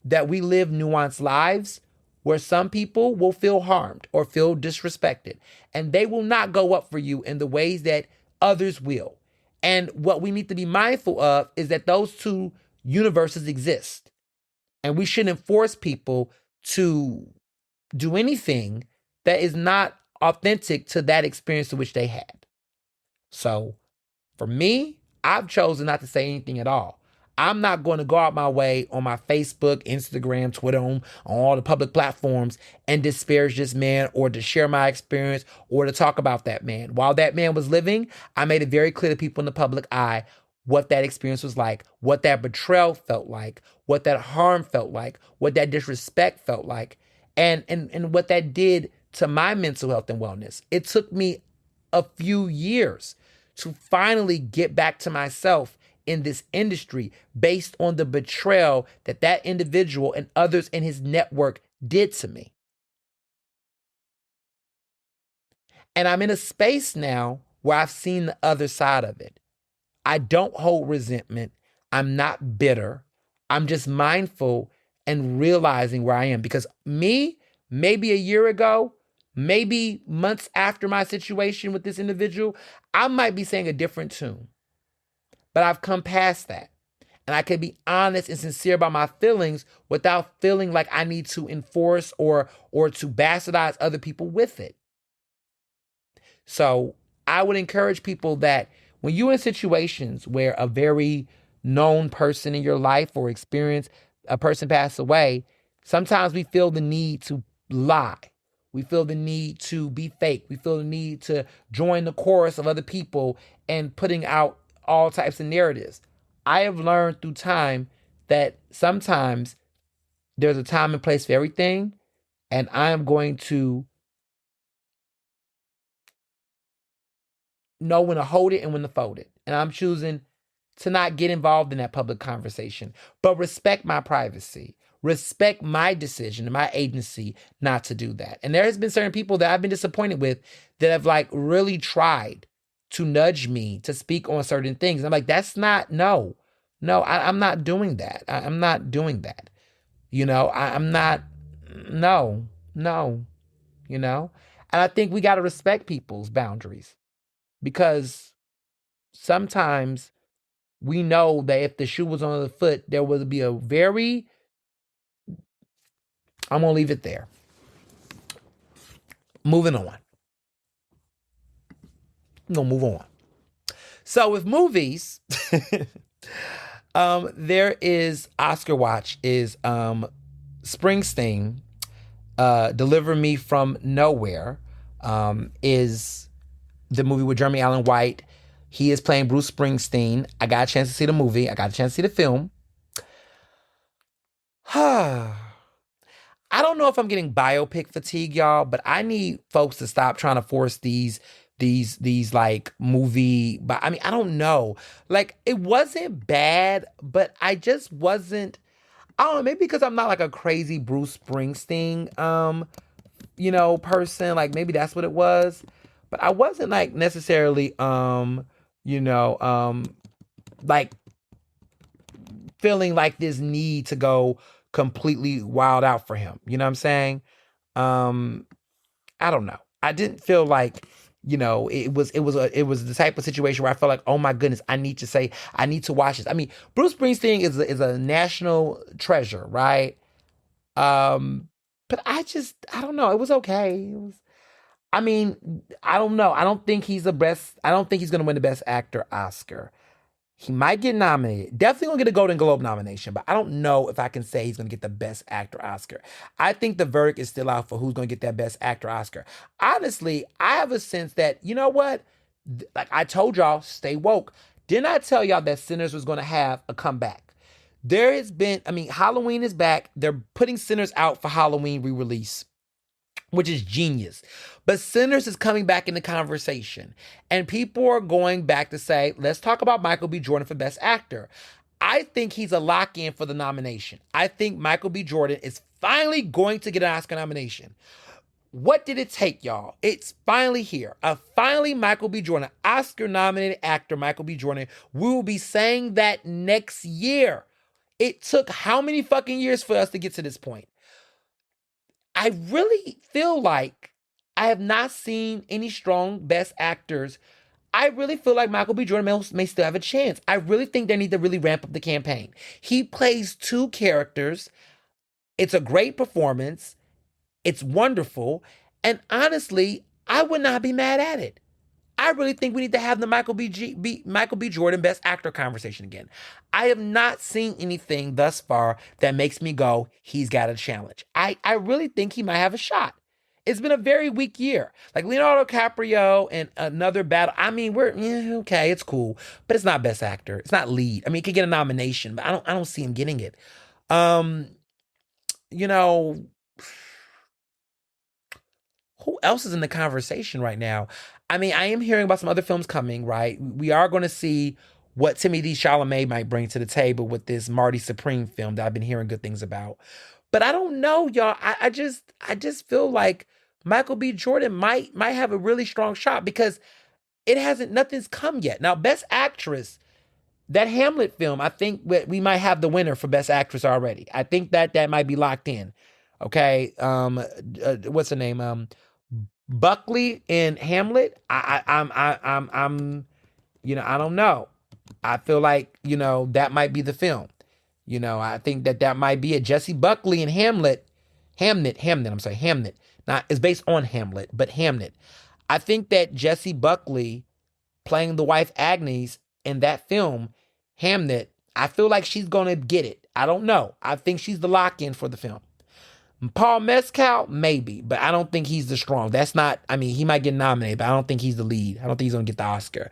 that we live nuanced lives where some people will feel harmed or feel disrespected. And they will not go up for you in the ways that others will. And what we need to be mindful of is that those two universes exist. And we shouldn't force people to do anything that is not authentic to that experience to which they had. So for me, I've chosen not to say anything at all. I'm not going to go out my way on my Facebook, Instagram, Twitter, on all the public platforms and disparage this man or to share my experience or to talk about that man. While that man was living, I made it very clear to people in the public eye what that experience was like, what that betrayal felt like, what that harm felt like, what that disrespect felt like, and what that did to my mental health and wellness. It took me a few years to finally get back to myself in this industry based on the betrayal that that individual and others in his network did to me. And I'm in a space now where I've seen the other side of it. I don't hold resentment. I'm not bitter. I'm just mindful and realizing where I am. Because me, maybe a year ago, maybe months after my situation with this individual, I might be saying a different tune. But I've come past that. And I can be honest and sincere about my feelings without feeling like I need to enforce or to bastardize other people with it. So I would encourage people that when you're in situations where a very known person in your life or experience a person pass away, sometimes we feel the need to lie. We feel the need to be fake. We feel the need to join the chorus of other people and putting out all types of narratives. I have learned through time that sometimes there's a time and place for everything, and I am going to know when to hold it and when to fold it. And I'm choosing to not get involved in that public conversation, but respect my privacy, respect my decision and my agency not to do that. And there has been certain people that I've been disappointed with that have really tried to nudge me to speak on certain things. I'm like, that's not, no, I'm not doing that. I'm not doing that. I'm not, no. And I think we got to respect people's boundaries because sometimes we know that if the shoe was on the foot, there would be I'm going to leave it there. Moving on. I'm going to move on. So with movies, there is Oscar watch is Springsteen, Deliver Me From Nowhere, is the movie with Jeremy Allen White. He is playing Bruce Springsteen. I got a chance to see the movie. I got a chance to see the film. I don't know if I'm getting biopic fatigue, y'all, but I need folks to stop trying to force these movie, but I don't know. It wasn't bad, but I just wasn't, I don't know, maybe because I'm not like a crazy Bruce Springsteen, person. Like maybe that's what it was. But I wasn't like necessarily, you know, like feeling like this need to go completely wild out for him. You know what I'm saying? Um, I don't know. I didn't feel like, it was the type of situation where I felt like, oh my goodness, I need to watch this. I mean, Bruce Springsteen is a national treasure, right? But I don't know. It was okay. I mean, I don't know. I don't think he's gonna win the best actor Oscar. He might get nominated. Definitely gonna get a Golden Globe nomination, but I don't know if I can say he's gonna get the Best Actor Oscar. I think the verdict is still out for who's gonna get that Best Actor Oscar. Honestly, I have a sense that, you know what? Like I told y'all, stay woke. Didn't I tell y'all that Sinners was gonna have a comeback? There has been, I mean, Halloween is back. They're putting Sinners out for Halloween re-release, which is genius. But Sinners is coming back in the conversation. And people are going back to say, let's talk about Michael B. Jordan for Best Actor. I think he's a lock in for the nomination. I think Michael B. Jordan is finally going to get an Oscar nomination. What did it take, y'all? It's finally here. Finally Michael B. Jordan, Oscar nominated actor Michael B. Jordan. We will be saying that next year. It took how many fucking years for us to get to this point? I really feel like I have not seen any strong best actors. I really feel like Michael B. Jordan may still have a chance. I really think they need to really ramp up the campaign. He plays two characters. It's a great performance. It's wonderful. And honestly, I would not be mad at it. I really think we need to have the Michael B. Jordan Best Actor conversation again. I have not seen anything thus far that makes me go, he's got a challenge. I really think he might have a shot. It's been a very weak year. Like Leonardo DiCaprio and Another Battle. I mean, okay, it's cool, but it's not Best Actor. It's not lead. I mean, he could get a nomination, but I don't see him getting it. You know, who else is in the conversation right now? I mean, I am hearing about some other films coming, right? We are going to see what Timothée Chalamet might bring to the table with this Marty Supreme film that I've been hearing good things about. But I don't know, y'all. I just feel like Michael B. Jordan might have a really strong shot because nothing's come yet. Now, Best Actress, that Hamlet film, I think we might have the winner for Best Actress already. I think that might be locked in. Okay, what's her name? Buckley in Hamlet. I'm, I don't know. I feel like, that might be the film. I think that might be it. Jesse Buckley in Hamlet. Hamnet. Not, it's based on Hamlet, but Hamnet. I think that Jesse Buckley playing the wife Agnes in that film, Hamnet, I feel like she's going to get it. I don't know. I think she's the lock-in for the film. Paul Mescal, maybe, but I don't think he's the strong. That's not, I mean, he might get nominated, but I don't think he's the lead. I don't think he's going to get the Oscar.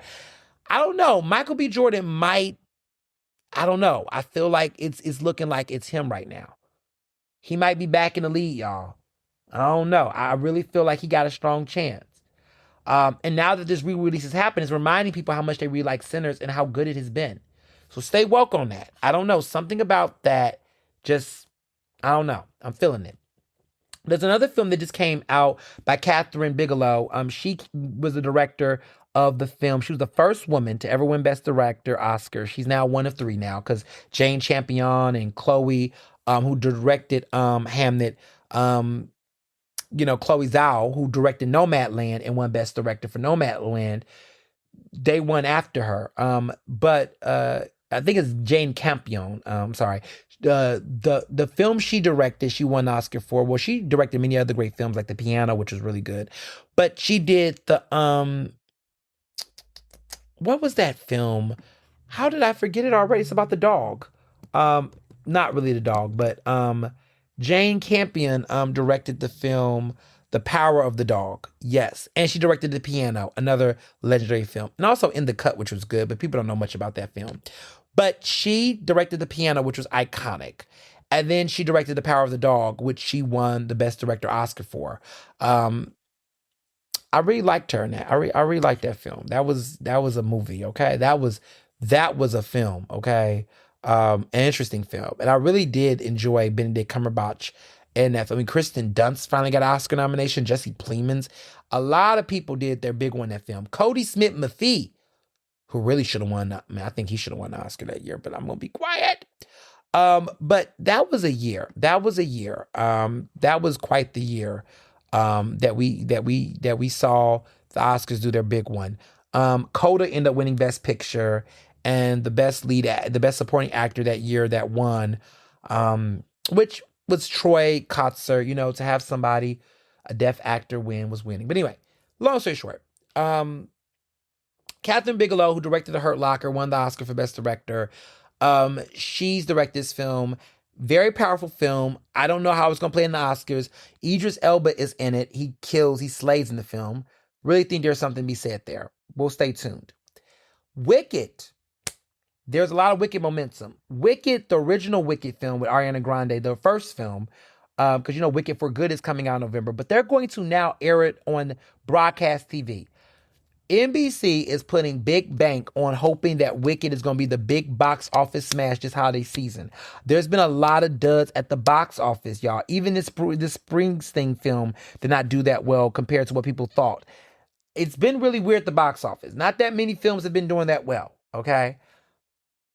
I don't know. Michael B. Jordan might, I don't know. I feel like it's looking like it's him right now. He might be back in the lead, y'all. I don't know. I really feel like he got a strong chance. And now that this re-release has happened, it's reminding people how much they really like Sinners and how good it has been. So stay woke on that. I don't know. Something about that just, I don't know. I'm feeling it. There's another film that just came out by Catherine Bigelow. She was the director of the film. She was the first woman to ever win Best Director Oscar. She's now one of three now because Jane Champion and Chloe, who directed Hamnet, Chloe Zhao, who directed Nomadland and won Best Director for Nomadland, they won after her. But I think it's Jane Campion. Sorry. The film she directed, she won the Oscar for. Well, she directed many other great films like The Piano, which was really good. But she did the what was that film? How did I forget it already? It's about the dog. Not really the dog, but Jane Campion directed the film The Power of the Dog. Yes. And she directed The Piano, another legendary film. And also In the Cut, which was good, but people don't know much about that film. But she directed The Piano, which was iconic. And then she directed The Power of the Dog, which she won the Best Director Oscar for. I really liked her in that. I really liked that film. That was a movie, okay? That was a film, okay? An interesting film. And I really did enjoy Benedict Cumberbatch in that film. I mean, Kristen Dunst finally got an Oscar nomination. Jesse Plemons. A lot of people did their big one in that film. Cody Smith-McPhee, who really should have won. I mean, I think he should have won the Oscar that year, but I'm gonna be quiet. But that was a year. That was a year. That was quite the year. That we saw the Oscars do their big one. Coda ended up winning Best Picture and the the best supporting actor that year that won, which was Troy Kotsur. You know, to have somebody, a deaf actor, win was winning. But anyway, long story short, Catherine Bigelow, who directed The Hurt Locker, won the Oscar for Best Director. She's directed this film. Very powerful film. I don't know how it's going to play in the Oscars. Idris Elba is in it. He slays in the film. Really think there's something to be said there. We'll stay tuned. Wicked. There's a lot of Wicked momentum. Wicked, the original Wicked film with Ariana Grande, the first film, because you know Wicked for Good is coming out in November, but they're going to now air it on broadcast TV. NBC is putting big bank on hoping that Wicked is going to be the big box office smash this holiday season. There's been a lot of duds at the box office, y'all. Even this Springsteen film did not do that well compared to what people thought. It's been really weird at the box office. Not that many films have been doing that well, okay?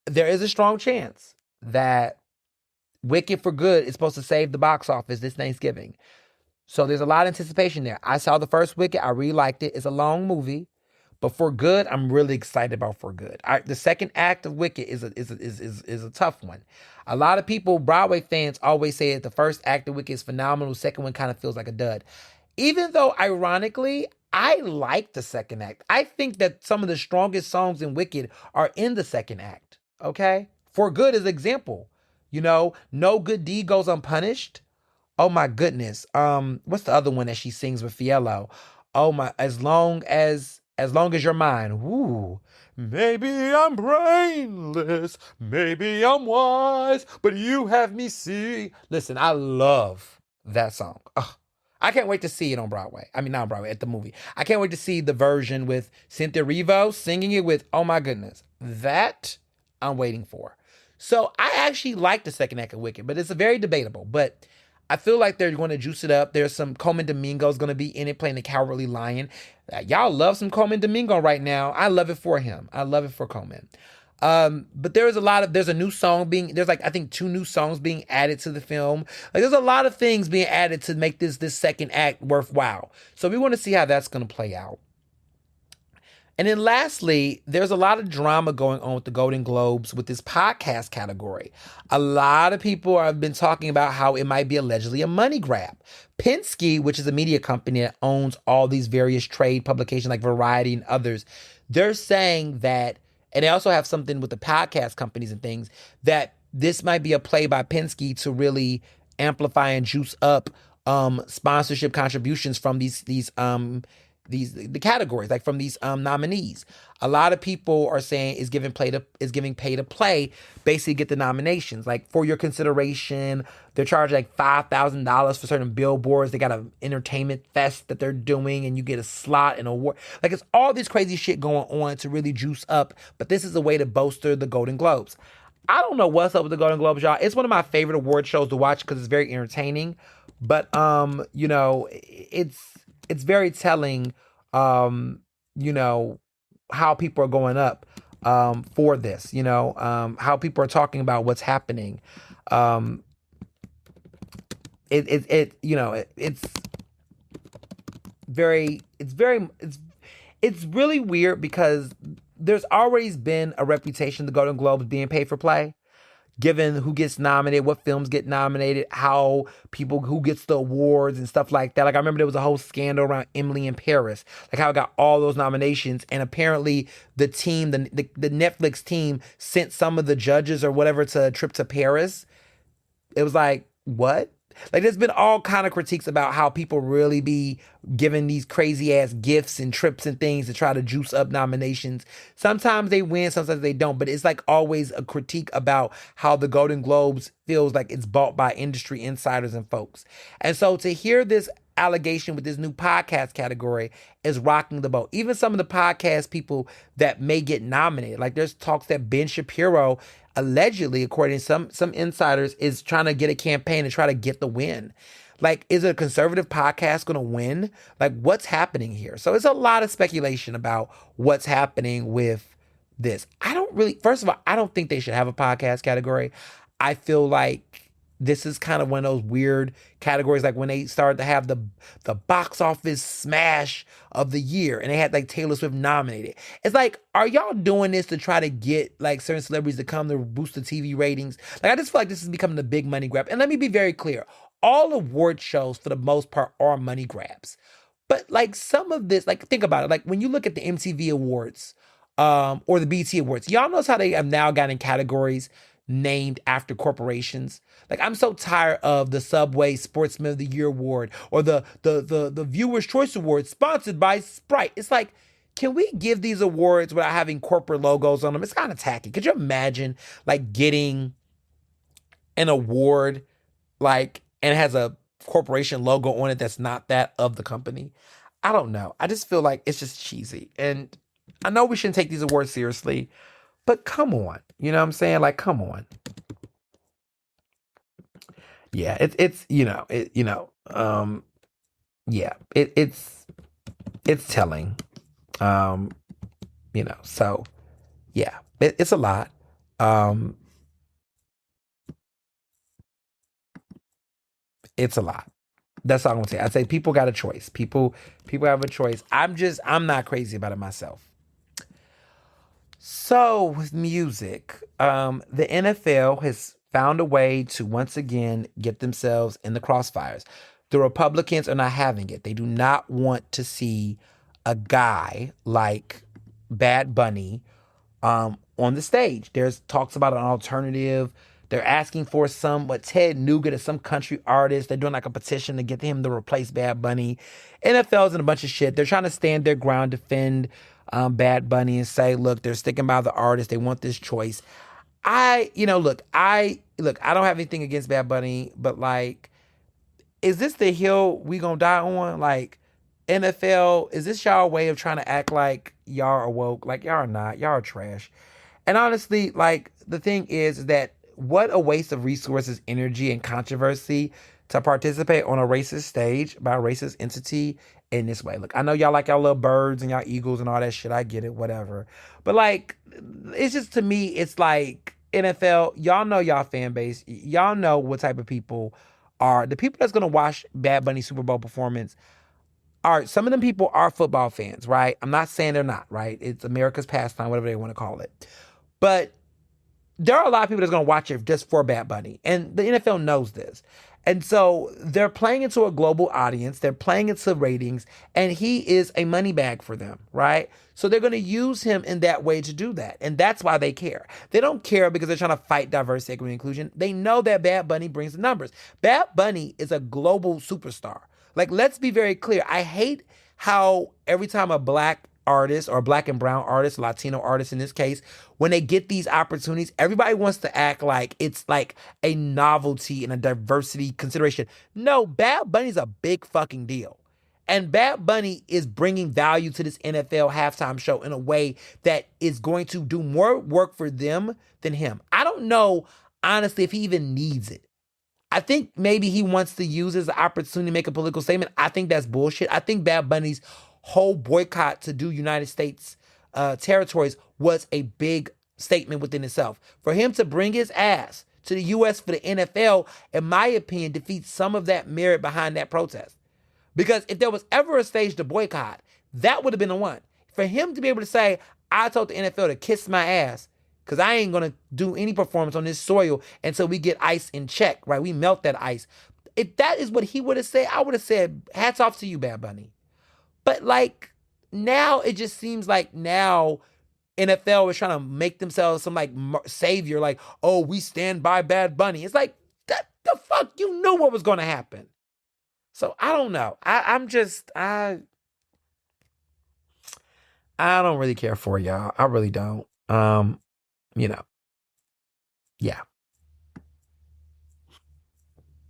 There is a strong chance that Wicked for Good is supposed to save the box office this Thanksgiving. So there's a lot of anticipation there. I saw the first Wicked. I really liked it. It's a long movie. But For Good, I'm really excited about For Good. The second act of Wicked is a tough one. A lot of people, Broadway fans, always say that the first act of Wicked is phenomenal. The second one kind of feels like a dud. Even though, ironically, I like the second act. I think that some of the strongest songs in Wicked are in the second act. Okay? For Good is an example. You know, No Good Deed Goes Unpunished. Oh my goodness. What's the other one that she sings with Fiello? Oh my, as long as you're mine. Ooh. Maybe I'm brainless, maybe I'm wise, but you have me see. Listen, I love that song. Ugh. I can't wait to see it on Broadway. I mean, not on Broadway, at the movie. I can't wait to see the version with Cynthia Erivo singing it with, oh my goodness. That I'm waiting for. So I actually like the second act of Wicked, but it's very debatable. But I feel like they're going to juice it up. There's some Coleman Domingo's going to be in it playing the Cowardly Lion. Y'all love some Coleman Domingo right now. I love it for him. I love it for Coleman. But there's a new song there's like, I think 2 new songs being added to the film. Like there's a lot of things being added to make this second act worthwhile. So we want to see how that's going to play out. And then lastly, there's a lot of drama going on with the Golden Globes with this podcast category. A lot of people have been talking about how it might be allegedly a money grab. Penske, which is a media company that owns all these various trade publications like Variety and others, they're saying that, and they also have something with the podcast companies and things, that this might be a play by Penske to really amplify and juice up sponsorship contributions from the categories, like from these nominees. A lot of people are saying is giving pay to play, basically get the nominations. Like for your consideration, they're charging like $5,000 for certain billboards. They got an entertainment fest that they're doing, and you get a slot and award. Like it's all this crazy shit going on to really juice up. But this is a way to bolster the Golden Globes. I don't know what's up with the Golden Globes, y'all. It's one of my favorite award shows to watch because it's very entertaining. But you know, it's very telling, you know, how people are going up for this, you know, how people are talking about what's happening. It's really weird because there's always been a reputation of the Golden Globes being pay for play. Given who gets nominated, what films get nominated, who gets the awards and stuff like that. Like I remember there was a whole scandal around Emily in Paris, like how it got all those nominations, and apparently the team, the Netflix team, sent some of the judges or whatever to a trip to Paris. It was like, what? Like there's been all kind of critiques about how people really be giving these crazy ass gifts and trips and things to try to juice up nominations. Sometimes they win, sometimes they don't, but it's like always a critique about how the Golden Globes feels like it's bought by industry insiders and folks. And so to hear this allegation with this new podcast category is rocking the boat. Even some of the podcast people that may get nominated, like there's talks that Ben Shapiro allegedly, according to some insiders, is trying to get a campaign to try to get the win. Like, is a conservative podcast going to win? Like, what's happening here? So it's a lot of speculation about what's happening with this. I don't really, first of all, I don't think they should have a podcast category. I feel like this is kind of one of those weird categories, like when they started to have the box office smash of the year and they had like Taylor Swift nominated. It's like, are y'all doing this to try to get like certain celebrities to come to boost the TV ratings? Like, I just feel like this is becoming the big money grab. And let me be very clear. All award shows, for the most part, are money grabs. But like some of this, like think about it. Like when you look at the MTV Awards, or the BT Awards, y'all notice how they have now gotten categories named after corporations. Like, I'm so tired of the Subway Sportsman of the Year Award or the Viewer's Choice Award sponsored by Sprite. It's like, can we give these awards without having corporate logos on them? It's kind of tacky. Could you imagine like getting an award like and it has a corporation logo on it that's not that of the company? I don't know. I just feel like it's just cheesy. And I know we shouldn't take these awards seriously, but come on. You know what I'm saying? Like, come on. Yeah, it's yeah, it's telling. Um, so yeah, it's a lot. Um, it's a lot. That's all I'm gonna say. I'd say people got a choice. People have a choice. I'm not crazy about it myself. So with music, the NFL has found a way to once again get themselves in the crossfires. The Republicans are not having it. They do not want to see a guy like Bad Bunny on the stage. There's talks about an alternative. They're asking for Ted Nugent is some country artist. They're doing like a petition to get him to replace Bad Bunny. NFL's in a bunch of shit. They're trying to stand their ground, defend Bad Bunny and say, look, they're sticking by the artist. They want this choice. I don't have anything against Bad Bunny, but like, is this the hill we gonna die on? Like, NFL, is this y'all way of trying to act like y'all are woke? Like, y'all are not. Y'all are trash. And honestly, like, the thing is that what a waste of resources, energy, and controversy to participate on a racist stage by a racist entity in this way. Look, I know y'all like y'all little birds and y'all eagles and all that shit. I get it, whatever. But like, it's just, to me, it's like NFL, y'all know y'all fan base. Y'all know what type of people are the people that's gonna watch Bad Bunny Super Bowl performance. Are some of them people are football fans, right? I'm not saying they're not, right? It's America's pastime, whatever they want to call it. But there are a lot of people that's going to watch it just for Bad Bunny. And the NFL knows this. And so they're playing into a global audience. They're playing into ratings. And he is a money bag for them, right? So they're going to use him in that way to do that. And that's why they care. They don't care because they're trying to fight diversity, equity, and inclusion. They know that Bad Bunny brings the numbers. Bad Bunny is a global superstar. Like, let's be very clear. I hate how every time a black artist or black and brown artist, Latino artist in this case, when they get these opportunities, everybody wants to act like it's like a novelty and a diversity consideration. No, Bad Bunny's a big fucking deal. And Bad Bunny is bringing value to this NFL halftime show in a way that is going to do more work for them than him. I don't know, honestly, if he even needs it. I think maybe he wants to use it as an opportunity to make a political statement. I think that's bullshit. I think Bad Bunny's whole boycott to do United States territories was a big statement within itself. For him to bring his ass to the U.S. for the NFL, in my opinion, defeats some of that merit behind that protest. Because if there was ever a stage to boycott, that would have been the one. For him to be able to say, I told the NFL to kiss my ass because I ain't going to do any performance on this soil until we get ice in check, right? We melt that ice. If that is what he would have said, I would have said, hats off to you, Bad Bunny. But like, now it just seems like now NFL is trying to make themselves some like savior, like, oh, we stand by Bad Bunny. It's like, that the fuck, you knew what was going to happen. So I don't know. I don't really care for y'all. I really don't. You know, yeah,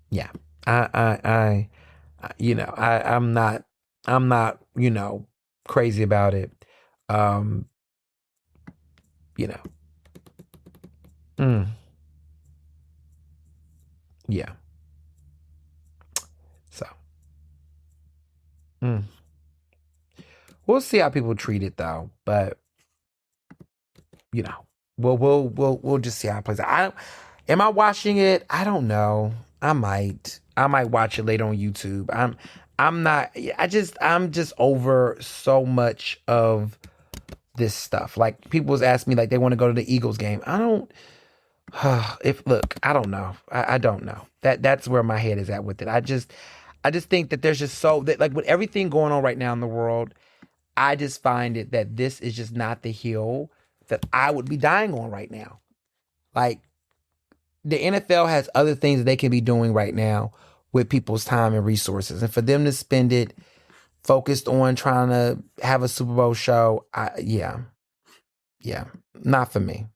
yeah. I'm not, crazy about it. Um, you know, Mm, yeah. So, mm. We'll see how people treat it though. But you know, we'll just see how it plays out. Am I watching it? I don't know. I might watch it later on YouTube. I'm not. I'm just over so much of this stuff. Like people was asking me like they want to go to the Eagles game. I don't. If look, I don't know. I don't know. That's where my head is at with it. I just think that there's just so that like with everything going on right now in the world, I just find it that this is just not the hill that I would be dying on right now. Like the NFL has other things that they can be doing right now with people's time and resources, and for them to spend it focused on trying to have a Super Bowl show, yeah, not for me,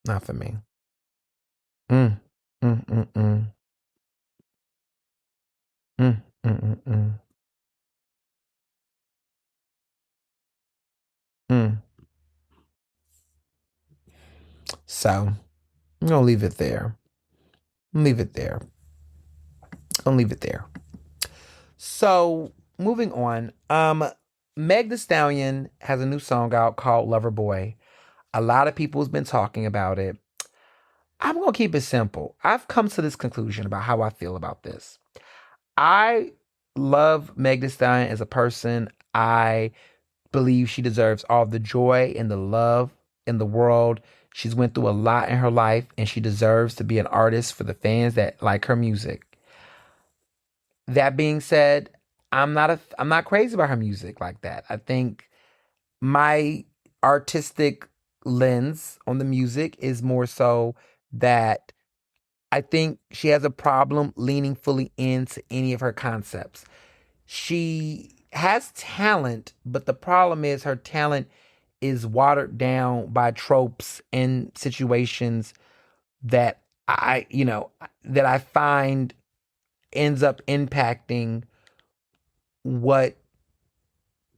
not for me. Mm, mm, mm, mm, mm, mm, mm, mm, mm. So I'm gonna leave it there. Leave it there. Gonna leave it there. So moving on. Meg The Stallion has a new song out called Lover Boy. A lot of people's been talking about it. I'm gonna keep it simple. I've come to this conclusion about how I feel about this. I love Meg Thee Stallion as a person. I believe she deserves all the joy and the love in the world. She's went through a lot in her life, and she deserves to be an artist for the fans that like her music. That being said, I'm not crazy about her music like that. I think my artistic lens on the music is more so that I think she has a problem leaning fully into any of her concepts. She has talent, but the problem is her talent is watered down by tropes and situations that that I find ends up impacting what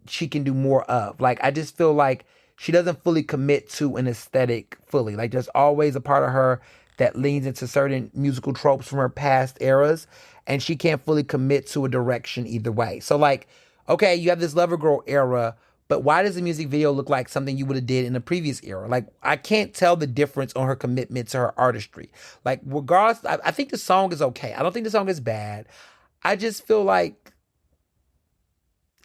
she can do more of. Like I just feel like she doesn't fully commit to an aesthetic fully. Like there's always a part of her that leans into certain musical tropes from her past eras, and she can't fully commit to a direction either way. So like, okay, you have this Lover Girl era, but why does the music video look like something you would have did in the previous era? Like I can't tell the difference on her commitment to her artistry. Like regardless, I think the song is okay. I don't think the song is bad. I just feel like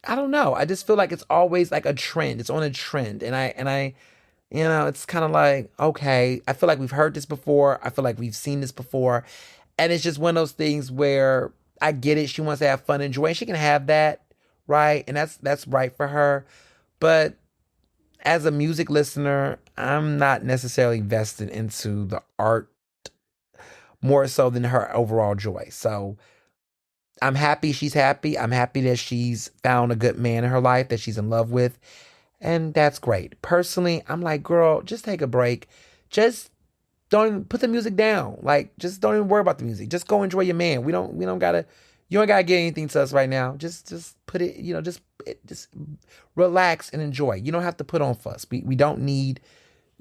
I don't know. I just feel like it's always like a trend. It's on a trend. And it's kind of like, okay, I feel like we've heard this before. I feel like we've seen this before. And it's just one of those things where I get it. She wants to have fun and joy. And she can have that, right? And that's right for her. But as a music listener, I'm not necessarily vested into the art more so than her overall joy. So I'm happy she's happy. I'm happy that she's found a good man in her life that she's in love with. And that's great. Personally, I'm like, girl, just take a break. Just don't even put the music down. Like, just don't even worry about the music. Just go enjoy your man. We don't gotta you don't gotta get anything to us right now. Just put it, just relax and enjoy. You don't have to put on fuss. We don't need,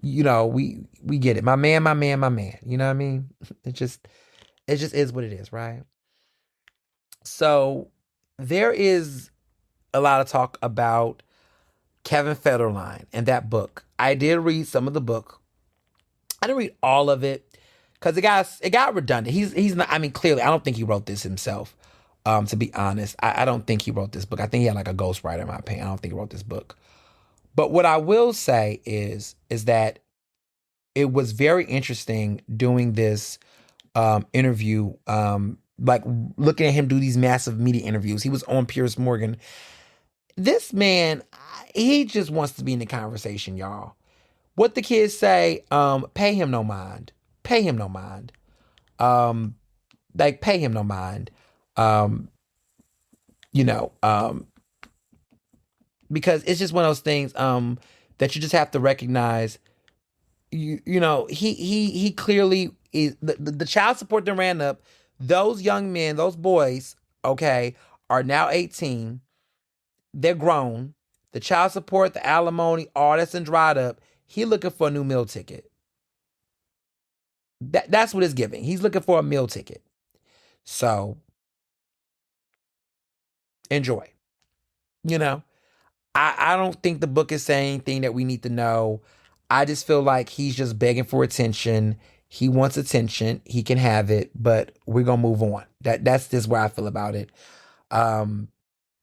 we get it. My man, my man, my man. You know what I mean? It just is what it is, right? So there is a lot of talk about Kevin Federline and that book. I did read some of the book. I didn't read all of it because it got redundant. He's not. I mean, clearly, I don't think he wrote this himself. To be honest, I don't think he wrote this book. I think he had like a ghostwriter in my opinion. I don't think he wrote this book. But what I will say is that it was very interesting doing this interview. Like looking at him do these massive media interviews. He was on Piers Morgan. This man, he just wants to be in the conversation, y'all. What the kids say, pay him no mind. Pay him no mind. Um, like pay him no mind. Um, you know, um, because it's just one of those things that you just have to recognize. He clearly is the child support that ran up. Those young men, those boys, okay, are now 18. They're grown. The child support, the alimony, all that's in dried up. He looking for a new meal ticket. That's what it's giving. He's looking for a meal ticket. So enjoy. You know, I don't think the book is saying anything that we need to know. I just feel like he's just begging for attention. He wants attention. He can have it, but we're gonna move on. That's just where I feel about it. Um,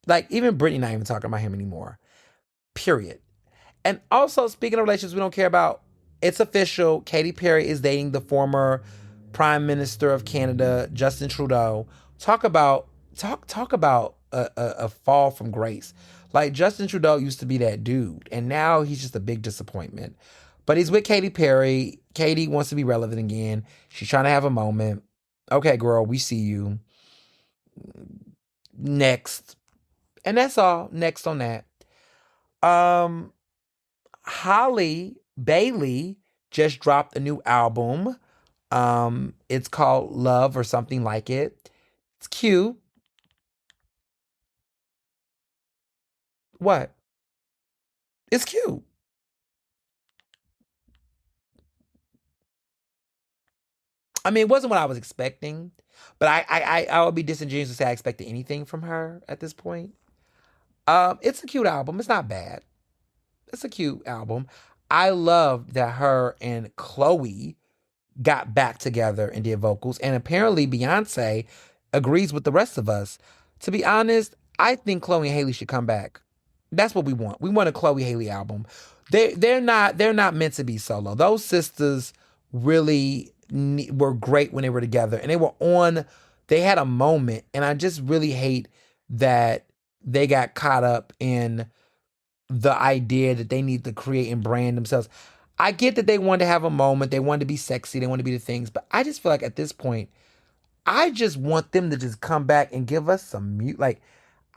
like even Brittany not even talking about him anymore. Period. And also, speaking of relationships we don't care about, it's official. Katy Perry is dating the former Prime Minister of Canada, Justin Trudeau. Talk about a fall from grace. Like Justin Trudeau used to be that dude, and now he's just a big disappointment. But he's with Katy Perry. Katy wants to be relevant again. She's trying to have a moment. Okay, girl, we see you. Next. And that's all. Next on that. Um, Holly Bailey just dropped a new album. It's called Love or something like it. It's cute. What? It's cute. I mean, it wasn't what I was expecting, but I would be disingenuous to say I expected anything from her at this point. It's a cute album. It's not bad. It's a cute album. I love that her and Chloe got back together and did vocals. And apparently Beyonce agrees with the rest of us. To be honest, I think Chloe and Haley should come back. That's what we want. We want a Chloe Haley album. They're not meant to be solo. Those sisters really were great when they were together, and they had a moment, and I just really hate that they got caught up in the idea that they need to create and brand themselves. I get that they wanted to have a moment, they wanted to be sexy, they wanted to be the things, but I just feel like at this point, I just want them to just come back and give us some mute. Like,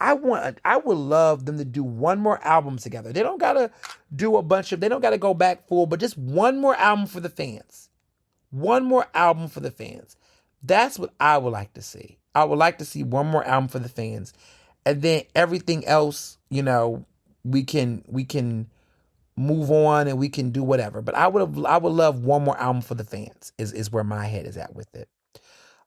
I would love them to do one more album together. They don't gotta they don't gotta go back full, but just one more album for the fans. One more album for the fans. That's what I would like to see. I would like to see one more album for the fans. And then everything else, we can move on and we can do whatever. But I would love one more album for the fans is where my head is at with it.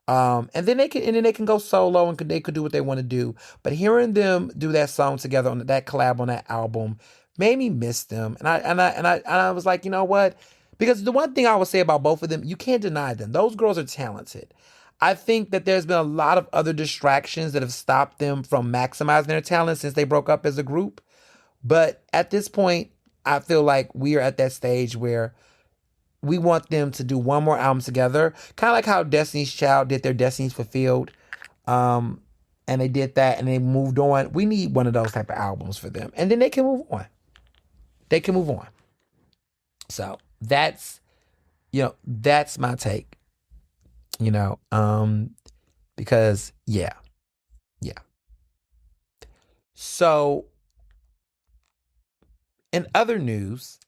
And then they can go solo and they could do what they want to do. But hearing them do that song together on that collab on that album made me miss them. And I was like, you know what? Because the one thing I would say about both of them, you can't deny them. Those girls are talented. I think that there's been a lot of other distractions that have stopped them from maximizing their talent since they broke up as a group. But at this point, I feel like we are at that stage where we want them to do one more album together, kind of like how Destiny's Child did their Destiny's Fulfilled, um, and they did that and they moved on. We need one of those type of albums for them, and then they can move on. They can move on. So that's my take. You know, because yeah. So in other news,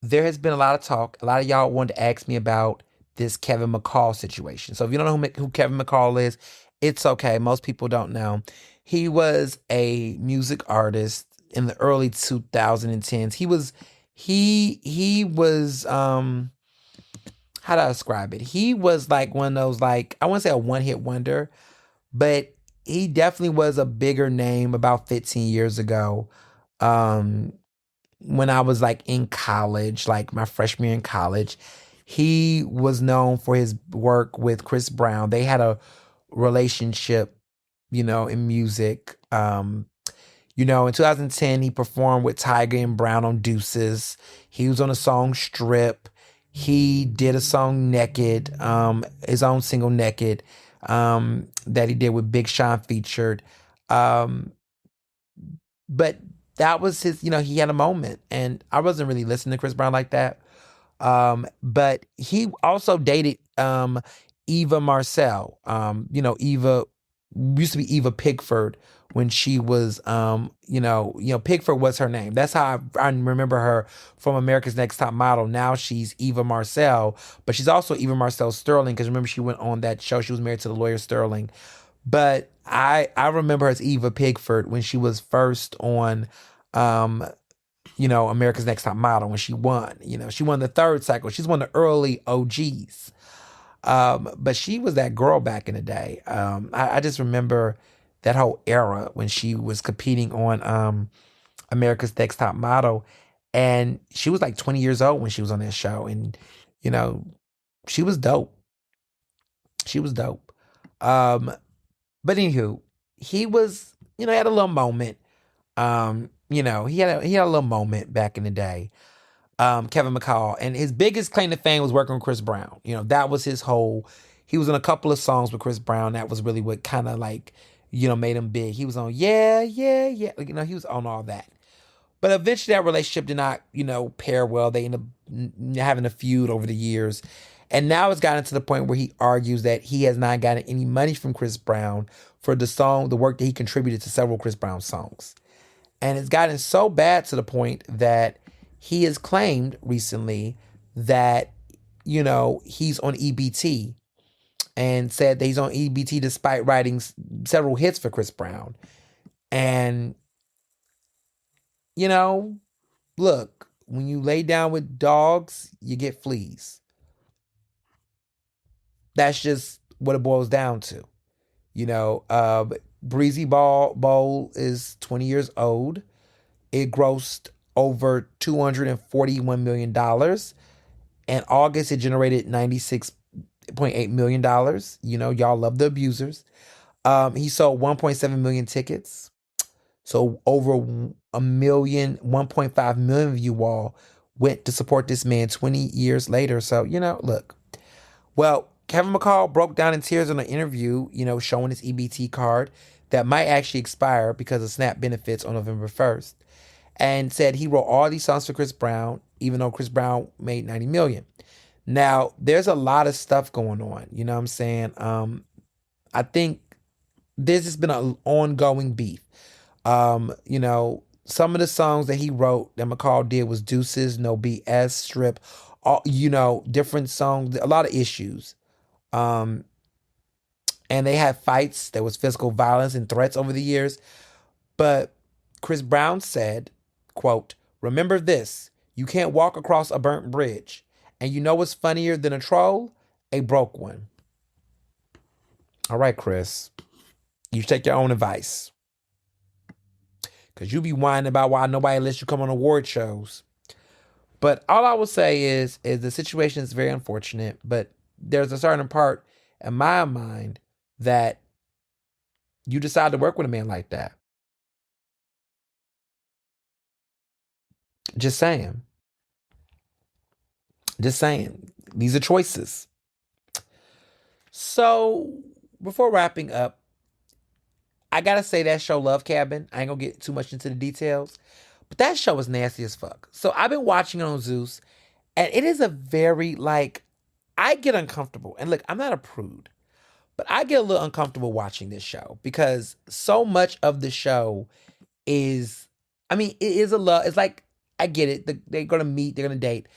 there has been a lot of talk. A lot of y'all wanted to ask me about this Kevin McCall situation. So if you don't know who Kevin McCall is, it's okay. Most people don't know. He was a music artist in the early 2010s. He was how do I describe it? He was like one of those, like, I wouldn't say a one-hit wonder, but he definitely was a bigger name about 15 years ago. Um when I was like in college, like my freshman year in college, he was known for his work with Chris Brown. They had a relationship, in music. In 2010, he performed with Tiger and Brown on Deuces. He was on a song Strip. He did a song Naked, his own single Naked, that he did with Big Sean featured. Um, but that was his, he had a moment. And I wasn't really listening to Chris Brown like that. But he also dated Eva Marcel. Eva used to be Eva Pigford when she was Pigford was her name. That's how I remember her from America's Next Top Model. Now she's Eva Marcel, but she's also Eva Marcel Sterling, because remember she went on that show. She was married to the lawyer Sterling. But I remember her as Eva Pigford when she was first on America's Next Top Model, when she won. She won the third cycle. She's one of the early OGs. But she was that girl back in the day. I just remember that whole era when she was competing on America's Next Top Model, and she was like 20 years old when she was on that show, and you know, she was dope. She was dope. Um, but anywho, he was, had a little moment. He had a little moment back in the day. Kevin McCall, and his biggest claim to fame was working with Chris Brown. That was his whole. He was in a couple of songs with Chris Brown. That was really what kind of like, made him big. He was on Yeah, Yeah, Yeah. He was on all that. But eventually that relationship did not, pair well. They ended up having a feud over the years. And now it's gotten to the point where he argues that he has not gotten any money from Chris Brown for the work that he contributed to several Chris Brown songs. And it's gotten so bad to the point that he has claimed recently that, he's on EBT, and said that he's on EBT despite writing several hits for Chris Brown. And, look, when you lay down with dogs, you get fleas. That's just what it boils down to. Breezy Bowl is 20 years old. It grossed over $241 million. In August, it generated $96.8 million. Y'all love the abusers. He sold 1.7 million tickets. So over 1.5 million of you all went to support this man 20 years later. So, look. Well, Kevin McCall broke down in tears in an interview, showing his EBT card that might actually expire because of SNAP benefits on November 1st. And said he wrote all these songs for Chris Brown, even though Chris Brown made 90 million. Now, there's a lot of stuff going on. You know what I'm saying? I think there's just been an ongoing beef. Some of the songs that he wrote that McCall did was Deuces, No BS, Strip, all, different songs, a lot of issues. And they had fights. There was physical violence and threats over the years. But Chris Brown said, quote, "Remember this, you can't walk across a burnt bridge. And you know what's funnier than a troll? A broke one." All right, Chris, you take your own advice. Because you be whining about why nobody lets you come on award shows. But all I will say is the situation is very unfortunate, but there's a certain part in my mind that you decide to work with a man like that. Just saying. Just saying. These are choices. So, before wrapping up, I gotta say that show Love Cabin. I ain't gonna get too much into the details, but that show is nasty as fuck. So I've been watching it on Zeus, and it is a very, I get uncomfortable. And look, I'm not a prude, but I get a little uncomfortable watching this show because so much of the show is, it is a love. It's like, I get it. They're gonna meet, they're gonna date.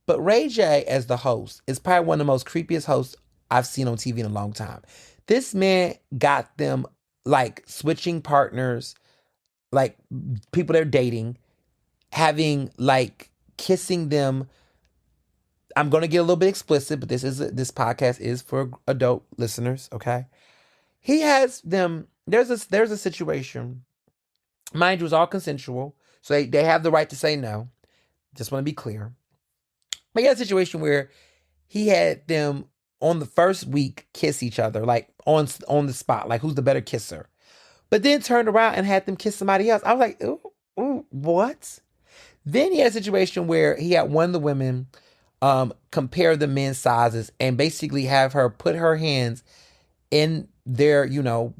But Ray J as the host is probably one of the most creepiest hosts I've seen on TV in a long time. This man got them switching partners, people they're dating, having kissing them. I'm gonna get a little bit explicit, but this podcast is for adult listeners, okay? He has them. There's a situation. Mind you, it's all consensual, so they have the right to say no. Just want to be clear. But he had a situation where he had them on the first week kiss each other, on the spot, who's the better kisser. But then turned around and had them kiss somebody else. I was like, ooh, what? Then he had a situation where he had one of the women compare the men's sizes and basically have her put her hands in their,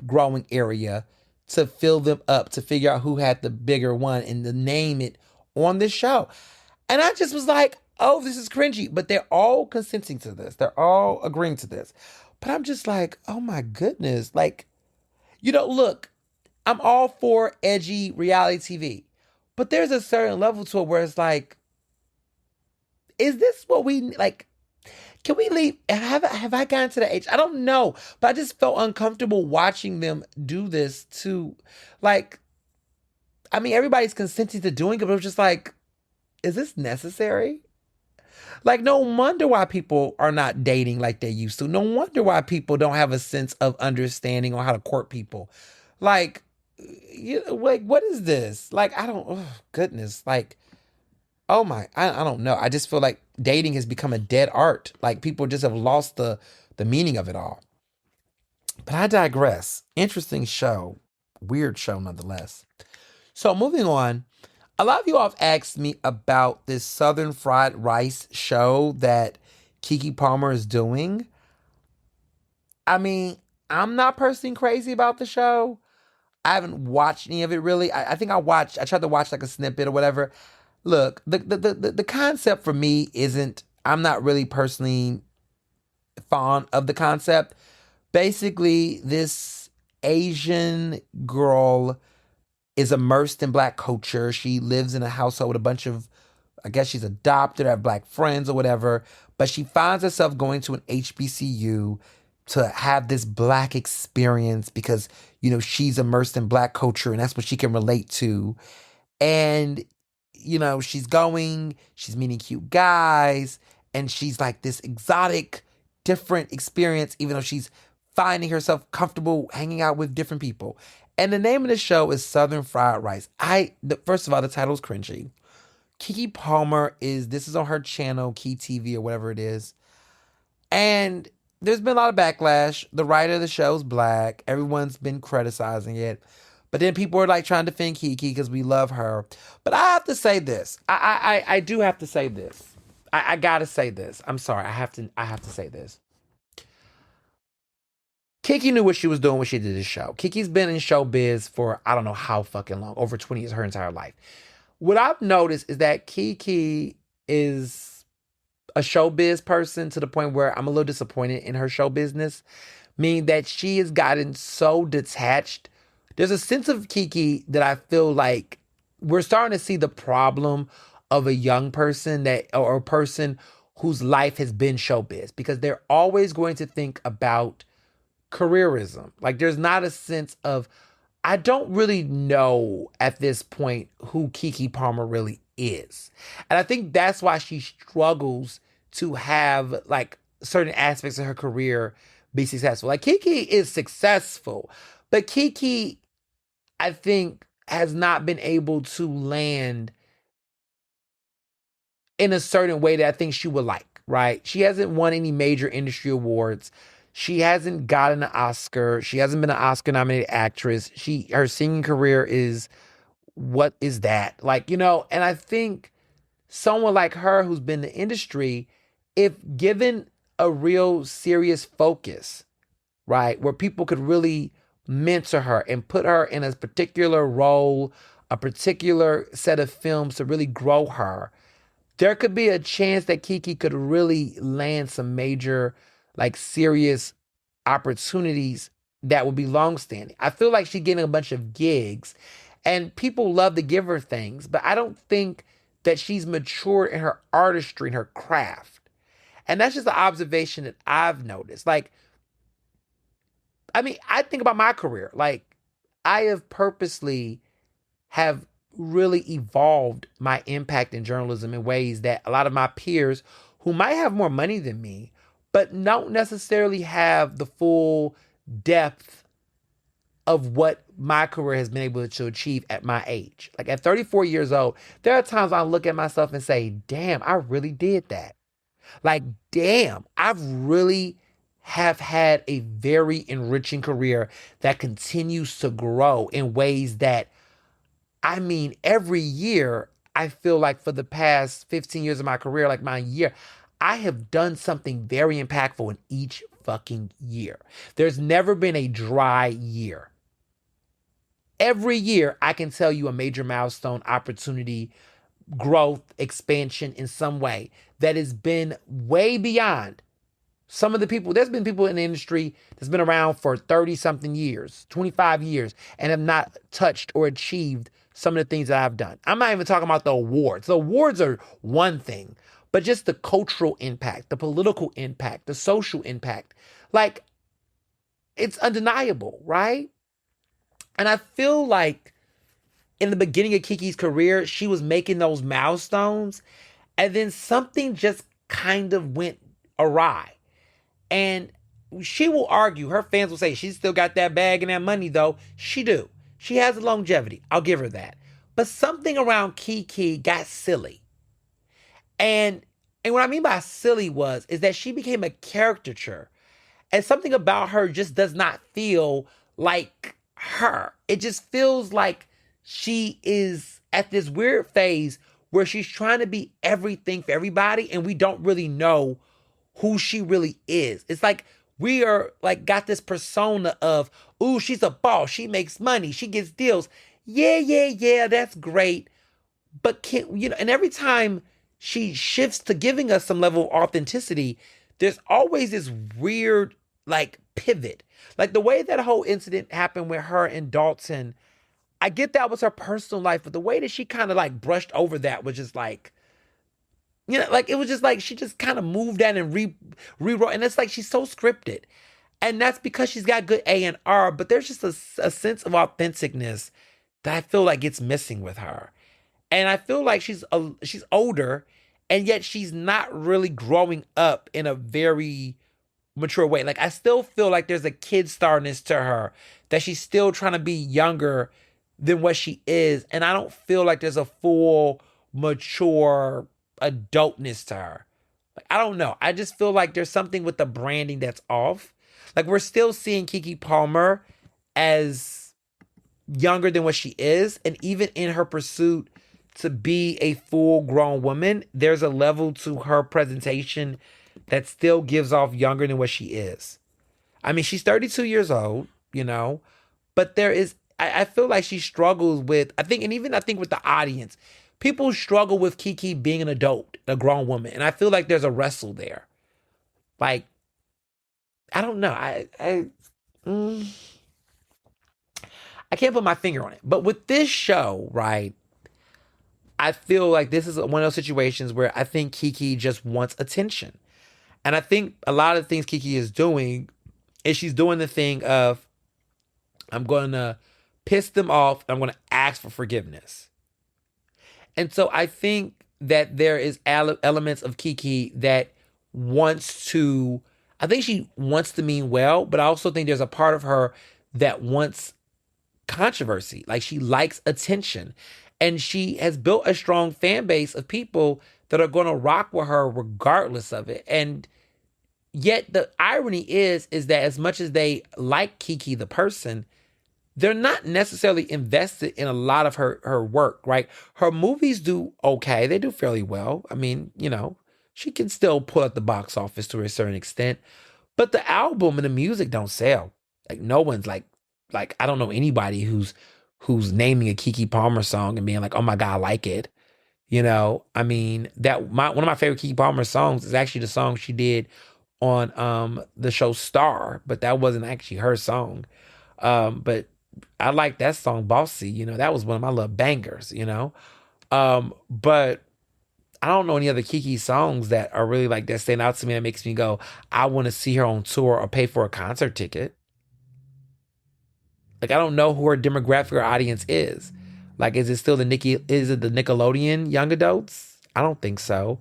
growing area to fill them up, to figure out who had the bigger one and to name it on this show. And I just was like, oh, this is cringy. But they're all consenting to this. They're all agreeing to this. But I'm just like, oh my goodness. Look, I'm all for edgy reality TV. But there's a certain level to it where it's like, is this what we, can we leave? Have I gotten to the age? I don't know. But I just felt uncomfortable watching them do this to, everybody's consenting to doing it, but it was just like, is this necessary? Like, no wonder why people are not dating like they used to. No wonder why people don't have a sense of understanding on how to court people. Like, like what is this? Like, I don't. Oh, goodness. Like, oh my. I don't know. I just feel like dating has become a dead art. Like people just have lost the meaning of it all. But I digress. Interesting show. Weird show nonetheless. So moving on, a lot of you all have asked me about this Southern Fried Rice show that Keke Palmer is doing. I mean, I'm not personally crazy about the show. I haven't watched any of it really. I think I tried to watch like a snippet or whatever. Look, the concept for me isn't, I'm not really personally fond of the concept. Basically, this Asian girl is immersed in black culture. She lives in a household with a bunch of, I guess she's adopted, or have black friends or whatever, but she finds herself going to an HBCU to have this black experience because, she's immersed in black culture and that's what she can relate to. And, she's meeting cute guys, and she's like this exotic, different experience, even though she's finding herself comfortable hanging out with different people. And the name of the show is Southern Fried Rice. First of all, the title is cringy. Keke Palmer this is on her channel, Key TV or whatever it is. And there's been a lot of backlash. The writer of the show is black. Everyone's been criticizing it. But then people are like trying to defend Keke because we love her. But I have to say this. I do have to say this. I gotta say this. I'm sorry. I have to say this. Keke knew what she was doing when she did this show. Keke's been in showbiz for I don't know how fucking long, over 20 years, her entire life. What I've noticed is that Keke is a showbiz person to the point where I'm a little disappointed in her show business, meaning that she has gotten so detached. There's a sense of Keke that I feel like we're starting to see the problem of a young person or a person whose life has been showbiz, because they're always going to think about careerism. Like there's not a sense of, I don't really know at this point who Keke Palmer really is. And I think that's why she struggles to have like certain aspects of her career be successful. Like Keke is successful, but Keke, I think, has not been able to land in a certain way that I think she would like, right? She hasn't won any major industry awards. She hasn't gotten an Oscar. She hasn't been an Oscar-nominated actress. Her singing career is, what is that? Like, and I think someone like her who's been in the industry, if given a real serious focus, right, where people could really mentor her and put her in a particular role, a particular set of films to really grow her, there could be a chance that Keke could really land some major, like serious opportunities that would be longstanding. I feel like she's getting a bunch of gigs and people love to give her things, but I don't think that she's matured in her artistry and her craft. And that's just the observation that I've noticed. Like, I mean, I think about my career. Like, I have purposely have really evolved my impact in journalism in ways that a lot of my peers who might have more money than me, but don't necessarily have the full depth of what my career has been able to achieve at my age. Like at 34 years old, there are times I look at myself and say, damn, I really did that. Like, damn, I've really have had a very enriching career that continues to grow in ways that, I mean, every year, I feel like for the past 15 years of my career, like my year, I have done something very impactful in each fucking year. There's never been a dry year. Every year, I can tell you a major milestone, opportunity, growth, expansion in some way that has been way beyond some of the people. There's been people in the industry that's been around for 30 something years, 25 years, and have not touched or achieved some of the things that I've done. I'm not even talking about the awards. The awards are one thing, but just the cultural impact, the political impact, the social impact. Like, it's undeniable, right? And I feel like in the beginning of Keke's career, she was making those milestones. And then something just kind of went awry. And she will argue, her fans will say, she's still got that bag and that money though. She do. She has the longevity. I'll give her that. But something around Kiki got silly. And what I mean by silly is that she became a caricature. And something about her just does not feel like her. It just feels like she is at this weird phase where she's trying to be everything for everybody, and we don't really know who she really is. It's like we are like got this persona of, ooh, she's a boss, she makes money, she gets deals. Yeah, that's great. But and every time she shifts to giving us some level of authenticity, there's always this weird like pivot. Like the way that whole incident happened with her and Dalton, I get that was her personal life, but the way that she kind of like brushed over that was just like, like it was just like she just kind of moved that and rewrote, and it's like she's so scripted, and that's because she's got good A&R, but there's just a sense of authenticness that I feel like it's missing with her, and I feel like she's older, and yet she's not really growing up in a very mature way. Like I still feel like there's a kid starness to her, that she's still trying to be younger than what she is, and I don't feel like there's a full mature adultness to her. Like I don't know. I just feel like there's something with the branding that's off. Like we're still seeing Keke Palmer as younger than what she is, and even in her pursuit to be a full-grown woman, there's a level to her presentation that still gives off younger than what she is. I mean, she's 32 years old, but there is, I feel like she struggles with, I think with the audience, people struggle with Keke being an adult, a grown woman. And I feel like there's a wrestle there. Like, I don't know. I can't put my finger on it. But with this show, right, I feel like this is one of those situations where I think Keke just wants attention. And I think a lot of the things Keke is doing is she's doing the thing of, I'm going to piss them off. I'm going to ask for forgiveness. And so I think that there is elements of Keke that I think she wants to mean well, but I also think there's a part of her that wants controversy. Like she likes attention. And she has built a strong fan base of people that are going to rock with her regardless of it. And yet the irony is that as much as they like Keke the person, they're not necessarily invested in a lot of her work, right? Her movies do okay. They do fairly well. I mean, she can still pull at the box office to a certain extent, but the album and the music don't sell. Like no one's like I don't know anybody who's naming a Keke Palmer song and being like, oh my God, I like it. I mean, one of my favorite Keke Palmer songs is actually the song she did on the show Star, but that wasn't actually her song. But I like that song, Bossy. That was one of my little bangers, but I don't know any other Keke songs that are really like that stand out to me that makes me go, I want to see her on tour or pay for a concert ticket. Like, I don't know who her demographic or audience is. Like, is it still the Nickelodeon young adults? I don't think so.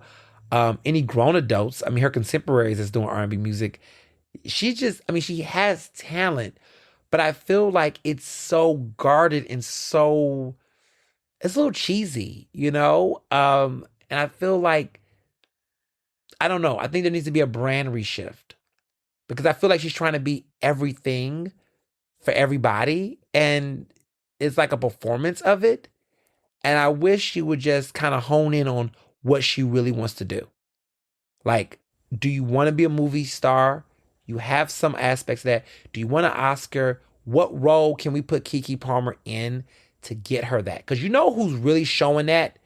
Any grown adults, I mean, her contemporaries that's doing R&B music, she has talent, but I feel like it's so guarded and it's a little cheesy, and I feel like, I don't know, I think there needs to be a brand reshift, because I feel like she's trying to be everything for everybody, and it's like a performance of it, and I wish she would just kind of hone in on what she really wants to do. Like, do you want to be a movie star? You have some aspects of that. Do you want an Oscar? What role can we put Keke Palmer in to get her that? Because who's really showing that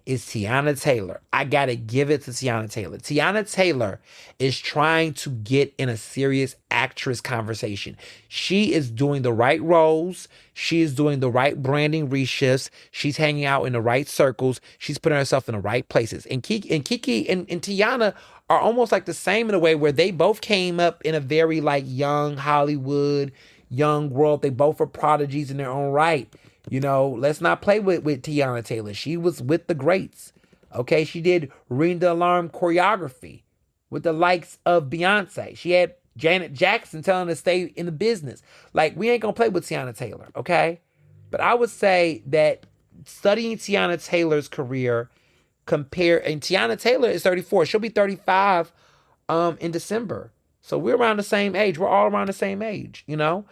is Teyana Taylor. I got to give it to Teyana Taylor. Teyana Taylor is trying to get in a serious actress conversation. She is doing the right roles. She is doing the right branding reshifts. She's hanging out in the right circles. She's putting herself in the right places. And Keke and Teyana are almost like the same in a way where they both came up in a very like young Hollywood, young world. They both are prodigies in their own right. Let's not play with Teyana Taylor. She was with the greats. Okay, she did Ring the Alarm choreography with the likes of Beyonce. She had Janet Jackson telling her to stay in the business. Like, we ain't gonna play with Tiana Taylor, okay? But I would say that studying Tiana Taylor's career and Tiana Taylor is 34. She'll be 35 in December. So we're around the same age. We're all around the same age, you know?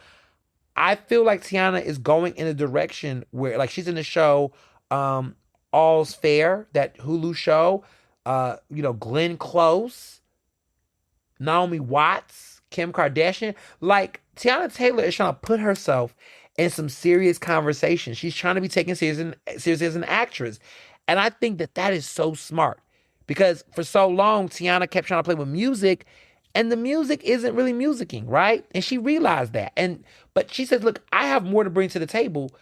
I feel like Tiana is going in a direction where, like, she's in the show All's Fair, that Hulu show. Glenn Close, Naomi Watts, Kim Kardashian. Like, Tiana Taylor is trying to put herself in some serious conversation. She's trying to be taken serious as an actress. And I think that is so smart, because for so long, Tiana kept trying to play with music, and the music isn't really musicking, right? And she realized that. But she says, look, I have more to bring to the table.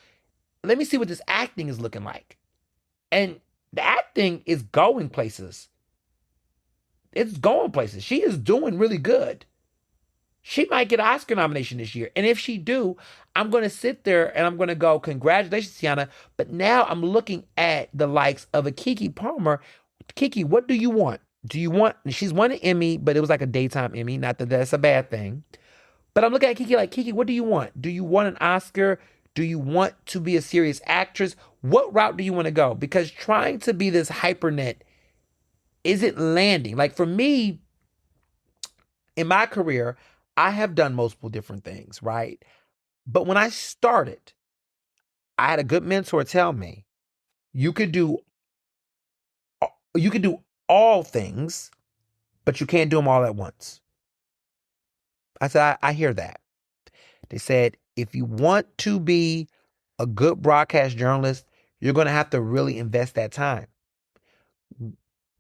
Let me see what this acting is looking like. And the acting is going places. It's going places. She is doing really good. She might get an Oscar nomination this year. And if she do, I'm going to sit there and I'm going to go, congratulations, Tiana. But now I'm looking at the likes of a Keke Palmer. Keke, what do you want? She's won an Emmy, but it was like a daytime Emmy. Not that that's a bad thing. But I'm looking at Keke like, Keke, what do you want? Do you want an Oscar? Do you want to be a serious actress? What route do you want to go? Because trying to be this hypernet isn't landing. Like, for me, in my career, I have done multiple different things, right? But when I started, I had a good mentor tell me, you could do all things, but you can't do them all at once. I said, I hear that. They said, if you want to be a good broadcast journalist, you're going to have to really invest that time.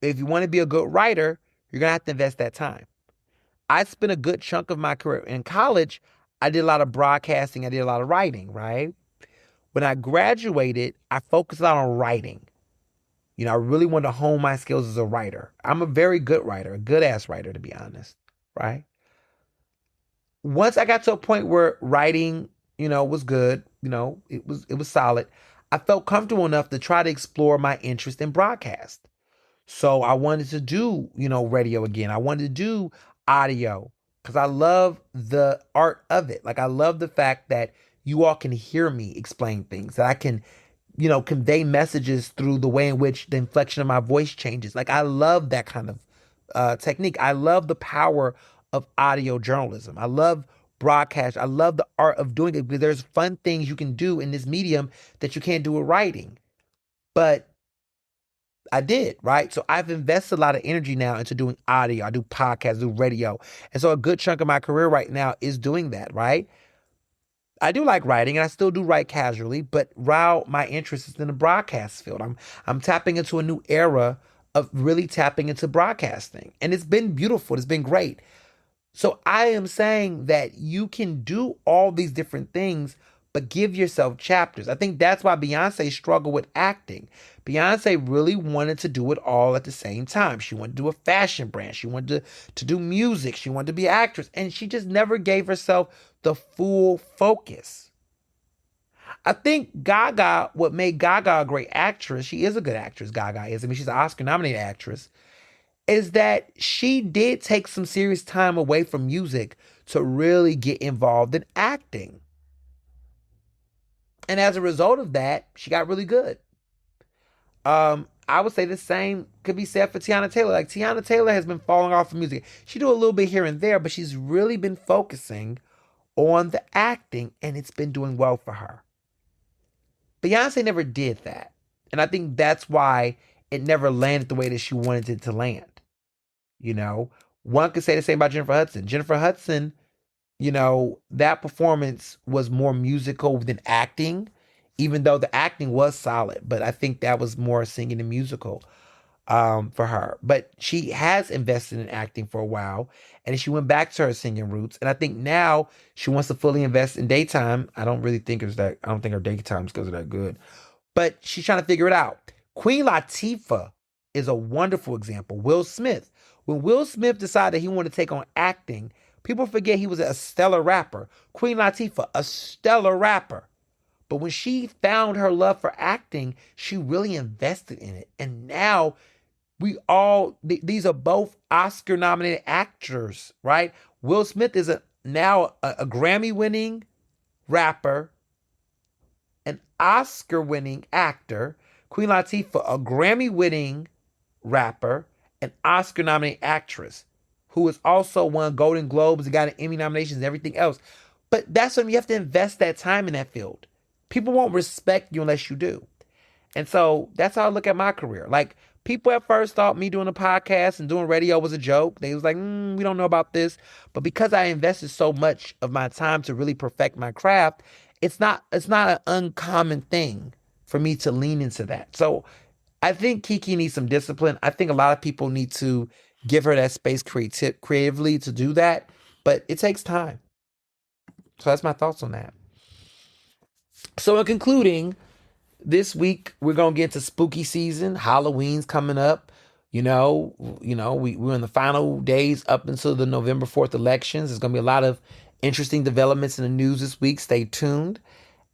If you want to be a good writer, you're going to have to invest that time. I spent a good chunk of my career in college. I did a lot of broadcasting. I did a lot of writing, right? When I graduated, I focused a lot on writing. I really wanted to hone my skills as a writer. I'm a very good writer, a good-ass writer, to be honest, right? Once I got to a point where writing, was good, it was solid, I felt comfortable enough to try to explore my interest in broadcast. So I wanted to do, radio again. I wanted to do audio because I love the art of it. Like, I love the fact that you all can hear me explain things, that I can, convey messages through the way in which the inflection of my voice changes. Like, I love that kind of technique. I love the power of audio journalism. I love broadcast. I love the art of doing it, because there's fun things you can do in this medium that you can't do with writing. But I did, right? So I've invested a lot of energy now into doing audio. I do podcasts, I do radio. And so a good chunk of my career right now is doing that, right? I do like writing, and I still do write casually, but now my interest is in the broadcast field. I'm tapping into a new era of really tapping into broadcasting. And it's been beautiful. It's been great. So I am saying that you can do all these different things, but give yourself chapters. I think that's why Beyonce struggled with acting. Beyonce really wanted to do it all at the same time. She wanted to do a fashion brand. She wanted to do music. She wanted to be an actress. And she just never gave herself the full focus. I think Gaga, what made Gaga a great actress, she is a good actress, Gaga is. I mean, she's an Oscar-nominated actress, is that she did take some serious time away from music to really get involved in acting. And as a result of that, she got really good. I would say the same could be said for Tiana Taylor. Like, Tiana Taylor has been falling off of music. She do a little bit here and there, but she's really been focusing on the acting, and it's been doing well for her. Beyonce never did that. And I think that's why it never landed the way that she wanted it to land. One could say the same about Jennifer Hudson. Jennifer Hudson, that performance was more musical than acting, even though the acting was solid. But I think that was more singing and musical for her. But she has invested in acting for a while, and she went back to her singing roots. And I think now she wants to fully invest in daytime. I don't think her daytime skills are that good. But she's trying to figure it out. Queen Latifah is a wonderful example. Will Smith. When Will Smith decided he wanted to take on acting, people forget he was a stellar rapper. Queen Latifah, a stellar rapper. But when she found her love for acting, she really invested in it. And now these are both Oscar nominated actors, right? Will Smith is now a Grammy winning rapper, an Oscar winning actor. Queen Latifah, a Grammy winning rapper, an Oscar nominated actress who has also won Golden Globes and got an Emmy nominations and everything else. But that's when you have to invest that time in that field. People won't respect you unless you do. And so that's how I look at my career. Like, people at first thought me doing a podcast and doing radio was a joke. They was like, we don't know about this. But because I invested so much of my time to really perfect my craft, it's not an uncommon thing for me to lean into that. So I think Kiki needs some discipline. I think a lot of people need to give her that space creatively to do that. But it takes time. So that's my thoughts on that. So in concluding, this week we're gonna get into spooky season. Halloween's coming up. We're in the final days up until the November 4th elections. There's gonna be a lot of interesting developments in the news this week. Stay tuned.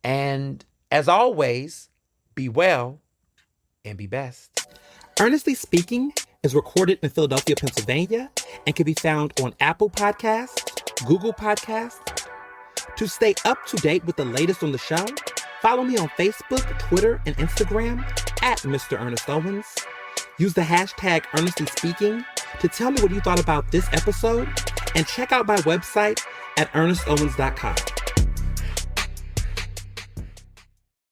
And as always, be well and be best. Ernestly Speaking is recorded in Philadelphia, Pennsylvania, and can be found on Apple Podcasts, Google Podcasts. To stay up to date with the latest on the show, follow me on Facebook, Twitter, and Instagram at Mr. Ernest Owens. Use the hashtag Ernestly Speaking to tell me what you thought about this episode, and check out my website at ernestowens.com.